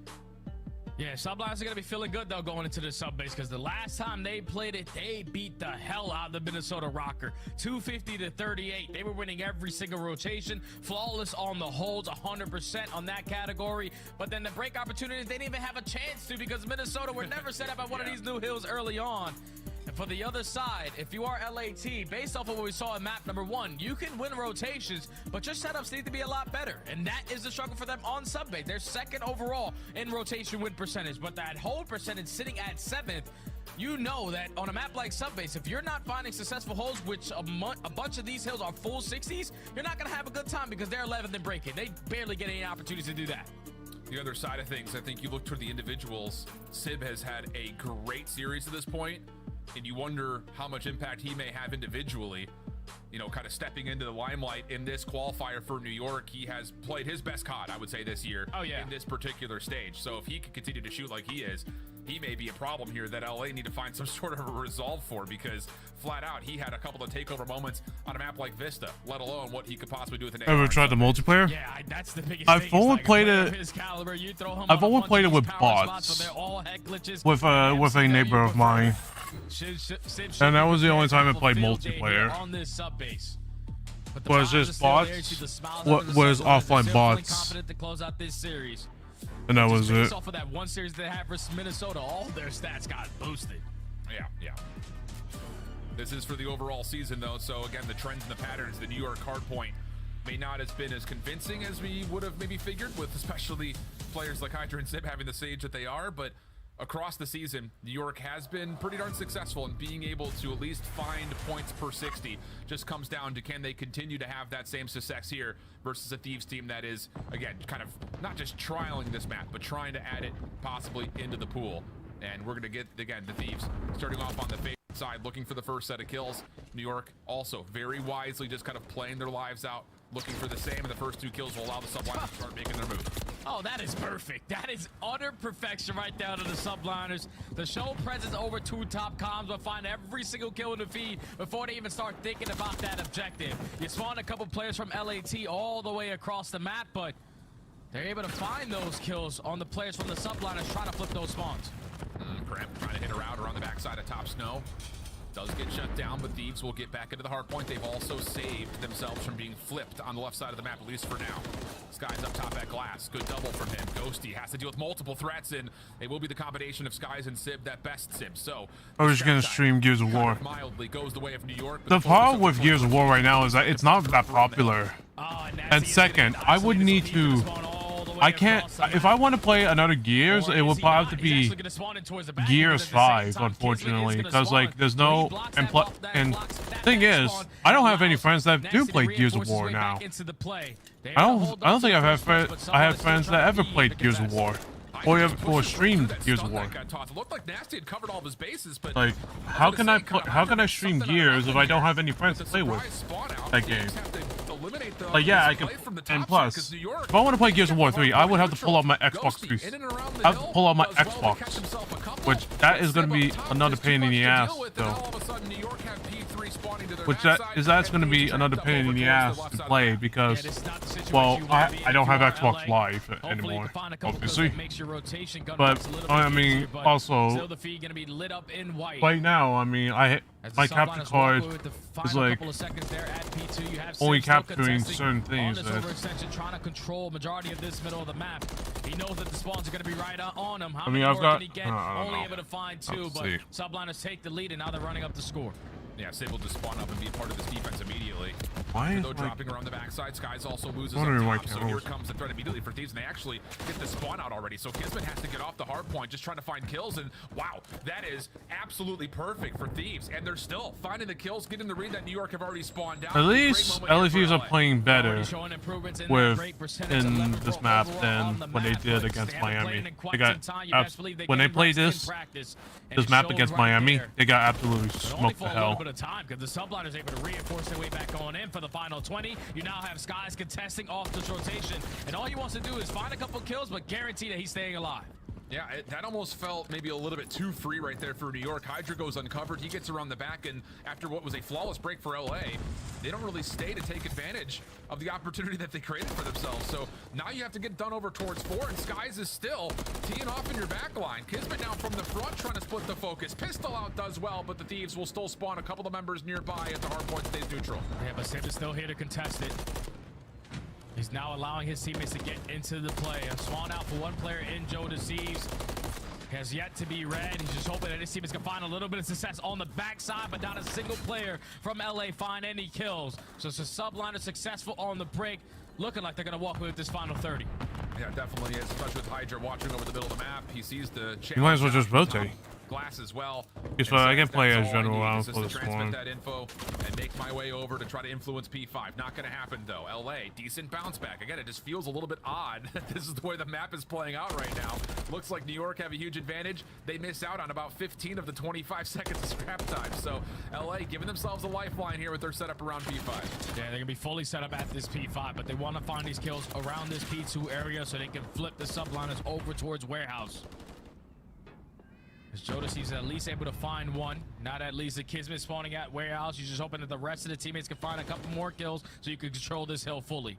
Yeah, Sublines are going to be feeling good, though, going into the sub base, because the last time they played it, they beat the hell out of the Minnesota Rocker. 250-38. They were winning every single rotation. Flawless on the holds, 100% on that category. But then the break opportunities, they didn't even have a chance to, because Minnesota were never set up at one of these new hills early on. And for the other side, if you are LAT, based off of what we saw in map number 1, you can win rotations, but your setups need to be a lot better. And that is the struggle for them on sub-base. They're second overall in rotation win percentage, but that hold percentage sitting at 7th. You know that on a map like Subbase, if you're not finding successful holds, which a bunch of these hills are full 60s, you're not going to have a good time because they're 11th and breaking. They barely get any opportunities to do that. The other side of things, I think you look toward the individuals. Sib has had a great series to this point, and you wonder how much impact he may have individually. You know, kind of stepping into the limelight in this qualifier for New York. He has played his best COD, I would say, this year in this particular stage. So if he can continue to shoot like he is, he may be a problem here that LA need to find some sort of a resolve for, because flat out, he had a couple of takeover moments on a map like Vista, let alone what he could possibly do with an AR. Ever tried the multiplayer? Yeah, that's the biggest I've thing. only played it. I've only played it with bots, with a neighbor of mine, and that was the only time I played multiplayer. On this sub base. Was just bots? What was offline bots? Confident to close out this series. And that was it. Off of that one series they had versus Minnesota, all their stats got boosted. Yeah. This is for the overall season, though. So again, the trends and the patterns, the New York hardpoint may not have been as convincing as we would have maybe figured, with especially players like Hydra and Zip having the stage that they are. But across the season, New York has been pretty darn successful in being able to at least find points per 60. Just comes down to, can they continue to have that same success here versus a Thieves team that is, again, kind of not just trialing this map, but trying to add it possibly into the pool. And we're going to get, again, the Thieves starting off on the favorite side, looking for the first set of kills. New York also very wisely just kind of playing their lives out, looking for the same, and the first 2 kills will allow the subliners to start making their move. Oh, that is perfect. That is utter perfection right down to the subliners. The show presence over 2 top comms will find every single kill in the feed before they even start thinking about that objective. You spawn a couple players from LAT all the way across the map, but they're able to find those kills on the players from the subliners trying to flip those spawns. Cramp trying to hit a router on the backside of top snow. Does get shut down, but Thieves will get back into the hard point. They've also saved themselves from being flipped on the left side of the map, at least for now. Skies up top at glass. Good double from him. Ghosty has to deal with multiple threats, and it will be the combination of Skies and Sib that best Sib. So I was just gonna stream Gears of War. mildly goes the way of New York. The problem with Gears of War right now is that it's not that popular. And second, I would need to. I can't. If I want to play another Gears, it would probably have to be Gears 5, unfortunately, because like there's no. And thing is, I don't have any friends that do play Gears of War now. I don't think I have friends that ever played Gears of War. Or streamed Gears of War. Looked like Nasty had covered all of his bases, but like, how can I stream Gears if I don't have any friends to play with that game? Like, yeah, I can. And plus, if I want to play Gears of War 3, I would have to pull out my Xbox 3. I have to pull out my Xbox, which that is going to be another pain in the ass, though. That's going to be another pain in the ass to play because, well, I don't have Xbox Live anymore, obviously. But I mean, also, right now, I mean, my capture card is like only capturing certain things. Trying to control majority of this middle of the map. He knows that the spawns are going to be right on him. How many I've more got. can he get? Only able to find 2, but Subliners take the lead, and now they're running up the score. Yeah, Sib will just spawn up and be a part of this defense immediately. Why is dropping around the backside, Skies also loses up top, so here comes the threat immediately for Thieves, and they actually get the spawn out already. So Kismet has to get off the hard point, just trying to find kills, and wow, that is absolutely perfect for Thieves, and they're still finding the kills, getting the read that New York have already spawned out. At least LFUs are playing better in this map than when they did against Miami. They got when they played this map against Miami, they got absolutely smoked to hell. The Subliners able to reinforce their way back on in for the final 20. You now have Skies contesting off this rotation, and all he wants to do is find a couple kills, but guarantee that he's staying alive. Yeah, that almost felt maybe a little bit too free right there for New York. Hydra goes uncovered. He gets around the back, and after what was a flawless break for LA, they don't really stay to take advantage of the opportunity that they created for themselves. So now you have to get done over towards 4, and Skies is still teeing off in your back line. Kismet now from the front trying to split the focus. Pistol out does well, but the Thieves will still spawn a couple of members nearby as the hard point stays neutral. Yeah, but Sib is still here to contest it. He's now allowing his teammates to get into the play. A swan out for one player in Joe Deceives. Has yet to be read. He's just hoping that his teammates can find a little bit of success on the backside, but not a single player from LA find any kills. So it's a Subliner successful on the break, looking like they're going to walk away with this final 30. Yeah, definitely is, especially with Hydra watching over the middle of the map. He sees the chance. You might as well just rotate. Glass as well. So I can play as general round for this transmit one. that info and make my way over to try to influence P5. Not going to happen though. LA, decent bounce back. Again, it just feels a little bit odd. This is the way the map is playing out right now. Looks like New York have a huge advantage. They miss out on about 15 of the 25 seconds of scrap time. So LA giving themselves a lifeline here with their setup around P5. Yeah, they're gonna be fully set up at this P5, but they want to find these kills around this P2 area so they can flip the Subliners over towards Warehouse. As Jodas, he's at least able to find one. Not at least the Kismet spawning at Warehouse. You're just hoping that the rest of the teammates can find a couple more kills so you can control this hill fully.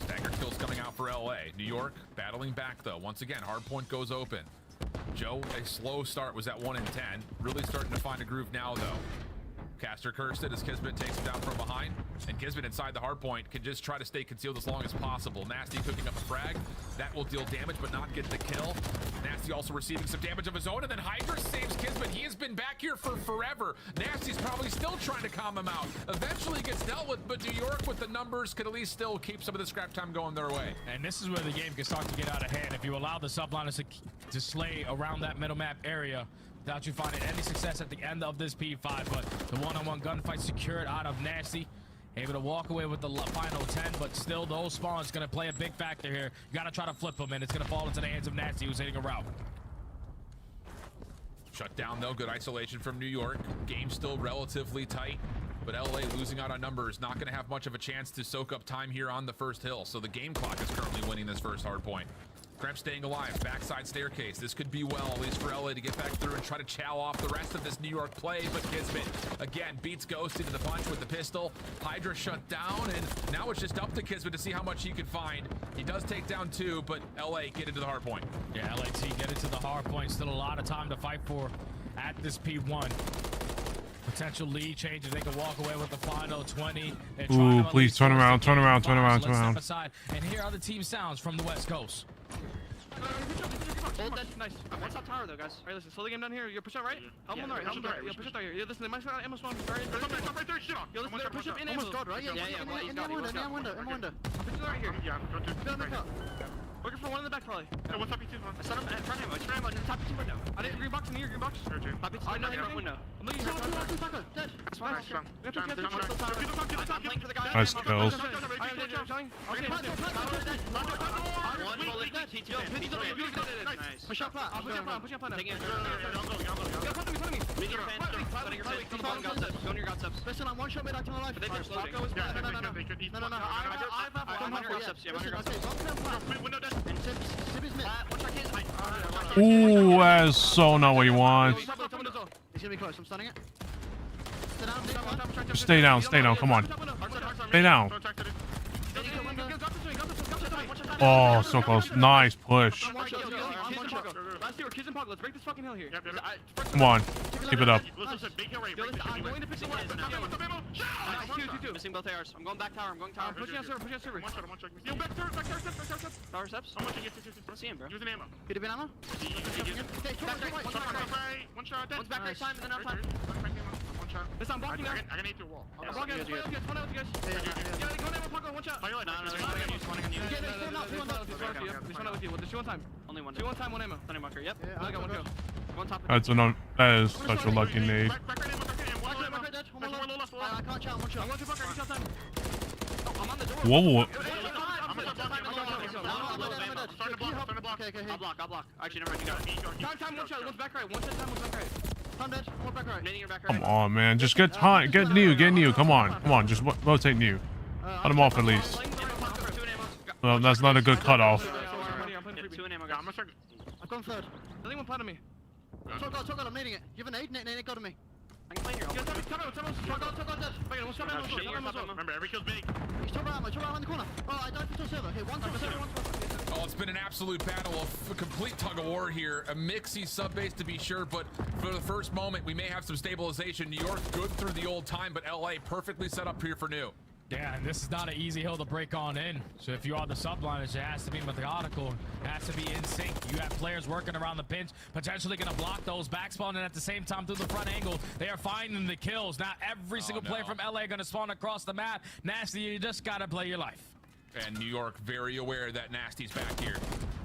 Stagger kills coming out for LA. New York battling back though. Once again, hard point goes open. Joe, a slow start, was at 1 in 10. Really starting to find a groove now though. Caster cursed it as Kismet takes him down from behind, and Kismet inside the hard point can just try to stay concealed as long as possible. Nasty cooking up a frag. That will deal damage but not get the kill. Nasty also receiving some damage of his own, and then Hydra saves Kismet. He has been back here for forever. Nasty's probably still trying to calm him out. Eventually gets dealt with, but New York with the numbers could at least still keep some of the scrap time going their way. And this is where the game can start to get out of hand. If you allow the Subliners to slay around that middle map area without you finding any success at the end of this P5, but the one-on-one gunfight secured out of Nasty. Able to walk away with the final 10, but still those spawns going to play a big factor here. You got to try to flip them, and it's going to fall into the hands of Nasty, who's hitting a route. Shut down though, good isolation from New York. Game still relatively tight, but LA losing out on numbers, not going to have much of a chance to soak up time here on the first hill. So the game clock is currently winning this first hard point. Kremp staying alive, backside staircase. This could be well, at least for LA to get back through and try to chow off the rest of this New York play, but Kismet, again, beats Ghost into the punch with the pistol. Hydra shut down, and now it's just up to Kismet to see how much he can find. He does take down 2, but LA get into the hard point. Yeah, LAT get into the hard point. Still a lot of time to fight for at this P1. Potential lead changes. They can walk away with the final 20. Ooh, please turn around, turn around, turn around, turn around. Aside and hear other team sounds from the West Coast. Hold that. Nice. One stop tower though, guys. Alright, listen. Slow the game down here. You're push out right. Help on the right. Help on the right. Yo, push out there. Yo, listen. They might start ammo spawn. Right there. Yo, listen. They're push up in ammo. Almost got right. Yeah. In the window. I'm pushing right here. Yeah. Looking for one in the back probably. Yeah, one top P2 one. I set him at front ammo. It's front ammo. Top P2 window. I didn't green box in here. Green box. Top P2 window. Front window. I'm looking for dead. That's fine. We have to get I'm playing for the guy. Nice kills. Push up flat. I'll push up flat. Push up flat now. Go on your god subs. Listen, I'm one shot mid. I turn alive. No. I'm on your god subs. Yeah, I'm on your god subs. Ooh, that's so not what you want. He's gonna be close. I'm stunning it. Stay down, stay down. Come on. Stay down. Oh, so close. Nice push. Let's break this fucking hill here. Come on. Keep it up. I'm going to pick the one. Missing both ARs. I'm going back tower. I'm going tower. Pushing out server. Pushing out server. Yo, back tower. Tower steps. I don't see him, bro. Using ammo. Could have been ammo? One shot. One's back right time and then out time. Listen, I'm blocking out. I can hit your wall. I'm blocking out. One out with you guys. Yeah, go ammo. One shot. No. There's one out with you. There's two one time. Only one. Two one time, one ammo. Thunder bunker. Yep. I got one kill. One top. That is such a lucky nade. I can't chat. One shot. I'm going to bunker. Shot time. I'm on the door. Whoa. I'll block. Actually, never mind. You got it. Time, one shot. One's back right. One shot, one's back right. I'm dead. One back right. Nading your back right. Come on, man. Just get time. Get new. Come on. Just rotate new. Let him off at least. Well, that's not a good cutoff. Two in ammo, guys. I've gone third. Anyone plan on me? Talk on, I'm nading it. You have a nade? Nade got to me. I can play here. Remember, every kill's big. He's top right in the corner. Oh, I died for your server. Here, one server. Oh, it's been an absolute battle of a complete tug of war here. A mixy sub base to be sure, but for the first moment, we may have some stabilization. New York good through the old time, but LA perfectly set up here for new. Yeah, and this is not an easy hill to break on in. So if you are the subliners, it has to be methodical. It has to be in sync. You have players working around the pinch, potentially going to block those back spawn, and at the same time through the front angle, they are finding the kills. Now every single player from LA going to spawn across the map. Nasty, you just got to play your life. And New York very aware that Nasty's back here.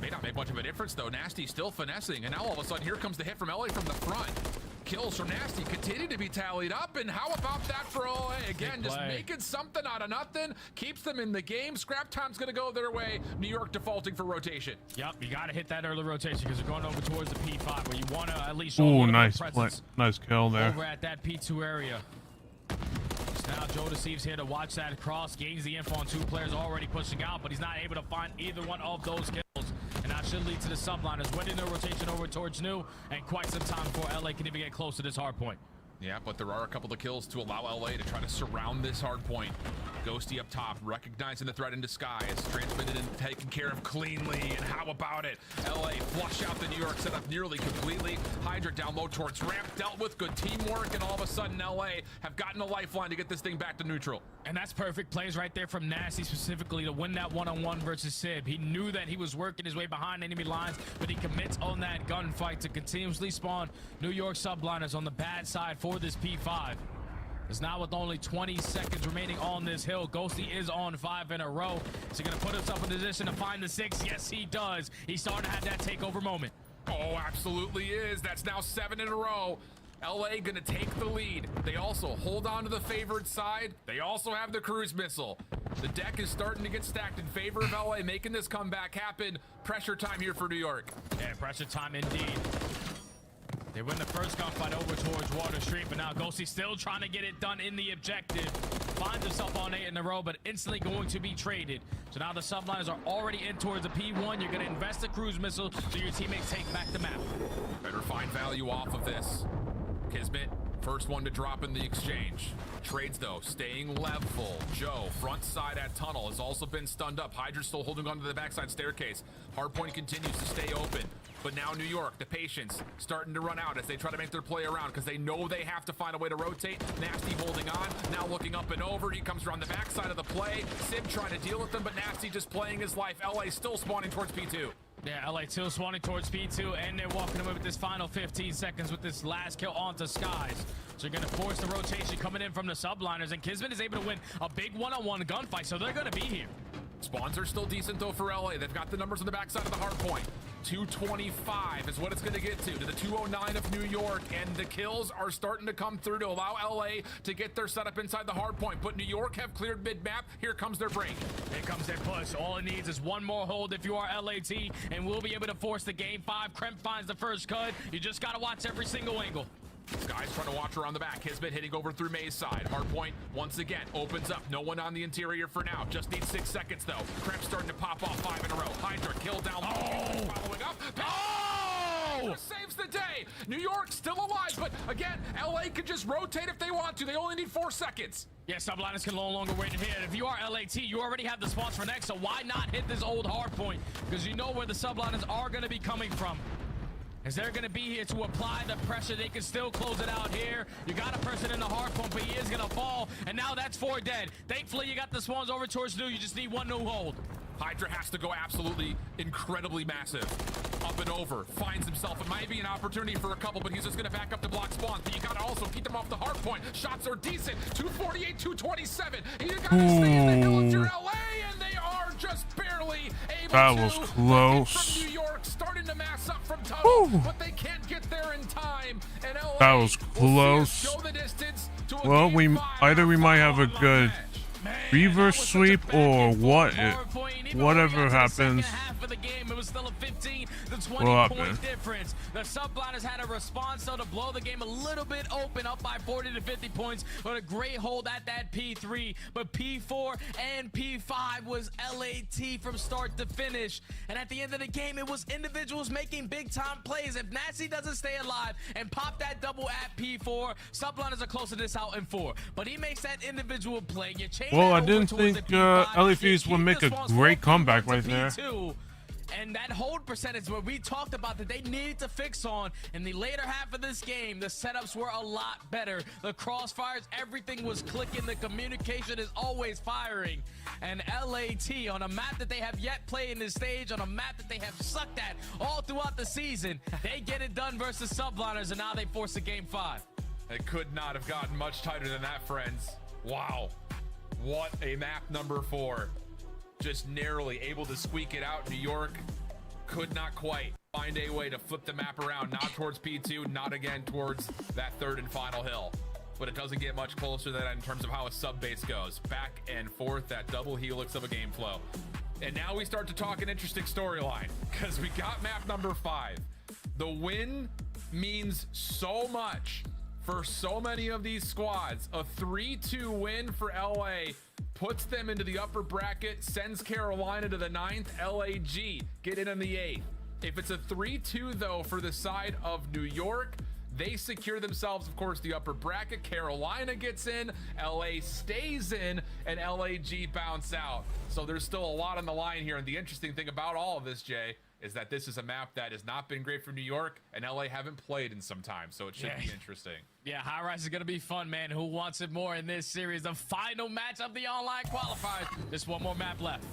May not make much of a difference though. Nasty still finessing, and now all of a sudden here comes the hit from LA from the front. Kills from Nasty continue to be tallied up, and how about that for LA? Again, just making something out of nothing, keeps them in the game. Scrap time's gonna go their way. New York defaulting for rotation. Yep, you gotta hit that early rotation because you're going over towards the P5 where you wanna at least show Ooh, nice kill there. Over at that P2 area. Now Joe Deceives here to watch that cross, gains the info on two players already pushing out, but he's not able to find either one of those kills. And that should lead to the subliners winning their rotation over towards New, and quite some time before LA can even get close to this hard point. Yeah, but there are a couple of kills to allow LA to try to surround this hard point. Ghosty up top, recognizing the threat in disguise, transmitted and taken care of cleanly, and how about it? LA flush out the New York setup nearly completely. Hydra down low towards ramp, dealt with good teamwork, and all of a sudden LA have gotten a lifeline to get this thing back to neutral. And that's perfect plays right there from Nasty specifically to win that one-on-one versus Sib. He knew that he was working his way behind enemy lines, but he commits on that gunfight to continuously spawn New York subliners on the bad side for this P5. It's now with only 20 seconds remaining on this hill. Ghosty is on 5 in a row. Is he going to put himself in position to find the 6? Yes, he does. He's starting to have that takeover moment. Oh, absolutely is. That's now 7 in a row. LA gonna take the lead. They also hold on to the favored side. They also have the cruise missile. The deck is starting to get stacked in favor of LA, making this comeback happen. Pressure time here for New York. Yeah, pressure time indeed. They win the first gunfight over towards Water Street, but now Ghosty still trying to get it done in the objective. Finds himself on 8 in a row, but instantly going to be traded. So now the subliners are already in towards the P1. You're going to invest the cruise missile so your teammates take back the map. Better find value off of this. Kismet, first one to drop in the exchange. Trades though, staying level. Joe, front side at tunnel, has also been stunned up. Hydra's still holding on to the backside staircase. Hardpoint continues to stay open. But now New York, the patience starting to run out as they try to make their play around because they know they have to find a way to rotate. Nasty holding on, now looking up and over. He comes around the backside of the play. Sib trying to deal with them, but Nasty just playing his life. LA still spawning towards P2. Yeah, LA still spawning towards P2, and they're walking away with this final 15 seconds with this last kill onto Skies. So you're going to force the rotation coming in from the subliners, and Kismet is able to win a big one-on-one gunfight, so they're going to be here. Spawns are still decent, though, for LA. They've got the numbers on the backside of the hard point. 225 is what it's going to get to the 209 of New York, and the kills are starting to come through to allow LA to get their setup inside the hard point. But New York have cleared mid-map. Here comes their break. Here comes their push. All it needs is one more hold if you are LAT, and we'll be able to force the game 5. Kremp finds the first cut. You just got to watch every single angle. Sky's trying to watch around the back. Kismet hitting over through May's side. Hardpoint once again opens up. No one on the interior for now. Just needs 6 seconds though. Kremp starting to pop off 5 in a row. Hydra kill down. Following up. Oh! Saves the day. New York still alive, but again, LA can just rotate if they want to. They only need 4 seconds. Yeah, subliners can no longer wait in here. If you are LAT, you already have the spawns for next, so why not hit this old hard point? Because you know where the subliners are going to be coming from. As they're going to be here to apply the pressure, they can still close it out here. You got a person in the hard point, but he is going to fall, and now that's 4 dead. Thankfully, you got the spawns over towards New. You just need one new hold. Hydra has to go absolutely incredibly massive. Up and over, finds himself. It might be an opportunity for a couple, but he's just gonna back up to block spawns. But you gotta also keep them off the hard point. Shots are decent. 248, 227. You gotta stay in the hill if you're LA, and they are just barely able that to. was close. From New York, starting to mass up from tunnel, but they can't get there in time. And LA that was close. will the distance to a Well, game 5 we might have a good reverse sweep or whatever happens. Half of the game, it was still a 15 to 20 point difference. The subliners had a response though to blow the game a little bit open, up by 40 to 50 points, but a great hold at that P3. But P4 and P5 was LAT from start to finish, and at the end of the game, it was individuals making big time plays. If Nasty doesn't stay alive and pop that double at P4, subliners are closing this out in 4. But he makes that individual play. You change. Well, I didn't think LFEs would make a great comeback right there. And that hold percentage where we talked about that they needed to fix on in the later half of this game, the setups were a lot better. The crossfires, everything was clicking. The communication is always firing. And LAT on a map that they have yet played in this stage, on a map that they have sucked at all throughout the season, they get it done versus subliners, and now they force a game 5. It could not have gotten much tighter than that, friends. Wow. What a map number 4. Just narrowly able to squeak it out. New York could not quite find a way to flip the map around. Not towards P2, not again towards that 3rd and final hill. But it doesn't get much closer than that in terms of how a sub base goes. Back and forth, that double helix of a game flow. And now we start to talk an interesting storyline, because we got map number 5. The win means so much for so many of these squads. A 3-2 win for LA puts them into the upper bracket, sends Carolina to the 9th. LAG get in the 8th. If it's a 3-2 though for the side of New York, they secure themselves, of course, the upper bracket. Carolina gets in, LA stays in, and LAG bounce out. So there's still a lot on the line here. And the interesting thing about all of this, Jay, is that this is a map that has not been great for New York, and LA haven't played in some time, so it should be interesting. Yeah, High Rise is going to be fun, man. Who wants it more in this series? The final match of the online qualifiers. Just one more map left.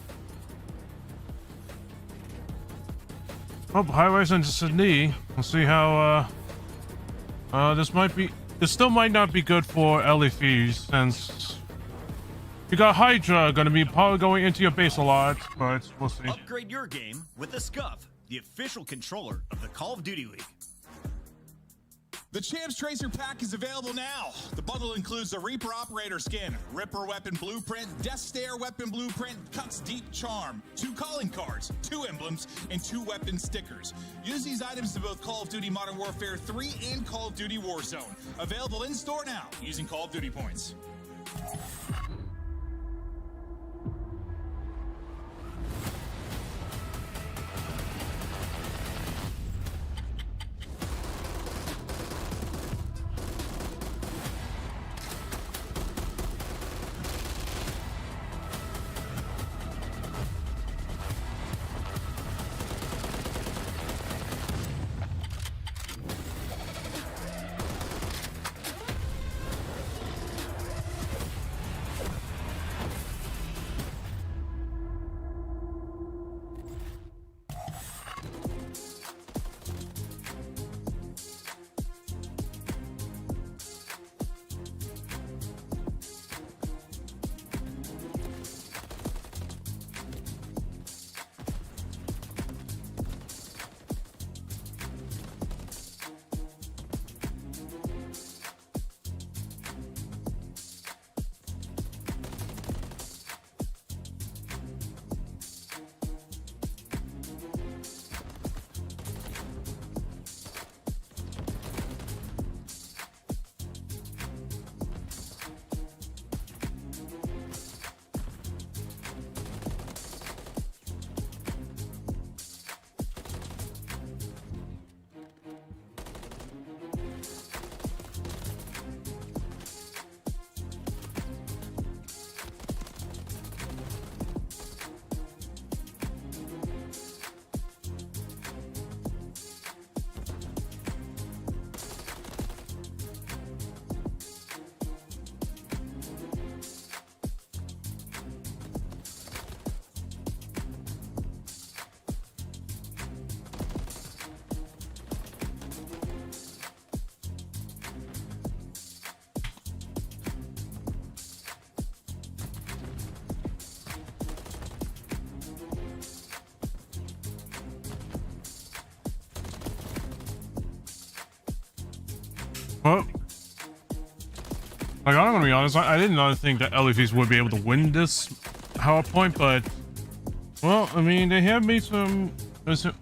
Oh, High Rise and Sydney. We'll see how this still might not be good for LFEs, since you got Hydra gonna be probably going into your base a lot, but we'll see. Upgrade your game with the Scuff, the official controller of the Call of Duty League. The Champs Tracer Pack is available now. The bundle includes the Reaper Operator Skin, Ripper Weapon Blueprint, Death Stare Weapon Blueprint, Cuts Deep Charm, 2 calling cards, 2 emblems, and 2 weapon stickers. Use these items in both Call of Duty Modern Warfare 3 and Call of Duty Warzone. Available in store now using Call of Duty points. Well, like, I'm gonna be honest, I did not think that LFEs would be able to win this power point, but well, I mean, they have made some.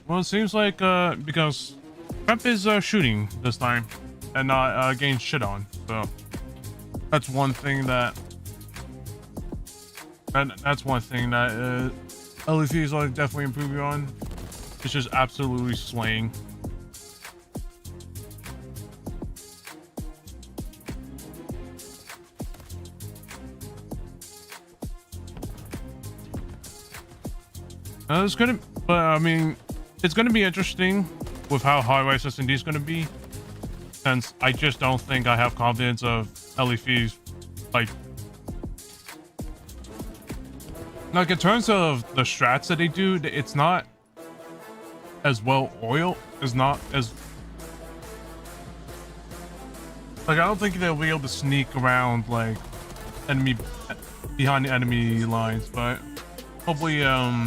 Well, it seems like because Prep is shooting this time and not getting shit on, so that's one thing that LFEs are definitely improving on. It's just absolutely slaying. It's gonna, but I mean, it's gonna be interesting with how high-rise S&D is gonna be, since I just don't think I have confidence of LFEs, like in terms of the strats that they do, it's not as well oiled. It's not as like, I don't think they'll be able to sneak around like enemy behind the enemy lines, but hopefully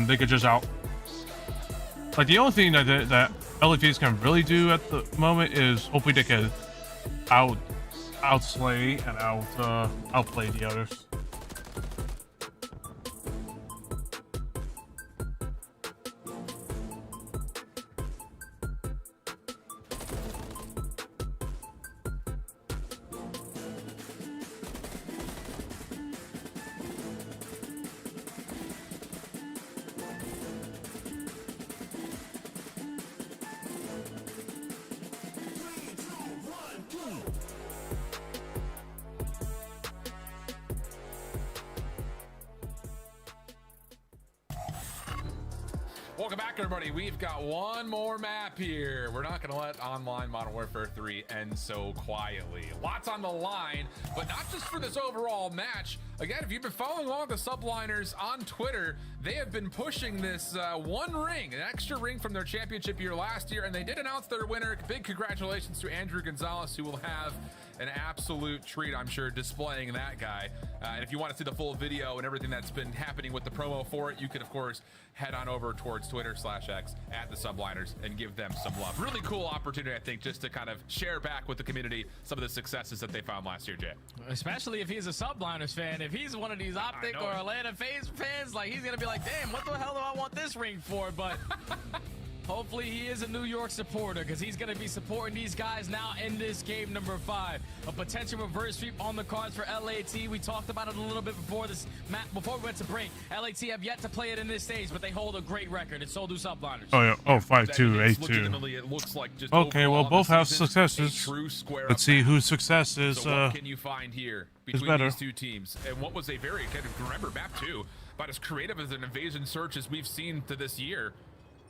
they could just like, the only thing that LFEs can really do at the moment is hopefully they can outslay and outplay the others. Welcome back, everybody. We've got one more map here. We're not going to let Online Modern Warfare 3 end so quietly. Lots on the line, but not just for this overall match. Again, if you've been following along the Subliners on Twitter, they have been pushing this one ring, an extra ring from their championship year last year, and they did announce their winner. Big congratulations to Andrew Gonzalez, who will have an absolute treat, I'm sure, displaying that guy. And if you want to see the full video and everything that's been happening with the promo for it, you can, of course, head on over towards Twitter/X at the Subliners and give them some love. Really cool opportunity, I think, just to kind of share back with the community some of the successes that they found last year, Jay. Especially if he's a Subliners fan. If he's one of these Optic or Atlanta fans, like, he's gonna be like, damn, what the hell do I want this ring for? But hopefully he is a New York supporter, because he's going to be supporting these guys now in this game number 5. A potential reverse sweep on the cards for LAT. We talked about it a little bit before this map, before we went to break. LAT have yet to play it in this stage, but they hold a great record, and so do Subliners. Oh, yeah. Oh, 5-2, 8-2. It looks like just okay, well, both have successes. Let's see whose success is so what can you find here between better. these two teams? And what was a very kind of, remember, map 2, about as creative as an invasion search as we've seen to this year.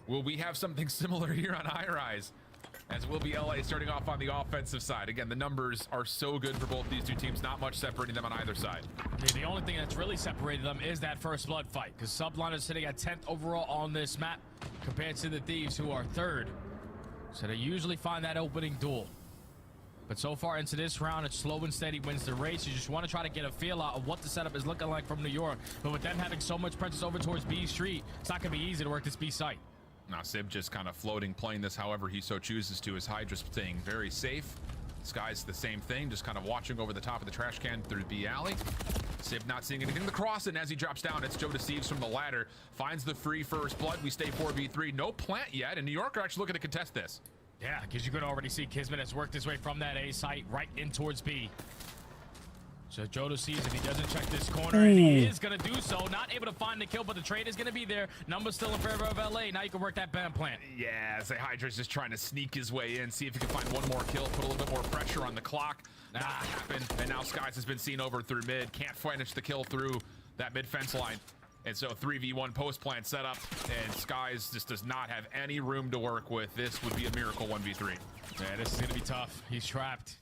Will we have something similar here on iRise? As will be LA starting off on the offensive side. Again, the numbers are so good for both these two teams. Not much separating them on either side. Yeah, the only thing that's really separated them is that first blood fight, because Subliners sitting at 10th overall on this map compared to the Thieves, who are 3rd. So they usually find that opening duel. But so far into this round, it's slow and steady wins the race. You just want to try to get a feel out of what the setup is looking like from New York. But with them having so much presence over towards B Street, it's not going to be easy to work this B site. Now Sib just kind of floating, playing this however he so chooses to. His Hydra staying very safe. Sky's the same thing, just kind of watching over the top of the trash can through the B alley. Sib not seeing anything in the cross, and as he drops down, it's Joe Deceives from the ladder. Finds the free first blood. We stay 4v3. No plant yet, and New York are actually looking to contest this. Yeah, because you could already see Kismet has worked his way from that A site right in towards B. So Jodo sees if he doesn't check this corner, and he is going to do so. Not able to find the kill, but the trade is going to be there. Numbers still in favor of LA. Now you can work that bomb plant. Yeah, say Hydra's just trying to sneak his way in, see if he can find one more kill, put a little bit more pressure on the clock. Not happened, and now Skies has been seen over through mid. Can't finish the kill through that mid fence line. And so 3v1 post plant setup, and Skies just does not have any room to work with. This would be a miracle 1v3. Yeah, this is going to be tough. He's trapped.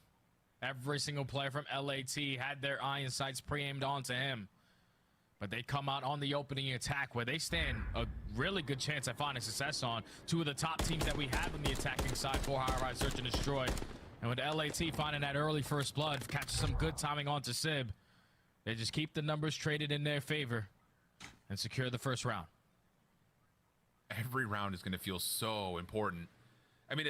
Every single player from LAT had their iron sights pre-aimed onto him. But they come out on the opening attack, where they stand a really good chance at finding success on. Two of the top teams that we have on the attacking side for high-rise search and destroy. And with LAT finding that early first blood, catches some good timing onto Sib, they just keep the numbers traded in their favor and secure the first round. Every round is going to feel so important. I mean,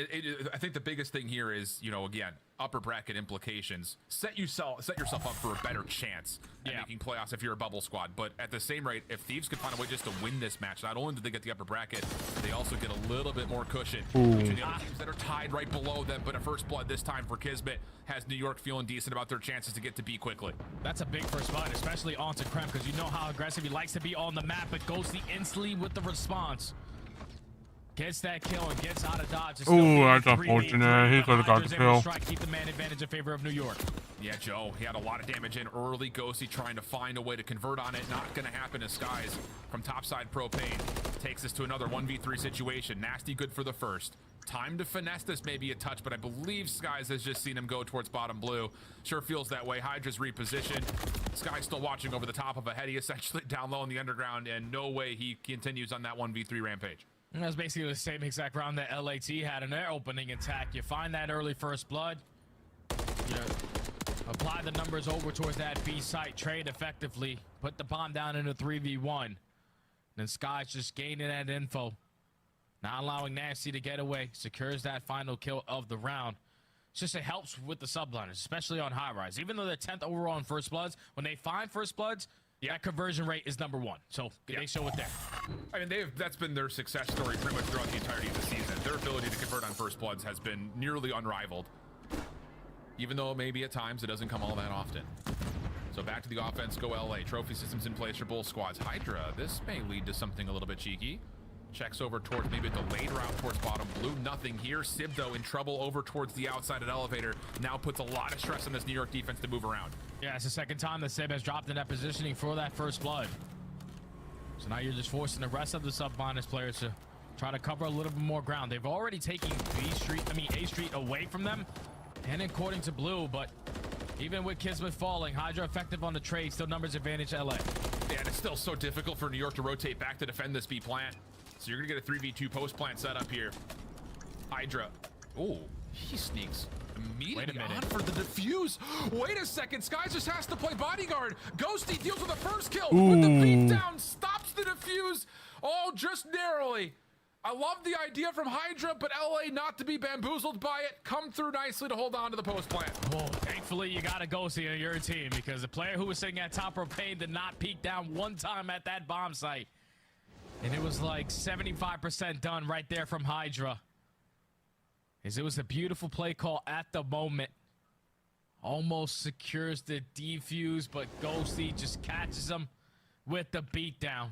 I think the biggest thing here is, you know, again, upper bracket implications. Set yourself up for a better chance at making playoffs if you're a bubble squad. But at the same rate, if Thieves could find a way just to win this match, not only do they get the upper bracket, they also get a little bit more cushion between the other teams that are tied right below them. But a first blood this time for Kismet has New York feeling decent about their chances to get to B quickly. That's a big first blood, especially onto Krem, because you know how aggressive he likes to be on the map, but Ghosty instantly with the response. Gets that kill and gets out of dodge. Ooh, that's unfortunate. He could have got the kill. Keep the man advantage in favor of New York. Yeah, Joe, he had a lot of damage in early. Ghosty trying to find a way to convert on it. Not going to happen as Skies from topside propane takes us to another 1v3 situation. Nasty good for the first. Time to finesse this maybe a touch, but I believe Skies has just seen him go towards bottom blue. Sure feels that way. Hydra's repositioned. Skies still watching over the top of a heady, essentially down low in the underground, and no way he continues on that 1v3 rampage. And that's basically the same exact round that LAT had in their opening attack. You find that early first blood. You apply the numbers over towards that B site, trade effectively, put the bomb down into 3v1. Then Sky's just gaining that info, not allowing Nasty to get away, secures that final kill of the round. It's just, it helps with the subliners, especially on high rise. Even though they're 10th overall in first bloods, when they find first bloods, that conversion rate is #1. So they show it there. I mean, that's been their success story pretty much throughout the entirety of the season. Their ability to convert on first bloods has been nearly unrivaled, even though maybe at times it doesn't come all that often. So back to the offense, go LA. Trophy systems in place for both squads. Hydra, this may lead to something a little bit cheeky. Checks over towards maybe a delayed route towards bottom blue. Nothing here. Sib, though, in trouble over towards the outside at elevator. Now puts a lot of stress on this New York defense to move around. Yeah, it's the second time that Sib has dropped in that positioning for that first blood. So now you're just forcing the rest of the sub-minus players to try to cover a little bit more ground. They've already taken A Street away from them, and according to blue, but even with Kismet falling, Hydra effective on the trade, still numbers advantage LA. Yeah, and it's still so difficult for New York to rotate back to defend this B plant. So you're gonna get a 3v2 post plant setup here. Hydra. Oh, he sneaks immediately on for the defuse. Wait a second, Skies just has to play bodyguard. Ghosty deals with the first kill. With the beat down, stops the defuse. Oh, just narrowly. I love the idea from Hydra, but LA not to be bamboozled by it. Come through nicely to hold on to the post plant. Oh, thankfully you got a Ghosty on your team, because the player who was sitting at top propane did not peek down one time at that bomb site. And it was like 75% done right there from Hydra. As it was a beautiful play call at the moment. Almost secures the defuse, but Ghosty just catches him with the beatdown.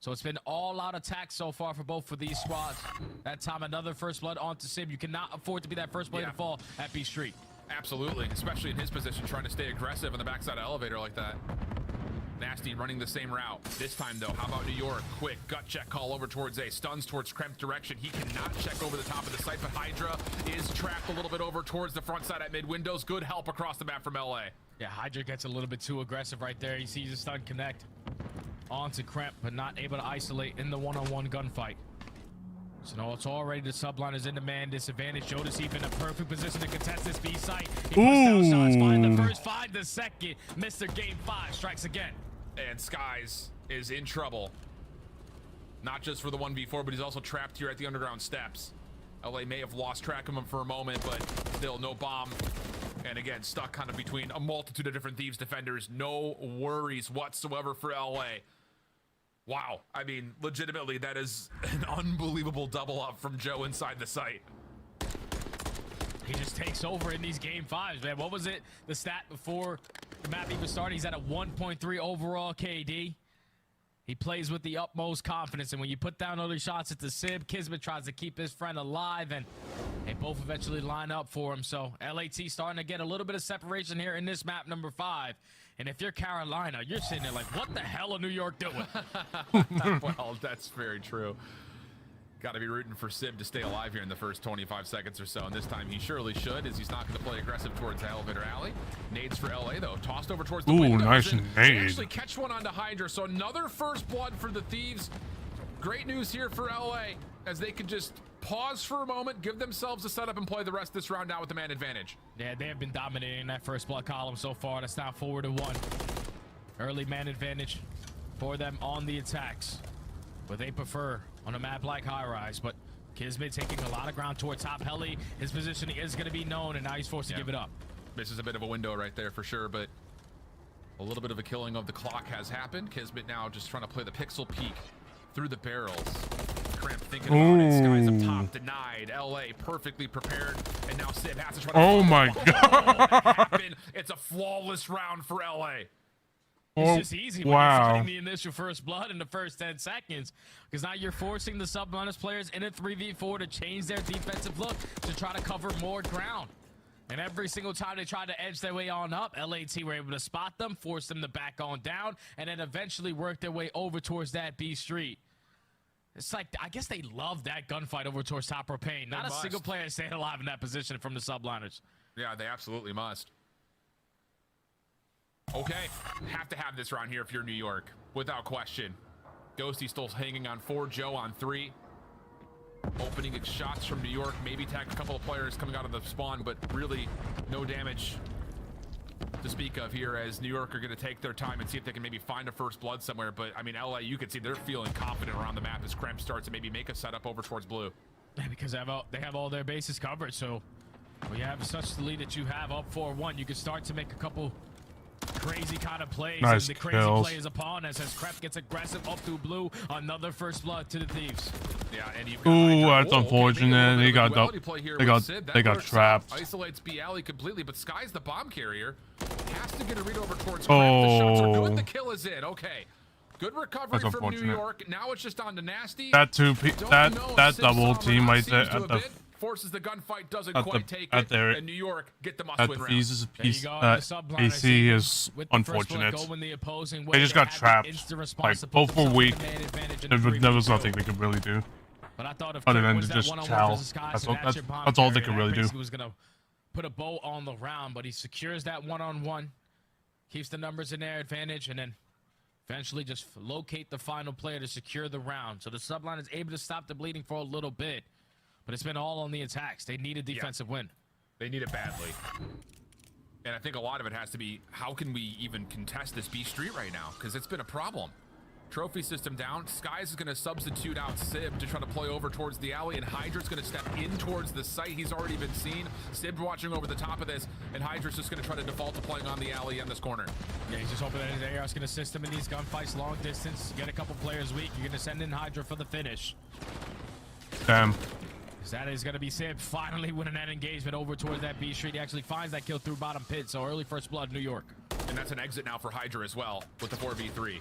So it's been all-out attack so far for both of these squads. That time, another first blood onto Sim. You cannot afford to be that first blood to fall at B Street. Absolutely, especially in his position, trying to stay aggressive on the backside of elevator like that. Nasty running the same route. This time, though, how about New York? Quick gut check call over towards A. Stuns towards Kremp's direction. He cannot check over the top of the site, but Hydra is trapped a little bit over towards the front side at mid windows. Good help across the map from LA. Yeah, Hydra gets a little bit too aggressive right there. He sees a stun connect onto Kremp, but not able to isolate in the one-on-one gunfight. So no, it's already the subliners in the man disadvantage. Jodeci in a perfect position to contest this B site. He puts down shots, find the first, find the second. Mr. Game 5 strikes again. And Skies is in trouble. Not just for the 1v4, but he's also trapped here at the underground steps. LA may have lost track of him for a moment, but still no bomb. And again, stuck kind of between a multitude of different Thieves defenders. No worries whatsoever for LA. Wow. I mean, legitimately, that is an unbelievable double up from Joe inside the site. He just takes over in these game 5s, man. What was it? The stat before the map even started, he's at a 1.3 overall KD. He plays with the utmost confidence, and when you put down other shots at the Sib, Kismet tries to keep his friend alive, and they both eventually line up for him. So LAT starting to get a little bit of separation here in this map number 5. And if you're Carolina, you're sitting there like, what the hell are New York doing? Well, that's very true. Got to be rooting for Sib to stay alive here in the first 25 seconds or so. And this time he surely should, as he's not going to play aggressive towards the elevator alley. Nades for LA, though. Tossed over towards the windows. Nice They nade. actually catch one onto Hydra. So another first blood for the Thieves. Great news here for LA, as they can just pause for a moment, give themselves a setup, and play the rest of this round out with the man advantage. Yeah, they have been dominating that first blood column so far. That's now 4-1. Early man advantage for them on the attacks. But they prefer on a map like High Rise. But Kismet taking a lot of ground toward top heli. His positioning is going to be known, and now he's forced to give it up. This is a bit of a window right there for sure, but a little bit of a killing of the clock has happened. Kismet now just trying to play the pixel peek through the barrels. Cramp thinking about it. Skies up top denied. LA perfectly prepared, and now Sib has to try to. Oh my god! It's a flawless round for LA. It's just easy when you're fighting the initial first blood in the first 10 seconds, because now you're forcing the Subliners players in a 3v4 to change their defensive look to try to cover more ground. And every single time they tried to edge their way on up, LAT were able to spot them, force them to back on down, and then eventually work their way over towards that B street. It's like, I guess they love that gunfight over towards top propane. Not a single player staying alive in that position from the Subliners. Yeah, they absolutely must. Okay, have to have this round here if you're New York, without question. Ghosty still hanging on 4, Joe on 3. Opening shots from New York, maybe tag a couple of players coming out of the spawn, but really no damage to speak of here, as New York are going to take their time and see if they can maybe find a first blood somewhere. But I mean, LA, you can see they're feeling confident around the map as Cramp starts to maybe make a setup over towards blue. Yeah, because they have all their bases covered. So when you have such the lead that you have up 4-1, you can start to make a couple crazy kind of plays. Nice and the crazy kills. play is upon us as Crep gets aggressive up through blue. Another first blood to the Thieves. Yeah, and Ooh, that's unfortunate. They got trapped. Isolates B alley completely, but Sky's the bomb carrier. Has to get a read over towards Crep. The shots are good. The kill is in. Okay. Good recovery from New York. Now it's just on to Nasty. That double team right there at the forces the gunfight, doesn't quite take it, and New York get the must-win round. Is a piece, AC is unfortunate. They just got trapped. Like, both were weak. There was nothing they could really do. But I thought if other than was to just that chow. That's all they could really do. Was gonna put a bow on the round, but he secures that one-on-one, keeps the numbers in their advantage, and then eventually just locate the final player to secure the round. So the Subline is able to stop the bleeding for a little bit. But it's been all on the attacks. They need a defensive win. They need it badly. And I think a lot of it has to be, how can we even contest this B street right now? Because it's been a problem. Trophy system down. Skies is going to substitute out Sib to try to play over towards the alley, and Hydra's going to step in towards the site. He's already been seen. Sib watching over the top of this, and Hydra's just going to try to default to playing on the alley in this corner. Yeah, he's just hoping that his AR's going to assist him in these gunfights, long distance, get a couple players weak. You're going to send in Hydra for the finish. Damn. That is going to be Sib finally winning that engagement over towards that B street. He actually finds that kill through bottom pit, so early first blood, New York. And that's an exit now for Hydra as well with the 4v3.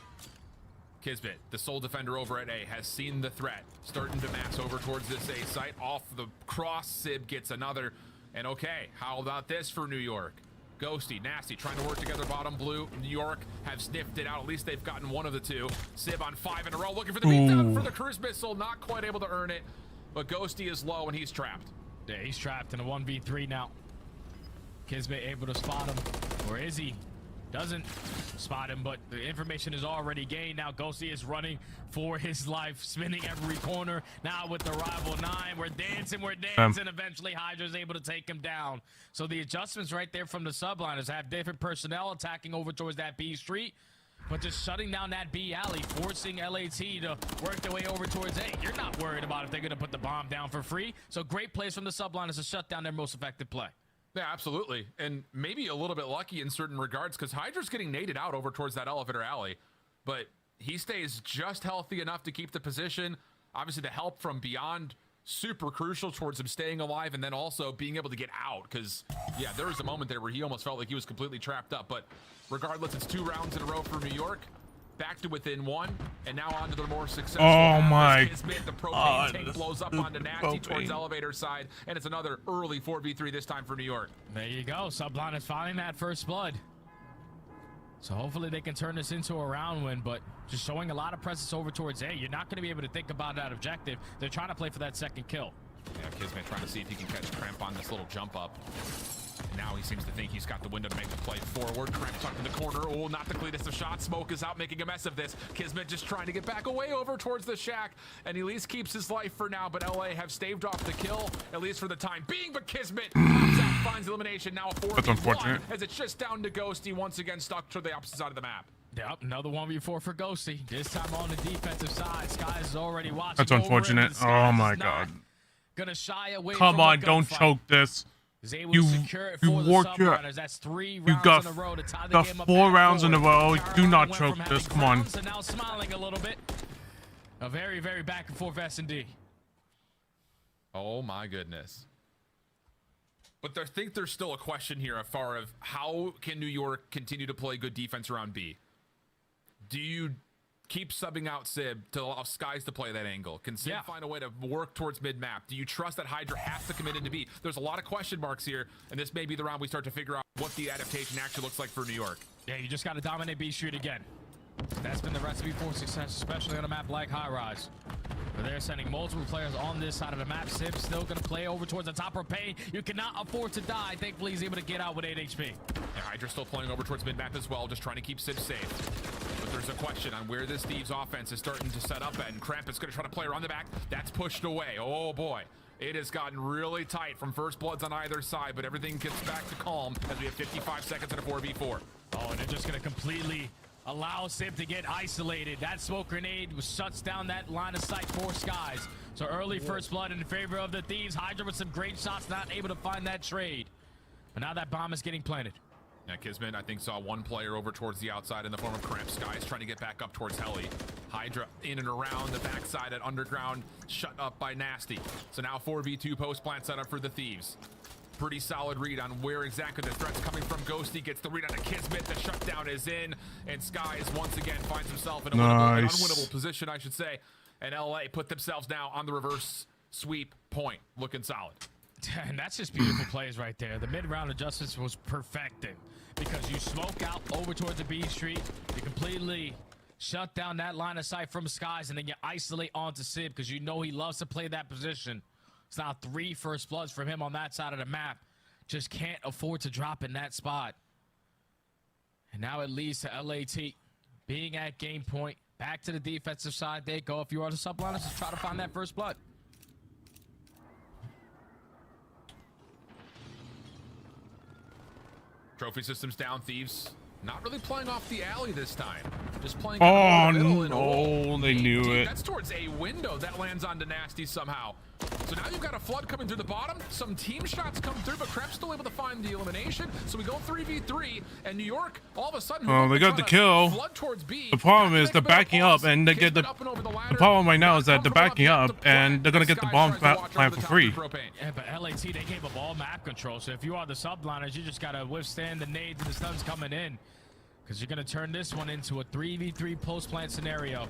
Kismet, the sole defender over at A, has seen the threat, starting to mass over towards this A site. Off the cross, Sib gets another. And okay, how about this for New York? Ghosty, Nasty, trying to work together bottom blue. New York have sniffed it out. At least they've gotten one of the two. Sib on 5 in a row, looking for the beatdown for the cruise missile. Not quite able to earn it. But Ghosty is low and he's trapped. Yeah, he's trapped in a 1v3 now. Kismet able to spot him. Or is he? Doesn't spot him, but the information is already gained. Now Ghosty is running for his life, spinning every corner. Now with the rival 9, we're dancing. Eventually Hydra's able to take him down. So the adjustments right there from the Subliners have different personnel attacking over towards that B street. But just shutting down that B alley, forcing LAT to work their way over towards A. You're not worried about if they're going to put the bomb down for free. So great plays from the Subliners to shut down their most effective play. Yeah, absolutely. And maybe a little bit lucky in certain regards, because Hydra's getting naded out over towards that elevator alley. But he stays just healthy enough to keep the position. Obviously, the help from beyond, super crucial towards him staying alive, and then also being able to get out. Because, yeah, there was a moment there where he almost felt like he was completely trapped up. But regardless, it's 2 rounds in a row for New York. Back to within 1, and now on to the more successful. Oh my The propane tank blows up onto Nasty towards elevator side, and it's another early 4v3 this time for New York. There you go. Subline is finding that first blood. So hopefully they can turn this into a round win, but just showing a lot of presence over towards A. You're not going to be able to think about that objective. They're trying to play for that second kill. Yeah, Kismet trying to see if he can catch Cramp on this little jump up. Now he seems to think he's got the window to make the play forward. Cramp tucked in the corner. Oh, not the cleanest of shots. Smoke is out, making a mess of this. Kismet just trying to get back away over towards the shack, and he at least keeps his life for now, but LA have staved off the kill, at least for the time being, but Kismet finds elimination. Now a 4v1 as it's just down to Ghosty, once again stuck to the opposite side of the map. Yep, another 1v4 for Ghosty. This time on the defensive side, Skies is already watching. That's unfortunate. Oh my god. gonna shy away Come from on, a don't gunfight. choke this. Is able You to secure it you for the worked your. Subrunners. That's 3 You rounds got in a row to tie the got game up 4 at rounds in a 4. row. Do Carolina not went choke from this. having Come on. frowns to now smiling a little bit. A very, very back and forth S&D. Oh my goodness. But I think there's still a question here as far as how can New York continue to play good defense around B? Do you keep subbing out Sib to allow Skies to play that angle? Can Sib find a way to work towards mid-map? Do you trust that Hydra has to commit into B? There's a lot of question marks here, and this may be the round we start to figure out what the adaptation actually looks like for New York. Yeah, you just got to dominate B Street again. That's been the recipe for success, especially on a map like High Rise. But they're sending multiple players on this side of the map. Sib's still going to play over towards the top of Pay. You cannot afford to die. Thankfully, he's able to get out with 8 HP. Yeah, Hydra's still playing over towards mid-map as well, just trying to keep Sib safe. But there's a question on where this Thieves offense is starting to set up at, and Kramp is going to try to play around the back. That's pushed away. Oh, boy. It has gotten really tight from First Bloods on either side, but everything gets back to calm as we have 55 seconds in a 4v4. Oh, and they're just going to completely allow Sib to get isolated. That smoke grenade shuts down that line of sight for Skies. So early First Blood in favor of the Thieves. Hydra with some great shots, not able to find that trade. But now that bomb is getting planted. Yeah, Kismet, I think, saw one player over towards the outside in the form of Cramp. Skies trying to get back up towards Heli. Hydra in and around the backside at Underground, shut up by Nasty. So now 4v2 post plant setup for the Thieves. Pretty solid read on where exactly the threat's coming from. Ghosty gets the read on a Kismet. The shutdown is in, and Skies once again finds himself in a an unwinnable position, I should say. And LA put themselves now on the reverse sweep point, looking solid. And that's just beautiful plays right there. The mid-round adjustments was perfected because you smoke out over towards the B Street. You completely shut down that line of sight from Skies, and then you isolate onto Sib because you know he loves to play that position. It's now 3 First Bloods from him on that side of the map. Just can't afford to drop in that spot. And now it leads to LAT being at game point. Back to the defensive side they go. If you are the subliners, just try to find that First Blood. Trophy systems down. Thieves not really playing off the alley this time. Just playing Oh, in the middle. no, they knew it. That's towards a window that lands onto Nasty somehow. So now you've got a flood coming through the bottom. Some team shots come through, but Krep's still able to find the elimination. So we go 3v3, and New York, all of a sudden, Well, they got the kill. flood towards B. The problem is they're backing up, and they get the problem right now is that they're backing up, and they're gonna get the bomb plant for free. Yeah, but LAT, they gave up all map control. So if you are the subliners, you just gotta withstand the nades and the stuns coming in, because you're gonna turn this one into a 3v3 post plant scenario.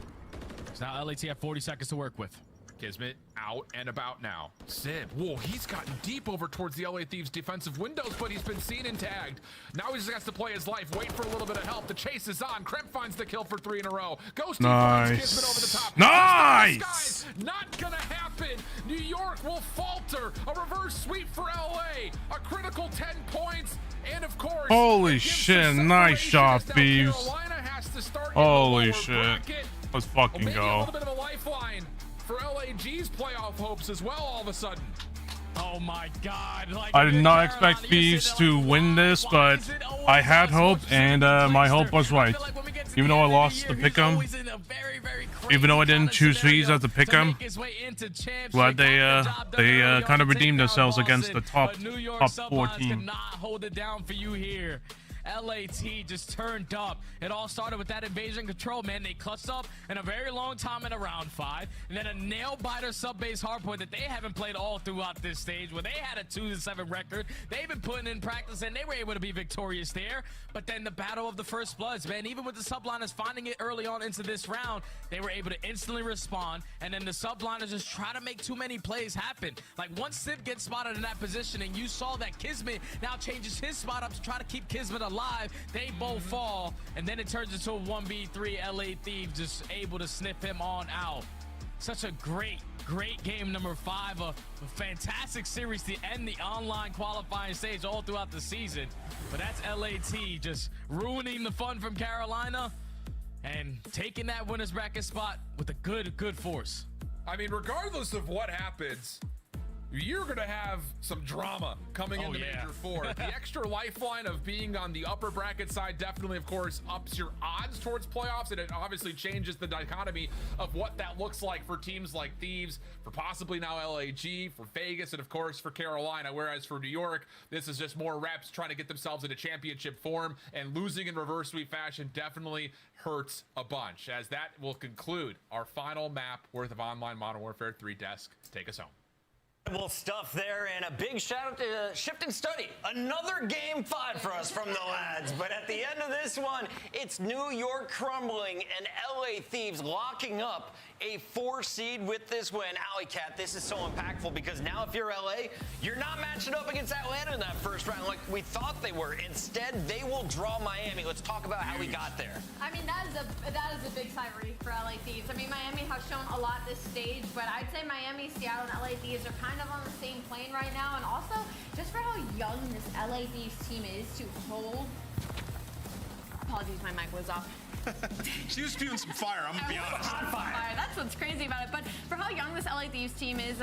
So now LAT have 40 seconds to work with. Kismet out and about now. Sib, whoa, he's gotten deep over towards the LA Thieves defensive windows, but he's been seen and tagged. Now he just has to play his life, wait for a little bit of help. The chase is on. Kremp finds the kill for 3 in a row. Ghosty finds Kismet over the top. Nice! Not gonna happen. New York will falter. A reverse sweep for LA. A critical 10 points. And of course, Holy shit, nice shot, Thieves. Holy shit. Let's fucking maybe a go. little bit of a lifeline for LAG's playoff hopes as well all of a sudden. Oh my god. Like, I did not expect Thieves to win this, but I had hope, and my hope was right. Even though I lost the pick'em, even though I didn't choose Thieves as the pick'em, glad they kind of redeemed themselves against the top 4 team. Not hold it down for you here. LAT just turned up. It all started with that invasion control, man. They clutched up in a very long time in a round 5, and then a nail-biter sub-base hardpoint that they haven't played all throughout this stage, where they had a 2-7 record. They've been putting in practice, and they were able to be victorious there. But then the battle of the First Bloods, man, even with the subliners finding it early on into this round, they were able to instantly respond, and then the subliners just try to make too many plays happen. Like, once Sib gets spotted in that position, and you saw that Kismet now changes his spot up to try to keep Kismet alive, they both fall, and then it turns into a 1v3. LA Thieves just able to sniff him on out. Such a great game number 5, a fantastic series to end the online qualifying stage all throughout the season. But that's LAT just ruining the fun from Carolina and taking that winner's bracket spot with a good force. I mean, regardless of what happens, you're going to have some drama coming into Major 4. The extra lifeline of being on the upper bracket side definitely, of course, ups your odds towards playoffs, and it obviously changes the dichotomy of what that looks like for teams like Thieves, for possibly now LAG, for Vegas, and of course for Carolina, whereas for New York, this is just more reps trying to get themselves into championship form, and losing in reverse sweep fashion definitely hurts a bunch, as that will conclude our final map worth of online Modern Warfare 3 desk. Take us home. Incredible stuff there, and a big shout out to Shift and Study. Another game 5 for us from the lads, but at the end of this one, it's New York crumbling and LA Thieves locking up a 4 seed with this win. Alley Cat, this is so impactful because now if you're LA, you're not matching up against Atlanta in that first round like we thought they were. Instead, they will draw Miami. Let's talk about how we got there. I mean, that is a big sigh of relief for LA Thieves. I mean, Miami has shown a lot this stage, but I'd say Miami, Seattle, and LA Thieves are kind of on the same plane right now, and also just for how young this LA Thieves team is to hold. Apologies, my mic was off. She was spewing some fire, I'm gonna be honest. Hot fire. That's what's crazy about it. But for how young this LA Thieves team is,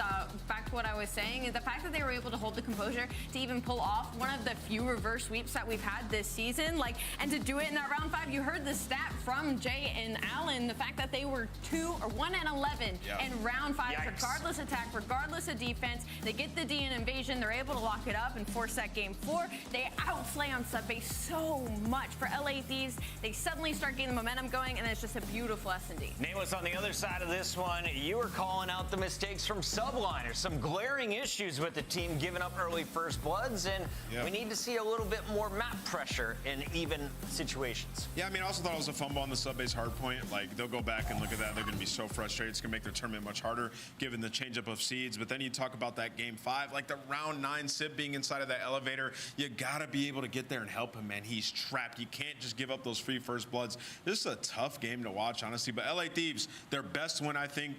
back to what I was saying, is the fact that they were able to hold the composure to even pull off one of the few reverse sweeps that we've had this season. And to do it in that round 5, you heard the stat from Jay and Alan, the fact that they were 1 and 11 in round 5, Yikes. regardless attack, regardless of defense. They get the D in invasion, they're able to lock it up and force that game 4. They outslay on subbase so much. For LA Thieves, they suddenly start getting the momentum going, and it's just a beautiful S&D. Nameless, on the other side of this one, you were calling out the mistakes from subliners, some glaring issues with the team giving up early first bloods, and we need to see a little bit more map pressure in even situations. Yeah, I mean, I also thought it was a fumble on the sub-base hard point. Like, they'll go back and look at that. They're going to be so frustrated. It's going to make their tournament much harder, given the changeup of seeds. But then you talk about that game 5, like the round 9 Sib being inside of that elevator. You got to be able to get there and help him, man. He's trapped. You can't just give up those free first bloods. This is a tough game to watch, honestly. But LA Thieves, their best win, I think,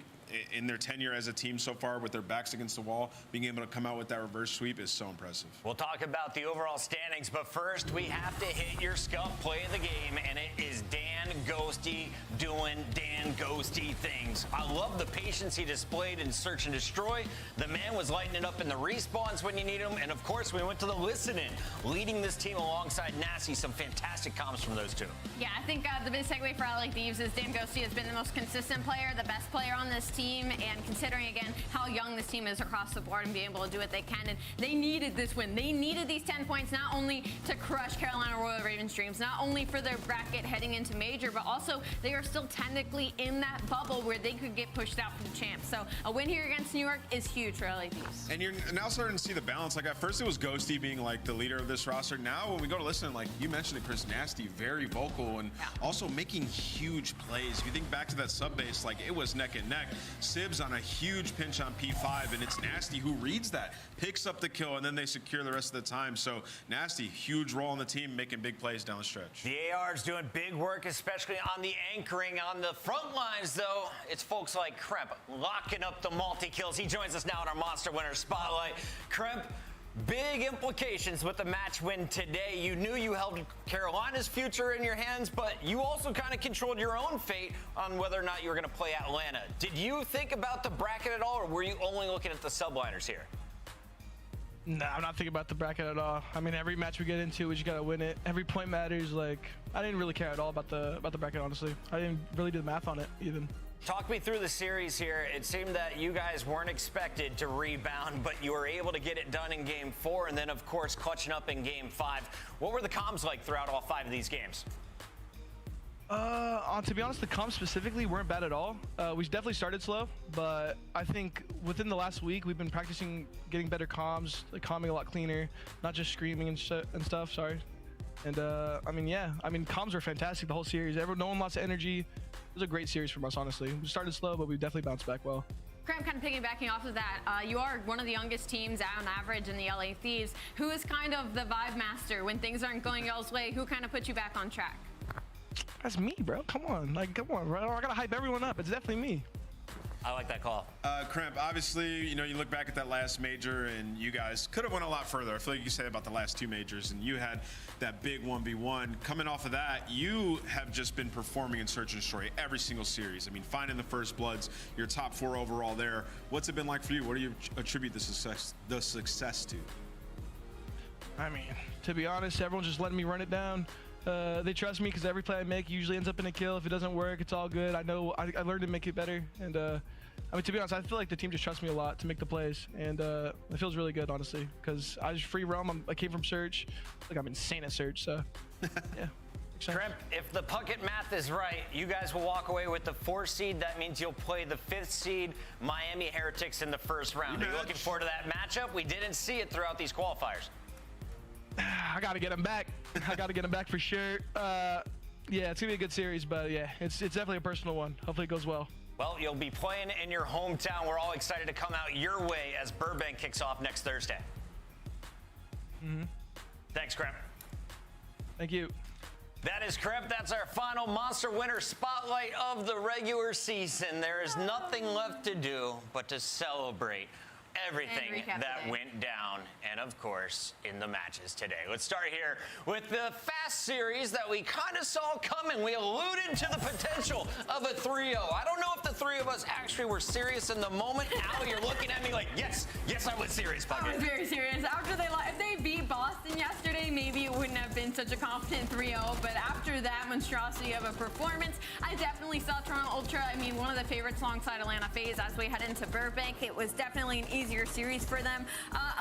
in their tenure as a team so far, with their backs against the wall, being able to come out with that reverse sweep is so impressive. We'll talk about the overall standings, but first we have to hit your Scuff play of the game, and it is Dan Ghosty doing Dan Ghosty things. I love the patience he displayed in Search and Destroy. The man was lighting it up in the respawns when you need him, and of course we went to the listen-in, leading this team alongside Nasty. Some fantastic comms from those two. Yeah, I think the big segue for LA Thieves is Dan Ghosty has been the most consistent player, the best player on this team, and considering again how young this team is across the board and being able to do what they can, and they needed this win. They needed these 10 points not only to crush Carolina Royal Ravens' dreams, not only for their bracket heading into Major, but also they are still technically in that bubble where they could get pushed out from champs. So a win here against New York is huge for LA Thieves. And you're now starting to see the balance. Like, at first it was Ghosty being like the leader of this roster. Now when we go to listen, like you mentioned it, Chris, Nasty, very vocal and also making huge plays. If you think back to that sub base, like it was neck and neck. Sib's on a huge pinch on P5, and it's Nasty who reads that, picks up the kill, and then they secure the rest of the time. So Nasty, huge role in the team, making big plays down the stretch. The AR's doing big work, especially on the anchoring. On the front lines, though, it's folks like Kremp locking up the multi-kills. He joins us now in our Monster Winner Spotlight. Kremp, big implications with the match win today. You knew you held Carolina's future in your hands, but you also kind of controlled your own fate on whether or not you were going to play Atlanta. Did you think about the bracket at all, or were you only looking at the subliners here? No, I'm not thinking about the bracket at all. I mean, every match we get into, we just gotta win it. Every point matters. Like, I didn't really care at all about the bracket, honestly. I didn't really do the math on it even. Talk me through the series here. It seemed that you guys weren't expected to rebound, but you were able to get it done in game 4, and then of course clutching up in game 5. What were the comms like throughout all 5 of these games? To be honest, the comms specifically weren't bad at all. We definitely started slow, but I think within the last week we've been practicing getting better comms, like calming a lot cleaner, not just screaming and stuff. Sorry. And I mean, comms were fantastic the whole series. No one lost energy. It was a great series from us, honestly. We started slow, but we definitely bounced back well. Graham, kind of piggybacking off of that, you are one of the youngest teams on average in the LA Thieves. Who is kind of the vibe master when things aren't going y'all's way? Who kind of puts you back on track? That's me, bro. Come on, bro. I gotta hype everyone up. It's definitely me. I like that call. Crimp, obviously, you know, you look back at that last major and you guys could have went a lot further. I feel like you said about the last 2 majors and you had that big 1v1. Coming off of that, you have just been performing in Search and Destroy every single series. I mean, finding the first bloods, your top 4 overall there. What's it been like for you? What do you attribute the success to? I mean, to be honest, everyone's just letting me run it down. They trust me because every play I make usually ends up in a kill. If it doesn't work, it's all good. I know I learned to make it better. And I mean, to be honest, I feel like the team just trusts me a lot to make the plays. And it feels really good, honestly, because I just free roam. I came from Search. Like, I'm insane at Search, so yeah. Crimp, if the Puckett math is right, you guys will walk away with the 4th seed. That means you'll play the 5th seed, Miami Heretics, in the first round. Are you looking forward to that matchup? We didn't see it throughout these qualifiers. I got to get him back. I got to get him back for sure. Yeah, it's going to be a good series, but yeah, it's definitely a personal one. Hopefully it goes well. Well, you'll be playing in your hometown. We're all excited to come out your way as Burbank kicks off next Thursday. Thanks, Crimp. Thank you. That is Crimp. That's our final Monster Winner Spotlight of the regular season. There is nothing left to do but to celebrate everything that went down, and of course in the matches today. Let's start here with the fast series that we kind of saw coming. We alluded to the potential of a 3-0. I don't know if the 3 of us actually were serious in the moment. Al, you're looking at me like, yes, I was serious. I was very serious. After if they beat Boston yesterday, maybe it wouldn't have been such a confident 3-0, but after that monstrosity of a performance, I definitely saw Toronto Ultra. I mean, one of the favorites alongside Atlanta FaZe as we head into Burbank. It was definitely an easier series for them.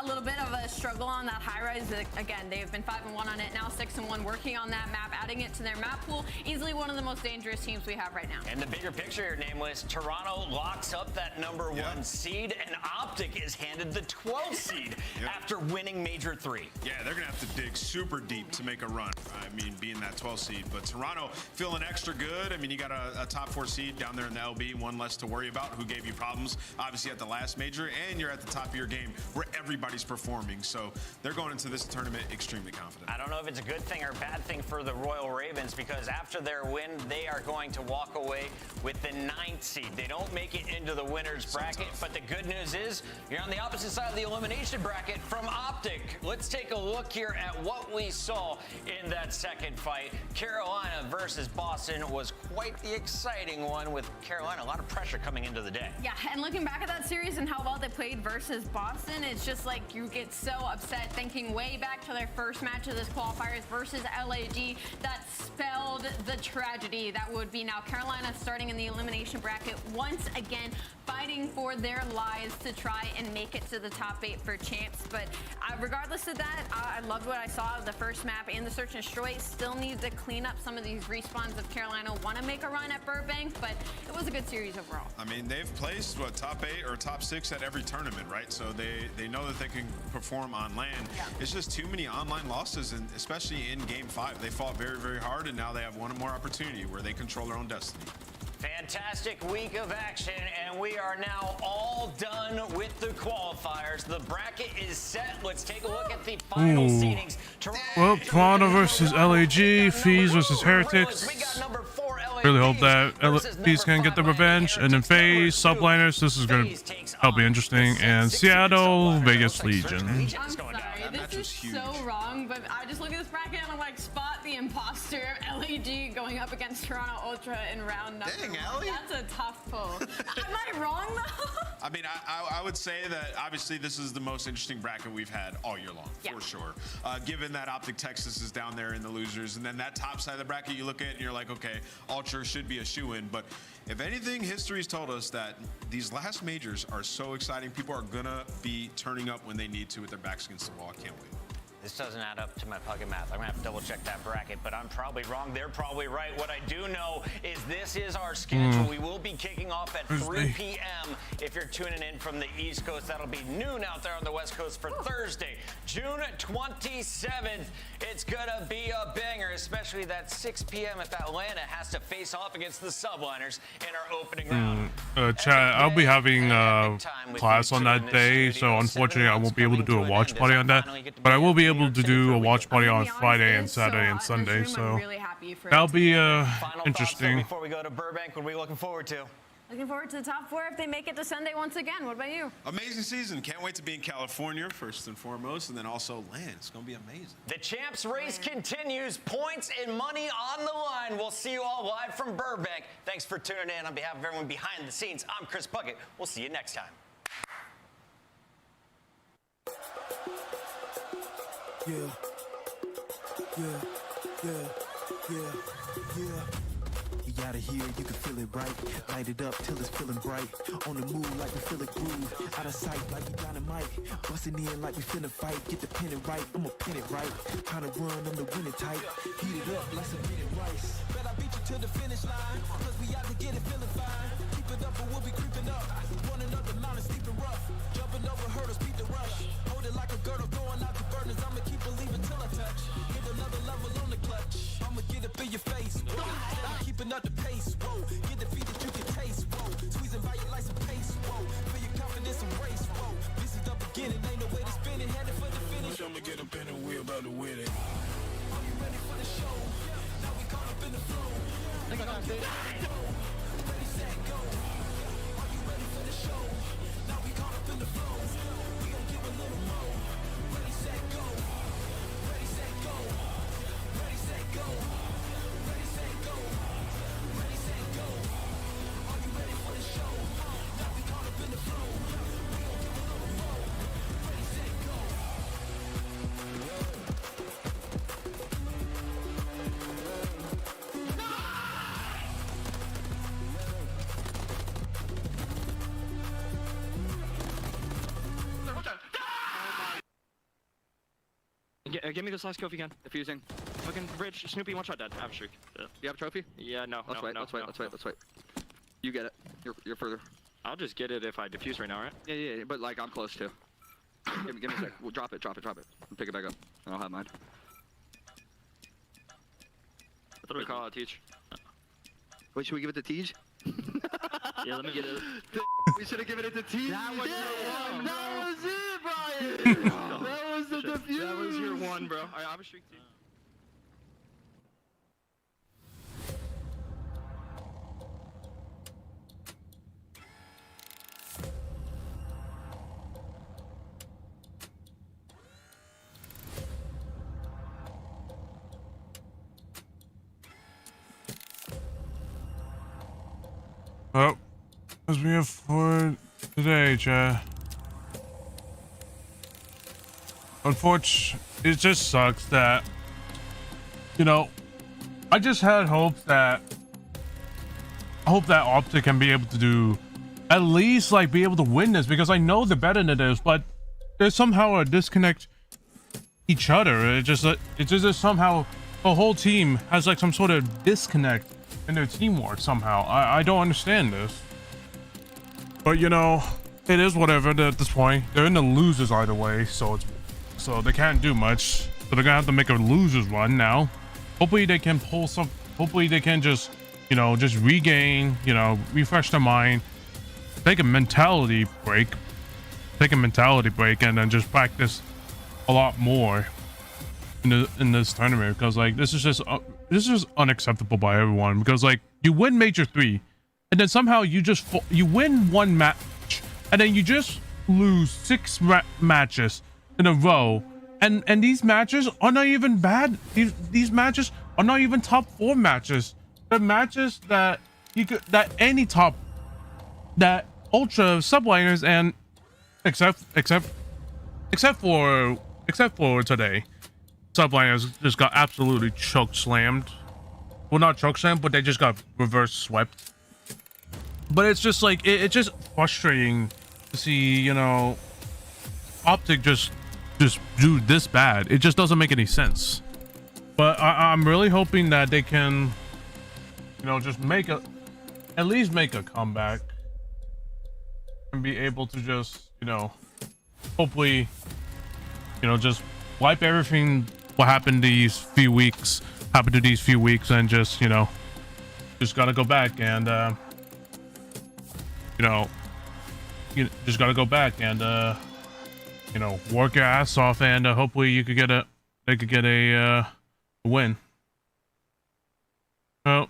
A little bit of a struggle on that high rise. Again, they've been 5-1 on it, now 6-1, working on that map, adding it to their map pool. Easily one of the most dangerous teams we have right now. And the bigger picture here, Nameless, Toronto locks up that number 1 seed, and Optic is handed the 12th seed after winning Major 3. Yeah, they're going to have to dig super deep to make a run. I mean, being that 12th seed. But Toronto feeling extra good. I mean, you got a top 4 seed down there in the LB, one less to worry about, who gave you problems, obviously, at the last major, and you're at the top of your game where everybody's performing. So they're going into this tournament extremely confident. I don't know if it's a good thing or a bad thing for the Royal Ravens, because after their win, they are going to walk away with the 9th seed. They don't make it into the winner's bracket, but the good news is you're on the opposite side of the elimination bracket from Optic. Let's take a look here at what we saw in that second fight. Carolina versus Boston was quite the exciting one, with Carolina a lot of pressure coming into the day. Yeah, and looking back at that series and how well they played versus Boston, it's just like you get so upset thinking way back to their first match of this qualifiers versus LAG that spelled the tragedy that would be now Carolina starting in the elimination bracket once again, fighting for their lives to try and make it to the top 8 for champs. But regardless of that, I loved what I saw of the first map and the Search and Destroy. Still need to clean up some of these respawns if Carolina want to make a run at Burbank, but it was a good series overall. I mean, they've placed, what, top 8 or top 6 at every tournament, right? So they know that they can perform on land. Yeah. It's just too many online losses, and especially in Game 5. They fought very, very hard, and now they have one more opportunity where they control their own destiny. Fantastic week of action, and we are now all done with the qualifiers. The bracket is set. Let's take a look at the final seedings. Well, Toronto versus LAG, FaZe versus Heretics. Really hope that FaZe can get the revenge. And then FaZe, Subliners, this is going to help be interesting. And Seattle, Vegas Legion. I'm sorry, this is so wrong, but I just look at this bracket and I'm like, spot the imposter of LAG going up against Toronto Ultra in round number 1. That's a tough pull. Am I wrong, though? I mean, I would say that obviously this is the most interesting bracket we've had all year long, for sure. Given that Optic Texas is down there in the losers, and then that top side of the bracket you look at and you're like, okay, Ultra should be a shoo-in. But if anything, history's told us that these last majors are so exciting. People are going to be turning up when they need to with their backs against the wall. I can't wait. This doesn't add up to my Puckett math. I'm gonna have to double check that bracket, but I'm probably wrong. They're probably right. What I do know is this is our schedule. We will be kicking off at 3 p.m. If you're tuning in from the East Coast, that'll be noon out there on the West Coast for Thursday, June 27th. It's gonna be a banger, especially that 6 p.m. if Atlanta has to face off against the Subliners in our opening round. Chat, I'll be having class on that day, so unfortunately I won't be able to do a watch party on that, but I will be able to do a watch party on Friday and Saturday and Sunday, so that'll be interesting. Before we go to Burbank, what are we looking forward to? Looking forward to the top 4 if they make it to Sunday once again. What about you? Amazing season. Can't wait to be in California, first and foremost, and then also land. It's going to be amazing. The champs race continues. Points and money on the line. We'll see you all live from Burbank. Thanks for tuning in. On behalf of everyone behind the scenes, I'm Chris Puckett. We'll see you next time. Yeah. You out of here, you can feel it right. Light it up till it's feeling bright. On the move like we feel it groove. Out of sight like we dynamite. Busting in like we finna fight. Get the pin it right, I'ma pin it right. Trying to run, I'm the winning type. Heat it up like some beat it rice. Bet I beat you to the finish line. Cause we out to get it feeling fine. Keep it up or we'll be creeping up. One another mountain sleeping rough. Jumping over hurdles, beat the rush. Hold it like a girdle, throwing out the burners. I'ma keep believing till I touch. Give another level on the clutch. I'ma get up in your face. Keeping up the pace, whoa. Get the feet that you can taste, whoa. Squeezing by your like some pace, whoa. Feel your confidence and race, whoa. This is the beginning, ain't no way to spin it. Headed for the finish. I'ma get up in the wheel, about to win it. Are you ready for the show? Now we caught up in the flow. Ready, set, go. Are you ready for the show? Now we caught up in the flow. We gon' give a little more. Ready, set, go. Ready, set, go. Ready, set, go. Ready, set, go. Ready, set, go. Are you ready for the show? Now we caught up in the flow. We gon' give a little more. Ready, set, go. Give me this last kill if you can. Defusing. Fucking Rich, Snoopy, one shot dead. I have a streak. Yeah. You have a trophy? Yeah, no. Let's wait. Let's wait. You get it. You're further. I'll just get it if I defuse right now, right? Yeah. But like I'm close too. give me a sec. We'll drop it. And pick it back up. And I'll have mine. What do we call it, Teach? Wait, should we give it to Tej? Yeah, let me get it. We should have given it to Tej. That was your one, That was it, Brian. That was the defuse. That was your one, bro. I have a streak too. Well, as we have for today, chat. Unfortunately, it just sucks that, you know, I just had hopes that, Optic can be able to do, at least like be able to win this, because I know they're better than this, but there's somehow a disconnect each other. It's just somehow the whole team has like some sort of disconnect in their teamwork somehow. I don't understand this. But you know, it is whatever at this point. They're in the losers either way, so they can't do much. So they're gonna have to make a losers run now. Hopefully they can pull some, hopefully they can just, you know, just regain, you know, refresh their mind, take a mentality break, and then just practice a lot more in this tournament, because like this is just unacceptable by everyone, because like you win Major 3 and then somehow you win one match and then you just lose 6 matches in a row, and these matches are not even bad. These matches are not even top 4 matches. They're matches that that ultra subliners and except for today, subliners just got absolutely choke slammed. Well, not choke slammed, but they just got reverse swept. But it's just like it's just frustrating to see, you know, Optic just do this bad. It just doesn't make any sense. But I'm really hoping that they can, you know, just at least make a comeback and be able to just, you know, hopefully, you know, just wipe everything what happened these few weeks and just, you know, just gotta go back and you just gotta go back and you know, work your ass off, and hopefully they could get a win. Well,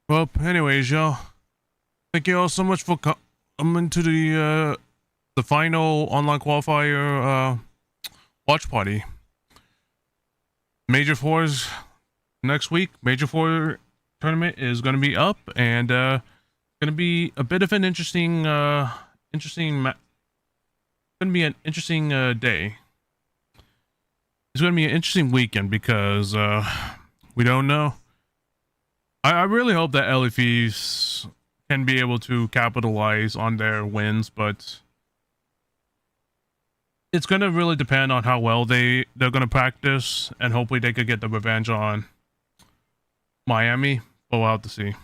Well, anyways, y'all, thank you all so much for coming to the final online qualifier watch party. Major Fours next week. Major Four tournament is going to be up, and going to be a bit of an interesting day. It's going to be an interesting weekend because we don't know. I really hope that LFEs can be able to capitalize on their wins, but it's going to really depend on how well they're going to practice, and hopefully they could get the revenge on Miami, but we'll have to see.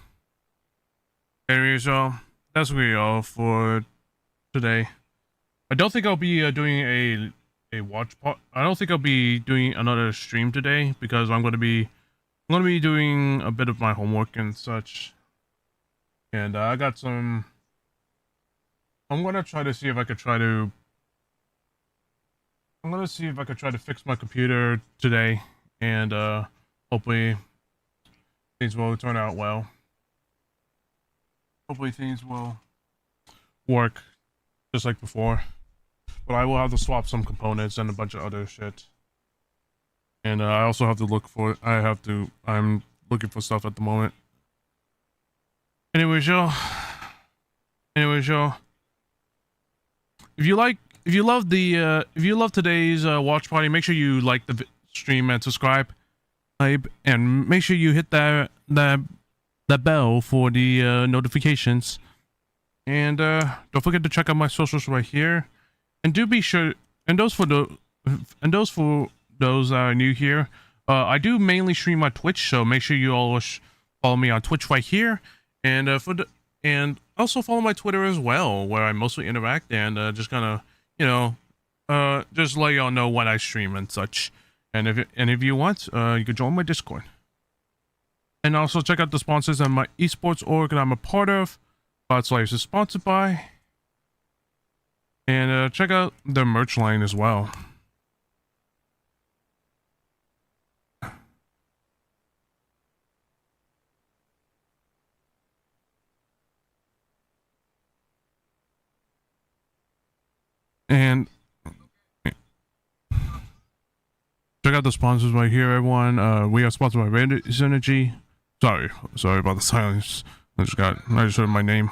Anyways, y'all, that's really all for today. I don't think I'll be doing a watch part. I don't think I'll be doing another stream today because I'm going to be doing a bit of my homework and such. And I got some. I'm gonna try to see if I could try to. I'm gonna see if I could try to fix my computer today, and hopefully things will turn out well. Hopefully things will work just like before. But I will have to swap some components and a bunch of other shit. And I also have to look for. I'm looking for stuff at the moment. Anyways, y'all. If you love today's watch party, make sure you like the stream and subscribe, and make sure you hit that bell for the notifications. And don't forget to check out my socials right here. And do be sure. And those for those that are new here, I do mainly stream on Twitch, so make sure you all follow me on Twitch right here. And and also follow my Twitter as well, where I mostly interact and just kind of, just let y'all know when I stream and such. And if you want, you can join my Discord. And also check out the sponsors on my esports org that I'm a part of. Slaves is sponsored by. And check out their merch line as well. And check out the sponsors right here, everyone. We are sponsored by Radius Energy. Sorry about the silence. I just heard my name.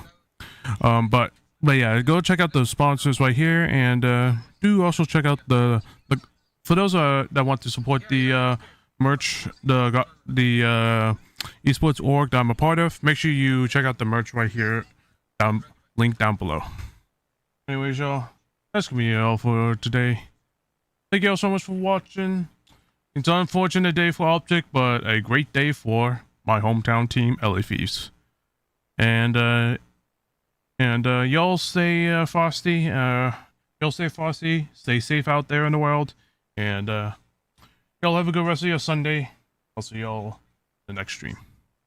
But yeah, go check out the sponsors right here, and do also check out the for those that want to support the merch, the esports org that I'm a part of. Make sure you check out the merch right here, link down below. Anyways, y'all. That's gonna be all for today. Thank you all so much for watching. It's an unfortunate day for Optic, but a great day for my hometown team, LA Thieves. And y'all stay frosty. Stay safe out there in the world. And y'all have a good rest of your Sunday. I'll see y'all in the next stream.